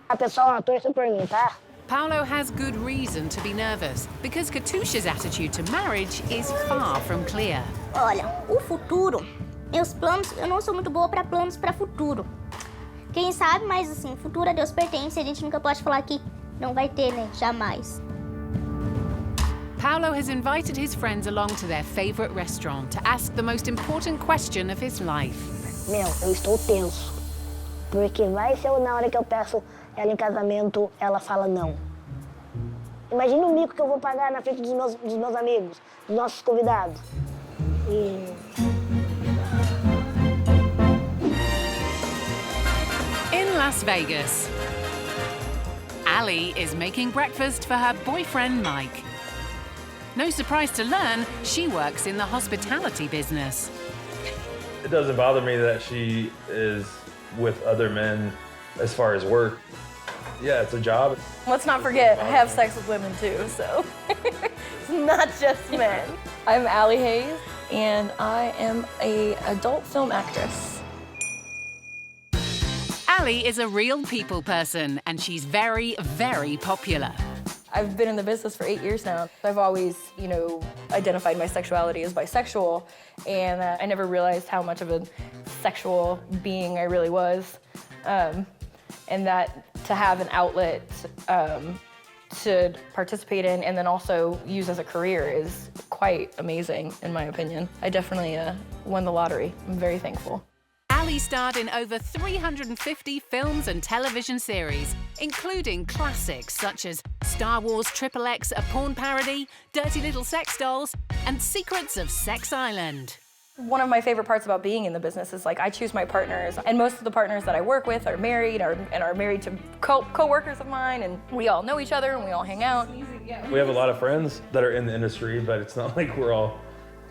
a pessoa torce por mim, tá? Paulo has good reason to be nervous because Katusha's attitude to marriage is far from clear. Olha, o futuro, meus planos, eu não sou muito boa para planos para futuro. Quem sabe, mas assim, o futuro a Deus pertence, a gente nunca pode falar que não vai ter, né? Jamais. Paulo has invited his friends along to their favorite restaurant to ask the most important question of his life. Meu, eu estou tenso. Porque vai ser na hora que eu peço ela em casamento, ela fala não. Imagina o mico que eu vou pagar na frente dos meus amigos, dos nossos convidados. In Las Vegas, Ali is making breakfast for her boyfriend Mike. No surprise to learn, she works in the hospitality business. It doesn't bother me that she is with other men as far as work. Yeah, it's a job. Let's not forget, I have sex with women too, so it's not just men. I'm Allie Hayes, and I am an adult film actress. Ali is a real people person, and she's very, very popular. I've been in the business for 8 years now. I've always, identified my sexuality as bisexual, and I never realized how much of a sexual being I really was. And that to have an outlet to participate in and then also use as a career is quite amazing, in my opinion. I definitely won the lottery. I'm very thankful. Ali starred in over 350 films and television series, including classics such as Star Wars XXX, a porn parody, Dirty Little Sex Dolls, and Secrets of Sex Island. One of my favorite parts about being in the business is I choose my partners, and most of the partners that I work with are married and are married to co-workers of mine, and we all know each other and we all hang out. We have a lot of friends that are in the industry, but it's not like we're all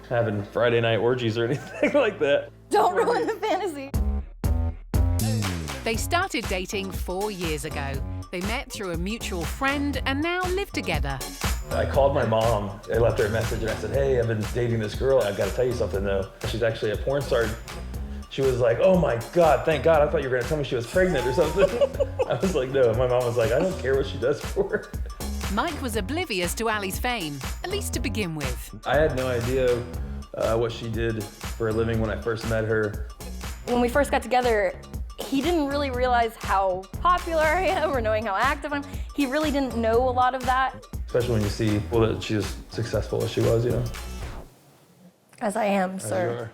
having Friday night orgies or anything like that. Don't ruin the fantasy. They started dating 4 years ago. They met through a mutual friend and now live together. I called my mom. I left her a message and I said, hey, I've been dating this girl. I've got to tell you something though. She's actually a porn star. She was like, oh my God, thank God. I thought you were going to tell me she was pregnant or something. I was like, no. My mom was like, I don't care what she does for her. Mike was oblivious to Ali's fame, at least to begin with. I had no idea what she did for a living when I first met her. When we first got together, he didn't really realize how popular I am or knowing how active I am. He really didn't know a lot of that. Especially when you see, well, that she was successful as she was, you know? As I am, sir.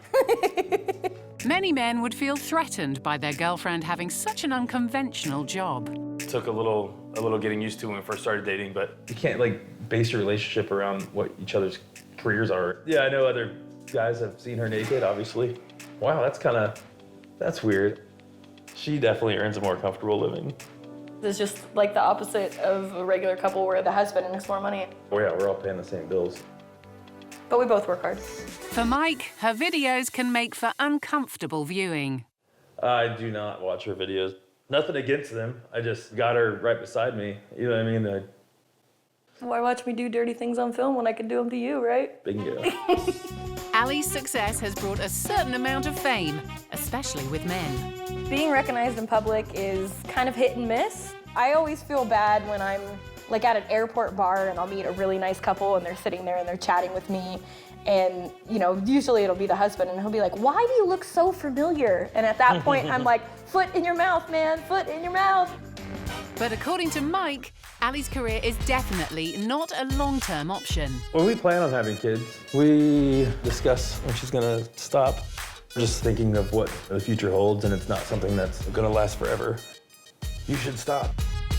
Many men would feel threatened by their girlfriend having such an unconventional job. It took a little getting used to when we first started dating, but you can't like base your relationship around what each other's careers are. Yeah, I know other guys have seen her naked, obviously. Wow, that's weird. She definitely earns a more comfortable living. It's just like the opposite of a regular couple where the husband makes more money. Oh yeah, we're all paying the same bills. But we both work hard. For Mike, her videos can make for uncomfortable viewing. I do not watch her videos. Nothing against them. I just got her right beside me. You know what I mean? Why watch me do dirty things on film when I can do them to you, right? Bingo. Ali's success has brought a certain amount of fame, especially with men. Being recognized in public is kind of hit and miss. I always feel bad when I'm like at an airport bar and I'll meet a really nice couple and they're sitting there and they're chatting with me. And, you know, usually it'll be the husband and he'll be like, why do you look so familiar? And at that point, I'm like, foot in your mouth, man, foot in your mouth. But according to Mike, Ali's career is definitely not a long-term option. When we plan on having kids, we discuss when she's gonna stop. We're just thinking of what the future holds, and it's not something that's gonna last forever. You should stop.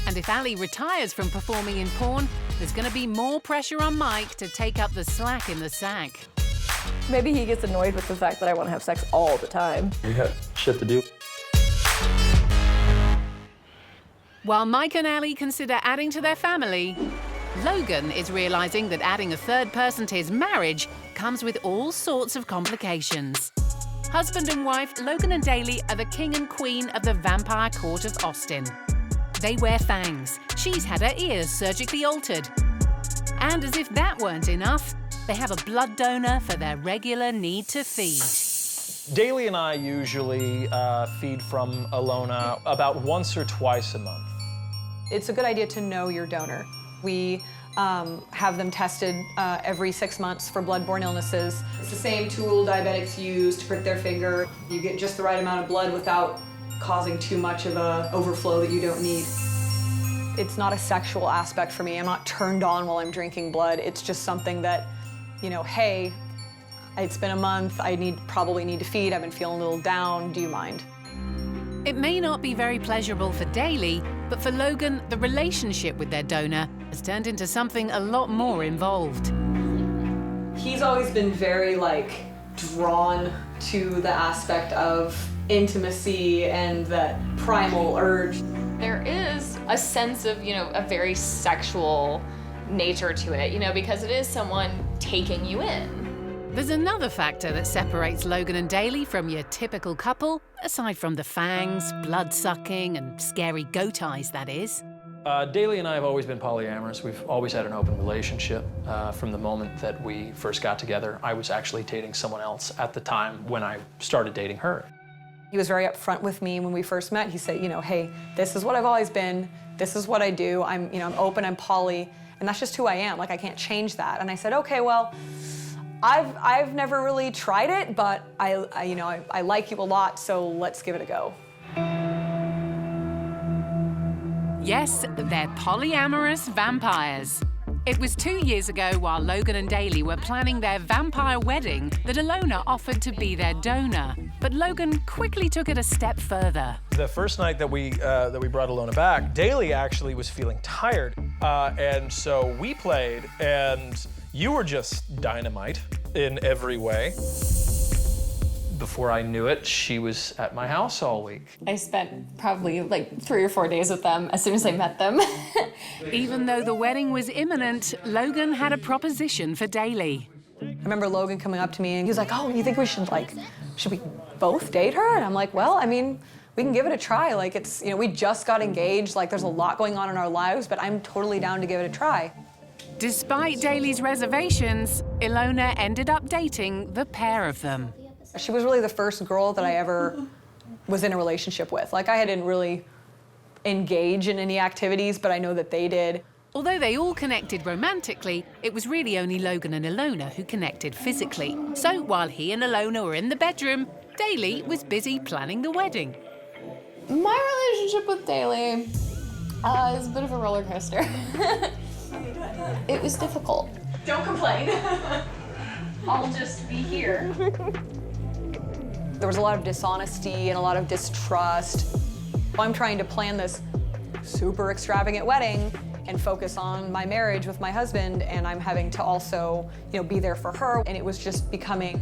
And if Ali retires from performing in porn, there's going to be more pressure on Mike to take up the slack in the sack. Maybe he gets annoyed with the fact that I want to have sex all the time. You got shit to do. While Mike and Ali consider adding to their family, Logan is realizing that adding a third person to his marriage comes with all sorts of complications. Husband and wife, Logan and Daly are the king and queen of the vampire court of Austin. They wear fangs. She's had her ears surgically altered. And as if that weren't enough, they have a blood donor for their regular need to feed. Daly and I usually feed from Alona about once or twice a month. It's a good idea to know your donor. We have them tested every 6 months for blood-borne illnesses. It's the same tool diabetics use to prick their finger. You get just the right amount of blood without causing too much of an overflow that you don't need. It's not a sexual aspect for me. I'm not turned on while I'm drinking blood. It's just something that, you know, hey, it's been a month, I probably need to feed, I've been feeling a little down, do you mind? It may not be very pleasurable for Daly, but for Logan, the relationship with their donor has turned into something a lot more involved. He's always been very, drawn to the aspect of intimacy and that primal urge. There is a sense of, a very sexual nature to it, because it is someone taking you in. There's another factor that separates Logan and Daly from your typical couple, aside from the fangs, blood-sucking, and scary goat eyes, that is. Daly and I have always been polyamorous. We've always had an open relationship. From the moment that we first got together, I was actually dating someone else at the time when I started dating her. He was very upfront with me when we first met. He said, hey, this is what I've always been. This is what I do. I'm open, I'm poly, and that's just who I am. I can't change that. And I said, okay, well, I've never really tried it, but I like you a lot, so let's give it a go. Yes, they're polyamorous vampires. It was 2 years ago, while Logan and Daly were planning their vampire wedding, that Alona offered to be their donor. But Logan quickly took it a step further. The first night that we brought Alona back, Daly actually was feeling tired. And so we played, and you were just dynamite in every way. Before I knew it, she was at my house all week. I spent probably 3 or 4 days with them as soon as I met them. Even though the wedding was imminent, Logan had a proposition for Daly. I remember Logan coming up to me and he was like, oh, you think we should we both date her? And I'm like, well, we can give it a try. We just got engaged. There's a lot going on in our lives, but I'm totally down to give it a try. Despite Daly's reservations, Alona ended up dating the pair of them. She was really the first girl that I ever was in a relationship with. I didn't really engage in any activities, but I know that they did. Although they all connected romantically, it was really only Logan and Ilona who connected physically. So while he and Ilona were in the bedroom, Daly was busy planning the wedding. My relationship with Daly is a bit of a roller coaster. It was difficult. Don't complain. I'll just be here. There was a lot of dishonesty and a lot of distrust. I'm trying to plan this super extravagant wedding and focus on my marriage with my husband, and I'm having to also, be there for her, and it was just becoming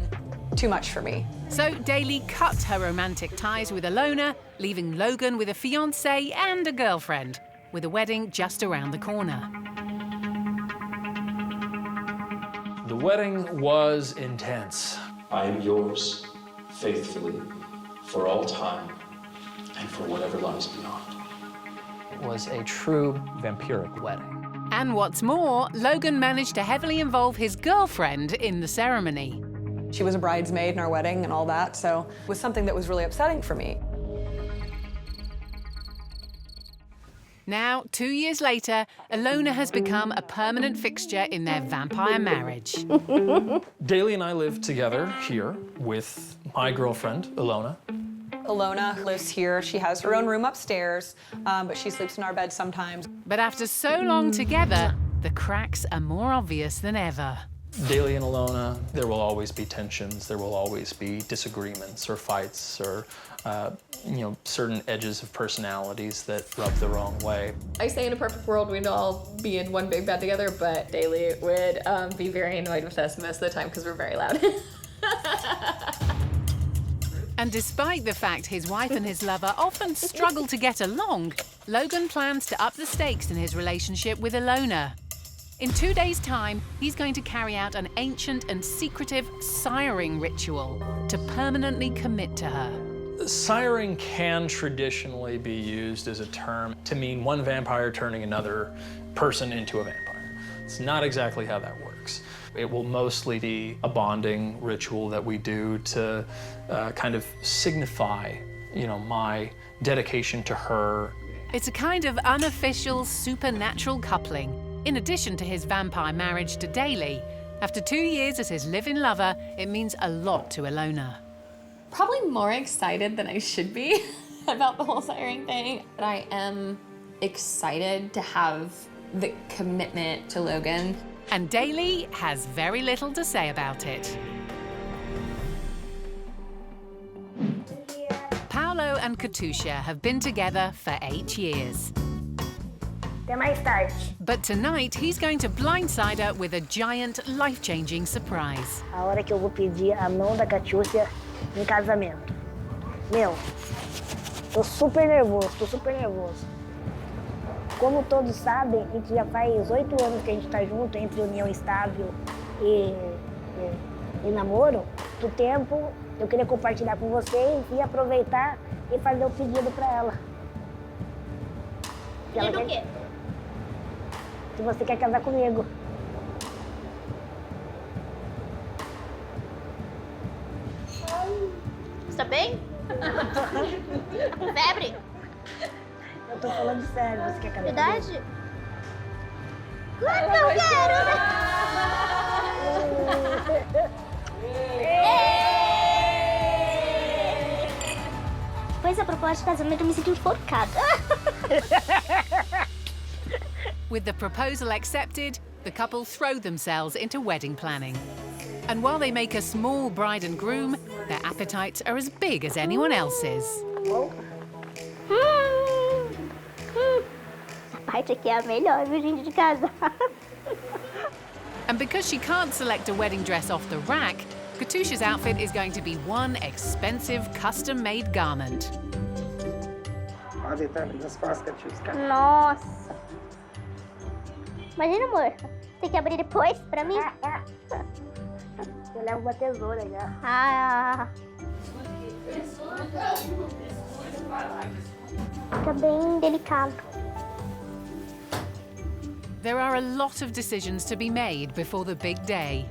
too much for me. So Daly cut her romantic ties with Ilona, leaving Logan with a fiancé and a girlfriend, with a wedding just around the corner. The wedding was intense. I am yours, faithfully, for all time, and for whatever lies beyond. It was a true vampiric wedding. And what's more, Logan managed to heavily involve his girlfriend in the ceremony. She was a bridesmaid in our wedding and all that, so it was something that was really upsetting for me. Now, 2 years later, Ilona has become a permanent fixture in their vampire marriage. Daly and I live together here with my girlfriend, Ilona. Ilona lives here. She has her own room upstairs, but she sleeps in our bed sometimes. But after so long together, the cracks are more obvious than ever. Daly and Ilona, there will always be tensions, there will always be disagreements or fights or, certain edges of personalities that rub the wrong way. I say in a perfect world we'd all be in one big bed together, but Daly would be very annoyed with us most of the time because we're very loud. And despite the fact his wife and his lover often struggle to get along, Logan plans to up the stakes in his relationship with Ilona. In 2 days' time, he's going to carry out an ancient and secretive siring ritual to permanently commit to her. Siring can traditionally be used as a term to mean one vampire turning another person into a vampire. It's not exactly how that works. It will mostly be a bonding ritual that we do to kind of signify, my dedication to her. It's a kind of unofficial supernatural coupling. In addition to his vampire marriage to Daly, after 2 years as his live-in lover, it means a lot to Ilona. Probably more excited than I should be about the whole siring thing. But I am excited to have the commitment to Logan. And Daly has very little to say about it. Paolo and Katusha have been together for 8 years. Até mais tarde. But tonight, he's going to blindside her with a giant, life-changing surprise. A hora que eu vou pedir a mão da Catiúcia em casamento. Tô super nervoso. Como todos sabem, a gente já faz 8 anos que a gente tá junto, entre união estável e namoro. Do tempo, eu queria compartilhar com vocês e aproveitar e fazer o pedido pra ela. Pedido o quê? Se você quer casar comigo. Você tá bem? Febre? Eu tô falando sério, você quer casar Verdade? comigo? Claro que eu quero! Depois da proposta de casamento, eu me senti enforcada. With the proposal accepted, the couple throw themselves into wedding planning. And while they make a small bride and groom, their appetites are as big as anyone else's. A parte aqui é a melhor, viu, gente, de casar. And because she can't select a wedding dress off the rack, Katusha's outfit is going to be one expensive, custom-made garment. Nossa! Imagina, amor, tem que abrir depois pra mim? Eu levo uma tesoura já. Ah! Fica bem delicado. There are a lot of decisions to be made before the big day.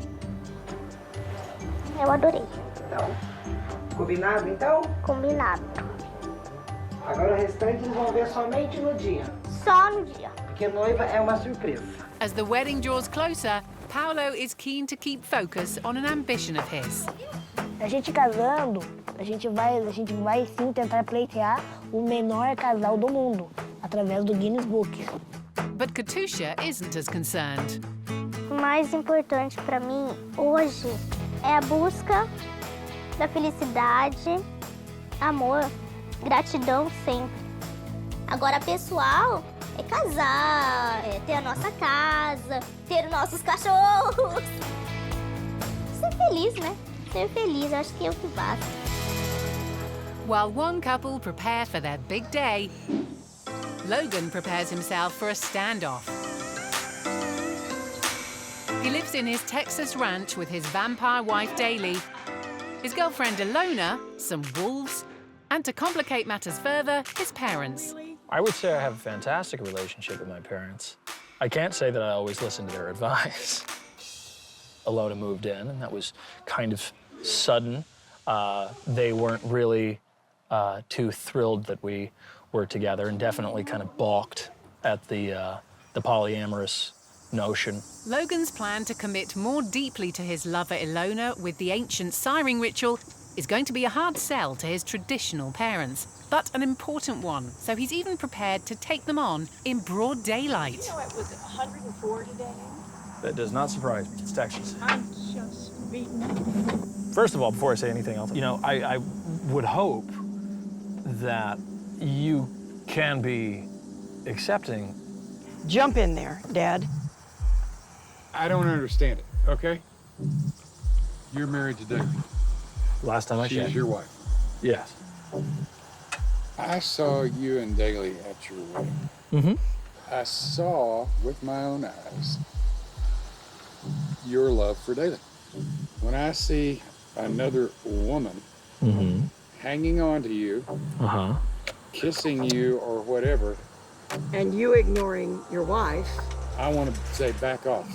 Eu adorei. Então, combinado então? Combinado. Agora o restante eles vão ver somente no dia. só no dia. Porque noiva é uma surpresa. As the wedding draws closer, Paolo is keen to keep focus on an ambition of his. A gente casando, a gente vai sim tentar pleitear o menor casal do mundo, através do Guinness Book. But Katusha isn't as concerned. O mais importante para mim hoje é a busca da felicidade, amor, gratidão sempre. Agora, pessoal, é casar, é ter a nossa casa, ter os nossos cachorros. Ser feliz, né? Ser feliz, acho que é o que basta. While one couple prepare for their big day, Logan prepares himself for a standoff. He lives in his Texas ranch with his vampire wife, Daly, his girlfriend, Alona, some wolves, and to complicate matters further, his parents. I would say I have a fantastic relationship with my parents. I can't say that I always listen to their advice. Alona moved in, and that was kind of sudden. They weren't really too thrilled that we were together, and definitely kind of balked at the polyamorous notion. Logan's plan to commit more deeply to his lover Alona with the ancient siring ritual is going to be a hard sell to his traditional parents, but an important one, so he's even prepared to take them on in broad daylight. You know, it was 104 today. That does not surprise me. It's Texas. I'm just beaten. First of all, before I say anything else, you know, I would hope that you can be accepting. Jump in there, Dad. I don't understand it, okay? You're married to Daly. Last time I checked. She's your wife. Yes. I saw you and Daly at your wedding. Mm-hmm. I saw with my own eyes your love for Daly. When I see another woman hanging on to you, kissing you or whatever, And you ignoring your wife. I want to say back off.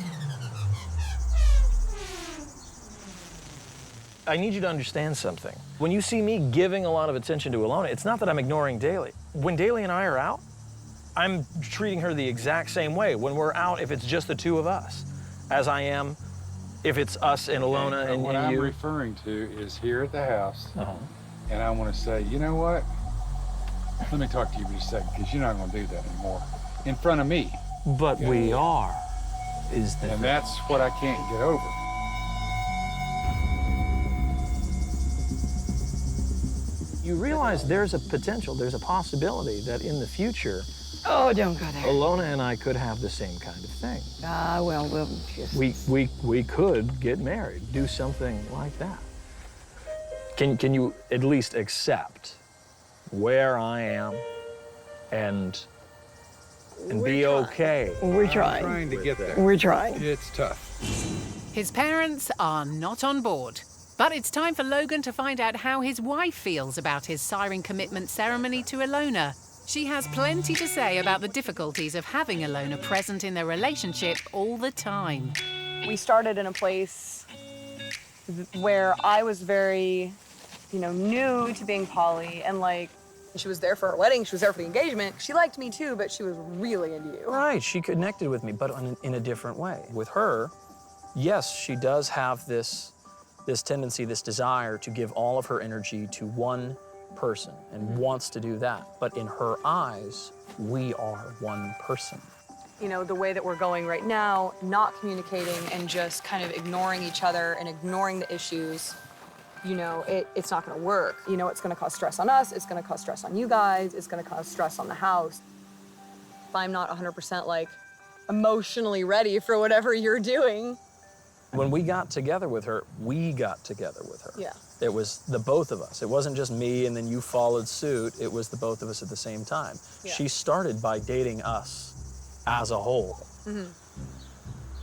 I need you to understand something. When you see me giving a lot of attention to Alona, it's not that I'm ignoring Daly. When Daly and I are out, I'm treating her the exact same way. When we're out, if it's just the two of us, as I am if it's us and Alona and what you. I'm referring to is here at the house, and I want to say, you know what? Let me talk to you for a second, because you're not going to do that anymore in front of me. But we are. And that's what I can't get over. You realize there's a potential, there's a possibility that in the future, Oh, don't go there. Alona and I could have the same kind of thing. Ah, well, we'll just... We could get married, do something like that. Can you at least accept where I am and be okay? We're trying. I'm trying to get there. We're trying. It's tough. His parents are not on board. But it's time for Logan to find out how his wife feels about his siring commitment ceremony to Alona. She has plenty to say about the difficulties of having Alona present in their relationship all the time. We started in a place where I was very, new to being poly, and she was there for her wedding, she was there for the engagement. She liked me too, but she was really into you. Right, she connected with me, but in a different way. With her, yes, she does have this tendency, this desire to give all of her energy to one person and wants to do that. But in her eyes, we are one person. The way that we're going right now, not communicating and just kind of ignoring each other and ignoring the issues, it's not gonna work. It's gonna cause stress on us, it's gonna cause stress on you guys, it's gonna cause stress on the house. If I'm not 100% emotionally ready for whatever you're doing. When we got together with her, we got together with her. Yeah. It was the both of us. It wasn't just me and then you followed suit. It was the both of us at the same time. Yeah. She started by dating us as a whole.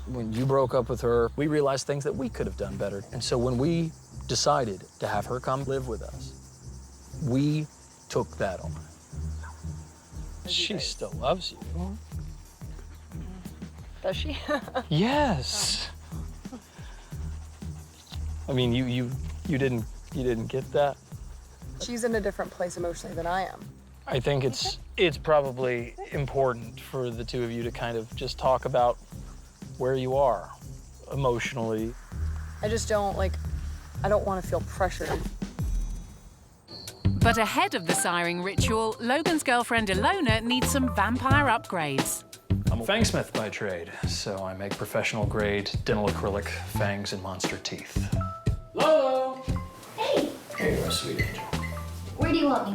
When you broke up with her, we realized things that we could have done better. And so when we decided to have her come live with us, we took that on. She still loves you. Does she? Yes. I mean, you didn't get that? She's in a different place emotionally than I am. I think it's probably important for the two of you to kind of just talk about where you are emotionally. I just don't, I don't want to feel pressured. But ahead of the siring ritual, Logan's girlfriend Ilona needs some vampire upgrades. I'm a fangsmith by trade, so I make professional grade dental acrylic fangs and monster teeth. Lolo! Hey! Here you are, sweet angel. Where do you want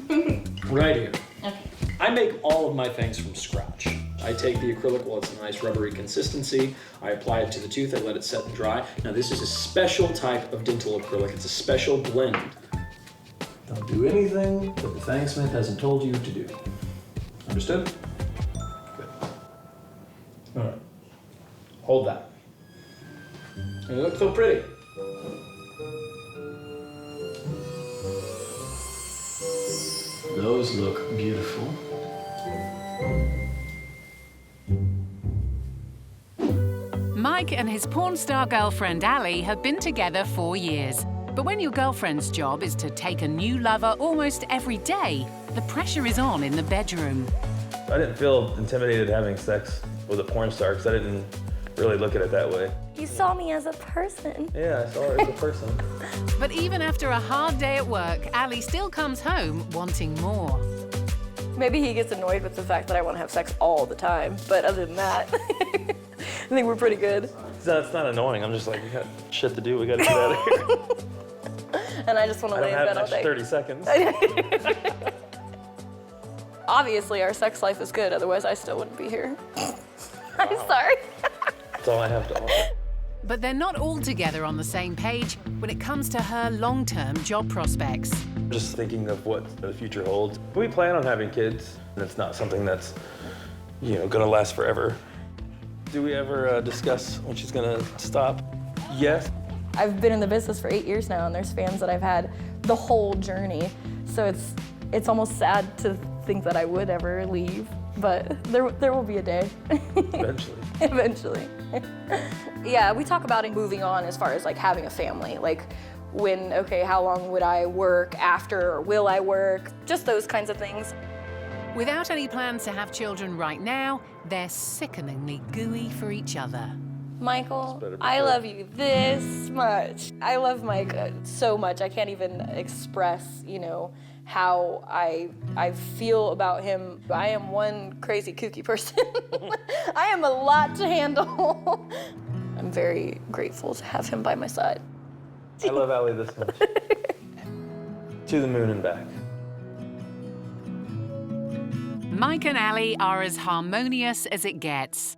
me? Right here. Okay. I make all of my fangs from scratch. I take the acrylic while it's a nice rubbery consistency. I apply it to the tooth, I let it set and dry. Now this is a special type of dental acrylic. It's a special blend. Don't do anything that the fangsmith hasn't told you to do. Understood? Good. All right. Hold that. You look so pretty. Those look beautiful. Mike and his porn star girlfriend Ali have been together 4 years. But when your girlfriend's job is to take a new lover almost every day, the pressure is on in the bedroom. I didn't feel intimidated having sex with a porn star because I didn't really look at it that way. You saw me as a person. Yeah, I saw her as a person. But even after a hard day at work, Ali still comes home wanting more. Maybe he gets annoyed with the fact that I want to have sex all the time, but other than that, I think we're pretty good. It's not annoying. I'm just like, we got shit to do. We got to get out of here. And I just want to lay in bed all day. 30 seconds. Obviously, our sex life is good, otherwise I still wouldn't be here. I'm sorry. That's all I have to offer. But they're not all together on the same page when it comes to her long-term job prospects. Just thinking of what the future holds. We plan on having kids, and it's not something that's, gonna last forever. Do we ever discuss when she's gonna stop? Yes. I've been in the business for 8 years now, and there's fans that I've had the whole journey. So it's almost sad to think that I would ever leave, but there will be a day. Eventually. Eventually. Yeah, we talk about it moving on as far as having a family. How long would I work after, or will I work? Just those kinds of things. Without any plans to have children right now, they're sickeningly gooey for each other. Michael, I love you this much. I love Mike so much. I can't even express, how I feel about him. I am one crazy kooky person. I am a lot to handle. I'm very grateful to have him by my side. I love Ali this much. To the moon and back. Mike and Ali are as harmonious as it gets.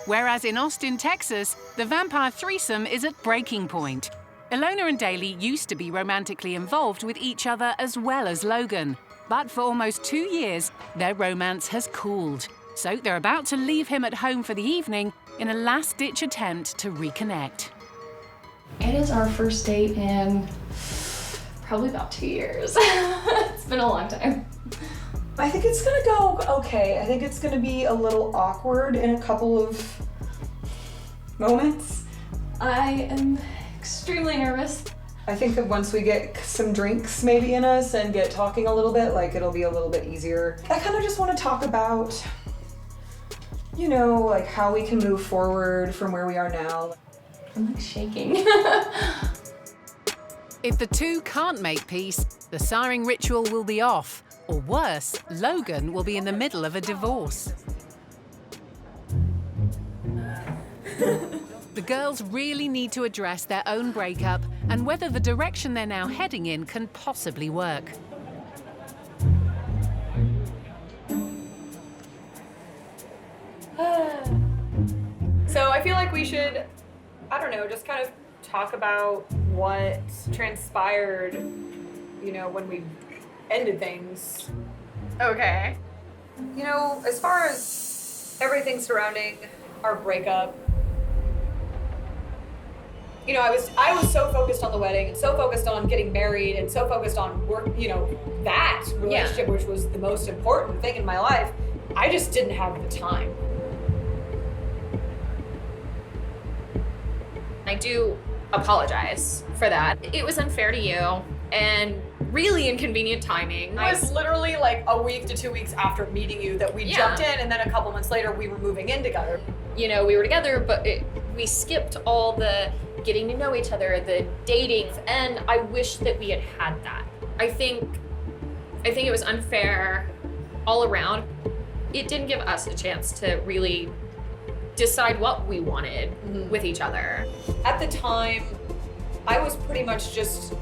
Whereas in Austin, Texas, the vampire threesome is at breaking point. Ilona and Daly used to be romantically involved with each other as well as Logan. But for almost 2 years, their romance has cooled. So they're about to leave him at home for the evening in a last-ditch attempt to reconnect. It is our first date in probably about 2 years. It's been a long time. I think it's gonna go okay. I think it's gonna be a little awkward in a couple of moments. I am extremely nervous. I think that once we get some drinks maybe in us and get talking a little bit, it'll be a little bit easier. I kind of just want to talk about, how we can move forward from where we are now. I'm shaking. If the two can't make peace, the siring ritual will be off. Or worse, Logan will be in the middle of a divorce. The girls really need to address their own breakup and whether the direction they're now heading in can possibly work. So I feel like we should, just kind of talk about what transpired, when we ended things. Okay. As far as everything surrounding our breakup, I was so focused on the wedding and so focused on getting married and so focused on work, that relationship, which was the most important thing in my life. I just didn't have the time. I do apologize for that. It was unfair to you, and really inconvenient timing. It was literally like a week to 2 weeks after meeting you that we jumped in, and then a couple months later we were moving in together. You know, we were together, but we skipped all the getting to know each other, the dating, and I wish that we had that. I think it was unfair all around. It didn't give us a chance to really decide what we wanted with each other. At the time, I was pretty much just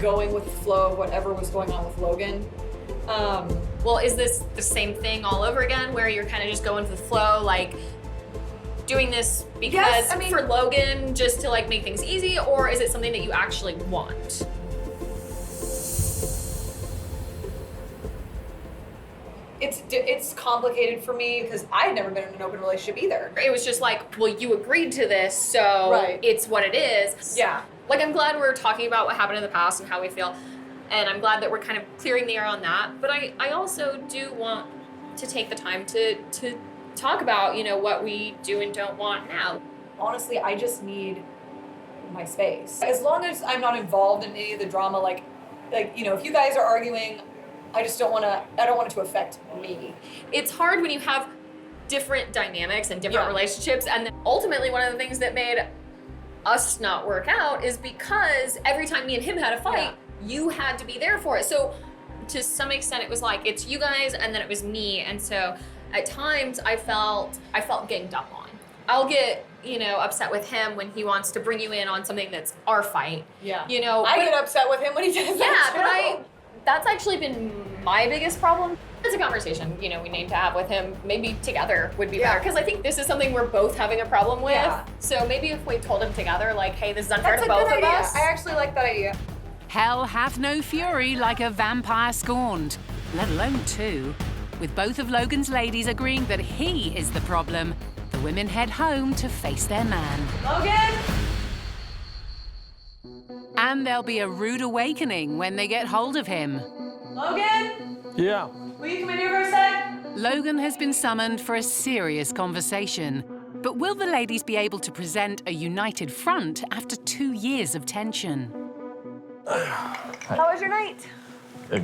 going with the flow, whatever was going on with Logan. Well, is this the same thing all over again, where you're kind of just going with the flow, like doing this because for Logan, just to like make things easy, or is it something that you actually want? It's complicated for me because I had never been in an open relationship either. It was just like, well, you agreed to this, so it's what it is. Yeah. Like, I'm glad we're talking about what happened in the past and how we feel, and I'm glad that we're kind of clearing the air on that. But I also do want to take the time to talk about, you know, what we do and don't want now. Honestly, I just need my space. As long as I'm not involved in any of the drama, like you know, if you guys are arguing, I don't want it to affect me. It's hard when you have different dynamics and different relationships, and ultimately one of the things that made us not work out is because every time me and him had a fight, you had to be there for it. So to some extent it was like, it's you guys and then it was me, and so at times I felt ganged up on. I'll get, you know, upset with him when he wants to bring you in on something that's our fight. Yeah. You know, I get upset with him when he does that too. but that's actually been my biggest problem. It's a conversation, you know, we need to have with him. Maybe together would be better, because I think this is something we're both having a problem with. Yeah. So maybe if we told him together, like, hey, this is unfair to both That's a of good idea. us. I actually like that idea. Hell hath no fury like a vampire scorned, let alone two. With both of Logan's ladies agreeing that he is the problem, the women head home to face their man. Logan! And there'll be a rude awakening when they get hold of him. Logan? Yeah. Will you come in here for a sec? Logan has been summoned for a serious conversation. But will the ladies be able to present a united front after 2 years of tension? How was your night?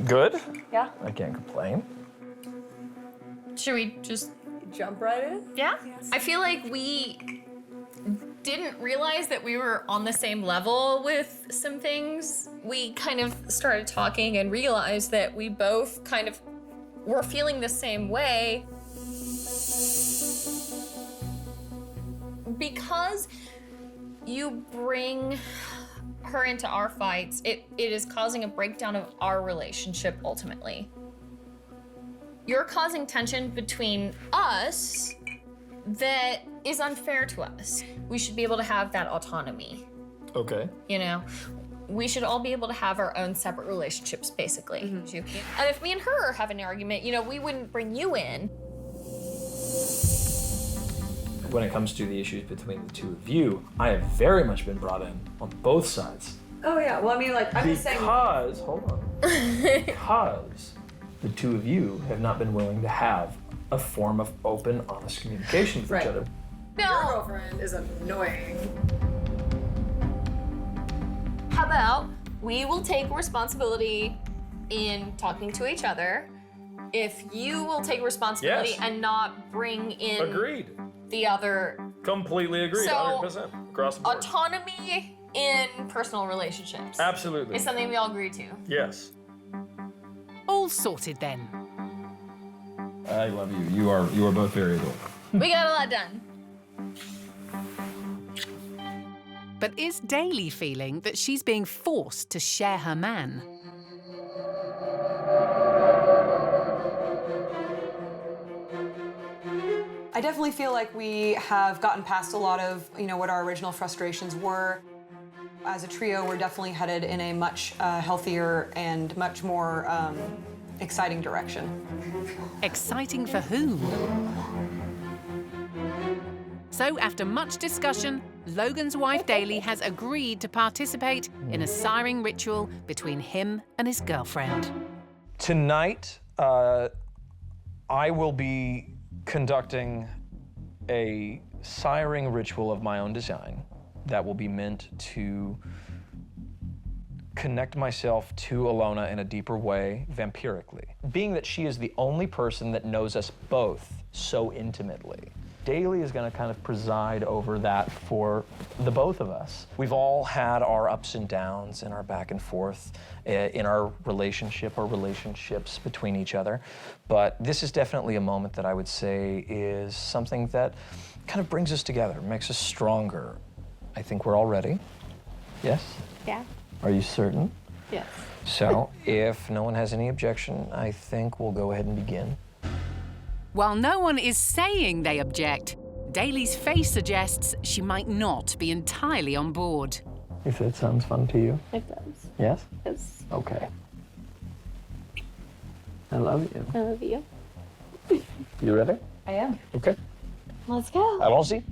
Good. Yeah. I can't complain. Should we just jump right in? Yeah. I feel like we didn't realize that we were on the same level with some things. We kind of started talking and realized that we both kind of were feeling the same way. Because you bring her into our fights, it is causing a breakdown of our relationship ultimately. You're causing tension between us that is unfair to us. We should be able to have that autonomy. Okay. You know, we should all be able to have our own separate relationships, basically. And if me and her have an argument, you know, we wouldn't bring you in. When it comes to the issues between the two of you, I have very much been brought in on both sides. Oh yeah, well I mean like, I'm just saying. Because, hold on. Because the two of you have not been willing to have a form of open, honest communication with each other. Your girlfriend is annoying. How about we will take responsibility in talking to each other if you will take responsibility and not bring in the other. Completely agreed, So, 100% across the board. Autonomy in personal relationships. Absolutely. Is something we all agree to. Yes. All sorted then. I love you. You are both very adorable. We got a lot done. But is Daly feeling that she's being forced to share her man? I definitely feel like we have gotten past a lot of, you know, what our original frustrations were. As a trio, we're definitely headed in a much healthier and much more exciting direction. Exciting for whom? So after much discussion, Logan's wife Daly has agreed to participate in a siring ritual between him and his girlfriend. Tonight, I will be conducting a siring ritual of my own design that will be meant to connect myself to Alona in a deeper way, vampirically. Being that she is the only person that knows us both so intimately, Daly is going to kind of preside over that for the both of us. We've all had our ups and downs and our back and forth in our relationship or relationships between each other, but this is definitely a moment that I would say is something that kind of brings us together, makes us stronger. I think we're all ready. Yes? Yeah. Are you certain? Yes. So, if no one has any objection, I think we'll go ahead and begin. While no one is saying they object, Daly's face suggests she might not be entirely on board. If that sounds fun to you. It does. Yes? Yes. Okay. I love you. I love you. You ready? I am. Okay. Let's go. Allons-y.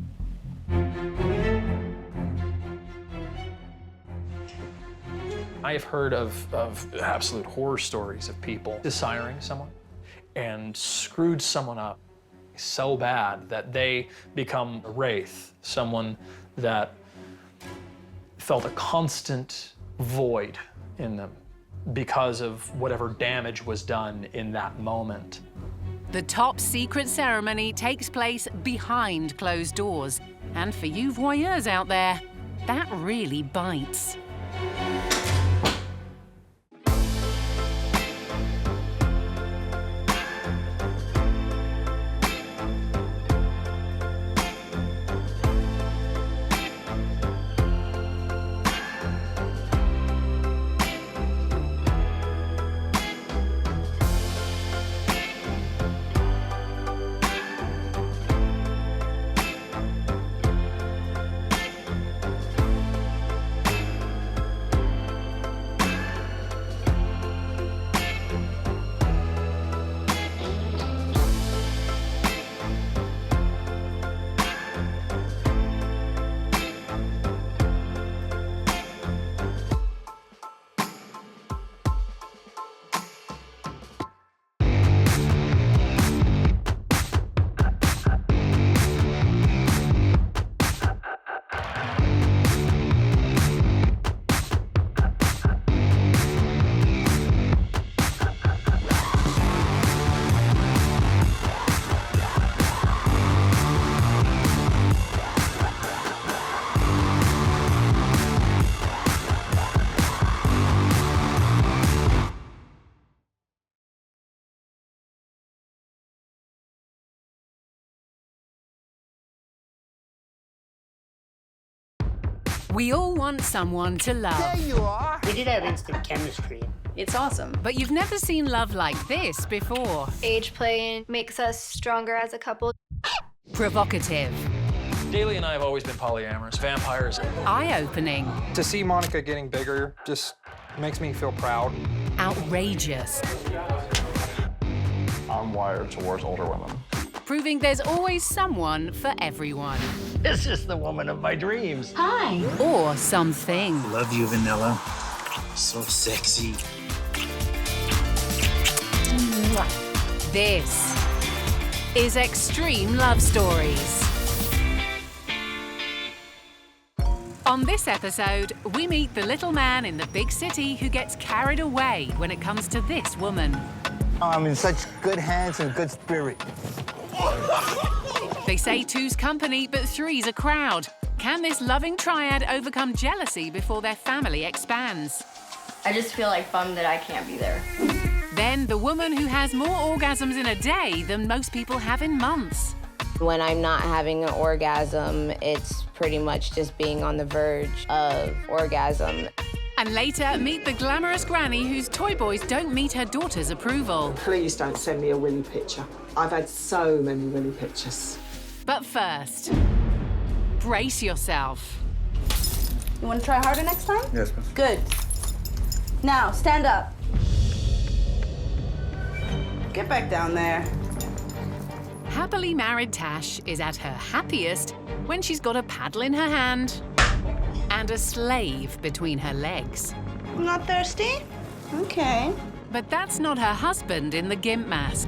I have heard of absolute horror stories of people desiring someone and screwed someone up so bad that they become a wraith, someone that felt a constant void in them because of whatever damage was done in that moment. The top secret ceremony takes place behind closed doors. And for you voyeurs out there, that really bites. We all want someone to love. There you are. We did have instant chemistry. It's awesome. But you've never seen love like this before. Age playing makes us stronger as a couple. Provocative. Daly and I have always been polyamorous, vampires. Eye-opening. To see Monica getting bigger just makes me feel proud. Outrageous. I'm wired towards older women. Proving there's always someone for everyone. This is the woman of my dreams. Hi. Or something. Love you, Vanilla. So sexy. This is Extreme Love Stories. On this episode, we meet the little man in the big city who gets carried away when it comes to this woman. I'm in such good hands and good spirit. They say two's company, but three's a crowd. Can this loving triad overcome jealousy before their family expands? I just feel like bummed that I can't be there. Then the woman who has more orgasms in a day than most people have in months. When I'm not having an orgasm, it's pretty much just being on the verge of orgasm. And later, meet the glamorous granny whose toy boys don't meet her daughter's approval. Please don't send me a Willy picture. I've had so many Willy pictures. But first, brace yourself. You want to try harder next time? Yes, miss. Good. Now, stand up. Get back down there. Happily married Tash is at her happiest when she's got a paddle in her hand and a slave between her legs. I'm not thirsty? Okay. But that's not her husband in the gimp mask.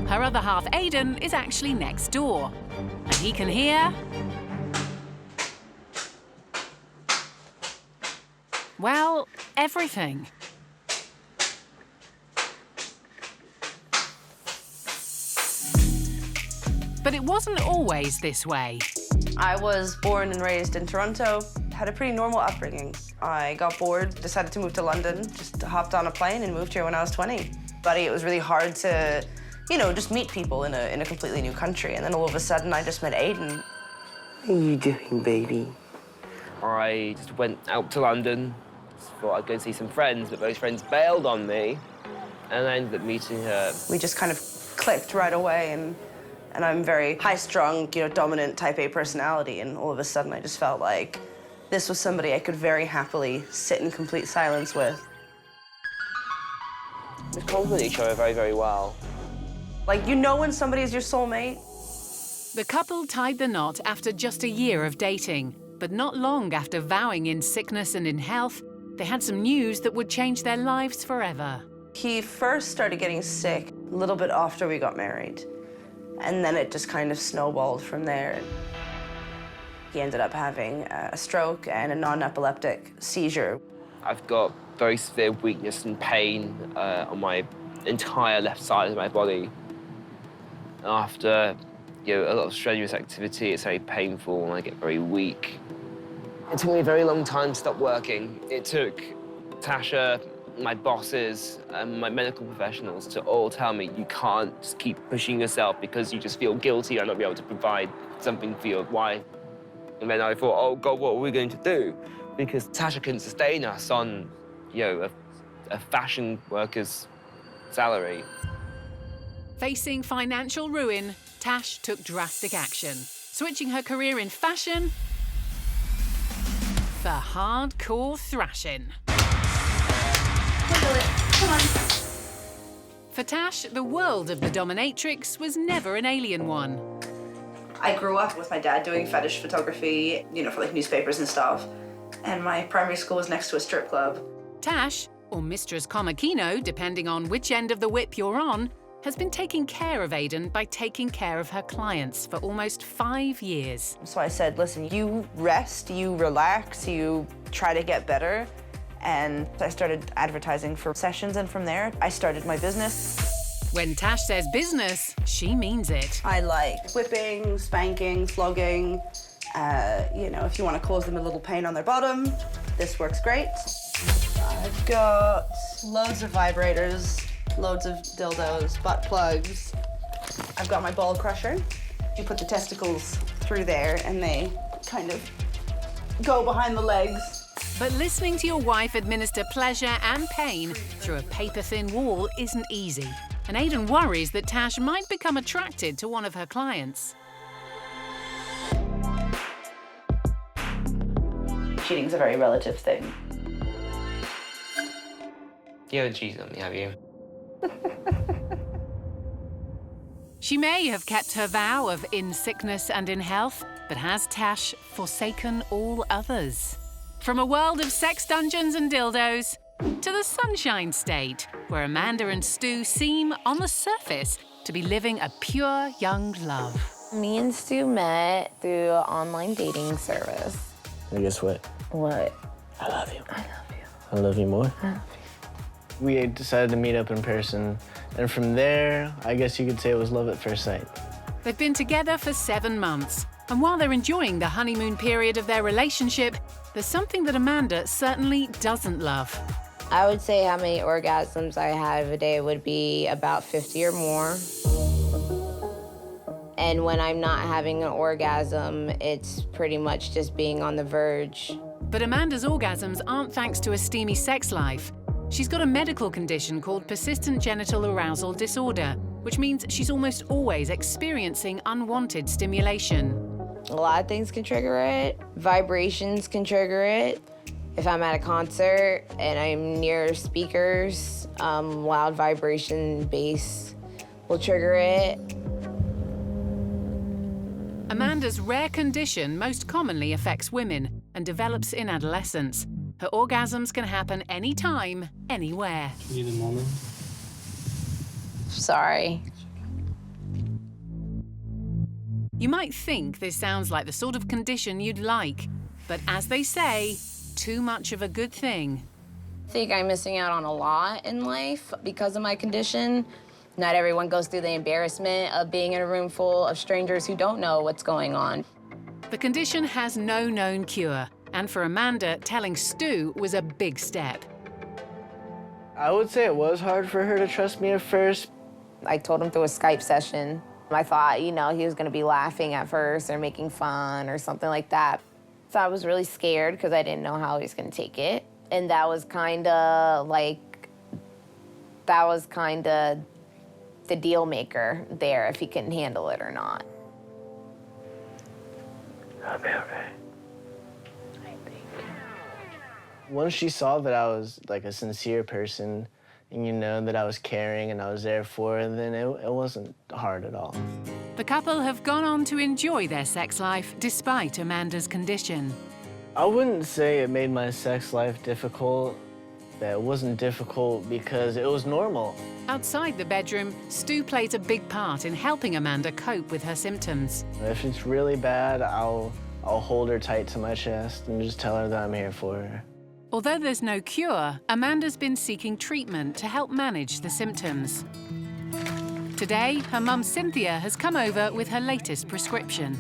Her other half, Aiden, is actually next door. And he can hear... well, everything. But it wasn't always this way. I was born and raised in Toronto, had a pretty normal upbringing. I got bored, decided to move to London, just hopped on a plane and moved here when I was 20. But it was really hard to, you know, just meet people in a completely new country. And then all of a sudden, I just met Aiden. What are you doing, baby? I just went out to London, thought I'd go see some friends, but those friends bailed on me, and I ended up meeting her. We just kind of clicked right away, and I'm very high-strung, you know, dominant type A personality, and all of a sudden I just felt like this was somebody I could very happily sit in complete silence with. We complement each other very, very well. Like, you know when somebody is your soulmate? The couple tied the knot after just a year of dating, but not long after vowing in sickness and in health, they had some news that would change their lives forever. He first started getting sick a little bit after we got married, and then it just kind of snowballed from there. He ended up having a stroke and a non-epileptic seizure. I've got very severe weakness and pain on my entire left side of my body. After a lot of strenuous activity, it's very painful and I get very weak. It took me a very long time to stop working. It took Tasha, my bosses, and my medical professionals to all tell me you can't just keep pushing yourself because you just feel guilty and not be able to provide something for your wife. And then I thought, oh God, what are we going to do? Because Tasha couldn't sustain us on, a fashion worker's salary. Facing financial ruin, Tash took drastic action, switching her career in fashion for hardcore thrashing. Come on. For Tash, the world of the dominatrix was never an alien one. I grew up with my dad doing fetish photography, for like newspapers and stuff. And my primary school was next to a strip club. Tash, or Mistress Komakino, depending on which end of the whip you're on, has been taking care of Aiden by taking care of her clients for almost 5 years. So I said, listen, you rest, you relax, you try to get better. And I started advertising for sessions, and from there, I started my business. When Tash says business, she means it. I like whipping, spanking, flogging. If you want to cause them a little pain on their bottom, this works great. I've got loads of vibrators, loads of dildos, butt plugs. I've got my ball crusher. You put the testicles through there and they kind of go behind the legs. But listening to your wife administer pleasure and pain through a paper-thin wall isn't easy. And Aiden worries that Tash might become attracted to one of her clients. Cheating's a very relative thing. You haven't cheated on me, have you? She may have kept her vow of in sickness and in health, but has Tash forsaken all others? From a world of sex dungeons and dildos to the Sunshine State, where Amanda and Stu seem, on the surface, to be living a pure young love. Me and Stu met through an online dating service. And guess what? What? I love you. I love you. I love you more. I love you. We decided to meet up in person, and from there, I guess you could say it was love at first sight. They've been together for 7 months, and while they're enjoying the honeymoon period of their relationship, there's something that Amanda certainly doesn't love. I would say how many orgasms I have a day would be about 50 or more. And when I'm not having an orgasm, it's pretty much just being on the verge. But Amanda's orgasms aren't thanks to a steamy sex life. She's got a medical condition called persistent genital arousal disorder, which means she's almost always experiencing unwanted stimulation. A lot of things can trigger it. Vibrations can trigger it. If I'm at a concert and I'm near speakers, loud vibration bass will trigger it. Amanda's rare condition most commonly affects women and develops in adolescence. Her orgasms can happen anytime, anywhere. Do you need a moment? Sorry. You might think this sounds like the sort of condition you'd like, but as they say, too much of a good thing I think I'm missing out on a lot in life because of my condition. Not everyone goes through the embarrassment of being in a room full of strangers who don't know what's going on. The condition has no known cure, and for Amanda, telling Stu was a big step. I would say it was hard for her to trust me at first. I told him through a Skype session. I thought, you know, he was gonna be laughing at first or making fun or something like that. So I was really scared because I didn't know how he was gonna take it. And that was kinda the deal maker there, if he couldn't handle it or not. I'll be okay. Once she saw that I was like a sincere person, and you know that I was caring and I was there for her, then it wasn't hard at all. The couple have gone on to enjoy their sex life despite Amanda's condition. I wouldn't say it made my sex life difficult. That it wasn't difficult because it was normal. Outside the bedroom, Stu plays a big part in helping Amanda cope with her symptoms. If it's really bad, I'll hold her tight to my chest and just tell her that I'm here for her. Although there's no cure, Amanda's been seeking treatment to help manage the symptoms. Today, her mum Cynthia has come over with her latest prescription.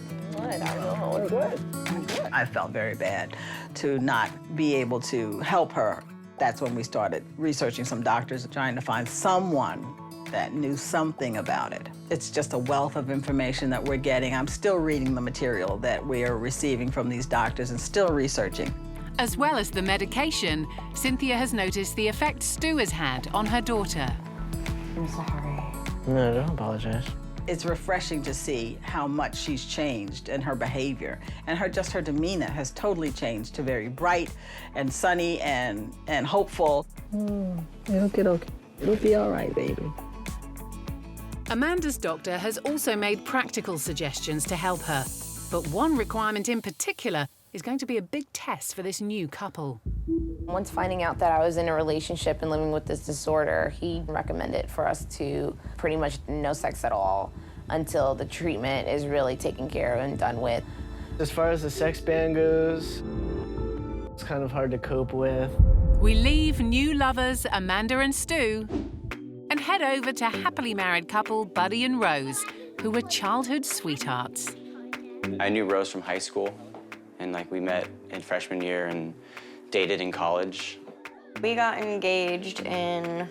I felt very bad to not be able to help her. That's when we started researching some doctors, trying to find someone that knew something about it. It's just a wealth of information that we're getting. I'm still reading the material that we are receiving from these doctors and still researching. As well as the medication, Cynthia has noticed the effect Stu has had on her daughter. I'm sorry. No, don't apologize. It's refreshing to see how much she's changed in her behavior. And just her demeanor has totally changed to very bright and sunny and hopeful. Okay. It'll be all right, baby. Amanda's doctor has also made practical suggestions to help her. But one requirement in particular is going to be a big test for this new couple. Once finding out that I was in a relationship and living with this disorder, he recommended for us to pretty much no sex at all until the treatment is really taken care of and done with. As far as the sex ban goes, it's kind of hard to cope with. We leave new lovers Amanda and Stu and head over to happily married couple Buddy and Rose, who were childhood sweethearts. I knew Rose from high school, and we met in freshman year and dated in college. We got engaged in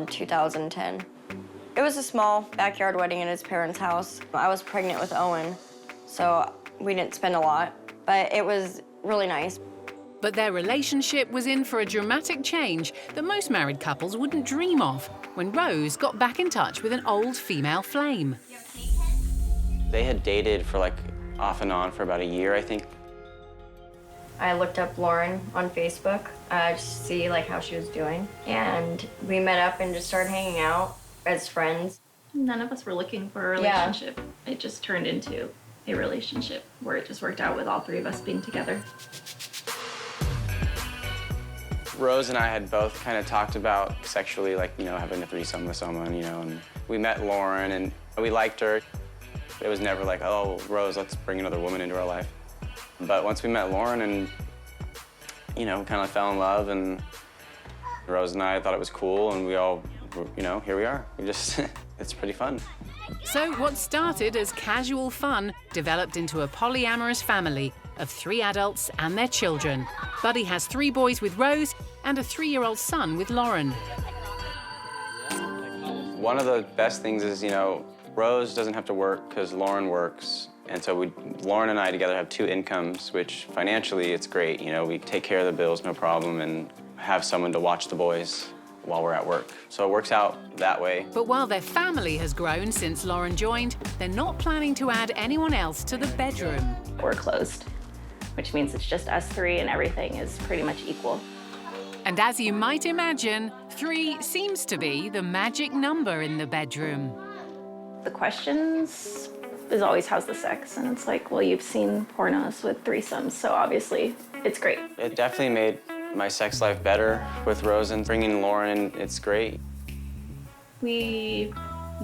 2010. It was a small backyard wedding at his parents' house. I was pregnant with Owen, so we didn't spend a lot, but it was really nice. But their relationship was in for a dramatic change that most married couples wouldn't dream of when Rose got back in touch with an old female flame. They had dated for off and on for about a year, I think. I looked up Lauren on Facebook just to see how she was doing, and we met up and just started hanging out as friends. None of us were looking for a relationship. Yeah. It just turned into a relationship where it just worked out with all three of us being together. Rose and I had both kind of talked about sexually, having a threesome with someone, and we met Lauren and we liked her. It was never oh, Rose, let's bring another woman into our life. But once we met Lauren and, kind of fell in love, and Rose and I thought it was cool, and we all, here we are. It's pretty fun. So what started as casual fun developed into a polyamorous family of 3 adults and their children. Buddy has 3 boys with Rose and a 3-year-old son with Lauren. One of the best things is, Rose doesn't have to work because Lauren works. And so Lauren and I together have 2 incomes, which financially it's great. We take care of the bills, no problem, and have someone to watch the boys while we're at work. So it works out that way. But while their family has grown since Lauren joined, they're not planning to add anyone else to the bedroom. We're closed, which means it's just us 3 and everything is pretty much equal. And as you might imagine, 3 seems to be the magic number in the bedroom. The questions is always how's the sex? And it's well, you've seen pornos with threesomes, so obviously it's great. It definitely made my sex life better with Rose, and bringing Lauren in, it's great. We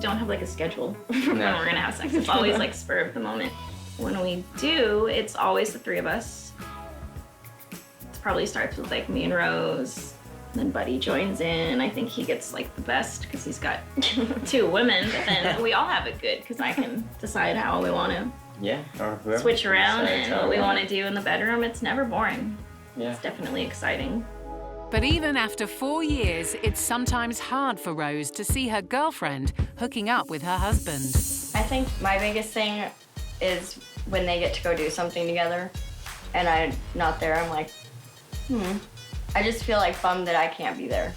don't have a schedule when we're gonna have sex. It's always spur of the moment. When we do, it's always the 3 of us. It probably starts with me and Rose, Then Buddy joins in. I think he gets like the best because he's got 2 women, but then we all have it good because I can decide how we want to switch around and what we want to do in the bedroom. It's never boring. It's definitely exciting. But even after 4 years, it's sometimes hard for Rose to see her girlfriend hooking up with her husband. I think my biggest thing is when they get to go do something together and I'm not there, I'm like, I just feel like bummed that I can't be there.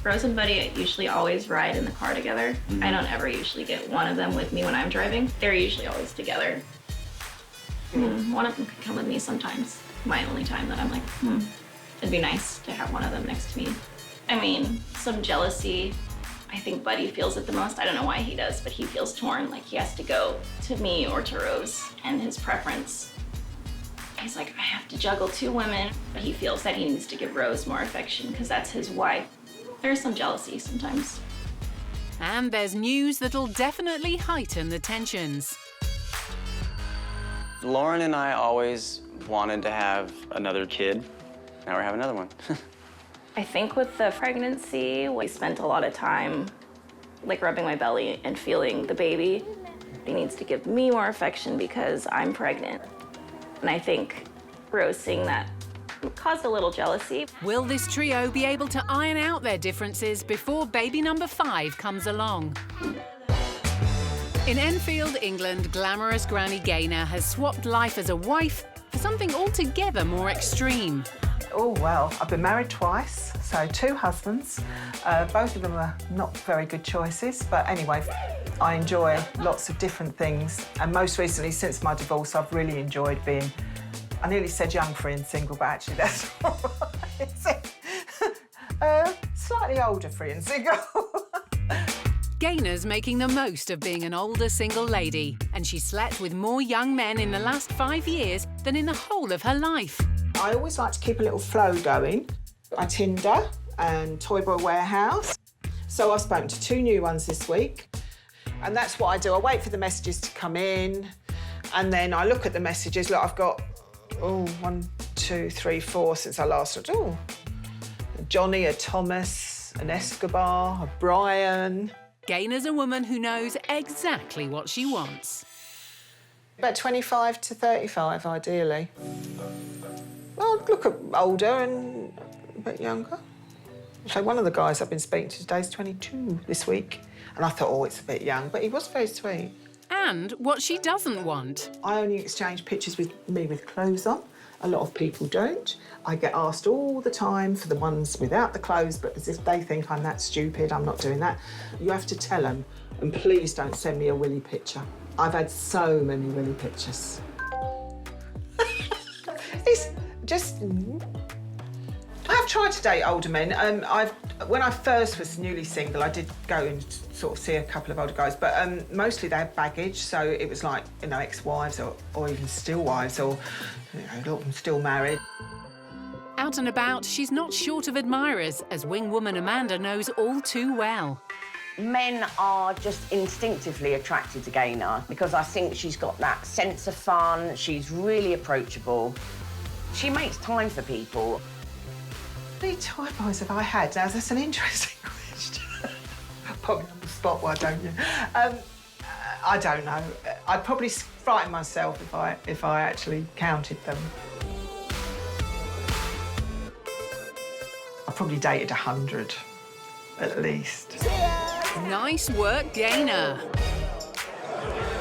Rose and Buddy usually always ride in the car together. I don't ever usually get one of them with me when I'm driving. They're usually always together. One of them could come with me sometimes. My only time that I'm like, it'd be nice to have one of them next to me. I mean, some jealousy. I think Buddy feels it the most. I don't know why he does, but he feels torn, like he has to go to me or to Rose, and his preference. He's like, I have to juggle 2 women. But he feels that he needs to give Rose more affection because that's his wife. There's some jealousy sometimes. And there's news that'll definitely heighten the tensions. Lauren and I always wanted to have another kid. Now we have another one. I think with the pregnancy, we spent a lot of time like rubbing my belly and feeling the baby. He needs to give me more affection because I'm pregnant. And I think Rose seeing that caused a little jealousy. Will this trio be able to iron out their differences before baby number 5 comes along? In Enfield, England, glamorous Granny Gaynor has swapped life as a wife for something altogether more extreme. Oh, well, I've been married twice, so 2 husbands. Both of them are not very good choices, but anyway, I enjoy lots of different things. And most recently, since my divorce, I've really enjoyed being, I nearly said young, free and single, but actually that's not right. Slightly older, free and single. Gaynor's making the most of being an older single lady, and she slept with more young men in the last 5 years than in the whole of her life. I always like to keep a little flow going. I Tinder and Toy Boy Warehouse. So I've spoken to 2 new ones this week. And that's what I do. I wait for the messages to come in, and then I look at the messages. Look, I've got, 1, 2, 3, 4 since I last looked. A Johnny, a Thomas, an Escobar, a Brian. Gaynor's a woman who knows exactly what she wants. About 25 to 35, ideally. Well, I'd look at older and a bit younger. So one of the guys I've been speaking to today is 22 this week. And I thought, it's a bit young, but he was very sweet. And what she doesn't want. I only exchange pictures with me with clothes on. A lot of people don't. I get asked all the time for the ones without the clothes, but as if they think I'm that stupid, I'm not doing that. You have to tell them, and please don't send me a willy picture. I've had so many willy pictures. It's just... I have tried to date older men. When I first was newly single, I did go and sort of see a couple of older guys, but mostly they had baggage, so it was like, ex-wives or even still wives, or a lot of them still married. Out and about, she's not short of admirers, as wingwoman Amanda knows all too well. Men are just instinctively attracted to Gaynor because I think she's got that sense of fun, she's really approachable. She makes time for people. How many Thai boys have I had? Now, that's an interesting question. Probably on the spot, why don't you? I don't know. I'd probably frighten myself if I actually counted them. I probably dated 100, at least. Nice work, Gaynor.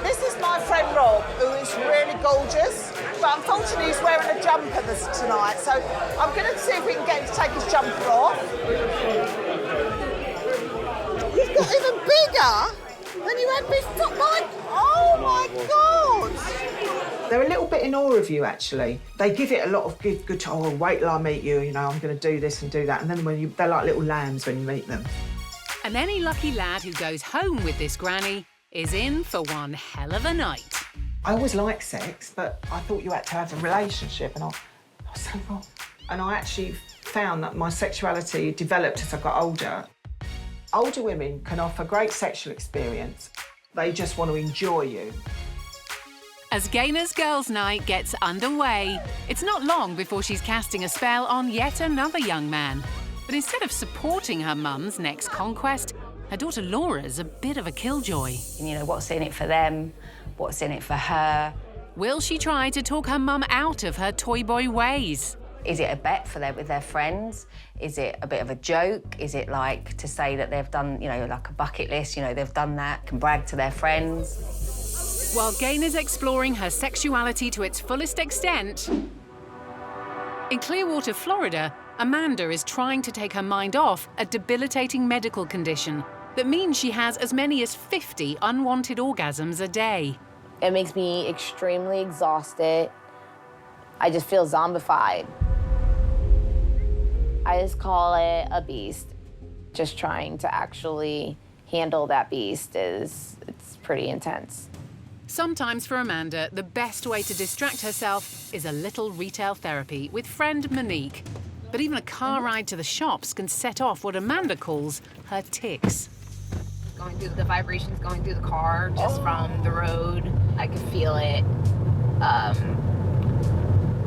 This is my friend Rob, who is really gorgeous, but unfortunately he's wearing a jumper tonight, so I'm going to see if we can get him to take his jumper off. He's got even bigger than you had before. Oh my God! They're a little bit in awe of you, actually. They give it a lot of good wait till I meet you, I'm going to do this and do that, and then they're like little lambs when you meet them. And any lucky lad who goes home with this granny is in for one hell of a night. I always liked sex, but I thought you had to have a relationship, and I was so wrong. And I actually found that my sexuality developed as I got older. Older women can offer great sexual experience. They just want to enjoy you. As Gaynor's girls' night gets underway, it's not long before she's casting a spell on yet another young man. But instead of supporting her mum's next conquest, her daughter Laura's a bit of a killjoy. You know, what's in it for them? What's in it for her? Will she try to talk her mum out of her toy boy ways? Is it a bet for them with their friends? Is it a bit of a joke? Is it like to say that they've done, you know, like a bucket list, you know, they've done that, can brag to their friends? While Gayna's exploring her sexuality to its fullest extent, in Clearwater, Florida, Amanda is trying to take her mind off a debilitating medical condition that means she has as many as 50 unwanted orgasms a day. It makes me extremely exhausted. I just feel zombified. I just call it a beast. Just trying to actually handle that beast it's pretty intense. Sometimes for Amanda, the best way to distract herself is a little retail therapy with friend Monique. But even a car ride to the shops can set off what Amanda calls her tics. Going through the vibrations, going through the car, just from the road, I could feel it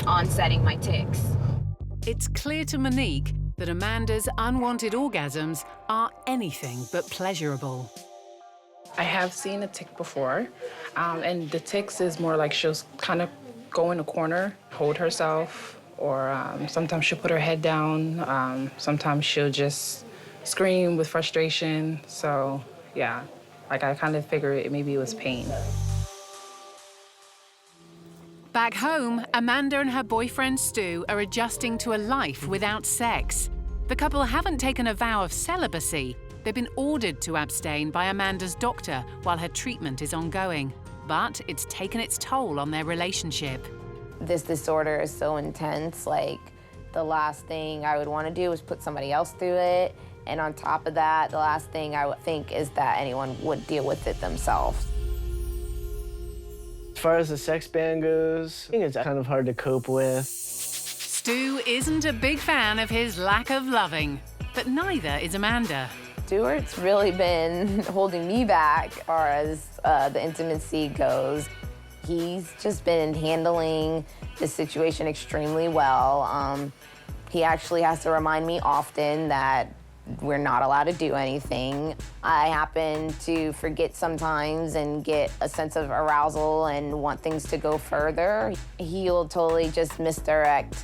onsetting my tics. It's clear to Monique that Amanda's unwanted orgasms are anything but pleasurable. I have seen a tic before, and the tics is more like she'll kind of go in a corner, hold herself, or sometimes she'll put her head down. Sometimes she'll just scream with frustration. So, yeah, like I kind of figured maybe it was pain. Back home, Amanda and her boyfriend Stu are adjusting to a life without sex. The couple haven't taken a vow of celibacy. They've been ordered to abstain by Amanda's doctor while her treatment is ongoing. But it's taken its toll on their relationship. This disorder is so intense, like the last thing I would want to do is put somebody else through it. And on top of that, the last thing I would think is that anyone would deal with it themselves. As far as the sex ban goes, I think it's kind of hard to cope with. Stu isn't a big fan of his lack of loving, but neither is Amanda. Stuart's really been holding me back as far as the intimacy goes. He's just been handling the situation extremely well. He actually has to remind me often that we're not allowed to do anything. I happen to forget sometimes and get a sense of arousal and want things to go further. He'll totally just misdirect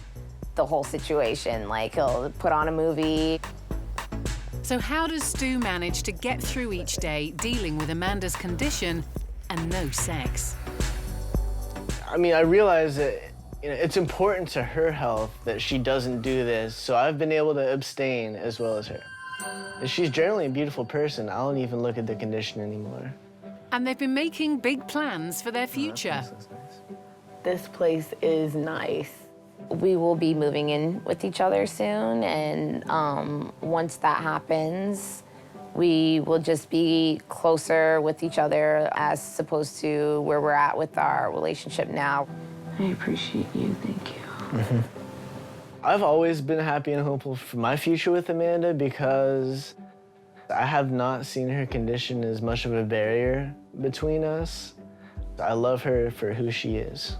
the whole situation. Like, he'll put on a movie. So how does Stu manage to get through each day dealing with Amanda's condition and no sex? I mean, I realize that it's important to her health that she doesn't do this, so I've been able to abstain as well as her. And she's generally a beautiful person. I don't even look at the condition anymore. And they've been making big plans for their future. This place is nice. We will be moving in with each other soon, and once that happens, we will just be closer with each other as opposed to where we're at with our relationship now. I appreciate you, thank you. Mm-hmm. I've always been happy and hopeful for my future with Amanda because I have not seen her condition as much of a barrier between us. I love her for who she is.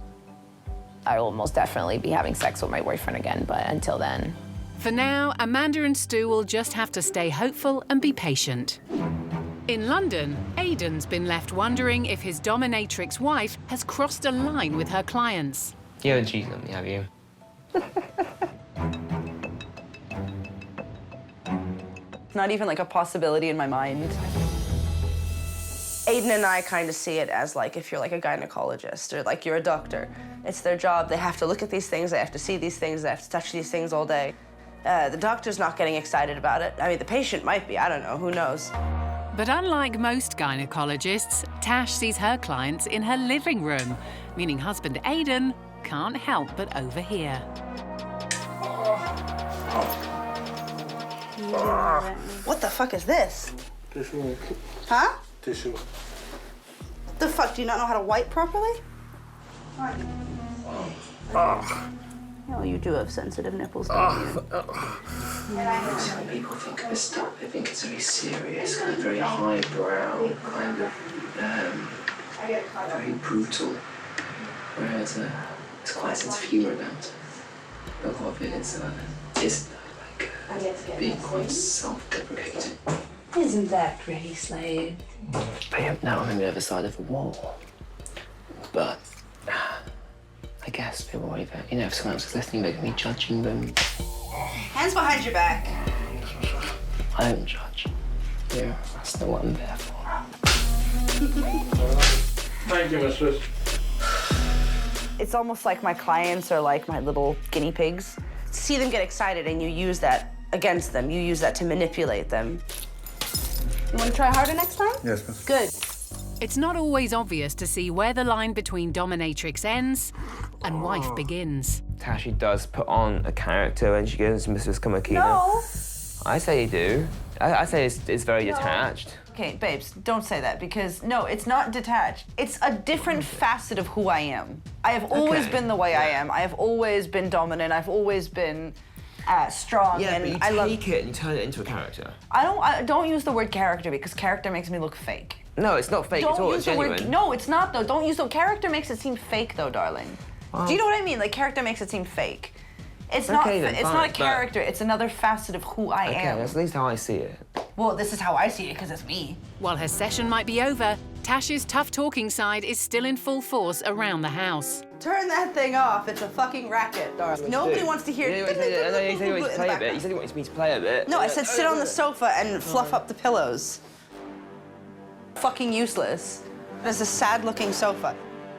I will most definitely be having sex with my boyfriend again, but until then. For now, Amanda and Stu will just have to stay hopeful and be patient. In London, Aidan's been left wondering if his dominatrix wife has crossed a line with her clients. You haven't cheated on me, have you? Not even like a possibility in my mind. Aiden and I kind of see it as like if you're like a gynecologist or like you're a doctor. It's their job. They have to look at these things, they have to see these things, they have to touch these things all day. The doctor's not getting excited about it. I mean, the patient might be, I don't know, who knows? But unlike most gynecologists, Tash sees her clients in her living room, meaning husband Aiden can't help but overhear. What the fuck is this? Tissue. Huh? Tissue. The fuck, do you not know how to wipe properly? Oh, you do have sensitive nipples, don't you? Some people think of this stuff, they think it's very serious, kind of very highbrow, kind of very brutal. Whereas there's quite a sense of humour about it. A lot of it is like being quite self-deprecating. Isn't that pretty, Slade? I am now on the other side of the wall. But I guess they worry that, if someone else is listening, they're going to be judging them. Hands behind your back. I don't judge. Yeah, that's not what I'm there for. Thank you, mistress. It's almost like my clients are like my little guinea pigs. See them get excited and you use that against them. You use that to manipulate them. You want to try harder next time? Yes, miss. Good. It's not always obvious to see where the line between dominatrix ends and wife begins. Tashi does put on a character when she goes to Mrs. Kamakina. No. I say you do. I say it's very detached. Okay, babes, don't say that because no, it's not detached. It's a different facet of who I am. I have always been the way I am. I have always been dominant. I've always been strong. Yeah, and but you I take it and you turn it into a character. I don't use the word character because character makes me look fake. No, it's not fake at all. It's genuine. No, it's not though. Don't use the character makes it seem fake though, darling. Do you know what I mean? Like character makes it seem fake. It's not. Okay, then, It's fine, not a character. It's another facet of who I am. Okay, that's at least how I see it. Well, this is how I see it because it's me. While her session might be over, Tash's tough talking side is still in full force around the house. Turn that thing off. It's a fucking racket, darling. Nobody wants to hear. I know you said you wanted to play a bit. You said you wanted me to play a bit. No, I said sit on the sofa and fluff up the pillows. Fucking useless. There's a sad-looking sofa.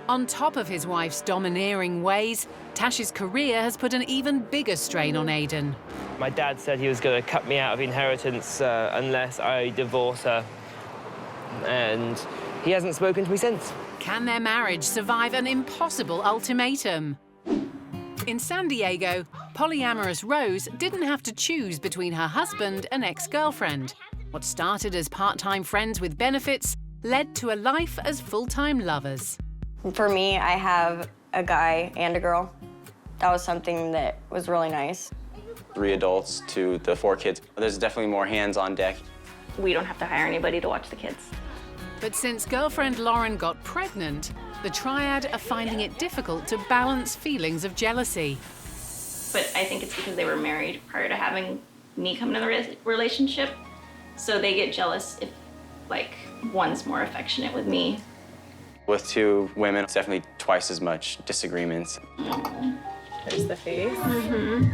On top of his wife's domineering ways, Tash's career has put an even bigger strain on Aidan. My dad said he was going to cut me out of inheritance unless I divorce her. And he hasn't spoken to me since. Can their marriage survive an impossible ultimatum? In San Diego, polyamorous Rose didn't have to choose between her husband and ex-girlfriend. What started as part-time friends with benefits led to a life as full-time lovers. For me, I have a guy and a girl. That was something that was really nice. 3 adults to the 4 kids. There's definitely more hands on deck. We don't have to hire anybody to watch the kids. But since girlfriend Lauren got pregnant, the triad are finding it difficult to balance feelings of jealousy. But I think it's because they were married prior to having me come into the relationship. So they get jealous if, like, one's more affectionate with me. With 2 women, it's definitely twice as much disagreements. There's the face. Mm-hmm.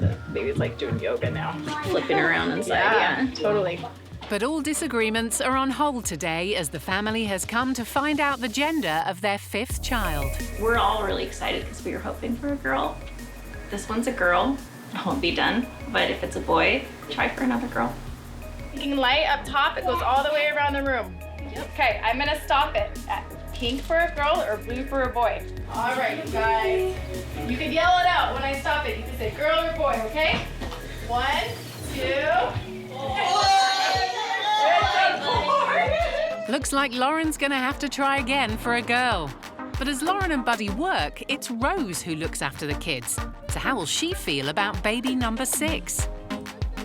The baby's like doing yoga now. Flipping around inside, yeah. Totally. But all disagreements are on hold today as the family has come to find out the gender of their 5th child. We're all really excited because we were hoping for a girl. This one's a girl. It won't be done. But if it's a boy, try for another girl. Pink light up top, it goes all the way around the room. Okay, I'm gonna stop it at pink for a girl or blue for a boy. All right, you guys. You can yell it out when I stop it. You can say girl or boy, okay? 1, 2. Looks like Lauren's gonna have to try again for a girl. But as Lauren and Buddy work, it's Rose who looks after the kids. So how will she feel about baby number 6?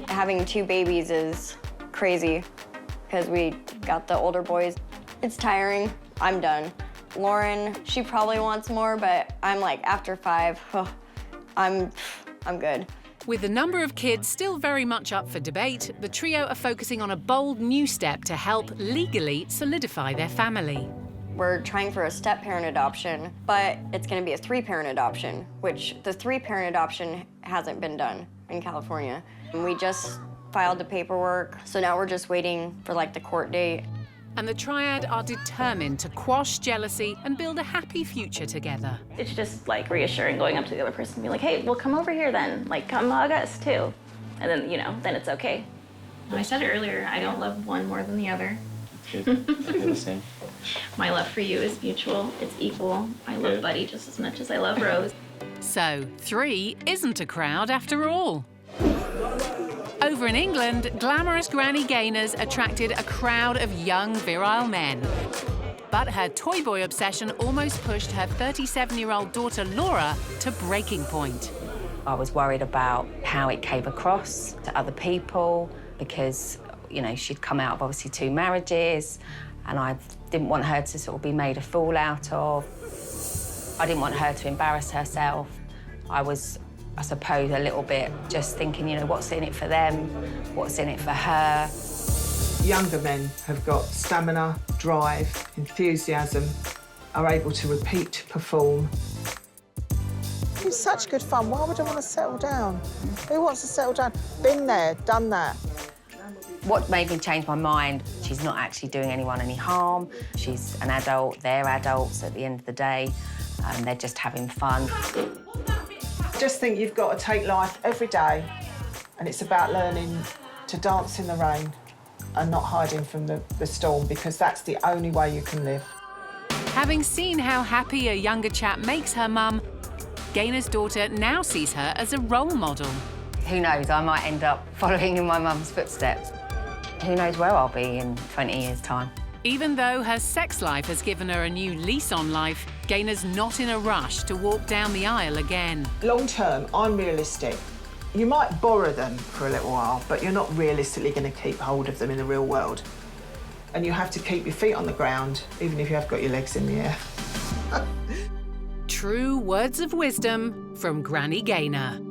Having 2 babies is crazy because we got the older boys. It's tiring. I'm done. Lauren, she probably wants more, but I'm like, after 5, I'm good. With the number of kids still very much up for debate, the trio are focusing on a bold new step to help legally solidify their family. We're trying for a step-parent adoption, but it's going to be a 3-parent adoption, which the 3-parent adoption hasn't been done in California. And we just filed the paperwork, so now we're just waiting for like the court date. And the triad are determined to quash jealousy and build a happy future together. It's just like reassuring going up to the other person and being like, hey, well, come over here then. Like, come hug us too. And then, then it's okay. I said it earlier, I don't love one more than the other. Good. I feel the same. My love for you is mutual, it's equal. I love Buddy just as much as I love Rose. So 3 isn't a crowd after all. Over in England, glamorous Granny Gaynors attracted a crowd of young, virile men. But her toy boy obsession almost pushed her 37-year-old daughter Laura to breaking point. I was worried about how it came across to other people because, she'd come out of obviously 2 marriages and I didn't want her to sort of be made a fool out of. I didn't want her to embarrass herself. I was I suppose, a little bit, just thinking, you know, what's in it for them, what's in it for her. Younger men have got stamina, drive, enthusiasm, are able to repeat, perform. It's such good fun. Why would I want to settle down? Who wants to settle down? Been there, done that. What made me change my mind, she's not actually doing anyone any harm. She's an adult, they're adults at the end of the day, and they're just having fun. Just think you've got to take life every day, and it's about learning to dance in the rain and not hiding from the storm, because that's the only way you can live. Having seen how happy a younger chap makes her mum, Gayna's daughter now sees her as a role model. Who knows, I might end up following in my mum's footsteps. Who knows where I'll be in 20 years' time. Even though her sex life has given her a new lease on life, Gayna's not in a rush to walk down the aisle again. Long term, I'm realistic. You might borrow them for a little while, but you're not realistically going to keep hold of them in the real world. And you have to keep your feet on the ground, even if you have got your legs in the air. True words of wisdom from Granny Gayna.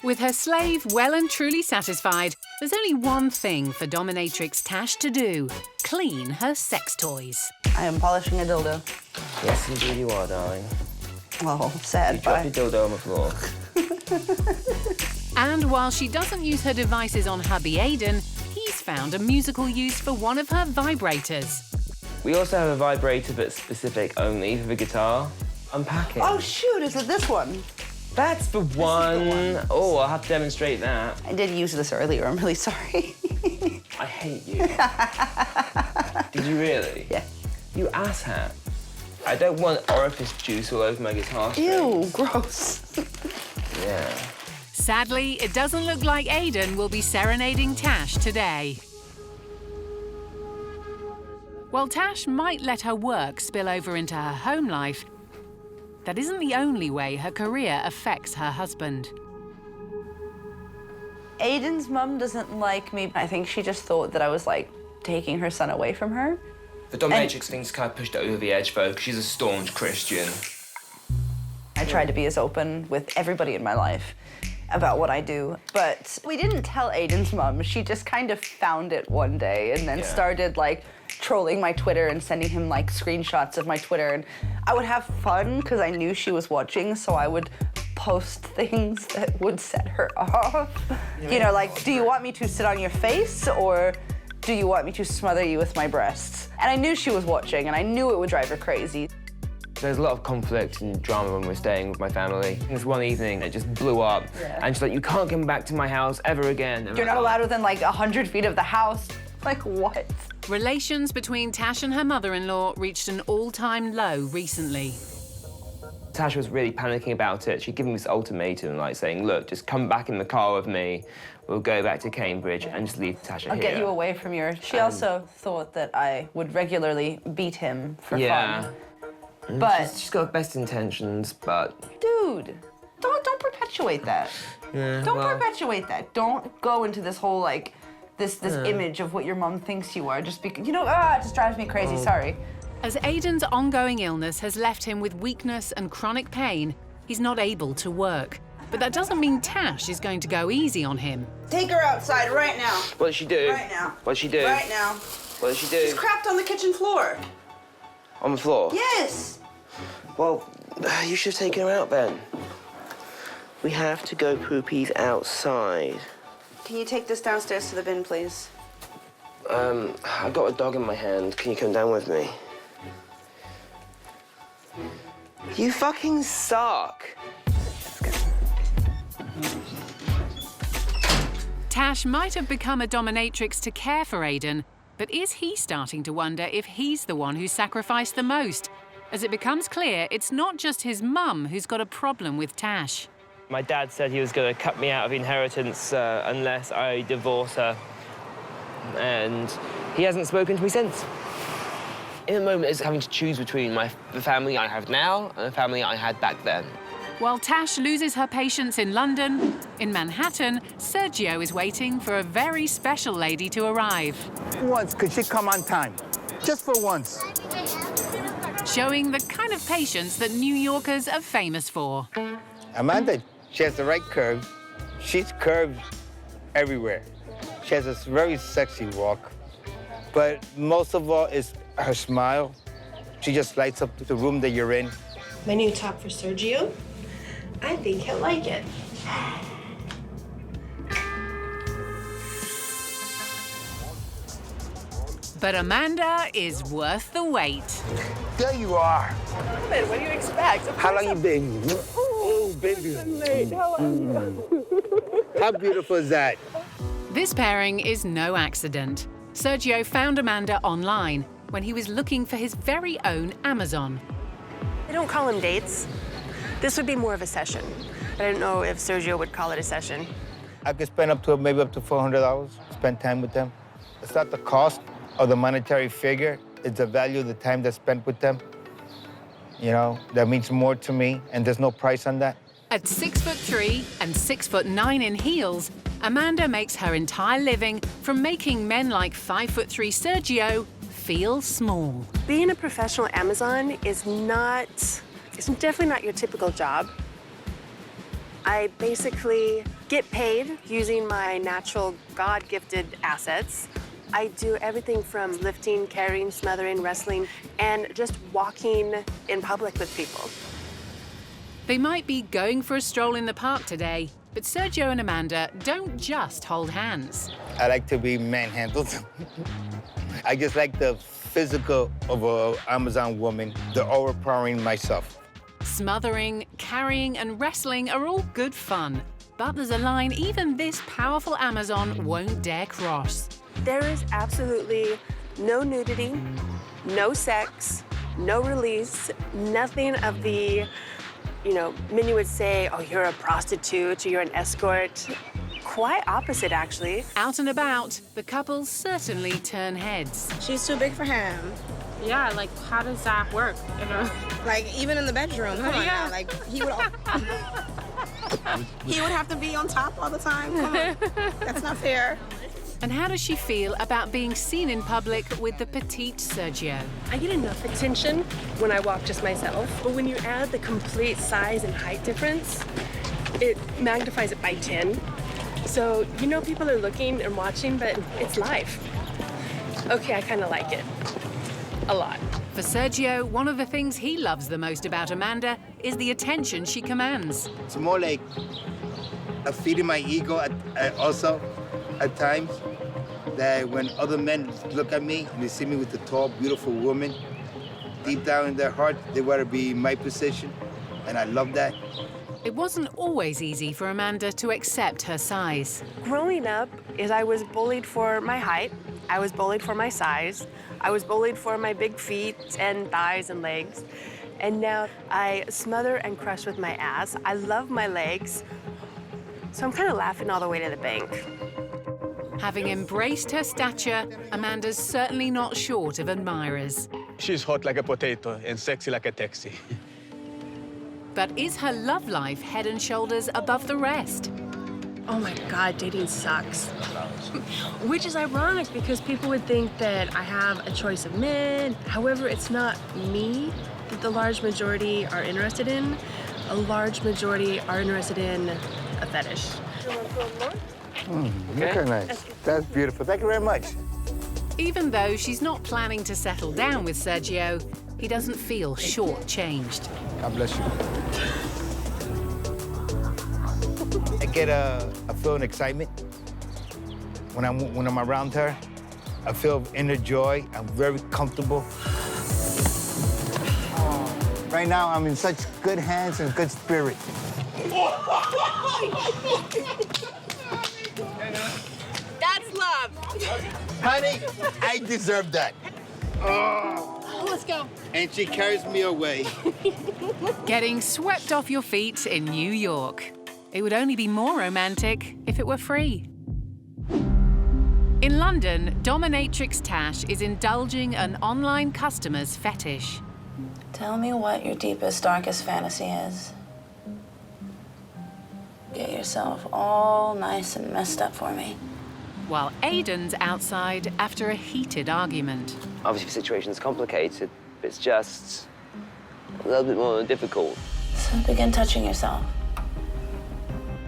With her slave well and truly satisfied, there's only one thing for dominatrix Tash to do: clean her sex toys. I am polishing a dildo. Yes, indeed you are, darling. Well, sad. You dropped your dildo on the floor. And while she doesn't use her devices on hubby Aiden, he's found a musical use for one of her vibrators. We also have a vibrator that's specific only for the guitar. Unpacking. Oh, shoot, is it this one? That's the one. Oh, I'll have to demonstrate that. I did use this earlier. I'm really sorry. I hate you. Did you really? Yeah. You asshat. I don't want orifice juice all over my guitar strings. Ew, gross. Yeah. Sadly, it doesn't look like Aiden will be serenading Tash today. While Tash might let her work spill over into her home life, that isn't the only way her career affects her husband. Aiden's mum doesn't like me. I think she just thought that I was, like, taking her son away from her. The dominatrix thing's kind of pushed her over the edge, though, because she's a staunch Christian. I tried to be as open with everybody in my life about what I do, but we didn't tell Aiden's mum. She just kind of found it one day and then started, like, trolling my Twitter and sending him, like, screenshots of my Twitter. And I would have fun because I knew she was watching, so I would post things that would set her off. You know, like, do you want me to sit on your face, or do you want me to smother you with my breasts? And I knew she was watching, and I knew it would drive her crazy. There's a lot of conflict and drama when we're staying with my family. There's one evening it just blew up, and she's like, "You can't come back to my house ever again." You're not allowed within, like, 100 feet of the house. Like, what? Relations between Tash and her mother-in-law reached an all-time low recently. Tash was really panicking about it. She'd given me this ultimatum, like saying, "Look, just come back in the car with me. We'll go back to Cambridge and just leave Tasha here." I'll get you away from your... She also thought that I would regularly beat him for fun. But she's got best intentions, but... Dude, don't perpetuate that. Yeah, Don't perpetuate that. Don't go into this whole, like, this image of what your mom thinks you are just because, you know, it just drives me crazy, sorry. As Aiden's ongoing illness has left him with weakness and chronic pain, he's not able to work. But that doesn't mean Tash is going to go easy on him. Take her outside right now. What did she do? Right now. What did she do? Right now. What did she do? She's crapped on the kitchen floor. On the floor? Yes. Well, you should have taken her out then. We have to go poopies outside. Can you take this downstairs to the bin, please? I got a dog in my hand. Can you come down with me? You fucking suck. Tash might have become a dominatrix to care for Aiden, but is he starting to wonder if he's the one who sacrificed the most? As it becomes clear, it's not just his mum who's got a problem with Tash. My dad said he was going to cut me out of inheritance unless I divorce her. And he hasn't spoken to me since. In the moment, it's having to choose between the family I have now and the family I had back then. While Tash loses her patience in London, in Manhattan, Sergio is waiting for a very special lady to arrive. Once could she come on time? Just for once. Showing the kind of patience that New Yorkers are famous for. Amanda, She has the right curves. She's curved everywhere. She has this very sexy walk. But most of all is her smile. She just lights up the room that you're in. My new top for Sergio. I think he'll like it. But Amanda is worth the wait. There you are. What do you expect? How long you been? Oh, baby. How are you? How beautiful is that? This pairing is no accident. Sergio found Amanda online when he was looking for his very own Amazon. I don't call them dates. This would be more of a session. But I don't know if Sergio would call it a session. I could spend maybe up to $400, spend time with them. It's not the cost or the monetary figure, it's the value of the time that's spent with them. You know, that means more to me, and there's no price on that. At 6'3" and 6'9" in heels, Amanda makes her entire living from making men like 5'3" Sergio feel small. Being a professional Amazon it's definitely not your typical job. I basically get paid using my natural God-gifted assets. I do everything from lifting, carrying, smothering, wrestling, and just walking in public with people. They might be going for a stroll in the park today, but Sergio and Amanda don't just hold hands. I like to be manhandled. I just like the physical of an Amazon woman, the overpowering myself. Smothering, carrying, and wrestling are all good fun, but there's a line even this powerful Amazon won't dare cross. There is absolutely no nudity, no sex, no release, nothing of the, many would say, oh, you're a prostitute, or you're an escort. Quite opposite, actually. Out and about, the couple certainly turn heads. She's too big for him. Yeah, like, how does that work, Like, even in the bedroom, come on now. Like, he would have to be on top all the time. Come on. That's not fair. And how does she feel about being seen in public with the petite Sergio? I get enough attention when I walk just myself, but when you add the complete size and height difference, it magnifies it by 10. So, people are looking and watching, but it's live. Okay, I kind of like it. A lot. For Sergio, one of the things he loves the most about Amanda is the attention she commands. It's more like a feeding my ego also at times, that when other men look at me and they see me with a tall, beautiful woman, deep down in their heart, they want to be in my position, and I love that. It wasn't always easy for Amanda to accept her size. Growing up, I was bullied for my height, I was bullied for my size, I was bullied for my big feet and thighs and legs, and now I smother and crush with my ass. I love my legs, so I'm kind of laughing all the way to the bank. Having embraced her stature, Amanda's certainly not short of admirers. She's hot like a potato and sexy like a taxi. But is her love life head and shoulders above the rest? Oh my God, dating sucks. Which is ironic because people would think that I have a choice of men. However, it's not me that the large majority are interested in. A large majority are interested in a fetish. Okay, nice. That's beautiful. Thank you very much. Even though she's not planning to settle down with Sergio, he doesn't feel shortchanged. God bless you. I get a feeling excitement when I'm around her. I feel inner joy. I'm very comfortable. Right now, I'm in such good hands and good spirit. That's love. Honey, I deserve that. Oh, let's go. And she carries me away. Getting swept off your feet in New York. It would only be more romantic if it were free. In London, dominatrix Tash is indulging an online customer's fetish. Tell me what your deepest, darkest fantasy is. Get yourself all nice and messed up for me. While Aiden's outside after a heated argument. Obviously, the situation's complicated, but it's just a little bit more difficult. So begin touching yourself.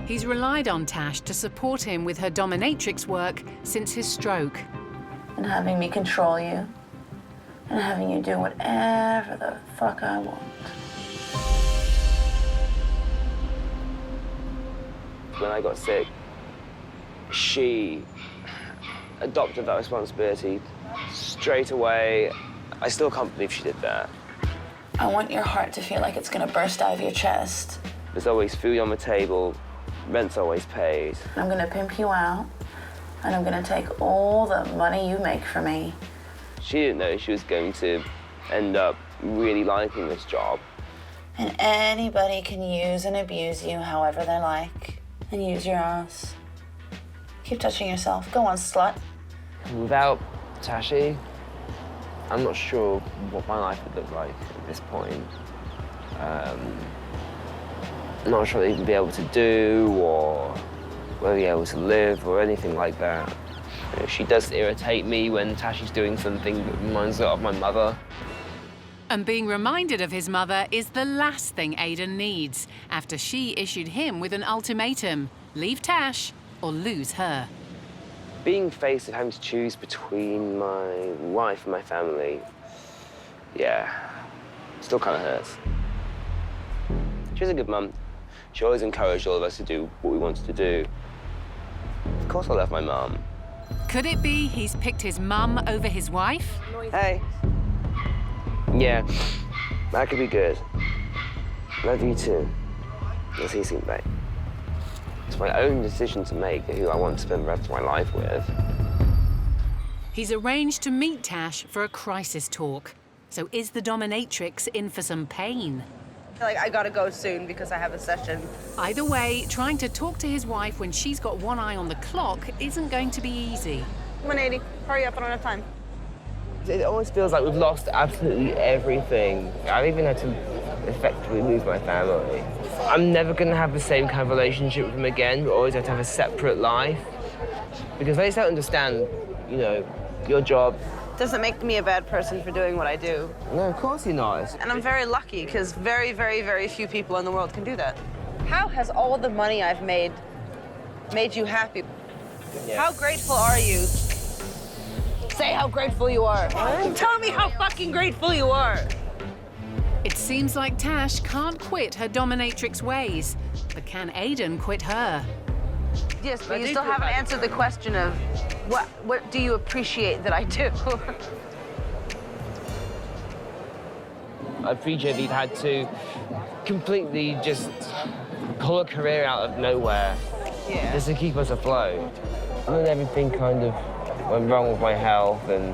He's relied on Tash to support him with her dominatrix work since his stroke. And having me control you. And having you do whatever the fuck I want. When I got sick, she adopted that responsibility straight away. I still can't believe she did that. I want your heart to feel like it's gonna burst out of your chest. There's always food on the table, rent's always paid. I'm gonna pimp you out, and I'm gonna take all the money you make for me. She didn't know she was going to end up really liking this job. And anybody can use and abuse you however they like. And use your ass. Keep touching yourself. Go on, slut. Without Tashi, I'm not sure what my life would look like at this point. I'm not sure I'd even be able to do, or whether I'd be able to live, or anything like that. You know, she does irritate me when Tashi's doing something that reminds her of my mother. And being reminded of his mother is the last thing Aiden needs after she issued him with an ultimatum: leave Tash or lose her. Being faced with having to choose between my wife and my family, yeah, still kind of hurts. She was a good mum. She always encouraged all of us to do what we wanted to do. Of course I love my mum. Could it be he's picked his mum over his wife? Hey. Yeah, that could be good. Love you too. Let's see you, babe. It's my own decision to make who I want to spend the rest of my life with. He's arranged to meet Tash for a crisis talk. So is the dominatrix in for some pain? Like, I gotta go soon because I have a session. Either way, trying to talk to his wife when she's got one eye on the clock isn't going to be easy. 180, hurry up, I don't have time. It almost feels like we've lost absolutely everything. I've even had to effectively lose my family. I'm never going to have the same kind of relationship with him again. We always have to have a separate life. Because they just don't understand, you know, your job. Doesn't make me a bad person for doing what I do. No, of course you're not. And I'm very lucky, because very, very, very few people in the world can do that. How has all the money I've made you happy? Yeah. How grateful are you? Say how grateful you are. Tell me how fucking grateful you are. It seems like Tash can't quit her dominatrix ways, but can Aiden quit her? Yes, but you still haven't answered the question of what do you appreciate that I do? I appreciate that you've had to completely just pull a career out of nowhere just to keep us afloat. And then everything kind of went wrong with my health and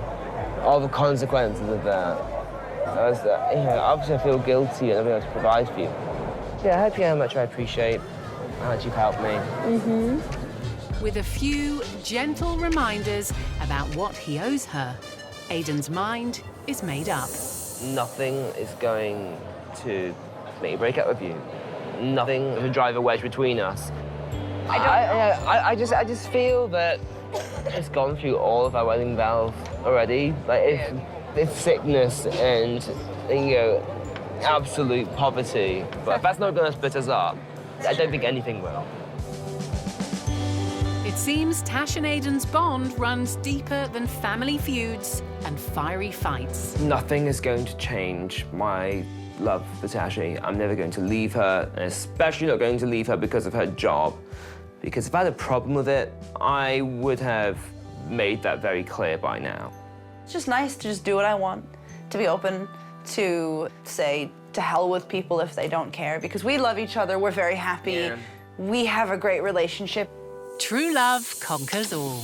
all the consequences of that. Obviously I feel guilty and I'm able to provide for you. Yeah, I hope you know how much I appreciate how much you've helped me. With a few gentle reminders about what he owes her, Aiden's mind is made up. Nothing is going to make me break up with you. Nothing to drive a wedge between us. I just feel that it's gone through all of our wedding vows already. Like it's sickness and absolute poverty. But that's not going to split us up. I don't think anything will. It seems Tash and Aiden's bond runs deeper than family feuds and fiery fights. Nothing is going to change my love for Tashi. I'm never going to leave her, and especially not going to leave her because of her job. Because if I had a problem with it, I would have made that very clear by now. It's just nice to just do what I want, to be open to say to hell with people if they don't care, because we love each other, we're very happy, we have a great relationship. True love conquers all.